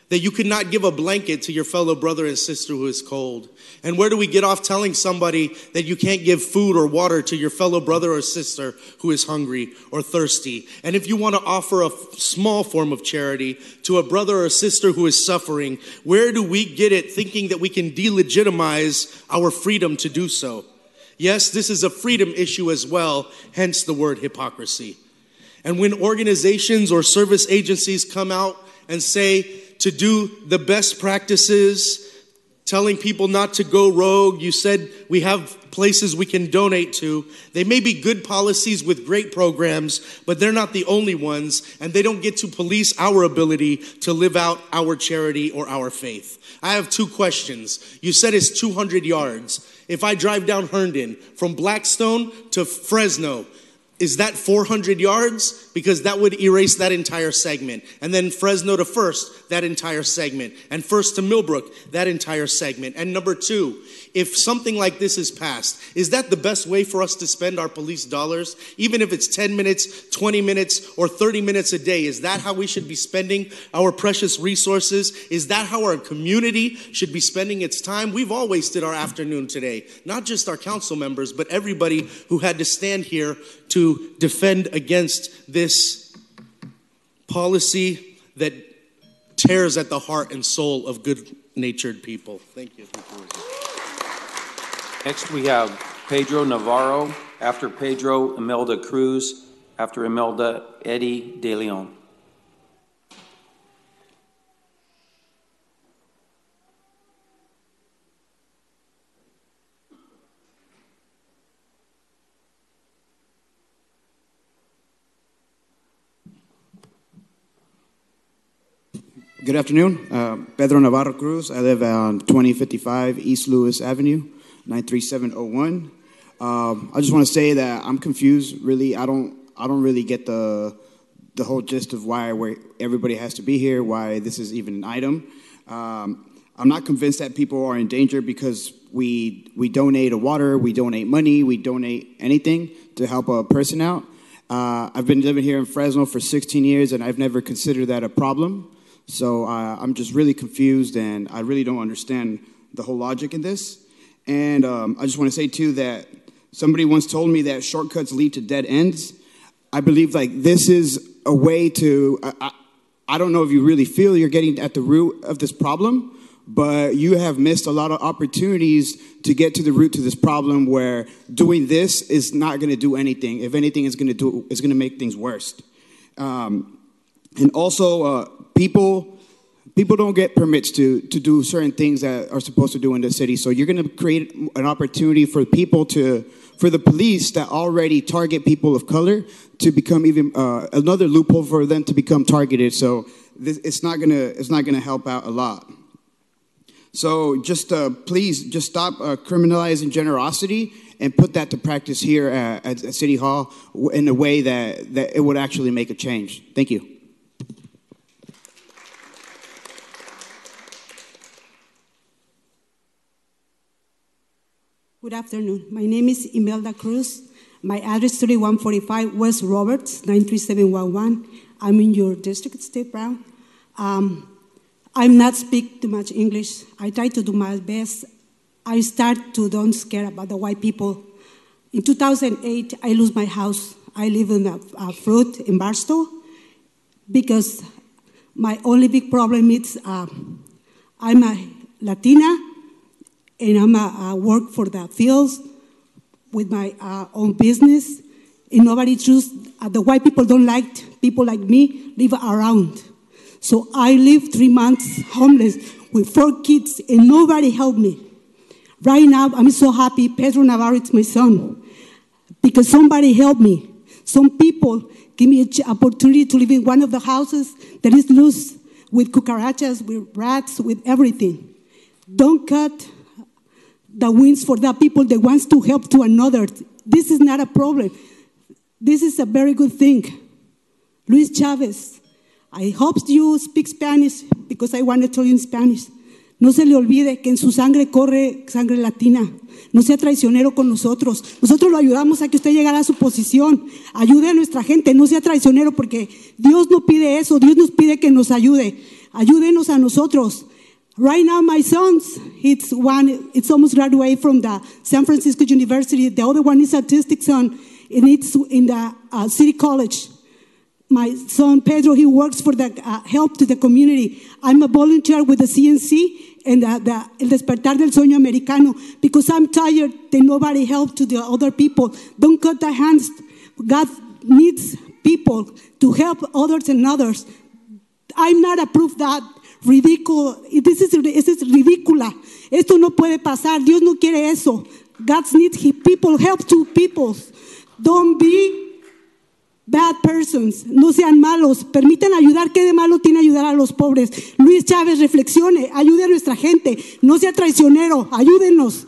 that you could not give a blanket to your fellow brother and sister who is cold? And where do we get off telling somebody that you can't give food or water to your fellow brother or sister who is hungry or thirsty? And if you want to offer a small form of charity to a brother or sister who is suffering, where do we get it thinking that we can delegitimize our freedom to do so? Yes, this is a freedom issue as well, hence the word hypocrisy. And when organizations or service agencies come out and say to do the best practices, telling people not to go rogue, you said we have places we can donate to. They may be good policies with great programs, but they're not the only ones, and they don't get to police our ability to live out our charity or our faith. I have two questions. You said it's 200 yards. If I drive down Herndon from Blackstone to Fresno, is that 400 yards? Because that would erase that entire segment. And then Fresno to First, that entire segment. And First to Millbrook, that entire segment. And number two, if something like this is passed, is that the best way for us to spend our police dollars? Even if it's 10 minutes, 20 minutes, or 30 minutes a day, is that how we should be spending our precious resources? Is that how our community should be spending its time? We've all wasted our afternoon today. Not just our council members, but everybody who had to stand here to defend against this policy that tears at the heart and soul of good-natured people. Thank you.
Next we have Pedro Navarro. After Pedro, Imelda Cruz. After Imelda, Eddie De Leon.
Good afternoon. Pedro Navarro Cruz. I live on 2055 East Lewis Avenue, 93701. I just want to say that I'm confused. Really, I don't really get the whole gist of why everybody has to be here. Why this is even an item. I'm not convinced that people are in danger because we donate a water, we donate money, we donate anything to help a person out. I've been living here in Fresno for 16 years, and I've never considered that a problem. So I'm just really confused, and I really don't understand the whole logic in this. And I just want to say, too, that somebody once told me that shortcuts lead to dead ends. I believe, like, this is a way to, I don't know if you really feel you're getting at the root of this problem, but you have missed a lot of opportunities to get to the root to this problem where doing this is not going to do anything. If anything, it's going to make things worse. And also, people don't get permits to do certain things that are supposed to do in the city. So you're going to create an opportunity for for the police that already target people of color to become even another loophole for them to become targeted. So it's not gonna help out a lot. So just please just stop criminalizing generosity and put that to practice here at City Hall in a way that it would actually make a change. Thank you.
Good afternoon. My name is Imelda Cruz. My address 3145 West Roberts, 93711. I'm in your district, State Brown. I'm not speak too much English. I try to do my best. I start to don't scare about the white people. In 2008, I lose my house. I live in a fruit in Barstow because my only big problem is I'm a Latina, and I work for the fields with my own business. And nobody choose, the white people don't like people like me live around. So I lived 3 months homeless with 4 kids, and nobody helped me. Right now, I'm so happy. Pedro Navarro is my son. because somebody helped me. Some people give me an opportunity to live in one of the houses that is loose with cucarachas, with rats, with everything. Don't cut the wings for the people that wants to help to another. This is not a problem. This is a very good thing. Luis Chavez, I hope you speak Spanish because I want to tell you in Spanish. No se le olvide que en su sangre corre sangre latina. No sea traicionero con nosotros. Nosotros lo ayudamos a que usted llegara a su posición. Ayude a nuestra gente, no sea traicionero porque Dios no pide eso. Dios nos pide que nos ayude. Ayúdenos a nosotros. Right now, my sons, it's almost graduated from the San Francisco University. The other one is autistic son, and it's in the City College. My son, Pedro, he works for the help to the community. I'm a volunteer with the CNC and El Despertar del Sueño Americano because I'm tired that nobody helped to the other people. Don't cut the hands. God needs people to help others and others. I'm not approved that. Ridículo. This is ridícula. Esto no puede pasar. Dios no quiere eso. God needs people, help to people. Don't be bad persons. No sean malos. Permitan ayudar. ¿Qué de malo tiene ayudar a los pobres? Luis Chávez, reflexione. Ayude a nuestra gente. No sea traicionero. Ayúdenos.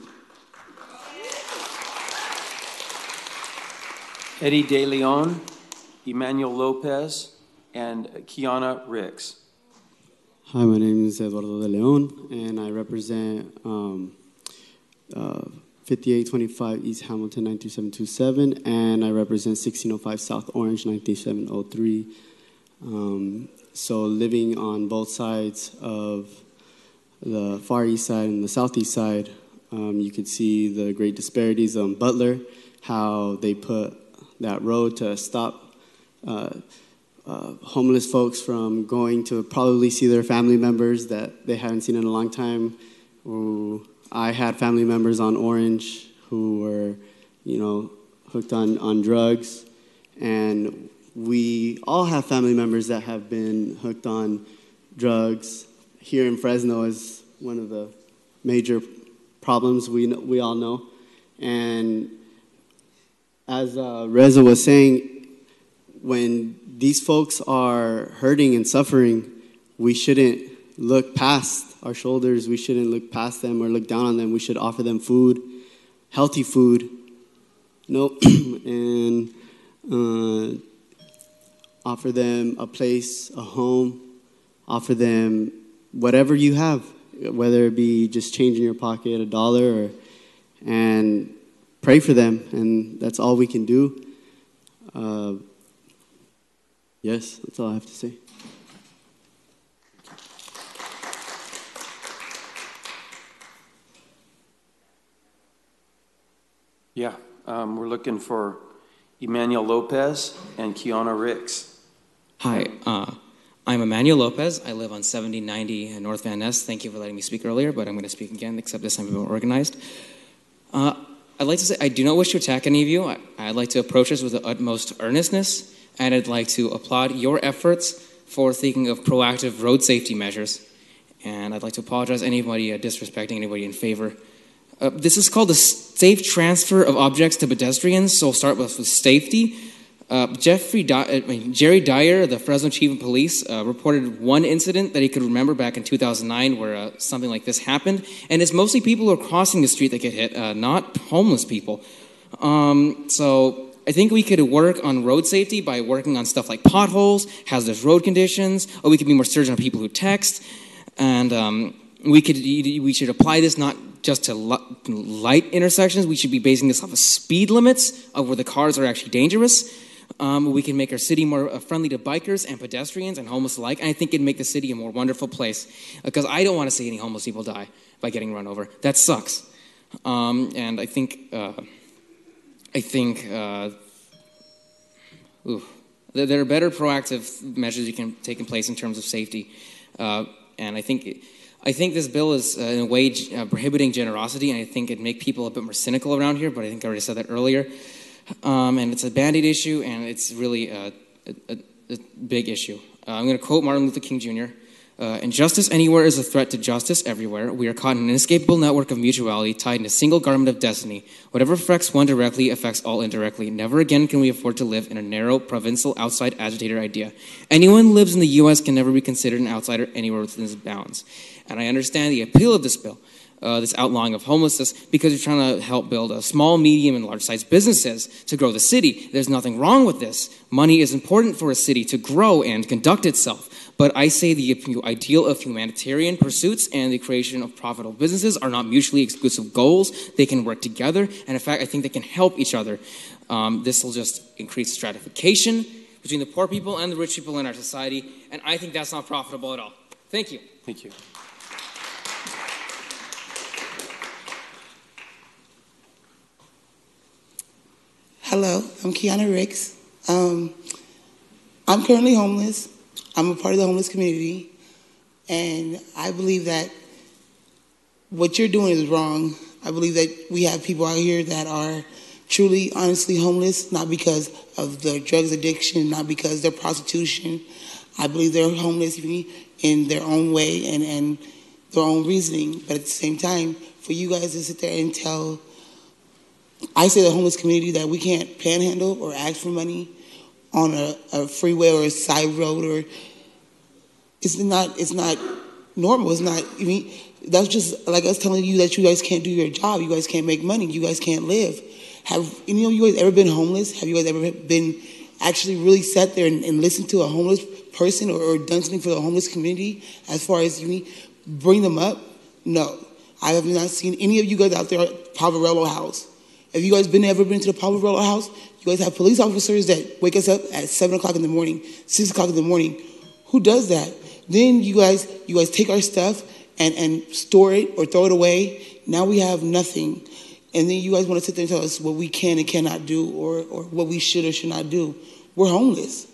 Eddie De Leon, Emmanuel Lopez, and Kiana Ricks.
Hi, my name is Eduardo De Leon, and I represent 5825 East Hamilton 93727, and I represent 1605 South Orange 93703. So living on both sides of the Far East Side and the Southeast Side, you could see the great disparities on Butler, how they put that road to stop homeless folks from going to probably see their family members that they haven't seen in a long time. I had family members on Orange who were, hooked on drugs, and we all have family members that have been hooked on drugs. Here in Fresno is one of the major problems we all know. And as Reza was saying, when these folks are hurting and suffering, we shouldn't look past our shoulders. We shouldn't look past them or look down on them. We should offer them food, healthy food, and offer them a place, a home, offer them whatever you have, whether it be just change in your pocket, $1, and pray for them, and that's all we can do. Yes, that's all I have to say.
Yeah, we're looking for Emmanuel Lopez and Kiana Ricks.
Hi, I'm Emmanuel Lopez. I live on 7090 North Van Ness. Thank you for letting me speak earlier, but I'm going to speak again, except this time I'm more organized. I'd like to say I do not wish to attack any of you. I'd like to approach this with the utmost earnestness, and I'd like to applaud your efforts for thinking of proactive road safety measures. And I'd like to apologize to anybody disrespecting anybody in favor. This is called the safe transfer of objects to pedestrians, so we'll start with safety. Jerry Dyer, the Fresno chief of police, reported one incident that he could remember back in 2009 where something like this happened. And it's mostly people who are crossing the street that get hit, not homeless people. So I think we could work on road safety by working on stuff like potholes, hazardous road conditions, or we could be more stringent on people who text. And we should apply this not just to light intersections. We should be basing this off of speed limits of where the cars are actually dangerous. We can make our city more friendly to bikers and pedestrians and homeless alike. And I think it'd make the city a more wonderful place. Because I don't want to see any homeless people die by getting run over. That sucks. And I think there are better proactive measures you can take in place in terms of safety. And I think this bill is, in a way, prohibiting generosity, and I think it'd make people a bit more cynical around here, but I think I already said that earlier. And it's a Band-Aid issue, and it's really a big issue. I'm going to quote Martin Luther King Jr. Injustice anywhere is a threat to justice everywhere. We are caught in an inescapable network of mutuality tied in a single garment of destiny. Whatever affects one directly affects all indirectly. Never again can we afford to live in a narrow, provincial, outside agitator idea. Anyone who lives in the U.S. can never be considered an outsider anywhere within its bounds. And I understand the appeal of this bill, this outlawing of homelessness, because you're trying to help build a small, medium, and large-sized businesses to grow the city. There's nothing wrong with this. Money is important for a city to grow and conduct itself. But I say the ideal of humanitarian pursuits and the creation of profitable businesses are not mutually exclusive goals. They can work together, and in fact, I think they can help each other. This will just increase stratification between the poor people and the rich people in our society, and I think that's not profitable at all. Thank you.
Thank you.
Hello, I'm Kiana Ricks. I'm currently homeless. I'm a part of the homeless community, and I believe that what you're doing is wrong. I believe that we have people out here that are truly, honestly homeless, not because of their drugs addiction, not because of their prostitution. I believe they're homeless in their own way and their own reasoning. But at the same time, for you guys to sit there and tell, I say the homeless community, that we can't panhandle or ask for money on a freeway or a side road, or it's not normal. It's not. I mean, that's just like us telling you that you guys can't do your job. You guys can't make money. You guys can't live. Have any of you guys ever been homeless? Have you guys ever been actually really sat there and listened to a homeless person or done something for the homeless community as far as bring them up? No, I have not seen any of you guys out there at Poverello House. Have you guys ever been to the Poverello House? You guys have police officers that wake us up at 7 o'clock in the morning, 6 o'clock in the morning. Who does that? Then you guys take our stuff and store it or throw it away. Now we have nothing. And then you guys want to sit there and tell us what we can and cannot do or what we should or should not do. We're homeless.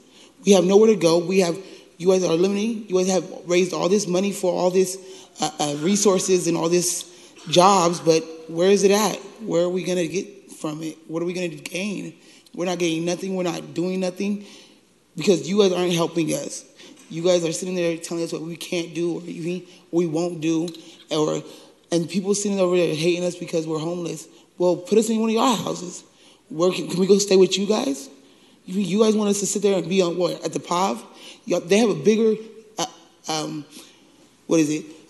We have nowhere to go. You guys are limiting. You guys have raised all this money for all this resources and all this jobs, but where is it at? Where are we going to get from it? What are we going to gain? We're not getting nothing. We're not doing nothing because you guys aren't helping us. You guys are sitting there telling us what we can't do or we won't do, and people sitting over there hating us because we're homeless. Well, put us in one of your houses. Where can we go stay with you guys? You guys want us to sit there and be on what? At the POV? They have a bigger,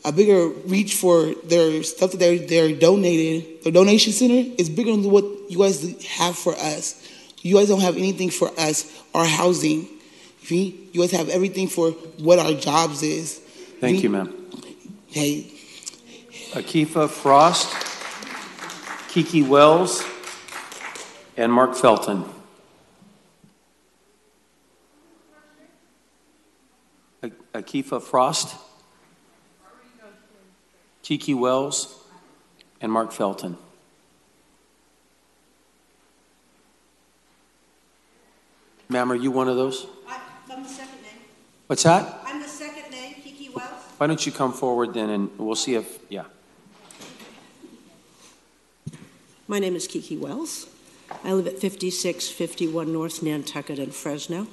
a bigger reach for their stuff that they're donated. Their donation center is bigger than what you guys have for us. You guys don't have anything for us. Our housing. You guys have everything for what our jobs is.
Thank you, ma'am.
Hey.
Akifa Frost, Kiki Wells, and Mark Felton. Akifa Frost, Kiki Wells, and Mark Felton. Ma'am, are you one of those?
I'm the second name.
What's that?
I'm the second name, Kiki Wells.
Why don't you come forward then and we'll see if, yeah.
My name is Kiki Wells. I live at 5651 North Nantucket in Fresno.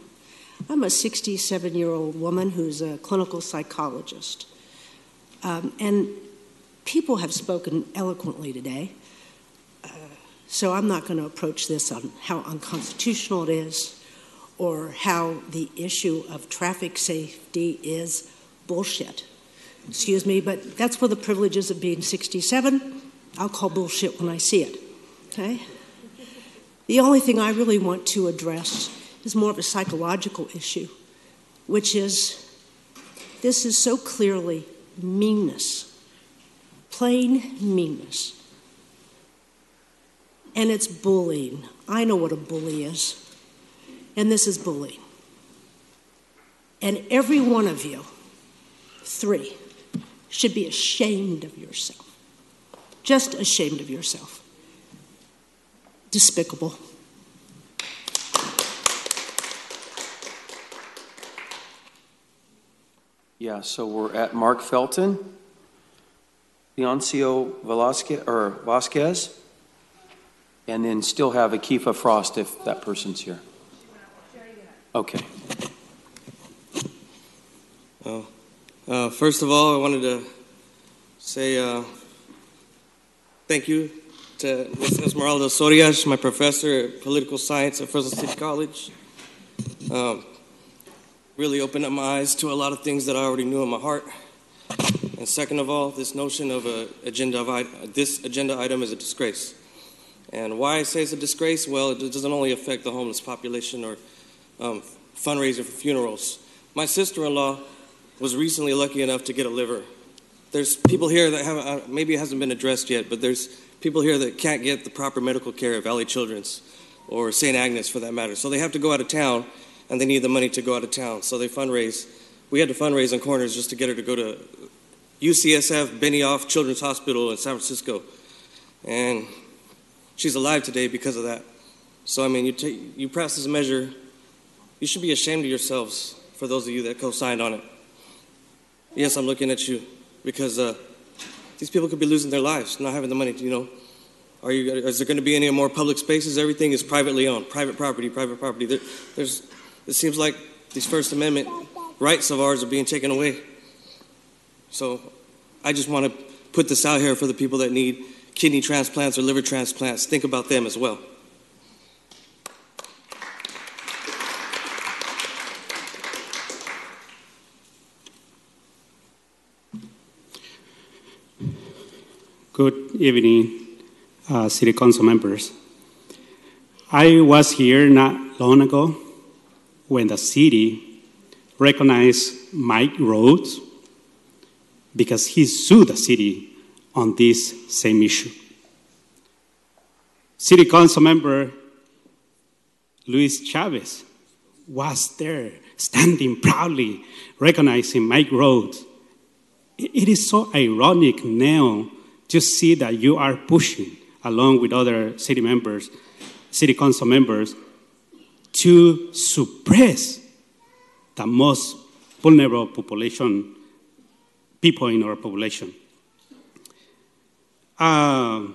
I'm a 67-year-old woman who's a clinical psychologist. And people have spoken eloquently today, so I'm not going to approach this on how unconstitutional it is or how the issue of traffic safety is bullshit. Excuse me, but that's for the privileges of being 67. I'll call bullshit when I see it, okay? The only thing I really want to address is more of a psychological issue, which is this is so clearly meanness, plain meanness. And it's bullying. I know what a bully is. And this is bullying. And every one of you, 3, should be ashamed of yourself. Just ashamed of yourself. Despicable.
Yeah, so we're at Mark Felton, Leoncio Vasquez, and then still have Akifa Frost if that person's here. Okay.
Well,
First of all, I wanted to say thank you to Ms. Esmeralda Sorias, my professor at political science at Fresno City College. Really opened up my eyes to a lot of things that I already knew in my heart. And second of all, this notion of this agenda item is a disgrace. And why I say it's a disgrace? Well, it doesn't only affect the homeless population or fundraising for funerals. My sister-in-law was recently lucky enough to get a liver. There's people here that have, maybe it hasn't been addressed yet, but there's people here that can't get the proper medical care at Valley Children's or St. Agnes for that matter. So they have to go out of town, and they need the money to go out of town. So they fundraise. We had to fundraise on corners just to get her to go to UCSF Benioff Children's Hospital in San Francisco. And she's alive today because of that. So, I mean, you pass this measure, you should be ashamed of yourselves for those of you that co-signed on it. Yes, I'm looking at you because these people could be losing their lives, not having the money to, is there going to be any more public spaces? Everything is privately owned, private property. It seems like these First Amendment rights of ours are being taken away. So I just want to put this out here for the people that need kidney transplants or liver transplants. Think about them as well.
Good evening, City Council members. I was here not long ago when the city recognized Mike Rhodes because he sued the city on this same issue. City Council member Luis Chavez was there standing proudly recognizing Mike Rhodes. It is so ironic now to see that you are pushing, along with other city members, city council members, to suppress the most vulnerable people in our population. I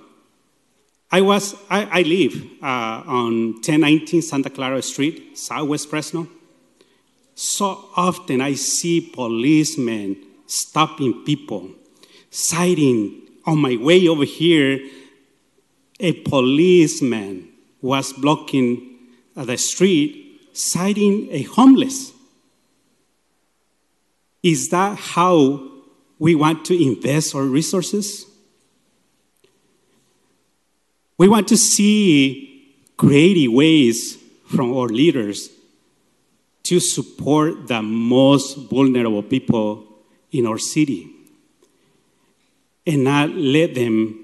live on 1019 Santa Clara Street, Southwest Fresno. So often I see policemen stopping people, citing. On my way over here, a policeman was blocking the street, citing a homeless. Is that how we want to invest our resources? We want to see creative ways from our leaders to support the most vulnerable people in our city, and not let them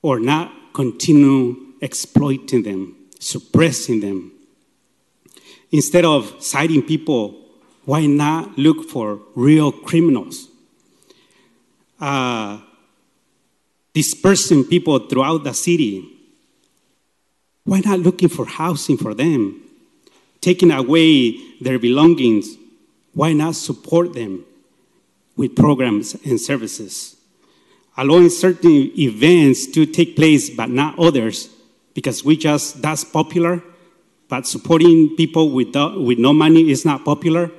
or not continue exploiting them, suppressing them. Instead of citing people, why not look for real criminals? Dispersing people throughout the city. Why not looking for housing for them? Taking away their belongings. Why not support them with programs and services? Allowing certain events to take place but not others because that's popular, but supporting people with no money is not popular.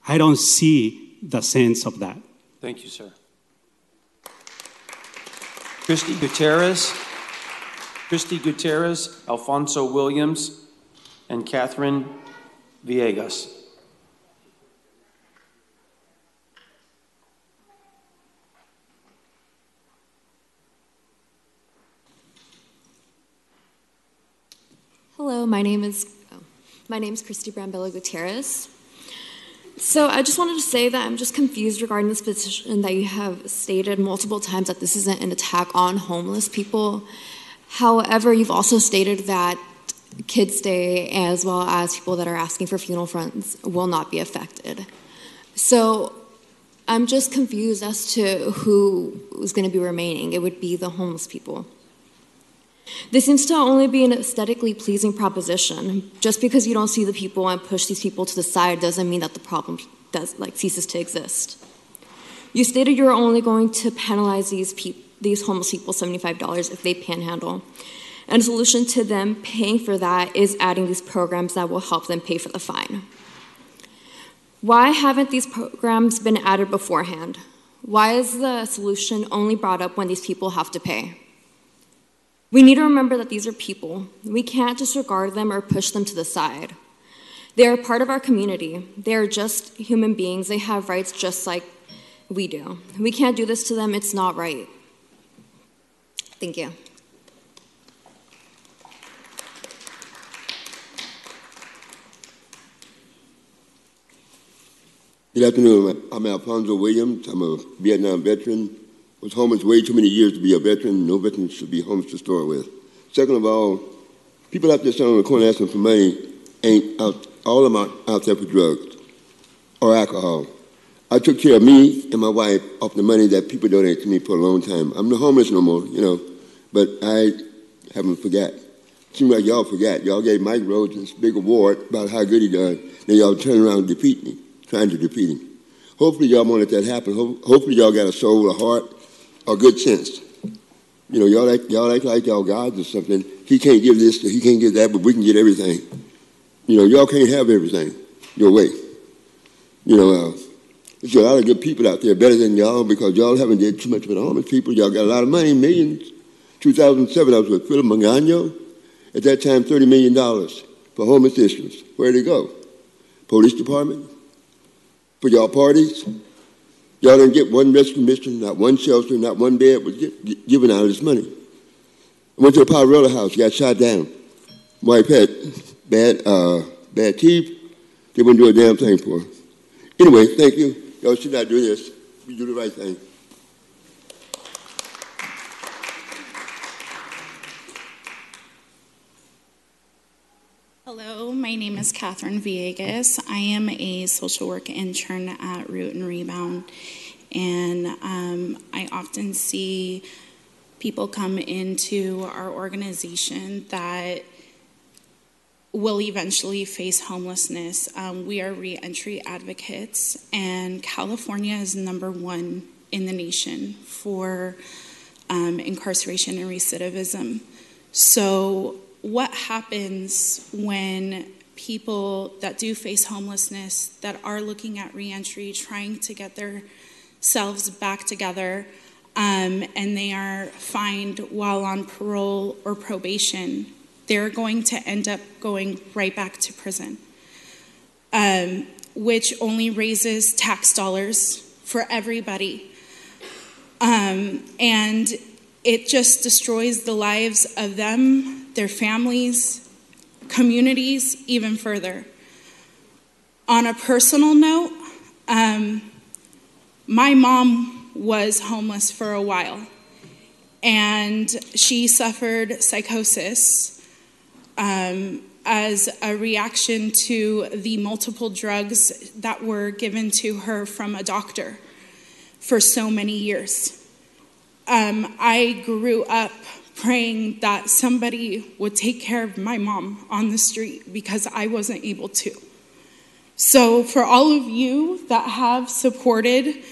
I don't see the sense of that.
Thank you, sir. Christy Gutierrez, Alfonso Williams, and Catherine Villegas.
Hello, my name is Christy Brambilla Gutierrez. So I just wanted to say that I'm just confused regarding this petition that you have stated multiple times that this isn't an attack on homeless people. However, you've also stated that Kids Day as well as people that are asking for funeral funds will not be affected. So I'm just confused as to who is going to be remaining. It would be the homeless people. This seems to only be an aesthetically pleasing proposition. Just because you don't see the people and push these people to the side doesn't mean that the problem ceases to exist. You stated you're only going to penalize these homeless people $75 if they panhandle. And a solution to them paying for that is adding these programs that will help them pay for the fine. Why haven't these programs been added beforehand? Why is the solution only brought up when these people have to pay? We need to remember that these are people. We can't disregard them or push them to the side. They are part of our community. They are just human beings. They have rights just like we do. We can't do this to them. It's not right. Thank you.
Good afternoon. I'm Alfonso Williams. I'm a Vietnam veteran. Was homeless way too many years to be a veteran. No veteran should be homeless to start with. Second of all, people out there standing on the corner asking for money ain't out, all of them out there for drugs or alcohol. I took care of me and my wife off the money that people donated to me for a long time. I'm not homeless no more, but I haven't forgot. Seems like y'all forgot. Y'all gave Mike Rhodes this big award about how good he done. Then y'all turn around and defeat me, trying to defeat him. Hopefully y'all won't let that happen. Hopefully y'all got a soul, a heart, or good sense. Y'all act like y'all gods or something. He can't give this, he can't give that, but we can get everything. Y'all can't have everything your way. There's a lot of good people out there better than y'all because y'all haven't did too much for the homeless people. Y'all got a lot of money, millions. 2007, I was with Philip Magano. At that time, $30 million for homeless issues. Where'd it go? Police department? For y'all parties? Y'all didn't get one rescue mission, not one shelter, not one bed was giving out of this money. I went to the Powerella house, got shot down. Wife had bad teeth. They wouldn't do a damn thing for her. Anyway, thank you. Y'all should not do this. We do the right thing.
Hello, my name is Catherine Villegas. I am a social work intern at Root and Rebound, and I often see people come into our organization that will eventually face homelessness. We are reentry advocates, and California is #1 in the nation for incarceration and recidivism. So what happens when people that do face homelessness, that are looking at reentry, trying to get themselves back together, and they are fined while on parole or probation, they're going to end up going right back to prison, which only raises tax dollars for everybody. And it just destroys the lives of them, their families, communities, even further. On a personal note, my mom was homeless for a while, and she suffered psychosis as a reaction to the multiple drugs that were given to her from a doctor for so many years. I grew up praying that somebody would take care of my mom on the street because I wasn't able to. So for all of you that have supported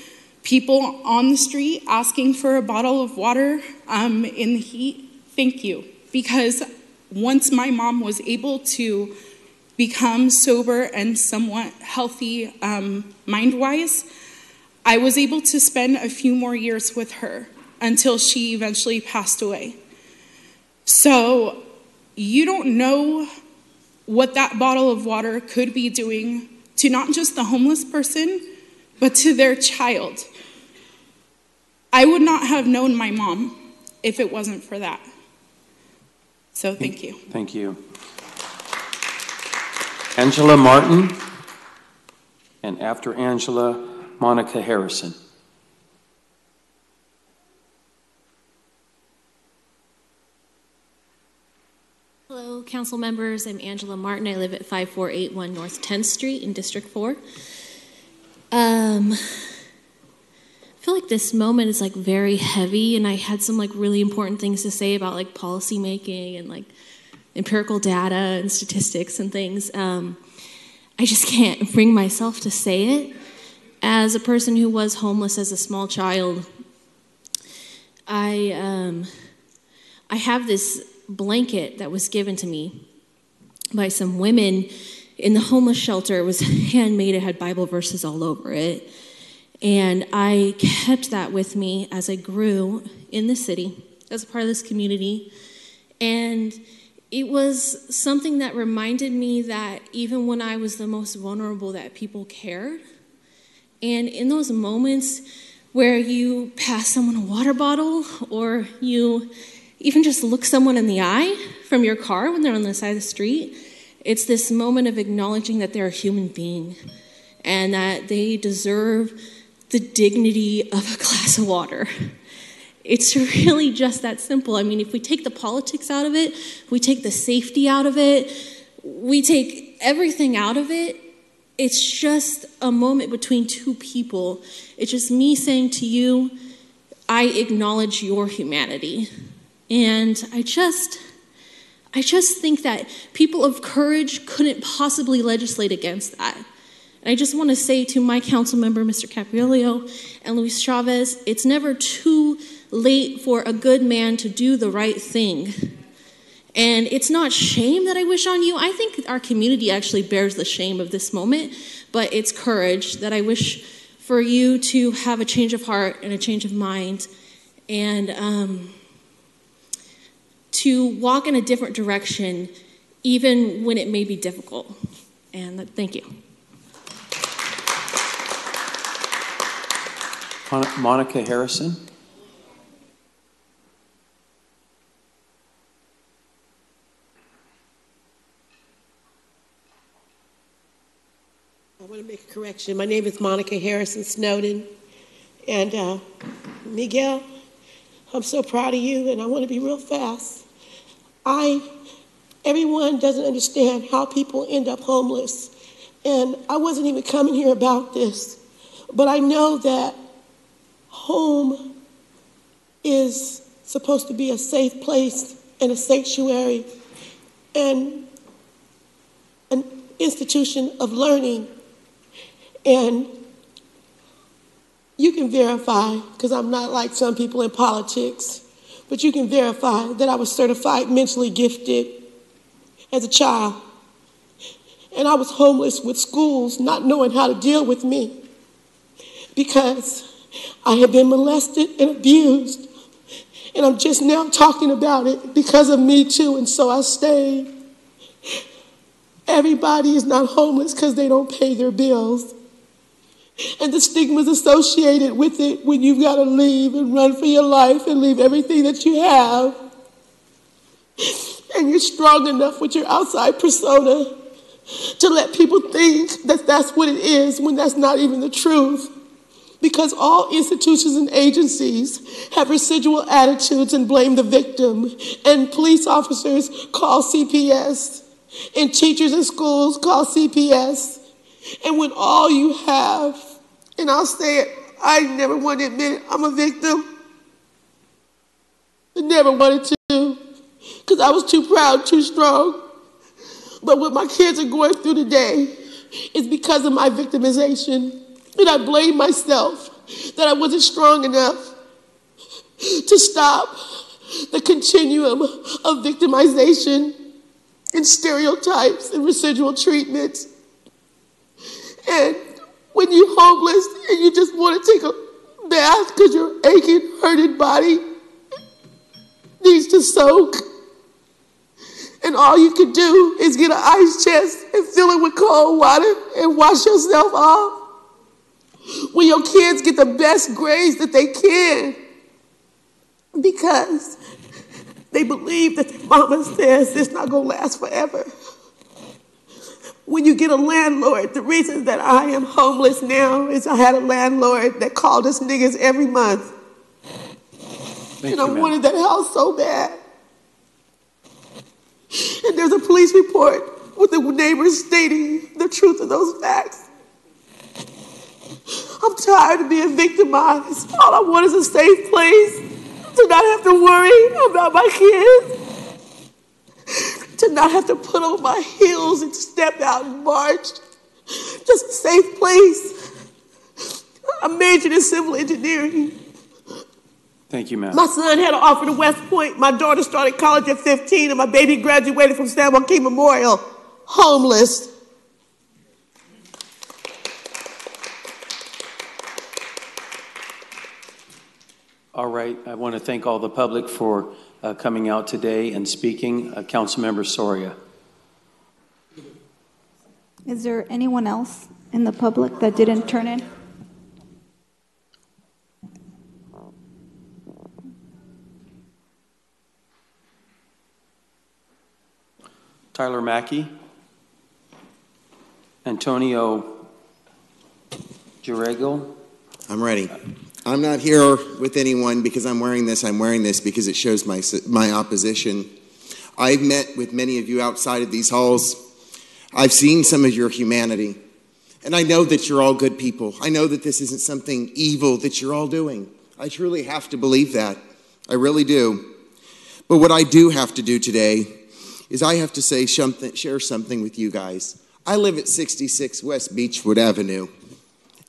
people on the street asking for a bottle of water in the heat, thank you. Because once my mom was able to become sober and somewhat healthy mind-wise, I was able to spend a few more years with her until she eventually passed away. So you don't know what that bottle of water could be doing to not just the homeless person, but to their child. I would not have known my mom if it wasn't for that. So thank you.
Thank you. Angela Martin, and after Angela, Monica Harrison.
Hello, council members. I'm Angela Martin. I live at 5481 North 10th Street in District 4. I feel like this moment is very heavy, and I had some really important things to say about policy making and empirical data and statistics and things. I just can't bring myself to say it. As a person who was homeless as a small child, I have this blanket that was given to me by some women
in the homeless shelter. It was handmade. It had Bible verses all over it. And I kept that with me as I grew in the city, as a part of this community. And it was something that reminded me that even when I was the most vulnerable, that people cared. And in those moments where you pass someone a water bottle, or you even just look someone in the eye from your car when they're on the side of the street, it's this moment of acknowledging that they're a human being and that they deserve the dignity of a glass of water. It's really just that simple. I mean, if we take the politics out of it, we take the safety out of it, we take everything out of it, it's just a moment between two people. It's just me saying to you, I acknowledge your humanity. And I just think that people of courage couldn't possibly legislate against that. And I just want to say to my council member, Mr. Caprillo and Luis Chavez, it's never too late for a good man to do the right thing. And it's not shame that I wish on you. I think our community actually bears the shame of this moment, but it's courage that I wish for you to have a change of heart and a change of mind, and to walk in a different direction, even when it may be difficult. And thank you.
Monica Harrison.
I want to make a correction. My name is Monica Harrison Snowden. And Miguel, I'm so proud of you, and I want to be real fast. Everyone doesn't understand how people end up homeless. And I wasn't even coming here about this, but I know that home is supposed to be a safe place and a sanctuary and an institution of learning. And you can verify, because I'm not like some people in politics, but you can verify that I was certified mentally gifted as a child. And I was homeless with schools not knowing how to deal with me because I had been molested and abused. And I'm just now talking about it because of Me Too, and so I stayed. Everybody is not homeless because they don't pay their bills. And the stigmas associated with it when you've got to leave and run for your life and leave everything that you have. And you're strong enough with your outside persona to let people think that that's what it is when that's not even the truth. Because all institutions and agencies have residual attitudes and blame the victim. And police officers call CPS. And teachers in schools call CPS. And when all you have, and I'll say it, I never want to admit it, I'm a victim. I never wanted to, because I was too proud, too strong. But what my kids are going through today is because of my victimization. And I blame myself that I wasn't strong enough to stop the continuum of victimization and stereotypes and residual treatments. And when you're homeless and you just want to take a bath because your aching, hurted body needs to soak, and all you can do is get an ice chest and fill it with cold water and wash yourself off, when your kids get the best grades that they can because they believe that their mama says it's not going to last forever. When you get a landlord, the reason that I am homeless now is I had a landlord that called us niggas every month. And I wanted that house so bad. And there's a police report with the neighbors stating the truth of those facts. I'm tired of being victimized. All I want is a safe place to not have to worry about my kids, to not have to put on my heels and step out and march. Just a safe place. I majored in civil engineering.
Thank you, ma'am.
My son had an offer to West Point. My daughter started college at 15, and my baby graduated from San Joaquin Memorial, homeless.
All right. I want to thank all the public for coming out today and speaking. Councilmember Soria.
Is there anyone else in the public that didn't turn in?
Tyler Mackey. Antonio Jarego.
I'm ready. I'm not here with anyone because I'm wearing this. I'm wearing this because it shows my opposition. I've met with many of you outside of these halls. I've seen some of your humanity. And I know that you're all good people. I know that this isn't something evil that you're all doing. I truly have to believe that. I really do. But what I do have to do today is I have to share something with you guys. I live at 66 West Beechwood Avenue.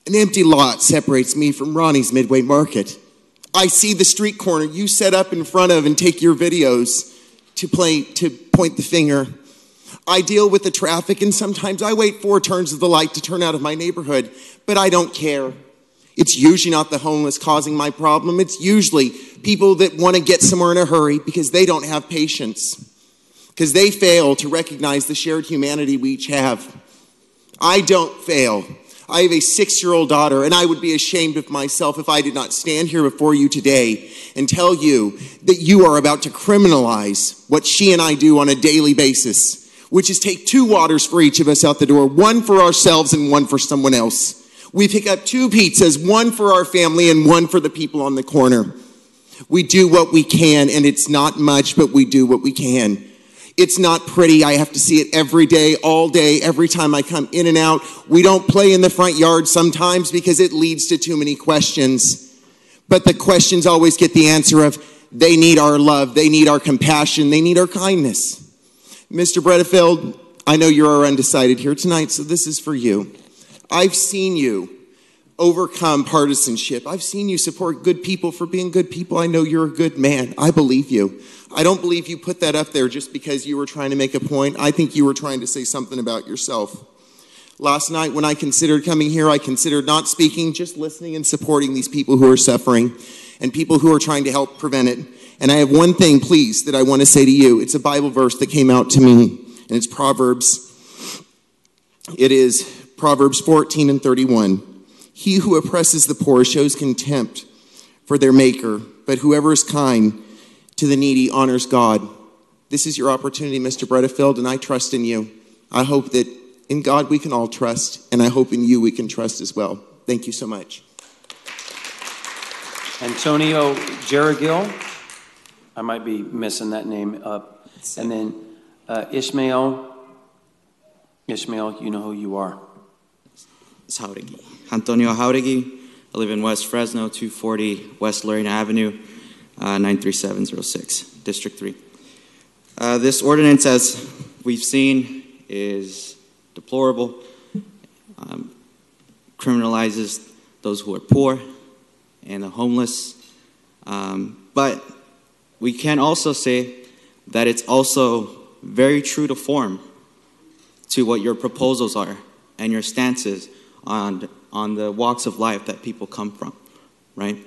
An empty lot separates me from Ronnie's Midway Market. I see the street corner you set up in front of and take your videos to point the finger. I deal with the traffic, and sometimes I wait 4 turns of the light to turn out of my neighborhood, but I don't care. It's usually not the homeless causing my problem. It's usually people that want to get somewhere in a hurry because they don't have patience, because they fail to recognize the shared humanity we each have. I don't fail. I have a 6-year-old daughter, and I would be ashamed of myself if I did not stand here before you today and tell you that you are about to criminalize what she and I do on a daily basis, which is take 2 waters for each of us out the door, 1 for ourselves and 1 for someone else. We pick up 2 pizzas, 1 for our family and 1 for the people on the corner. We do what we can, and it's not much, but we do what we can. It's not pretty. I have to see it every day, all day, every time I come in and out. We don't play in the front yard sometimes because it leads to too many questions. But the questions always get the answer of they need our love, they need our compassion, they need our kindness. Mr. Bredefeld, I know you're undecided here tonight, so this is for you. I've seen you overcome partisanship. I've seen you support good people for being good people. I know you're a good man. I believe you. I don't believe you put that up there just because you were trying to make a point. I think you were trying to say something about yourself. Last night when I considered coming here, I considered not speaking, just listening and supporting these people who are suffering and people who are trying to help prevent it. And I have one thing, please, that I want to say to you. It's a Bible verse that came out to me, and it's Proverbs. It is Proverbs 14:31. He who oppresses the poor shows contempt for their maker, but whoever is kind to the needy honors God. This is your opportunity, Mr. Bredefeld, and I trust in you. I hope that in God we can all trust, and I hope in you we can trust as well. Thank you so much.
Antonio Jaragil. I might be messing that name up. And then Ishmael. Ishmael, you know who you are.
It's Jauregui. Antonio Jauregui. I live in West Fresno, 240 West Lorena Avenue, 93706, District 3. This ordinance, as we've seen, is deplorable. Criminalizes those who are poor and the homeless. But we can also say that it's also very true to form to what your proposals are and your stances on the walks of life that people come from, right?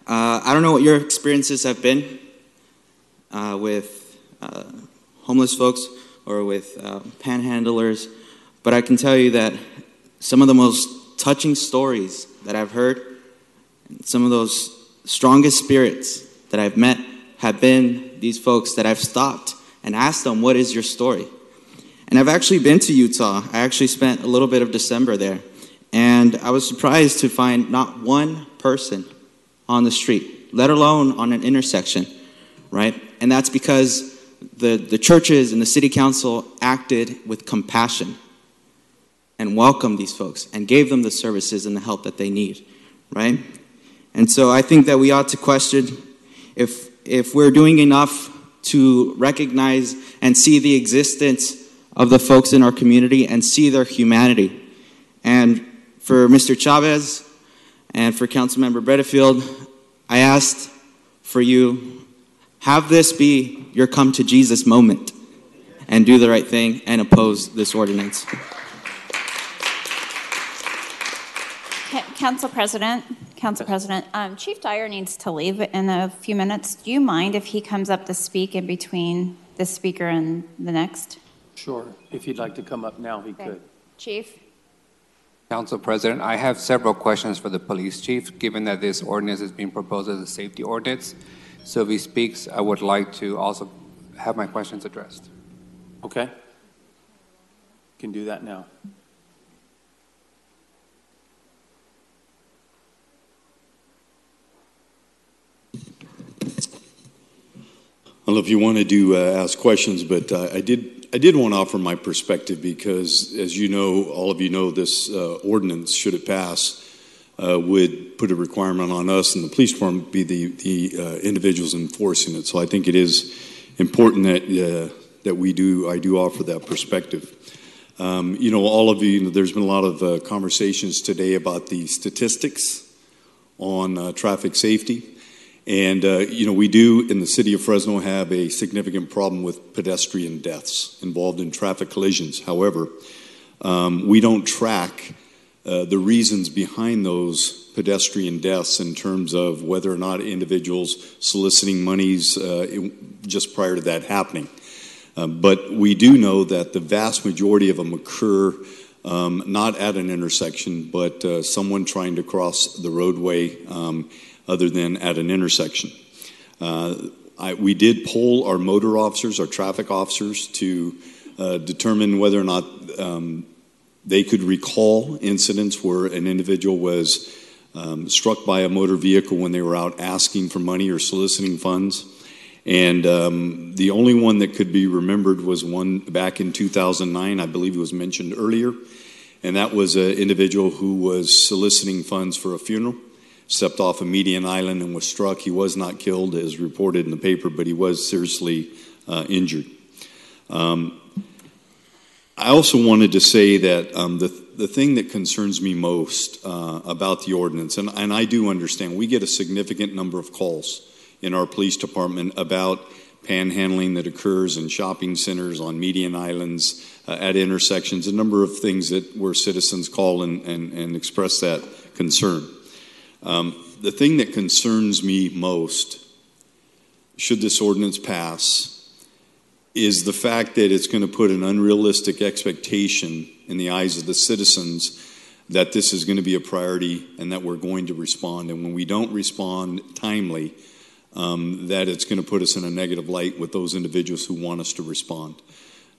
I don't know what your experiences have been with homeless folks or with panhandlers, but I can tell you that some of the most touching stories that I've heard, some of those strongest spirits that I've met have been these folks that I've stopped and asked them, what is your story? And I've actually been to Utah. I actually spent a little bit of December there. And I was surprised to find not one person on the street, let alone on an intersection, right? And that's because the churches and the city council acted with compassion and welcomed these folks and gave them the services and the help that they need, right? And so I think that we ought to question if we're doing enough to recognize and see the existence of the folks in our community and see their humanity. And for Mr. Chavez and for Councilmember Bredefeld, I asked for you, have this be your come to Jesus moment and do the right thing and oppose this ordinance.
Council President,
Council President, Chief Dyer needs to leave in a few minutes. Do you mind if he comes up to speak in between this speaker and the next?
Sure. If he'd like to come up now, he could.
Chief?
Council President, I have several questions for the police chief, given that this ordinance is being proposed as a safety ordinance. So if he speaks, I would like to also have my questions addressed.
Okay. Can do that now.
I don't know if you wanted to ask questions, but I did want to offer my perspective because, as you know, all of you know, this ordinance, should it pass, would put a requirement on us and the police department be the individuals enforcing it. So I think it is important that I do offer that perspective. You know, all of you, there's been a lot of conversations today about the statistics on traffic safety. And, you know, we do in the city of Fresno have a significant problem with pedestrian deaths involved in traffic collisions. However, we don't track the reasons behind those pedestrian deaths in terms of whether or not individuals soliciting monies just prior to that happening. But we do know that the vast majority of them occur not at an intersection, but someone trying to cross the roadway other than at an intersection. We did poll our motor officers, our traffic officers, to determine whether or not they could recall incidents where an individual was struck by a motor vehicle when they were out asking for money or soliciting funds. And the only one that could be remembered was one back in 2009, I believe it was mentioned earlier, and that was an individual who was soliciting funds for a funeral. Stepped off a median island and was struck. He was not killed, as reported in the paper, but he was seriously injured. I also wanted to say that the thing that concerns me most about the ordinance, and I do understand, we get a significant number of calls in our police department about panhandling that occurs in shopping centers, on median islands, at intersections, a number of things where citizens call and express that concern. The thing that concerns me most, should this ordinance pass, is the fact that it's going to put an unrealistic expectation in the eyes of the citizens that this is going to be a priority and that we're going to respond. And when we don't respond timely, that it's going to put us in a negative light with those individuals who want us to respond.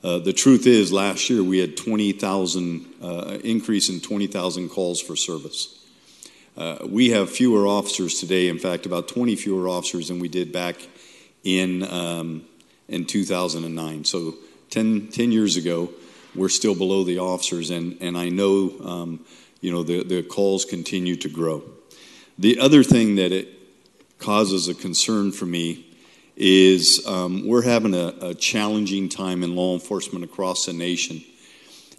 The truth is, last year we had 20,000 increase in 20,000 calls for service. We have fewer officers today, in fact, about 20 fewer officers than we did back in 2009. So 10 years ago, we're still below the officers, and I know, you know, the calls continue to grow. The other thing that it causes a concern for me is we're having a challenging time in law enforcement across the nation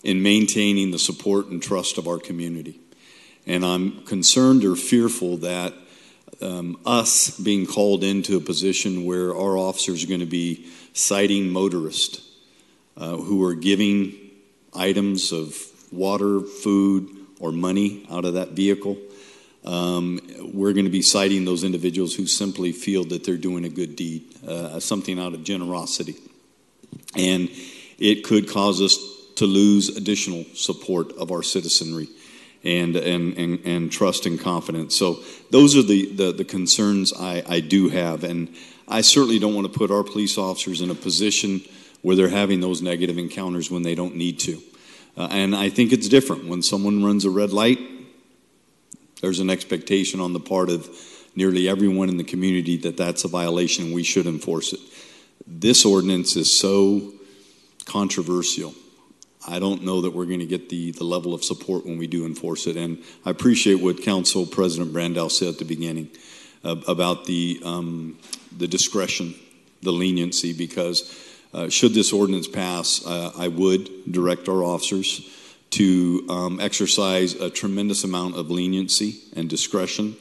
in maintaining the support and trust of our community. And I'm concerned or fearful that us being called into a position where our officers are going to be citing motorists who are giving items of water, food, or money out of that vehicle. We're going to be citing those individuals who simply feel that they're doing a good deed, something out of generosity. And it could cause us to lose additional support of our citizenry and trust and confidence. So those are the concerns I do have. And I certainly don't want to put our police officers in a position where they're having those negative encounters when they don't need to. And I think it's different. When someone runs a red light, there's an expectation on the part of nearly everyone in the community that that's a violation and we should enforce it. This ordinance is so controversial. I don't know that we're going to get the level of support when we do enforce it. And I appreciate what Council President Brandow said at the beginning about the discretion, the leniency, because should this ordinance pass, I would direct our officers to exercise a tremendous amount of leniency and discretion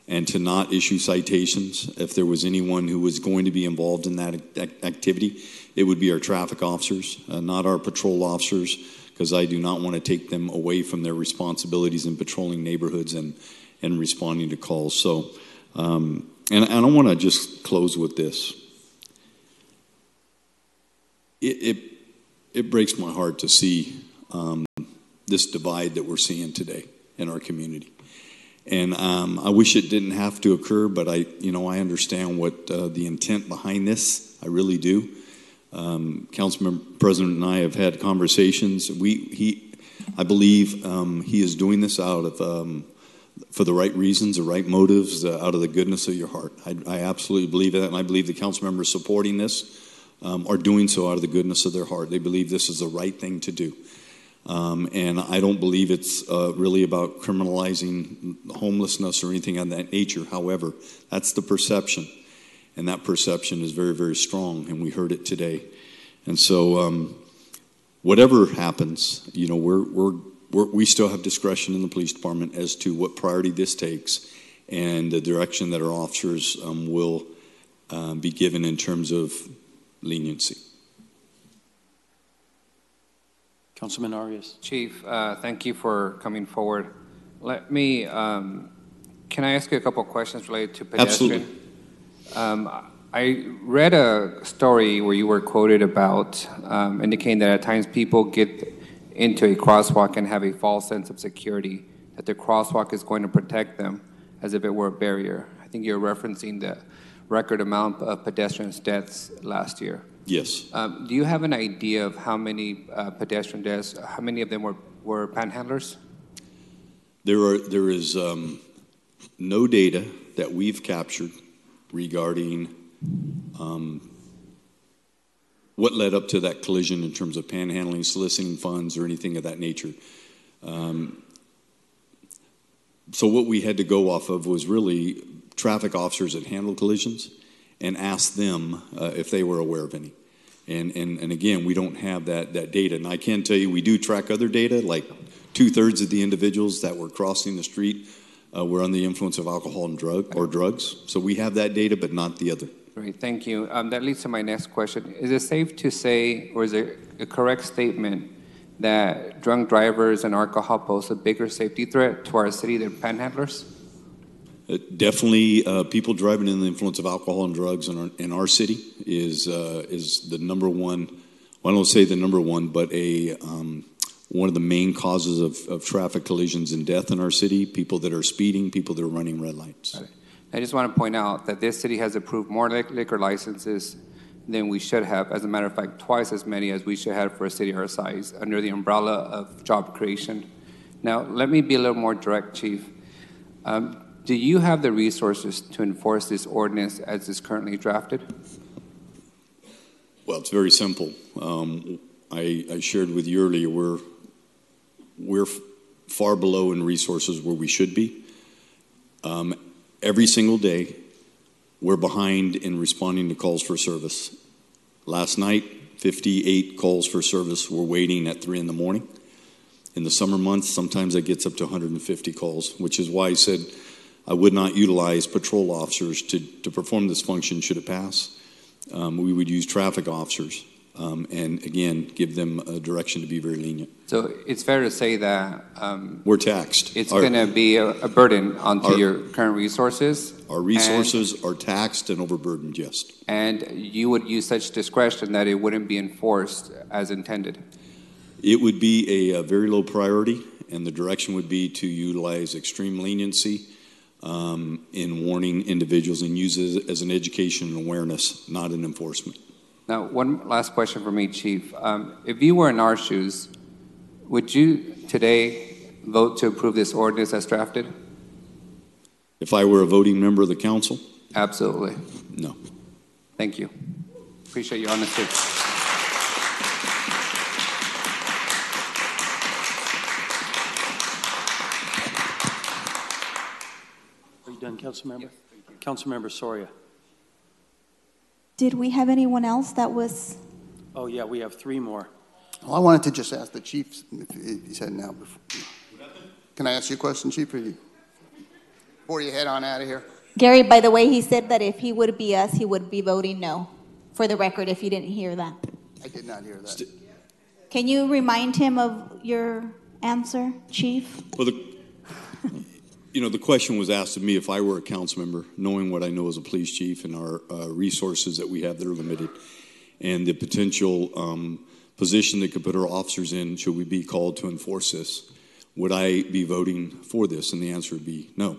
and to not issue citations. If there was anyone who was going to be involved in that activity, it would be our traffic officers, not our patrol officers, because I do not want to take them away from their responsibilities in patrolling neighborhoods and and responding to calls. So, and I want to just close with this. It breaks my heart to see this divide that we're seeing today in our community. And I wish it didn't have to occur, but I understand what the intent behind this. I really do. Councilman President and I have had conversations. I believe he is doing this out of for the right reasons, the right motives, out of the goodness of your heart. I absolutely believe that, and I believe the council members supporting this are doing so out of the goodness of their heart. They believe this is the right thing to do. And I don't believe it's really about criminalizing homelessness or anything of that nature. However, that's the perception, and that perception is very, very strong, and we heard it today. And so whatever happens, we still have discretion in the police department as to what priority this takes and the direction that our officers will be given in terms of leniency.
Councilman Arias.
Chief, thank you for coming forward. Let me, can I ask you a couple of questions related to pedestrian?
Absolutely.
I read a story where you were quoted about indicating that at times people get into a crosswalk and have a false sense of security, that the crosswalk is going to protect them as if it were a barrier. I think you're referencing the record amount of pedestrian deaths last year.
Yes.
Do you have an idea of how many pedestrian deaths, how many of them were panhandlers?
There is no data that we've captured regarding what led up to that collision in terms of panhandling, soliciting funds, or anything of that nature. So what we had to go off of was really traffic officers that handle collisions and ask them if they were aware of any. And again, we don't have that data. And I can tell you we do track other data, like 2/3 of the individuals that were crossing the street were under the influence of alcohol and drugs. So we have that data, but not the other.
Great, thank you. That leads to my next question. Is it safe to say, or is it a correct statement, that drunk drivers and alcohol pose a bigger safety threat to our city than panhandlers?
Definitely, people driving in the influence of alcohol and drugs in our city is the number one. Well, I don't say the number one, but one of the main causes of traffic collisions and death in our city. People that are speeding, people that are running red lights.
I just want to point out that this city has approved more liquor licenses than we should have. As a matter of fact, twice as many as we should have for a city our size, under the umbrella of job creation. Now, let me be a little more direct, Chief. Do you have the resources to enforce this ordinance as is currently drafted?
Well, it's very simple. I shared with you earlier, we're far below in resources where we should be. Every single day, we're behind in responding to calls for service. Last night, 58 calls for service were waiting at 3 in the morning. In the summer months, sometimes that gets up to 150 calls, which is why I said I would not utilize patrol officers to perform this function should it pass. We would use traffic officers and, again, give them a direction to be very lenient.
So it's fair to say that
we're taxed.
It's going to be a burden onto your current resources.
Our resources are taxed and overburdened, yes.
And you would use such discretion that it wouldn't be enforced as intended?
It would be a very low priority, and the direction would be to utilize extreme leniency in warning individuals and use it as an education and awareness, not an enforcement.
Now, one last question for me, Chief. If you were in our shoes, would you today vote to approve this ordinance as drafted?
If I were a voting member of the council?
Absolutely.
No.
Thank you. Appreciate your honesty.
Are you done, Councilmember? Yes, Councilmember Soria.
Did we have anyone else that was?
Oh, yeah, we have 3 more.
Well, I wanted to just ask the chief if he's heading out. Can I ask you a question, Chief, before you head on out of here?
Gary, by the way, he said that if he would be us, he would be voting no. For the record, if you didn't hear that.
I did not hear that.
Can you remind him of your answer, Chief?
Well, You know, the question was asked of me if I were a council member, knowing what I know as a police chief and our resources that we have that are limited, and the potential position that could put our officers in should we be called to enforce this. Would I be voting for this? And the answer would be no,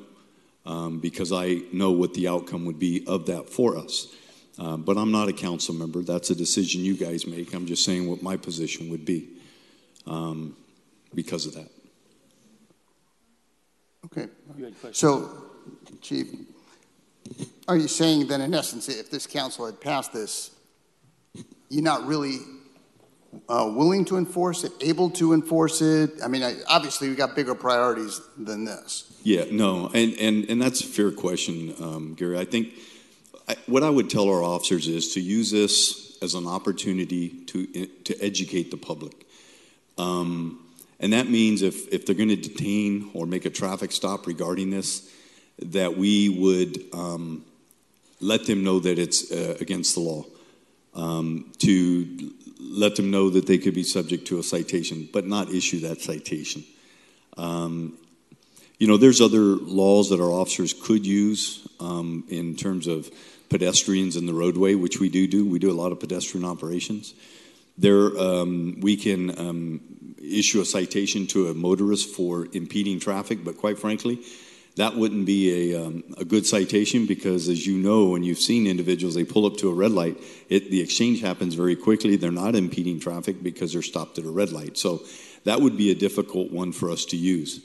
because I know what the outcome would be of that for us. But I'm not a council member. That's a decision you guys make. I'm just saying what my position would be because of that.
Okay. So, Chief, are you saying then, in essence, if this council had passed this, you're not really willing to enforce it, able to enforce it? I mean, obviously, we got bigger priorities than this.
Yeah, no, and that's a fair question, Gary. I think what I would tell our officers is to use this as an opportunity to educate the public. And that means if they're going to detain or make a traffic stop regarding this, that we would let them know that it's against the law, to let them know that they could be subject to a citation, but not issue that citation. You know, there's other laws that our officers could use in terms of pedestrians in the roadway, which we do. We do a lot of pedestrian operations. There, we can issue a citation to a motorist for impeding traffic, but quite frankly, that wouldn't be a good citation because, as you know, when you've seen individuals, they pull up to a red light, the exchange happens very quickly. They're not impeding traffic because they're stopped at a red light. So that would be a difficult one for us to use.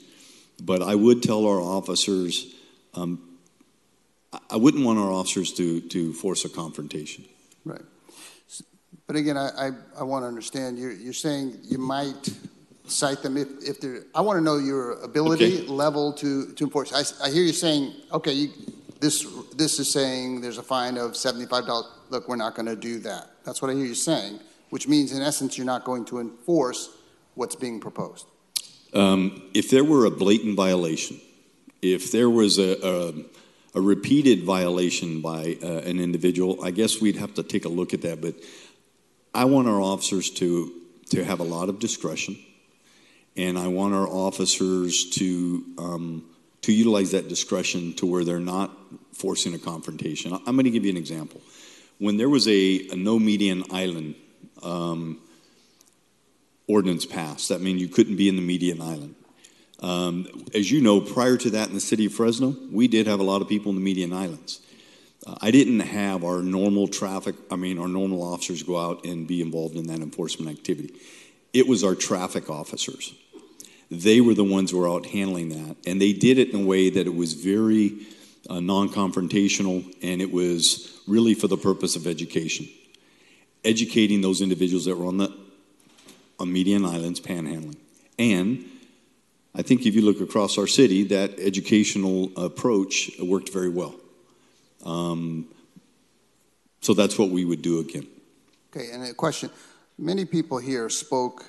But I would tell our officers, I wouldn't want our officers to force a confrontation.
Right. But again, I want to understand, you're saying you might cite them if they're, I want to know your ability level to enforce. I hear you saying, okay, this is saying there's a fine of $75. Look, we're not going to do that. That's what I hear you saying, which means in essence you're not going to enforce what's being proposed.
If there were a blatant violation, if there was a repeated violation by an individual, I guess we'd have to take a look at that. But I want our officers to have a lot of discretion, and I want our officers to utilize that discretion to where they're not forcing a confrontation. I'm going to give you an example. When there was a no median island ordinance passed, that means you couldn't be in the median island. As you know, prior to that in the city of Fresno, we did have a lot of people in the median islands. I didn't have our normal officers go out and be involved in that enforcement activity. It was our traffic officers. They were the ones who were out handling that, and they did it in a way that it was very non-confrontational, and it was really for the purpose of education. Educating those individuals that were on median islands panhandling. And I think if you look across our city, that educational approach worked very well. So that's what we would do again.
Okay, and a question. Many people here spoke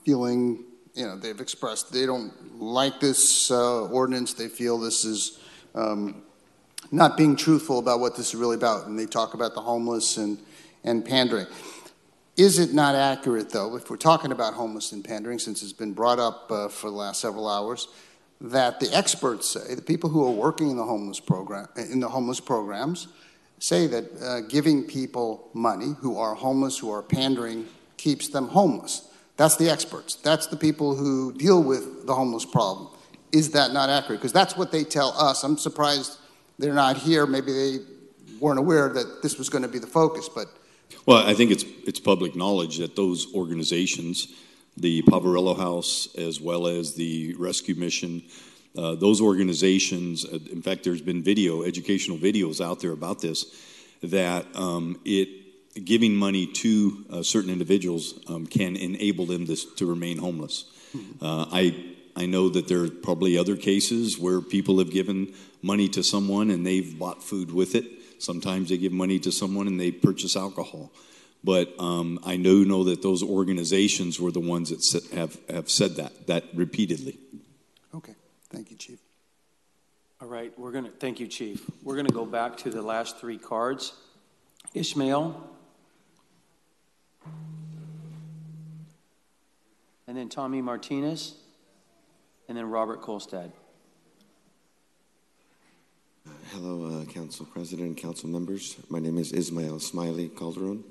feeling, they've expressed they don't like this ordinance. They feel this is not being truthful about what this is really about. And they talk about the homeless and pandering. Is it not accurate, though, if we're talking about homeless and pandering, since it's been brought up for the last several hours, that the experts say, the people who are working in the homeless programs, say that giving people money who are homeless, who are pandering, keeps them homeless? That's the experts. That's the people who deal with the homeless problem. Is that not accurate? Because that's what they tell us. I'm surprised they're not here. Maybe they weren't aware that this was going to be the focus, but.
Well, I think it's public knowledge that those organizations, the Poverello House, as well as the Rescue Mission, those organizations, in fact, there's been educational videos out there about this, that giving money to certain individuals can enable them to remain homeless. I know that there are probably other cases where people have given money to someone and they've bought food with it. Sometimes they give money to someone and they purchase alcohol. But I know that those organizations were the ones that have said that repeatedly.
Okay. Thank you, Chief.
All right. Thank you, Chief. We're going to go back to the last three cards. Ishmael. And then Tommy Martinez. And then Robert Kolstad.
Hello, Council President, Council members. My name is Ismael Smiley Calderon.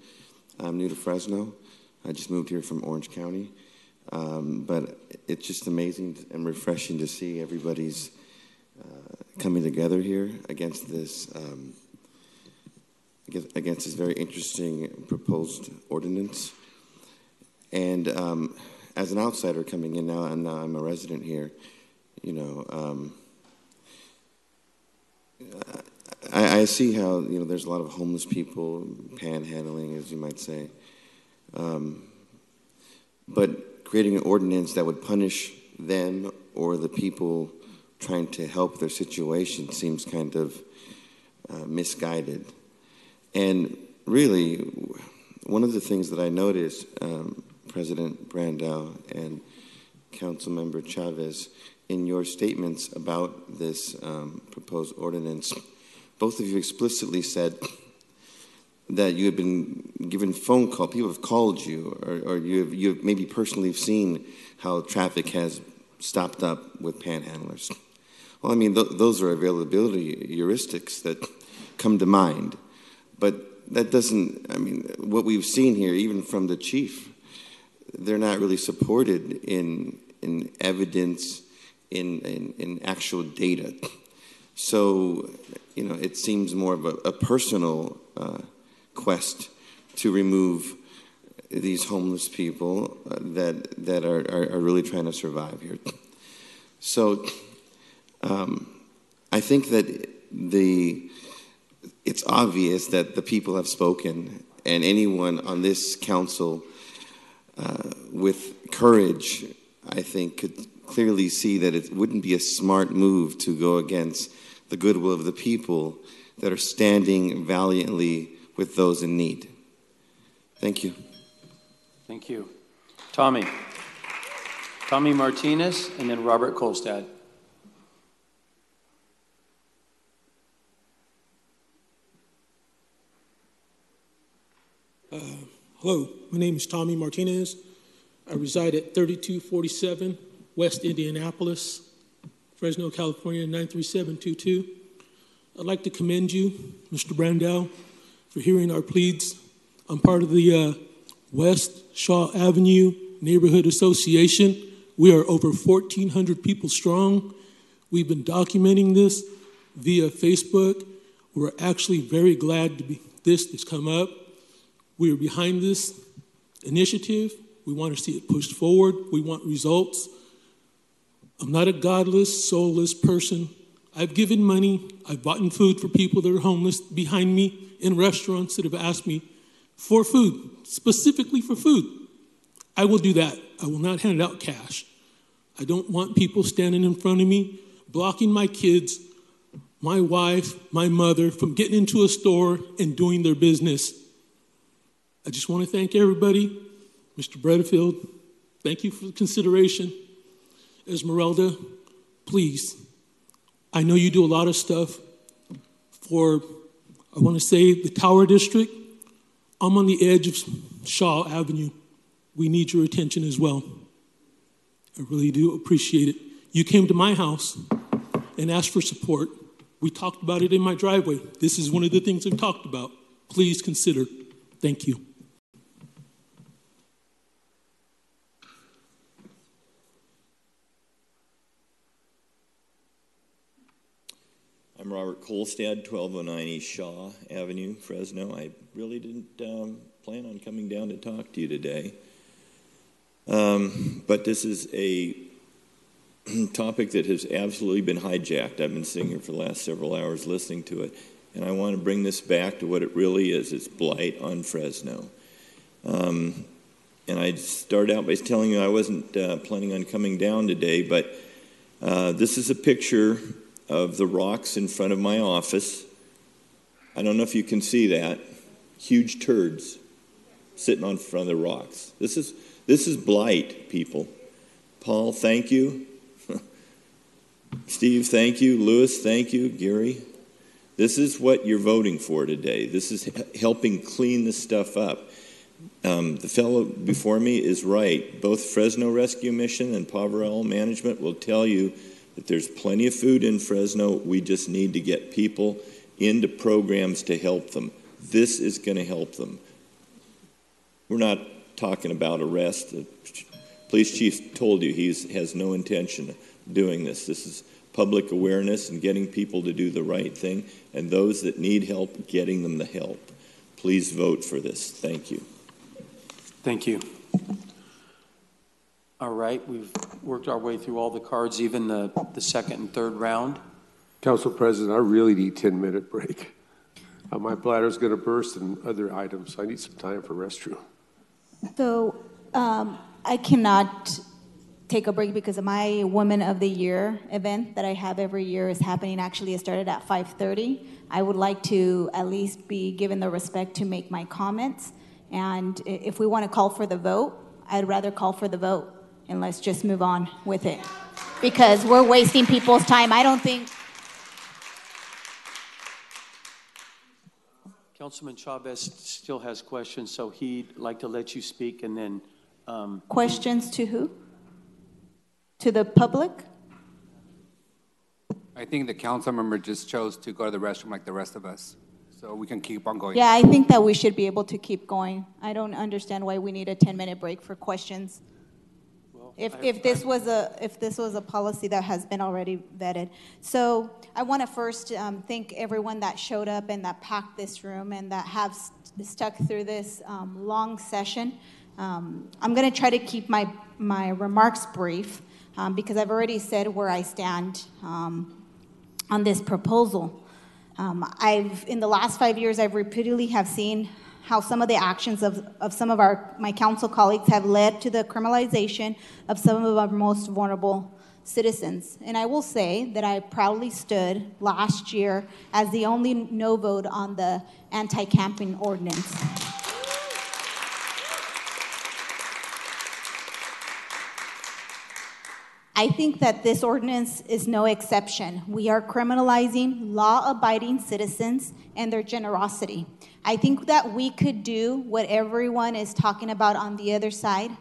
I'm new to Fresno. I just moved here from Orange County. But it's just amazing and refreshing to see everybody's coming together here against this very interesting proposed ordinance. And as an outsider coming in now, and now I'm a resident here, you know, I see how, you know, there's a lot of homeless people, panhandling, as you might say. But creating an ordinance that would punish them or the people trying to help their situation seems kind of misguided. And really, one of the things that I noticed, President Brandau and Councilmember Chavez, in your statements about this proposed ordinance, both of you explicitly said that you had been given phone call, people have called you, or you have maybe personally seen how traffic has stopped up with panhandlers. Well, I mean, those are availability heuristics that come to mind. But that doesn't, I mean, what we've seen here, even from the chief, they're not really supported in evidence, in actual data. So, you know, it seems more of a personal quest to remove these homeless people that are really trying to survive here. So I think that it's obvious that the people have spoken, and anyone on this council with courage, I think, could clearly see that it wouldn't be a smart move to go against the goodwill of the people that are standing valiantly with those in need. Thank you.
Thank you. Tommy Martinez, and then Robert Kolstad.
Hello, my name is Tommy Martinez. I reside at 3247 West Indianapolis, Fresno, California, 93722. I'd like to commend you, Mr. Brandau, for hearing our pleads. I'm part of the West Shaw Avenue Neighborhood Association. We are over 1,400 people strong. We've been documenting this via Facebook. We're actually very glad to be this has come up. We are behind this initiative. We want to see it pushed forward. We want results. I'm not a godless, soulless person. I've given money. I've bought food for people that are homeless behind me in restaurants that have asked me for food, specifically for food. I will do that. I will not hand out cash. I don't want people standing in front of me, blocking my kids, my wife, my mother from getting into a store and doing their business. I just want to thank everybody. Mr. Bredfield, thank you for the consideration. Esmeralda, please, I know you do a lot of stuff for, I want to say, the Tower District. I'm on the edge of Shaw Avenue. We need your attention as well. I really do appreciate it. You came to my house and asked for support. We talked about it in my driveway. This is one of the things we've talked about. Please consider. Thank you.
I'm Robert Kolstad, 1209 East Shaw Avenue, Fresno. I really didn't plan on coming down to talk to you today. But this is a topic that has absolutely been hijacked. I've been sitting here for the last several hours listening to it, and I want to bring this back to what it really is. It's blight on Fresno. And I'd start out by telling you I wasn't planning on coming down today, but this is a picture of the rocks in front of my office. I don't know if you can see that. Huge turds sitting on front of the rocks. This is blight, people. Paul, thank you. Steve, thank you. Louis, thank you. Gary. This is what you're voting for today. This is helping clean this stuff up. The fellow before me is right. Both Fresno Rescue Mission and Poverello Management will tell you that there's plenty of food in Fresno. We just need to get people into programs to help them. This is going to help them. We're not talking about arrest. The police chief told you he has no intention of doing this. This is public awareness and getting people to do the right thing, and those that need help, getting them the help. Please vote for this. Thank you.
Thank you. All right, we've worked our way through all the cards, even the second and third round.
Council President, I really need 10-minute break. My bladder's going to burst and other items, so I need some time for restroom.
So I cannot take a break because my Women of the Year event that I have every year is happening. Actually, it started at 5:30. I would like to at least be given the respect to make my comments. And if we want to call for the vote, I'd rather call for the vote, and let's just move on with it. Because we're wasting people's time. I don't think...
Councilman Chavez still has questions, so he'd like to let you speak, and then...
Questions to who? To the public?
I think the council member just chose to go to the restroom like the rest of us. So we can keep on going.
Yeah, I think that we should be able to keep going. I don't understand why we need a 10-minute break for questions. If this was a policy that has been already vetted. So I want to first thank everyone that showed up and that packed this room and that have stuck through this long session. I'm going to try to keep my remarks brief because I've already said where I stand on this proposal. In the last 5 years, I've repeatedly have seen how some of the actions of some of my council colleagues have led to the criminalization of some of our most vulnerable citizens. And I will say that I proudly stood last year as the only no vote on the anti-camping ordinance. I think that this ordinance is no exception. We are criminalizing law-abiding citizens and their generosity. I think that we could do what everyone is talking about on the other side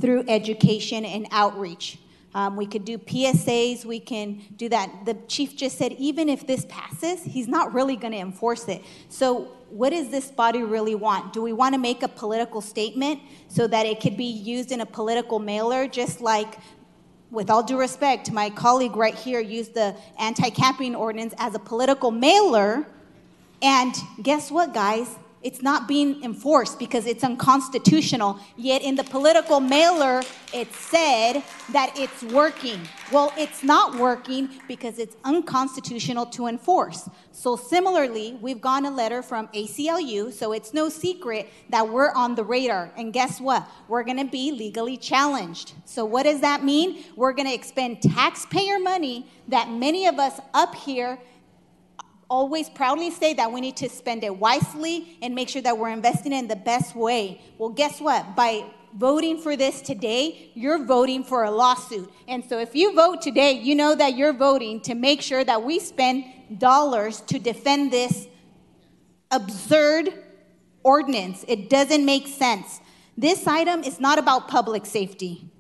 through education and outreach. We could do PSAs, we can do that. The chief just said even if this passes, he's not really going to enforce it. So what does this body really want? Do we want to make a political statement so that it could be used in a political mailer, just like, with all due respect, my colleague right here used the anti-camping ordinance as a political mailer, and guess what, guys? It's not being enforced because it's unconstitutional, yet in the political mailer, it said that it's working. Well, it's not working because it's unconstitutional to enforce. So similarly, we've gotten a letter from ACLU, so it's no secret that we're on the radar. And guess what? We're gonna be legally challenged. So what does that mean? We're gonna expend taxpayer money that many of us up here always proudly say that we need to spend it wisely and make sure that we're investing in the best way. Well, guess what? By voting for this today, you're voting for a lawsuit. And so if you vote today, you know that you're voting to make sure that we spend dollars to defend this absurd ordinance. It doesn't make sense. This item is not about public safety.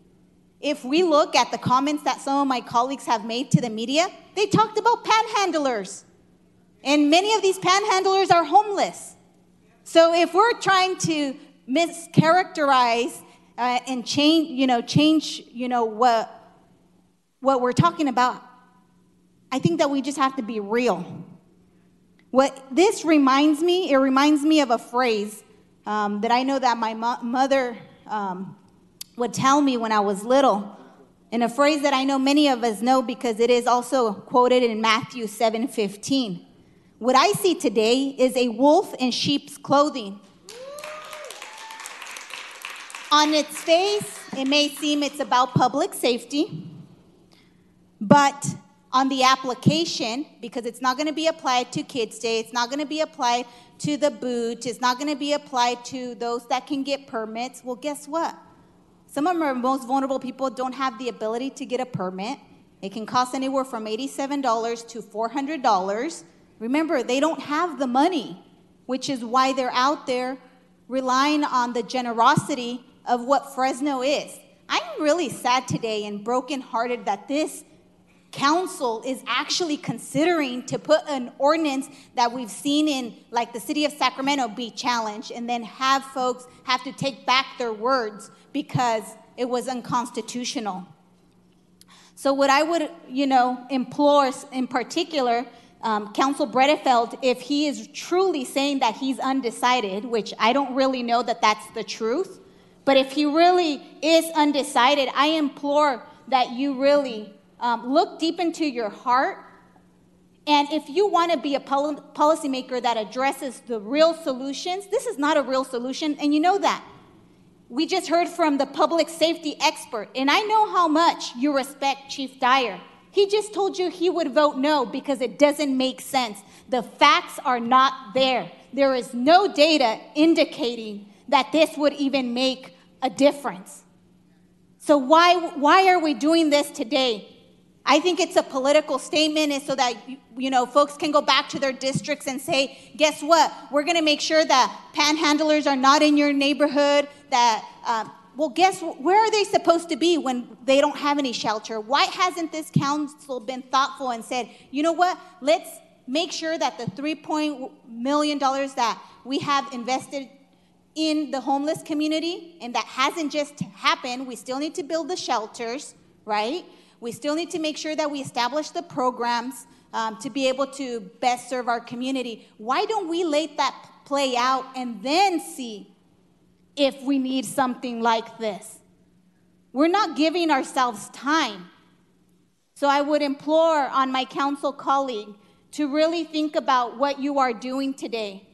If we look at the comments that some of my colleagues have made to the media, they talked about panhandlers. And many of these panhandlers are homeless. So if we're trying to mischaracterize and change what we're talking about, I think that we just have to be real. What this reminds me, it reminds me of a phrase that I know that my mother would tell me when I was little, and a phrase that I know many of us know because it is also quoted in Matthew 7:15. What I see today is a wolf in sheep's clothing. On its face, it may seem it's about public safety, but on the application, because it's not going to be applied to Kids Day, it's not going to be applied to the boot, it's not going to be applied to those that can get permits. Well, guess what? Some of our most vulnerable people don't have the ability to get a permit. It can cost anywhere from $87 to $400. Remember, they don't have the money, which is why they're out there relying on the generosity of what Fresno is. I'm really sad today and brokenhearted that this council is actually considering to put an ordinance that we've seen in like the city of Sacramento be challenged, and then have folks have to take back their words because it was unconstitutional. So what I would, implore in particular, Council Bredefeld, if he is truly saying that he's undecided, which I don't really know that that's the truth, but if he really is undecided, I implore that you really look deep into your heart. And if you want to be a policymaker that addresses the real solutions, this is not a real solution, and you know that. We just heard from the public safety expert, and I know how much you respect Chief Dyer. He just told you he would vote no because it doesn't make sense. The facts are not there. There is no data indicating that this would even make a difference. So why are we doing this today? I think it's a political statement, and so that folks can go back to their districts and say, guess what? We're going to make sure that panhandlers are not in your neighborhood. That where are they supposed to be when they don't have any shelter? Why hasn't this council been thoughtful and said, you know what? Let's make sure that the $3 million that we have invested in the homeless community, and that hasn't just happened. We still need to build the shelters, right? We still need to make sure that we establish the programs to be able to best serve our community. Why don't we let that play out and then see if we need something like this? We're not giving ourselves time. So I would implore on my council colleague to really think about what you are doing today.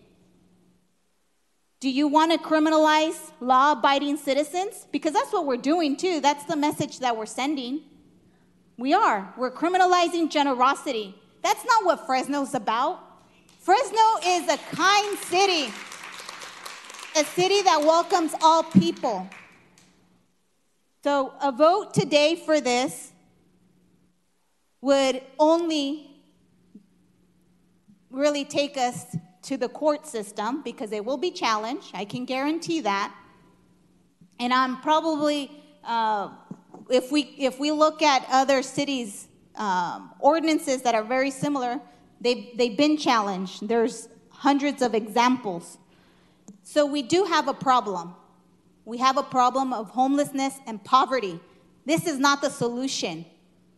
Do you want to criminalize law-abiding citizens? Because that's what we're doing too. That's the message that we're sending. We're criminalizing generosity. That's not what Fresno's about. Fresno is a kind city, a city that welcomes all people. So a vote today for this would only really take us to the court system, because it will be challenged. I can guarantee that. And I'm probably, if we look at other cities' ordinances that are very similar, they've been challenged. There's hundreds of examples. So we do have a problem. We have a problem of homelessness and poverty. This is not the solution.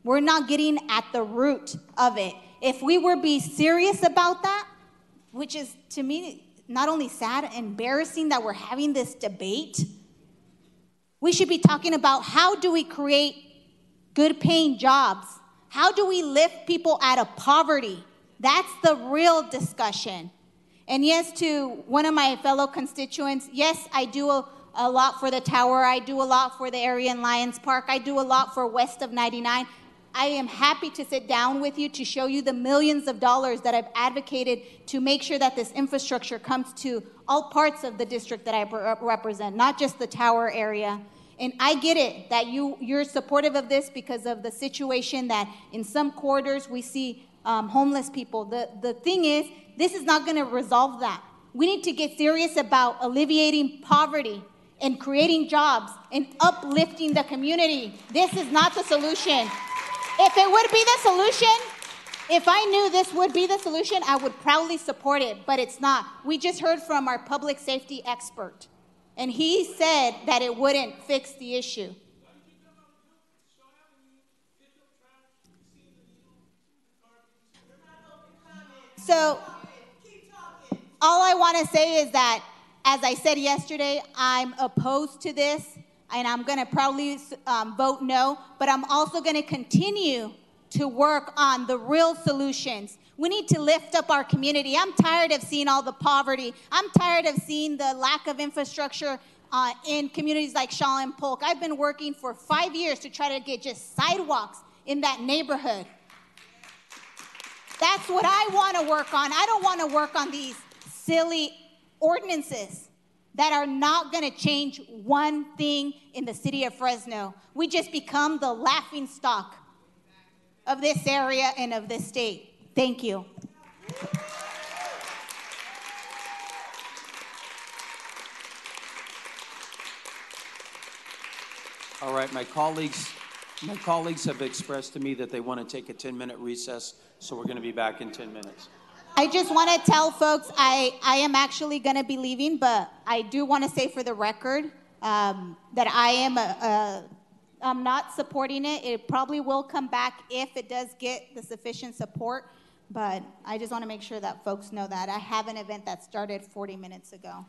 We're not getting at the root of it. If we were be serious about that, which is, to me, not only sad and embarrassing that we're having this debate, we should be talking about how do we create good paying jobs? How do we lift people out of poverty? That's the real discussion. And yes, to one of my fellow constituents, yes, I do a lot for the tower. I do a lot for the area in Lions Park. I do a lot for west of 99. I am happy to sit down with you to show you the millions of dollars that I've advocated to make sure that this infrastructure comes to all parts of the district that I represent, not just the tower area. And I get it that you're supportive of this because of the situation that in some corridors we see homeless people. The thing is, this is not going to resolve that. We need to get serious about alleviating poverty and creating jobs and uplifting the community. This is not the solution. If it would be the solution, if I knew this would be the solution, I would proudly support it, but it's not. We just heard from our public safety expert, and he said that it wouldn't fix the issue. So all I want to say is that, as I said yesterday, I'm opposed to this. And I'm going to probably vote no, but I'm also going to continue to work on the real solutions. We need to lift up our community. I'm tired of seeing all the poverty. I'm tired of seeing the lack of infrastructure in communities like Shaw and Polk. I've been working for 5 years to try to get just sidewalks in that neighborhood. That's what I want to work on. I don't want to work on these silly ordinances that are not going to change one thing in the city of Fresno. We just become the laughing stock of this area and of this state. Thank you.
All right, my colleagues, My colleagues have expressed to me that they want to take a 10-minute recess, so we're going to be back in 10 minutes.
I just want to tell folks I am actually going to be leaving, but I do want to say for the record that I'm not supporting it. It probably will come back if it does get the sufficient support, but I just want to make sure that folks know that. I have an event that started 40 minutes ago.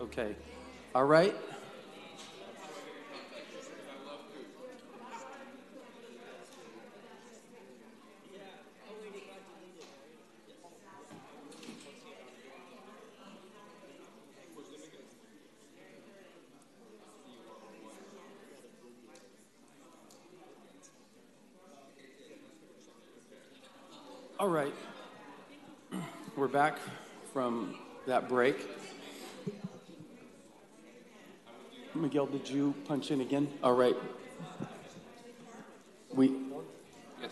Okay. All right. All right. We're back from that break. Miguel, did you punch in again? All right.
Yes.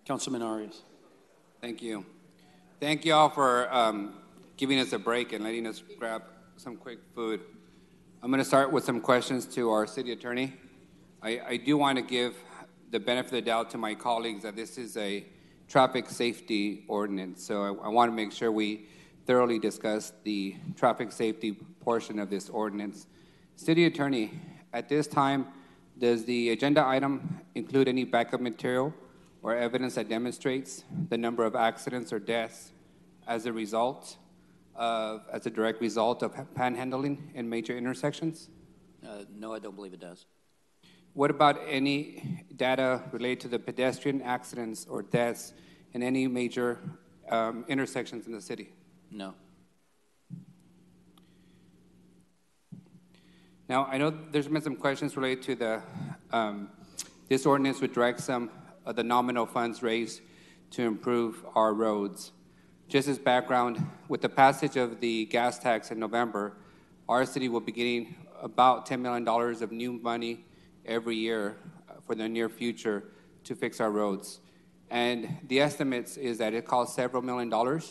Councilman Arias.
Thank you. Thank you all for giving us a break and letting us grab some quick food. I'm going to start with some questions to our city attorney. I do want to give the benefit of the doubt to my colleagues that this is a traffic safety ordinance. So I want to make sure we thoroughly discuss the traffic safety portion of this ordinance. City attorney, at this time, does the agenda item include any backup material or evidence that demonstrates the number of accidents or deaths as a direct result of panhandling in major intersections?
No, I don't believe it does.
What about any data related to the pedestrian accidents or deaths in any major intersections in the city?
No.
Now, I know there's been some questions related to the this ordinance would direct some of the nominal funds raised to improve our roads. Just as background, with the passage of the gas tax in November, our city will be getting about $10 million of new money every year for the near future to fix our roads. And the estimates is that it costs several $1 million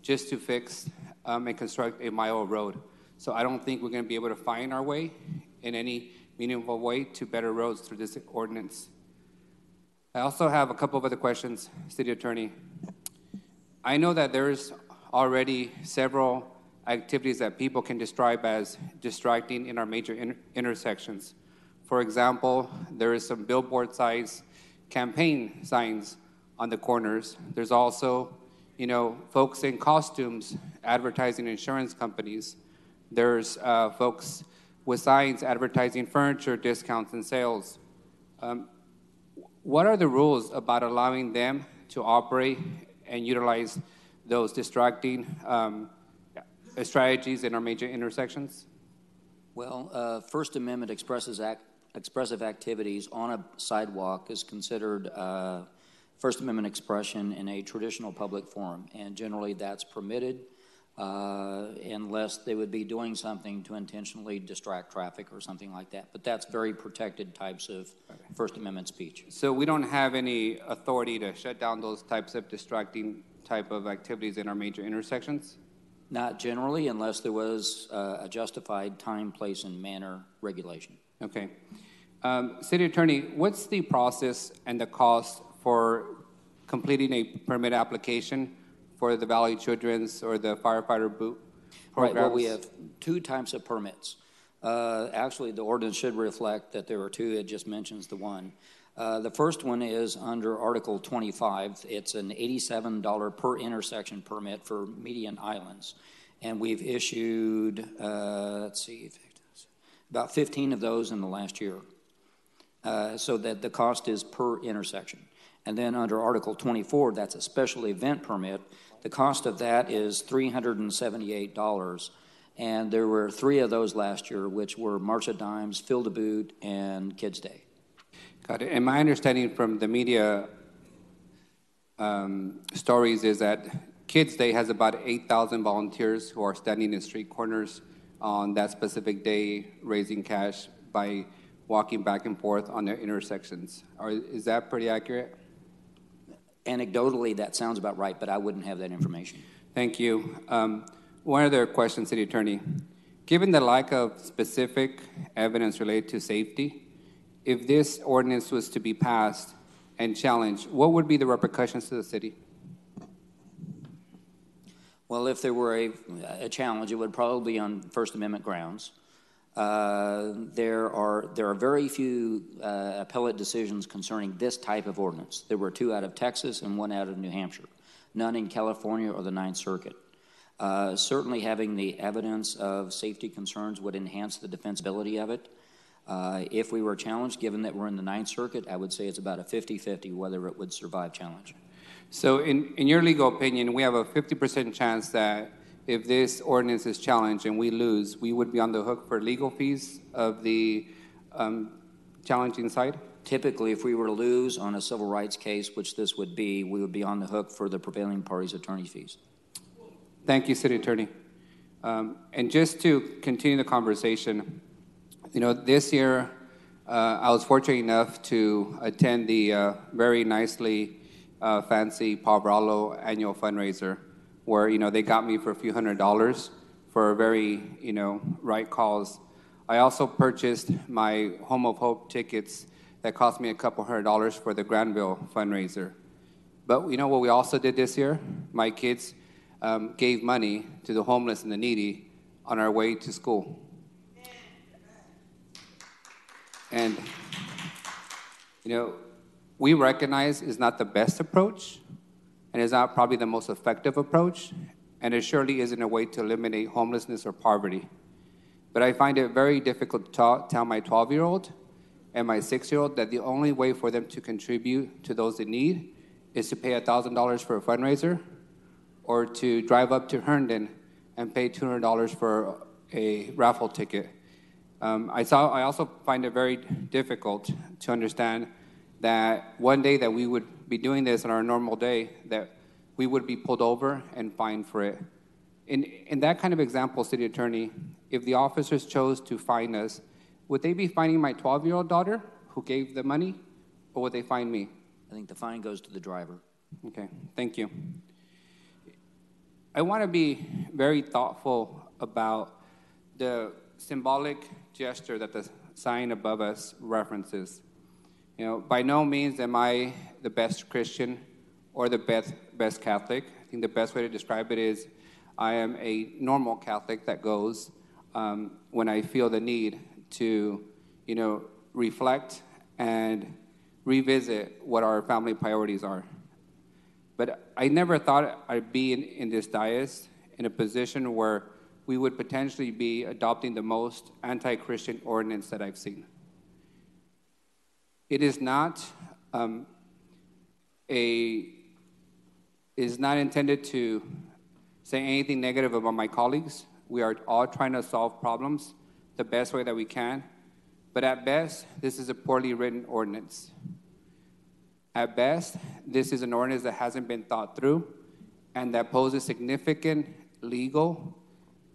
just to fix and construct a mile of road. So I don't think we're going to be able to find our way in any meaningful way to better roads through this ordinance. I also have a couple of other questions, City Attorney. I know that there's already several activities that people can describe as distracting in our major intersections. For example, there is some billboard-sized campaign signs on the corners. There's also, folks in costumes advertising insurance companies. There's folks with signs advertising furniture discounts and sales. What are the rules about allowing them to operate and utilize those distracting strategies in our major intersections?
Well, First Amendment expressive activities on a sidewalk is considered First Amendment expression in a traditional public forum, and generally that's permitted unless they would be doing something to intentionally distract traffic or something like that. But that's very protected types of First Amendment speech.
So we don't have any authority to shut down those types of distracting type of activities in our major intersections?
Not generally, unless there was a justified time, place, and manner regulation.
Okay. City Attorney, what's the process and the cost for completing a permit application for the Valley Children's or the firefighter boot programs?
Right, well, we have two types of permits. Actually, the ordinance should reflect that there are two. It just mentions the one. The first one is under Article 25. It's an $87 per intersection permit for median islands. And we've issued, about 15 of those in the last year. So that the cost is per intersection. And then under Article 24, that's a special event permit. The cost of that is $378. And there were 3 of those last year, which were March of Dimes, Fill the Boot, and Kids Day.
Got it. And my understanding from the media stories is that Kids Day has about 8,000 volunteers who are standing in street corners on that specific day, raising cash by walking back and forth on their intersections. Is that pretty accurate?
Anecdotally, that sounds about right, but I wouldn't have that information.
Thank you. One other question, City Attorney. Given the lack of specific evidence related to safety, if this ordinance was to be passed and challenged, what would be the repercussions to the city?
Well, if there were a challenge, it would probably be on First Amendment grounds. There are very few appellate decisions concerning this type of ordinance. There were 2 out of Texas and 1 out of New Hampshire, none in California or the Ninth Circuit. Certainly having the evidence of safety concerns would enhance the defensibility of it. If we were challenged, given that we're in the Ninth Circuit, I would say it's about a 50-50 whether it would survive challenge.
So in your legal opinion, we have a 50% chance that if this ordinance is challenged and we lose, we would be on the hook for legal fees of the challenging side?
Typically, if we were to lose on a civil rights case, which this would be, we would be on the hook for the prevailing party's attorney fees.
Thank you, City Attorney. And just to continue the conversation, this year I was fortunate enough to attend the very nicely fancy Poveralo annual fundraiser, where they got me for a few $100s for a very right cause. I also purchased my Home of Hope tickets that cost me a couple $100s for the Granville fundraiser. But what we also did this year? My kids gave money to the homeless and the needy on our way to school. And we recognize it's not the best approach, and it's not probably the most effective approach, and it surely isn't a way to eliminate homelessness or poverty. But I find it very difficult to tell my 12-year-old and my 6-year-old that the only way for them to contribute to those in need is to pay $1,000 for a fundraiser or to drive up to Herndon and pay $200 for a raffle ticket. I also find it very difficult to understand that one day that we would be doing this on our normal day, that we would be pulled over and fined for it. In that kind of example, City Attorney, if the officers chose to fine us, would they be fining my 12-year-old daughter who gave the money, or would they fine me?
I think the fine goes to the driver.
Okay, thank you. I want to be very thoughtful about the symbolic gesture that the sign above us references. By no means am I the best Christian or the best Catholic. I think the best way to describe it is I am a normal Catholic that goes when I feel the need to, reflect and revisit what our family priorities are. But I never thought I'd be in this dais in a position where we would potentially be adopting the most anti-Christian ordinance that I've seen. It is not intended to say anything negative about my colleagues. We are all trying to solve problems the best way that we can. But at best, this is a poorly written ordinance. At best, this is an ordinance that hasn't been thought through and that poses significant legal,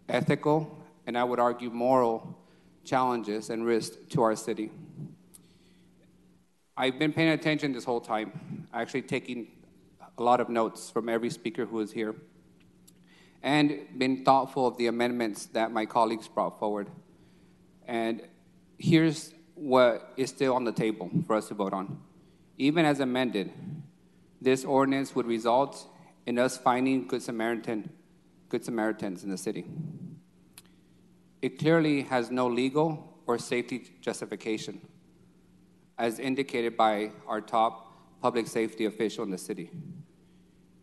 ethical, and I would argue moral challenges and risks to our city. I've been paying attention this whole time, actually taking a lot of notes from every speaker who is here, and been thoughtful of the amendments that my colleagues brought forward. And here's what is still on the table for us to vote on. Even as amended, this ordinance would result in us finding Good Samaritans in the city. It clearly has no legal or safety justification, as indicated by our top public safety official in the city.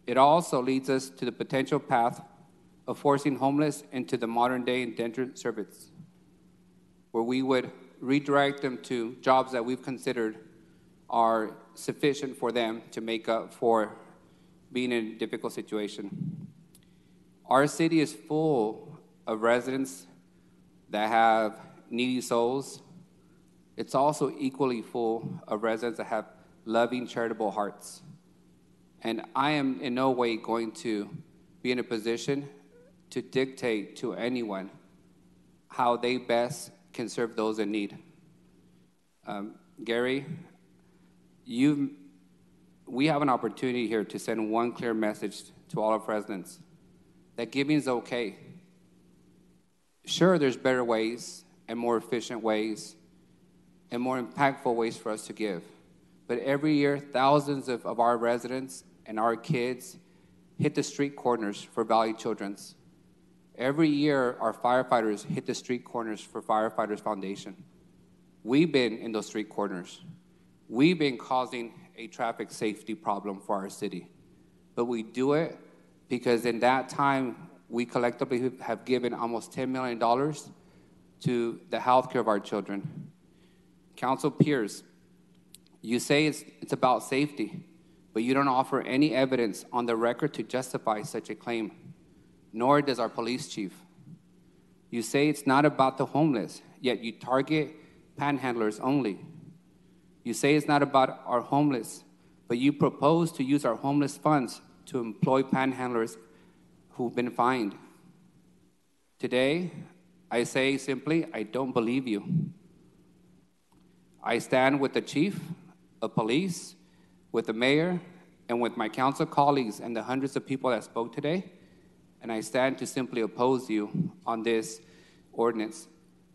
It also leads us to the potential path of forcing homeless into the modern-day indentured servants, where we would redirect them to jobs that we've considered are sufficient for them to make up for being in a difficult situation. Our city is full of residents that have needy souls. It's also equally full of residents that have loving, charitable hearts. And I am in no way going to be in a position to dictate to anyone how they best can serve those in need. Gary, we have an opportunity here to send one clear message to all of residents, that giving is okay. Sure, there's better ways and more efficient ways and more impactful ways for us to give. But every year, thousands of our residents and our kids hit the street corners for Valley Children's. Every year, our firefighters hit the street corners for Firefighters Foundation. We've been in those street corners. We've been causing a traffic safety problem for our city. But we do it because in that time, we collectively have given almost $10 million to the health care of our children. Council peers, you say it's about safety, but you don't offer any evidence on the record to justify such a claim, nor does our police chief. You say it's not about the homeless, yet you target panhandlers only. You say it's not about our homeless, but you propose to use our homeless funds to employ panhandlers who've been fined. Today, I say simply, I don't believe you. I stand with the chief of police, with the mayor, and with my council colleagues and the hundreds of people that spoke today, and I stand to simply oppose you on this ordinance.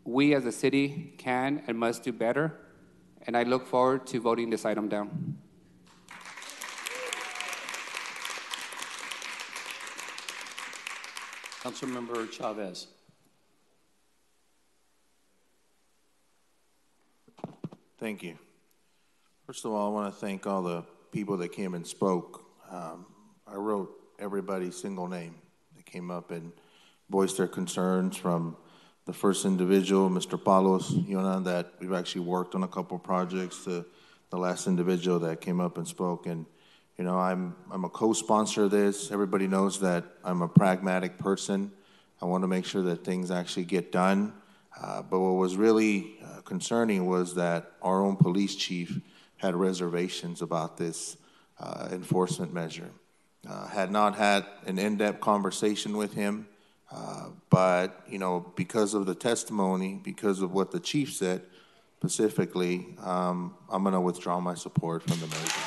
We as a city can and must do better, and I look forward to voting this item down.
Councilmember Chavez.
Thank you. First of all, I want to thank all the people that came and spoke. I wrote everybody's single name that came up and voiced their concerns, from the first individual, Mr. Palos Yona, that we've actually worked on a couple projects, to the last individual that came up and spoke. And you know, I'm a co-sponsor of this. Everybody knows that I'm a pragmatic person. I want to make sure that things actually get done. But what was really concerning was that our own police chief had reservations about this enforcement measure. Had not had an in-depth conversation with him, but you know, because of the testimony, because of what the chief said specifically, I'm going to withdraw my support from the measure.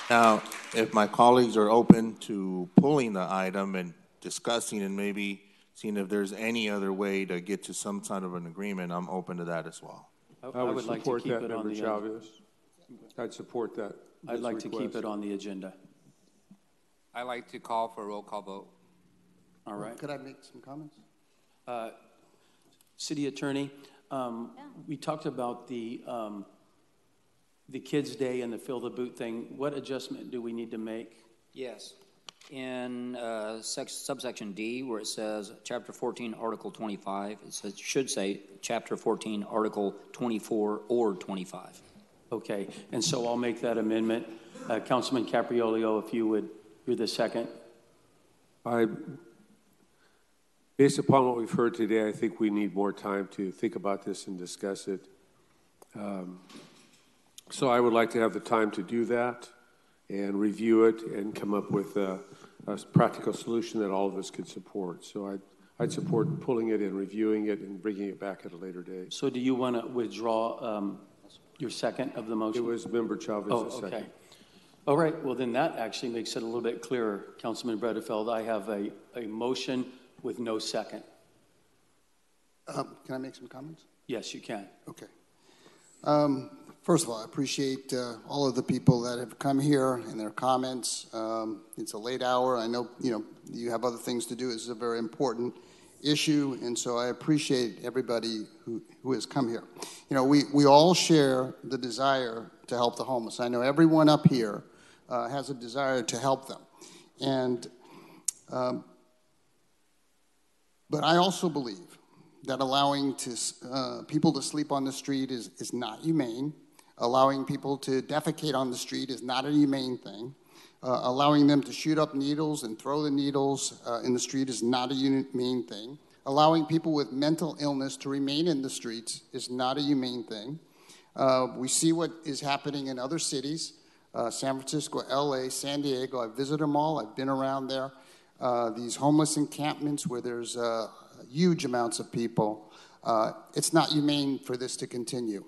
Now, if my colleagues are open to pulling the item and discussing and maybe seeing if there's any other way to get to some kind of an agreement, I'm open to that as well.
I would like to
support
keep
that,
it on
Member
the
Chavez. I'd support that.
I'd like to keep
request.
it on the agenda.
I'd like to call for a roll call vote.
All right.
Could I make some comments?
City Attorney, we talked about the Kids' Day and the Fill the Boot thing. What adjustment do we need to make?
Yes. In subsection D, where it says Chapter 14, Article 25, it should say Chapter 14, Article 24 or 25.
Okay, and so I'll make that amendment. Councilman Capriolio, if you would, you're the second.
Based upon what we've heard today, I think we need more time to think about this and discuss it. So I would like to have the time to do that and review it and come up with a practical solution that all of us could support. So I'd support pulling it and reviewing it and bringing it back at a later date.
So do you want to withdraw your second of the motion?
It was Member Chavez's second.
Okay. All right, well then that actually makes it a little bit clearer. Councilman Bredefeld, I have a motion with no second.
Can I make some comments?
Yes, you can.
Okay. First of all, I appreciate all of the people that have come here and their comments. It's a late hour. I know you have other things to do. This is a very important issue, and so I appreciate everybody who has come here. We all share the desire to help the homeless. I know everyone up here has a desire to help them, and but I also believe that allowing people to sleep on the street is not humane. Allowing people to defecate on the street is not a humane thing. Allowing them to shoot up needles and throw the needles in the street is not a humane thing. Allowing people with mental illness to remain in the streets is not a humane thing. We see what is happening in other cities, San Francisco, LA, San Diego. I've visited them all. I've been around there. These homeless encampments where there's huge amounts of people. It's not humane for this to continue.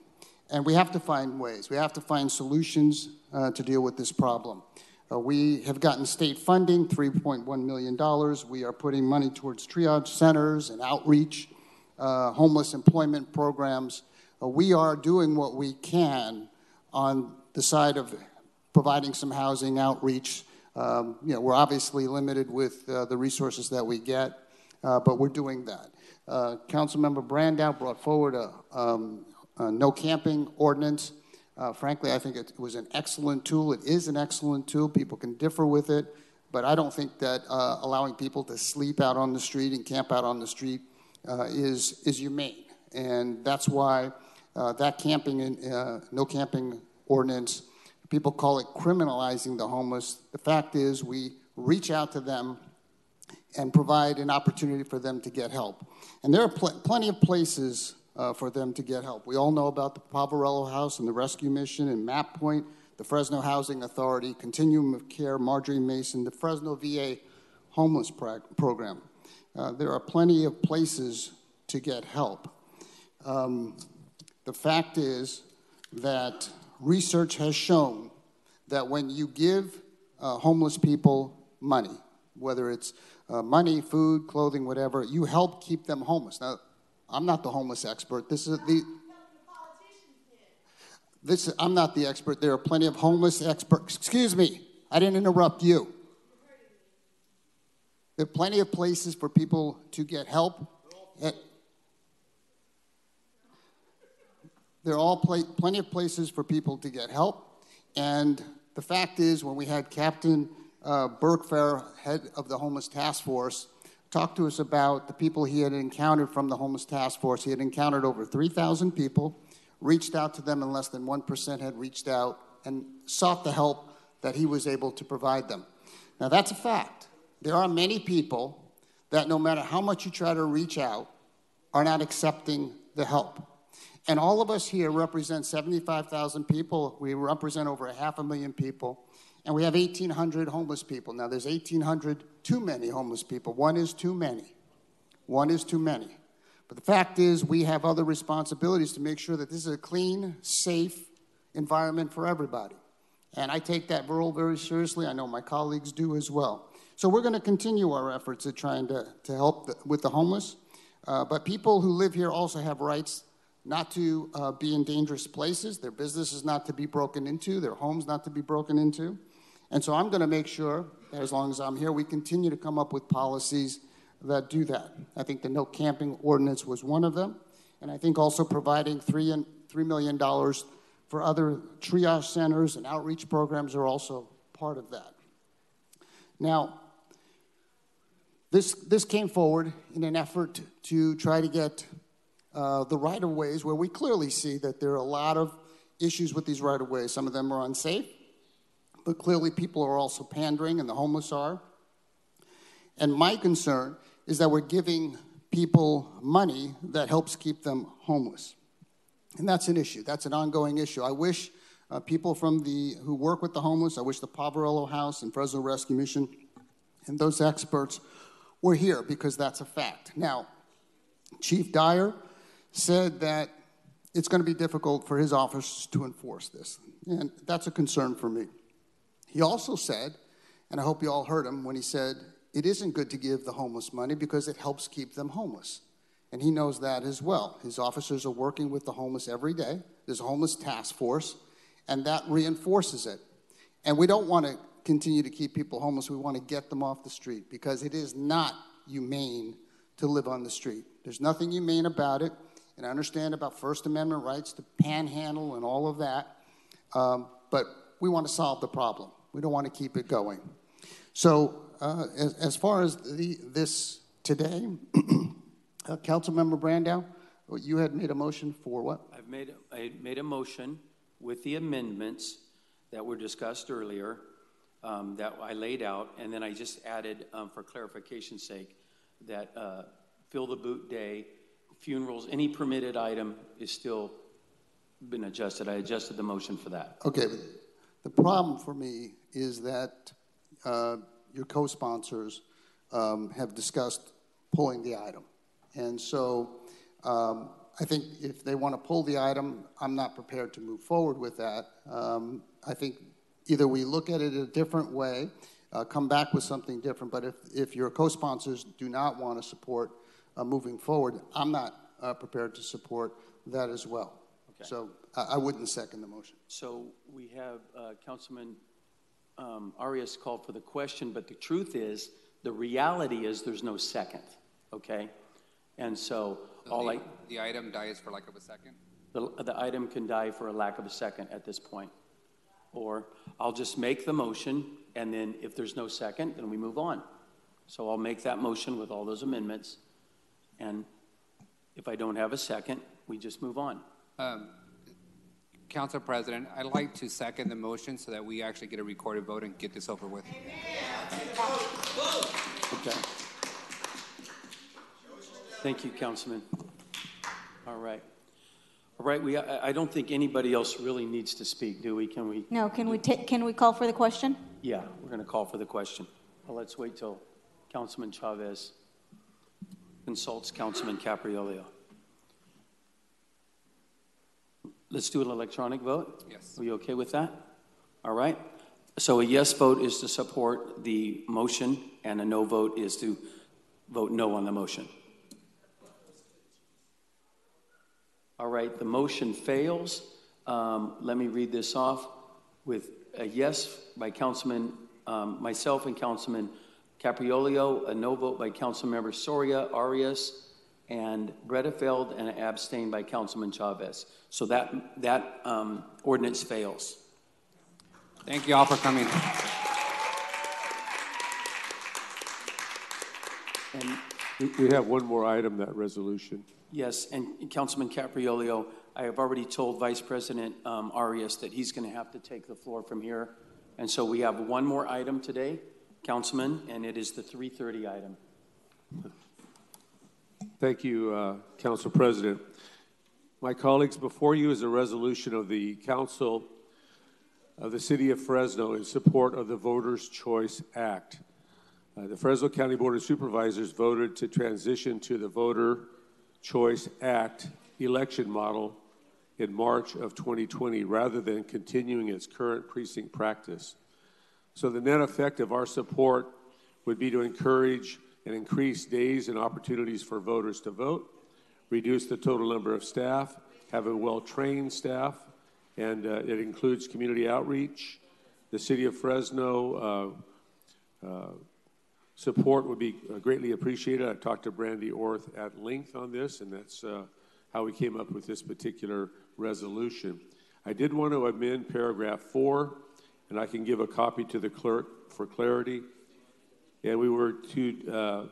And we have to find ways. We have to find solutions to deal with this problem. We have gotten state funding, $3.1 million. We are putting money towards triage centers and outreach, homeless employment programs. We are doing what we can on the side of providing some housing outreach. We're obviously limited with the resources that we get, but we're doing that. Councilmember Brandow brought forward a no camping ordinance. Frankly, I think it was an excellent tool. It is an excellent tool. People can differ with it, but I don't think that allowing people to sleep out on the street and camp out on the street is humane. And that's why that no camping ordinance, people call it criminalizing the homeless. The fact is we reach out to them and provide an opportunity for them to get help. And there are plenty of places for them to get help. We all know about the Poverello House and the Rescue Mission and Map Point, the Fresno Housing Authority, Continuum of Care, Marjorie Mason, the Fresno VA Homeless Program. There are plenty of places to get help. The fact is that research has shown that when you give homeless people money, whether it's money, food, clothing, whatever, you help keep them homeless. Now, I'm not the homeless expert. I'm not the expert. There are plenty of homeless experts. Excuse me, I didn't interrupt you. There are plenty of places for people to get help. There are all plenty of places for people to get help. And the fact is, when we had Captain Burke Fair, head of the Homeless Task Force, talk to us about the people he had encountered from the Homeless Task Force. He had encountered over 3,000 people, reached out to them, and less than 1% had reached out and sought the help that he was able to provide them. Now, that's a fact. There are many people that no matter how much you try to reach out, are not accepting the help. And all of us here represent 75,000 people. We represent over 500,000 people. And we have 1,800 homeless people. Now, there's 1,800 too many homeless people. One is too many. One is too many. But the fact is, we have other responsibilities to make sure that this is a clean, safe environment for everybody. And I take that role very seriously. I know my colleagues do as well. So we're going to continue our efforts at trying to help with the homeless. But people who live here also have rights not to be in dangerous places, their businesses not to be broken into, their homes not to be broken into. And so I'm going to make sure that as long as I'm here, we continue to come up with policies that do that. I think the no camping ordinance was one of them. And I think also providing $3 million for other triage centers and outreach programs are also part of that. Now, this came forward in an effort to try to get the right-of-ways where we clearly see that there are a lot of issues with these right-of-ways. Some of them are unsafe, but clearly people are also pandering, and the homeless are. And my concern is that we're giving people money that helps keep them homeless. And that's an issue. That's an ongoing issue. I wish people who work with the homeless, I wish the Poverello House and Fresno Rescue Mission and those experts were here, because that's a fact. Now, Chief Dyer said that it's going to be difficult for his officers to enforce this, and that's a concern for me. He also said, and I hope you all heard him when he said, it isn't good to give the homeless money because it helps keep them homeless. And he knows that as well. His officers are working with the homeless every day. There's a homeless task force, and that reinforces it. And we don't want to continue to keep people homeless. We want to get them off the street, because it is not humane to live on the street. There's nothing humane about it. And I understand about First Amendment rights to panhandle and all of that. But we want to solve the problem. We don't want to keep it going. So as far as this today, Councilmember Brandow, you had made a motion for what?
I made a motion with the amendments that were discussed earlier that I laid out, and then I just added, for clarification's sake, that Fill the Boot Day, funerals, any permitted item is still been adjusted. I adjusted the motion for that.
Okay, but the problem for me is that your co-sponsors have discussed pulling the item. And so I think if they want to pull the item, I'm not prepared to move forward with that. I think either we look at it a different way, come back with something different, but if your co-sponsors do not want to support moving forward, I'm not prepared to support that as well. Okay. So I wouldn't second the motion.
So we have Councilman Arias called for the question, but the truth is, the reality is there's no second, okay? And so
the item dies for lack of a second?
The item can die for a lack of a second at this point. Or I'll just make the motion, and then if there's no second, then we move on. So I'll make that motion with all those amendments, and if I don't have a second, we just move on.
Council President, I'd like to second the motion so that we actually get a recorded vote and get this over with.
Okay. Thank you, Councilman. All right. All right. I don't think anybody else really needs to speak, do we? Can we?
No. Can we call for the question?
Yeah, we're going to call for the question. Well, let's wait till Councilman Chavez consults Councilman Capriolio. Let's do an electronic vote.
Yes.
Are you okay with that? All right. So a yes vote is to support the motion, and a no vote is to vote no on the motion. All right. The motion fails. Let me read this off with a yes by Councilman, myself and Councilman Capriolio, a no vote by Councilmember Soria, Arias, and Bredefeld, and an abstain by Councilman Chavez. So that ordinance fails.
Thank you all for coming.
And
we have one more item, that resolution.
Yes, and Councilman Capriolio, I have already told Vice President Arias that he's going to have to take the floor from here. And so we have one more item today, Councilman, and it is the 3:30 item.
Thank you, Council President. My colleagues, before you is a resolution of the Council of the City of Fresno in support of the Voters' Choice Act. The Fresno County Board of Supervisors voted to transition to the Voter Choice Act election model in March of 2020 rather than continuing its current precinct practice. So the net effect of our support would be to encourage and increase days and opportunities for voters to vote, reduce the total number of staff, have a well-trained staff, and it includes community outreach. The City of Fresno support would be greatly appreciated. I talked to Brandy Orth at length on this, and that's how we came up with this particular resolution. I did want to amend paragraph 4, and I can give a copy to the clerk for clarity. And we were to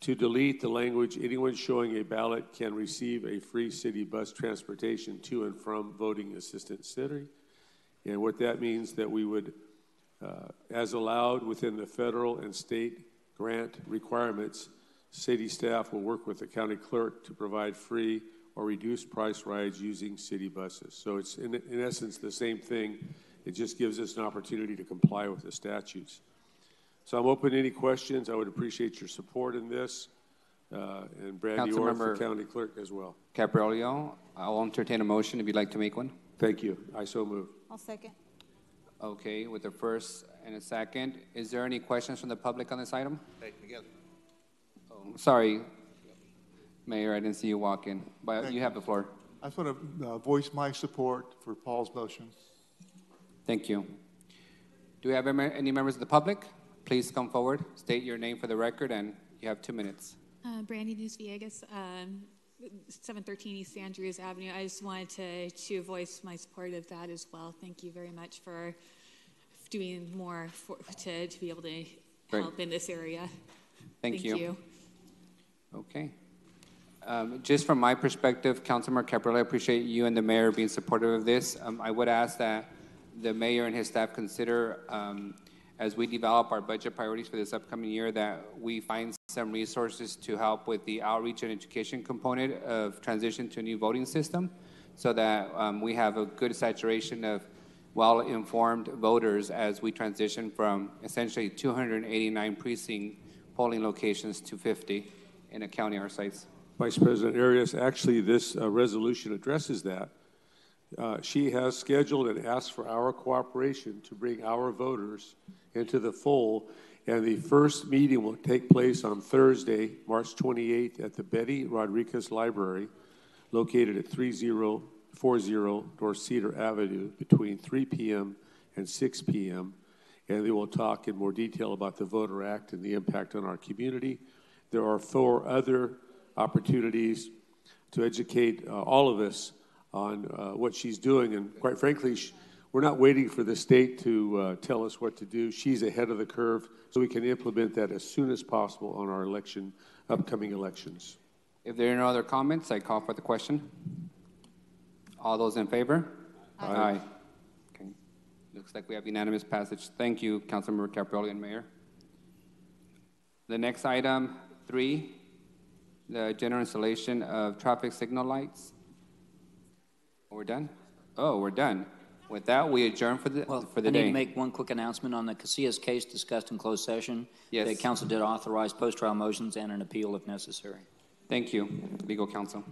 delete the language, anyone showing a ballot can receive a free city bus transportation to and from voting assistant city. And what that means that we would, as allowed within the federal and state grant requirements, city staff will work with the county clerk to provide free or reduced price rides using city buses. So it's in essence the same thing. It just gives us an opportunity to comply with the statutes. So I'm open to any questions. I would appreciate your support in this. And Brandy Orth, the county clerk, as well.
Capriolio, I'll entertain a motion if you'd like to make one.
Thank you. I so move.
I'll second.
Okay, with the first and a second. Is there any questions from the public on this item?
Take together.
Oh, sorry, Mayor, I didn't see you walk in, but you have the floor.
I just want to voice my support for Paul's motion.
Thank you. Do we have any members of the public? Please come forward, state your name for the record, and you have 2 minutes.
Brandy News Villegas, 713 East Andrews Avenue. I just wanted to voice my support of that as well. Thank you very much for doing more to be able to help in this area.
Thank you. Okay. Just from my perspective, Councilmember Capriolio, I appreciate you and the mayor being supportive of this. I would ask that the mayor and his staff consider, as we develop our budget priorities for this upcoming year, that we find some resources to help with the outreach and education component of transition to a new voting system, so that we have a good saturation of well-informed voters as we transition from essentially 289 precinct polling locations to 50 in a county our size.
Vice President Arias, actually this resolution addresses that. She has scheduled and asked for our cooperation to bring our voters into the fold, and the first meeting will take place on Thursday, March 28th at the Betty Rodriguez Library, located at 3040 North Cedar Avenue between 3 p.m. and 6 p.m., and they will talk in more detail about the Voter Act and the impact on our community. There are 4 other opportunities to educate all of us on what she's doing, and quite frankly, we're not waiting for the state to tell us what to do. She's ahead of the curve, so we can implement that as soon as possible on our upcoming elections.
If there are no other comments, I call for the question. All those in favor? Aye. Okay. Looks like we have unanimous passage. Thank you, Councilmember Capriolio and Mayor. The next item, 3, the general installation of traffic signal lights. We're done? Oh, we're done. With that, we adjourn for the day.
I need to make one quick announcement on the Casillas case discussed in closed session.
Yes.
The council did authorize post-trial motions and an appeal if necessary.
Thank you, legal counsel.